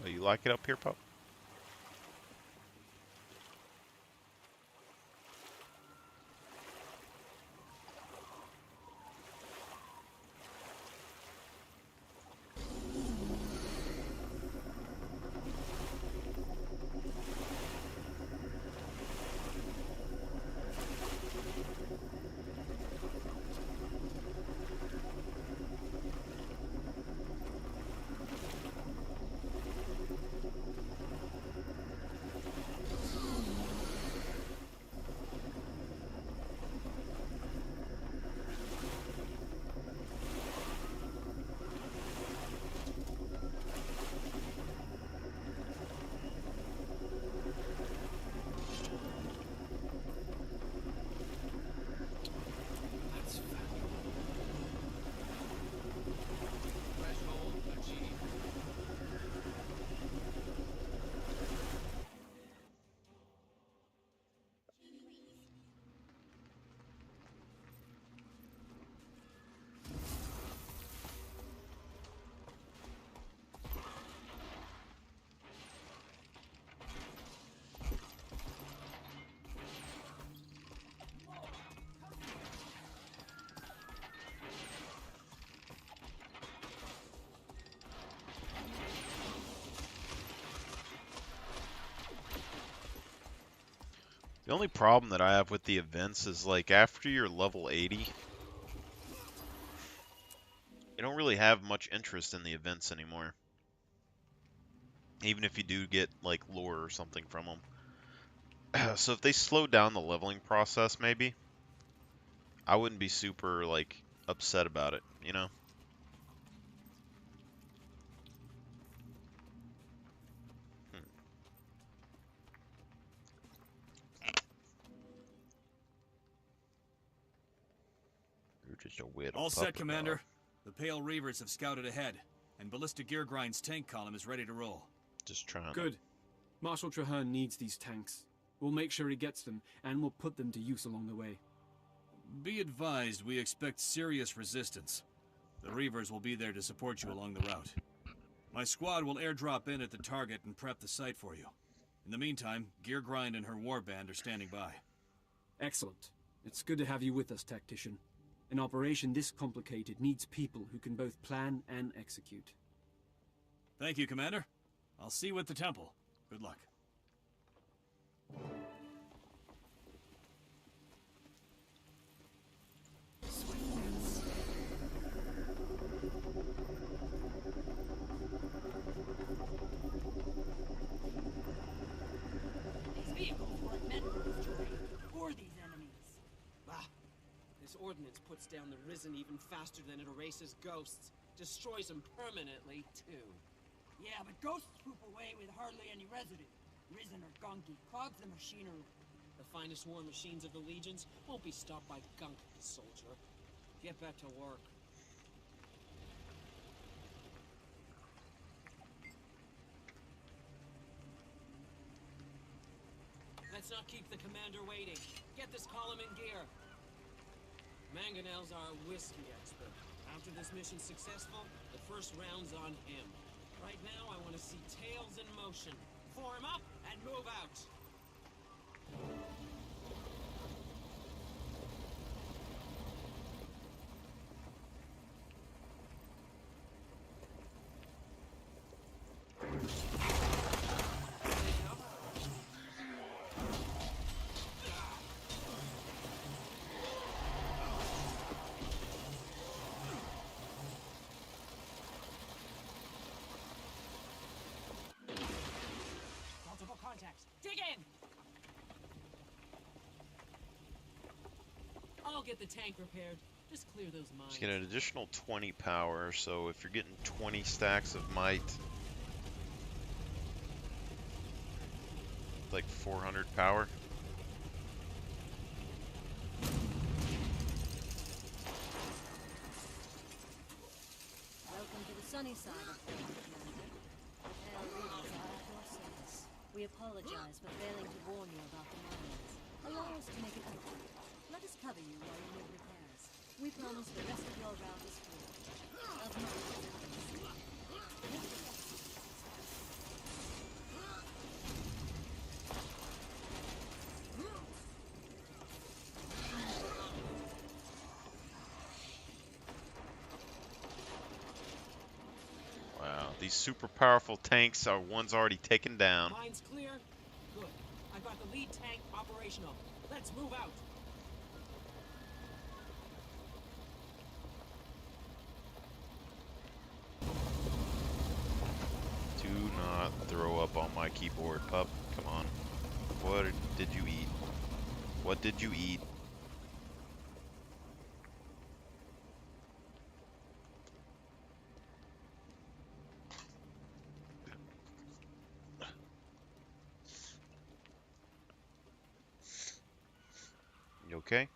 Oh, you like it up here, pup? The only problem that I have with the events is like after you're level 80, you don't really have much interest in the events anymore. Even if you do get like lore or something from them. So if they slow down the leveling process, maybe I wouldn't be super like upset about it, you know? You're just a weird All set, puppy Commander. dog. The Pale Reavers have scouted ahead, and Ballista Geargrind's tank column is ready to roll. Just trying. Good. Marshal Traherne needs these tanks. We'll make sure he gets them, and we'll put them to use along the way. Be advised, we expect serious resistance. The Reavers will be there to support you along the route. My squad will airdrop in at the target and prep the site for you. In the meantime, Geargrind and her warband are standing by. Excellent. It's good to have you with us, Tactician. An operation this complicated needs people who can both plan and execute. Thank you, Commander. I'll see you at the temple. Good luck. These vehicles weren't meant for this terrain, or these enemies. Ah, this ordnance puts down the Risen even faster than it erases ghosts. Destroys them permanently, too. Yeah, but ghosts poop away with hardly any residue. Risen or gunky, clogs the machinery. The finest war machines of the legions won't be stopped by gunk, soldier. Get back to work. Let's not keep the commander waiting. Get this column in gear. Mangonel's our whiskey expert. After this mission's successful, the first round's on him. Right now, I want to see tails in motion. Form up and move out. Multiple contacts. Dig in! I'll get the tank repaired. Just clear those mines. Just get an additional 20 power, so if you're getting 20 stacks of might, like 400 power. Welcome to the sunny side of things, Commander. The Pale Reavers are at your service. We apologize for failing to warn you about the mines. Allow us to make it up to you. Let us cover you while you make repairs. We promise the rest of your route is free. Of Wow, these super powerful tanks are one's already taken down. Mines clear? Good. I've got the lead tank operational. Let's move out. Do not throw up on my keyboard, pup. Come on. What did you eat? What did you eat? You okay?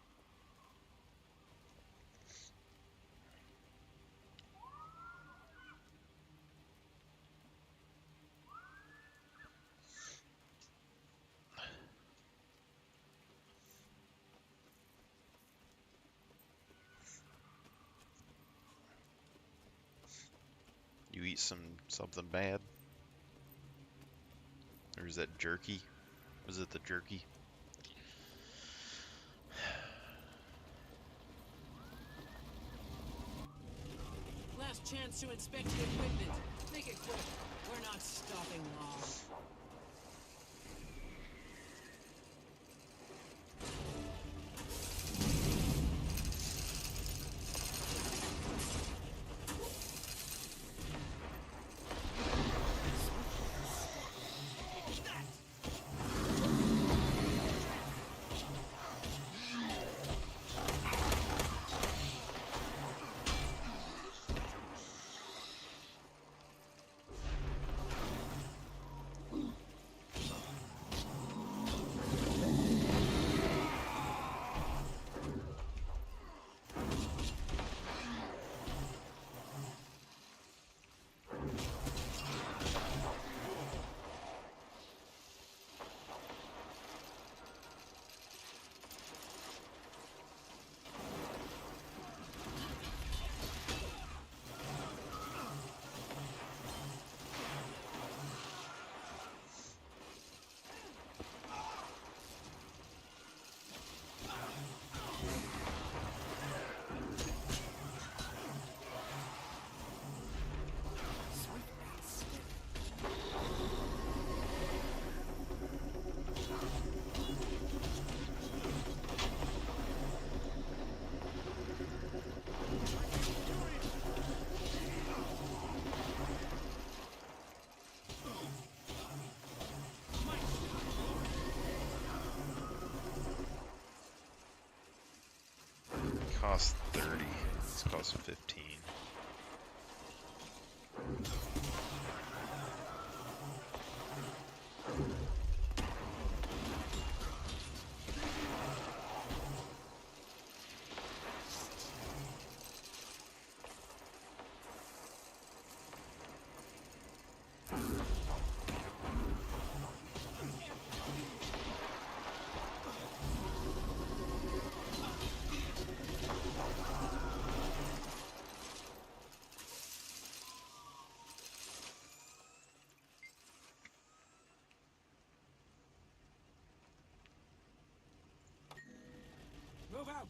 You eat something bad? Or is that jerky? Was it the jerky? Last chance to inspect the equipment. Make it quick. We're not stopping long. cost 30. This costs 15. Move out!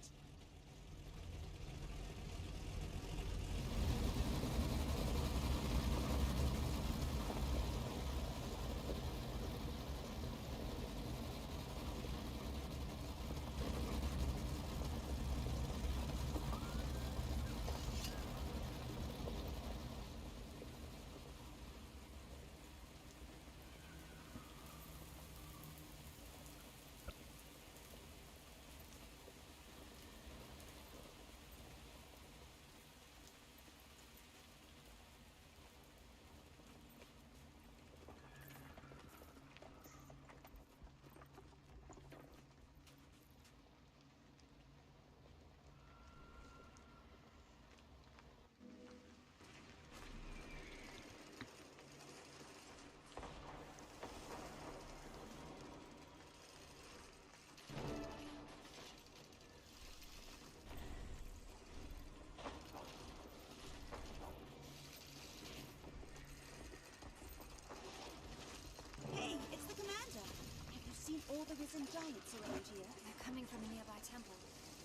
Hey, it's the commander. Have you seen all the risen giants around here? They're coming from a nearby temple.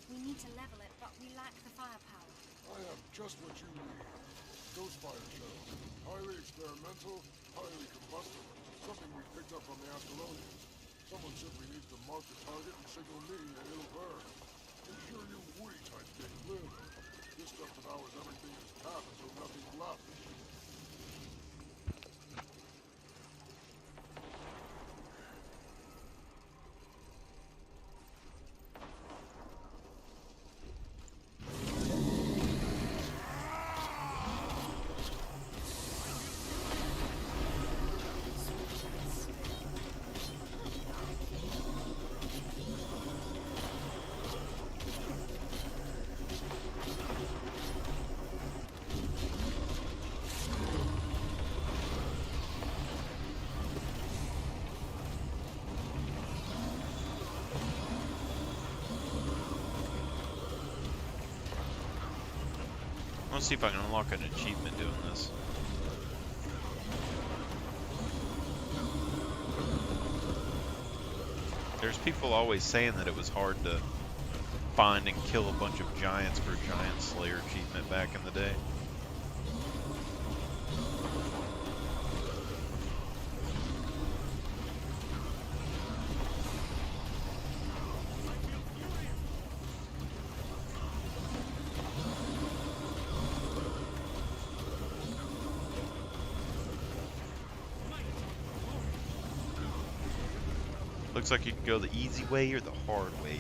We need to level it, but we lack the firepower. I have just what you need. Ghost fire shells. Highly experimental, highly combustible. Something we picked up from the Ascalonians. Someone simply needs to mark the target and signal me and it'll burn. Ensure you woody type thing live. This stuff devours everything in its path until nothing's left. I want to see if I can unlock an achievement doing this. There's people always saying that it was hard to find and kill a bunch of giants for a Giant Slayer achievement back in the day. Looks like you can go the easy way or the hard way.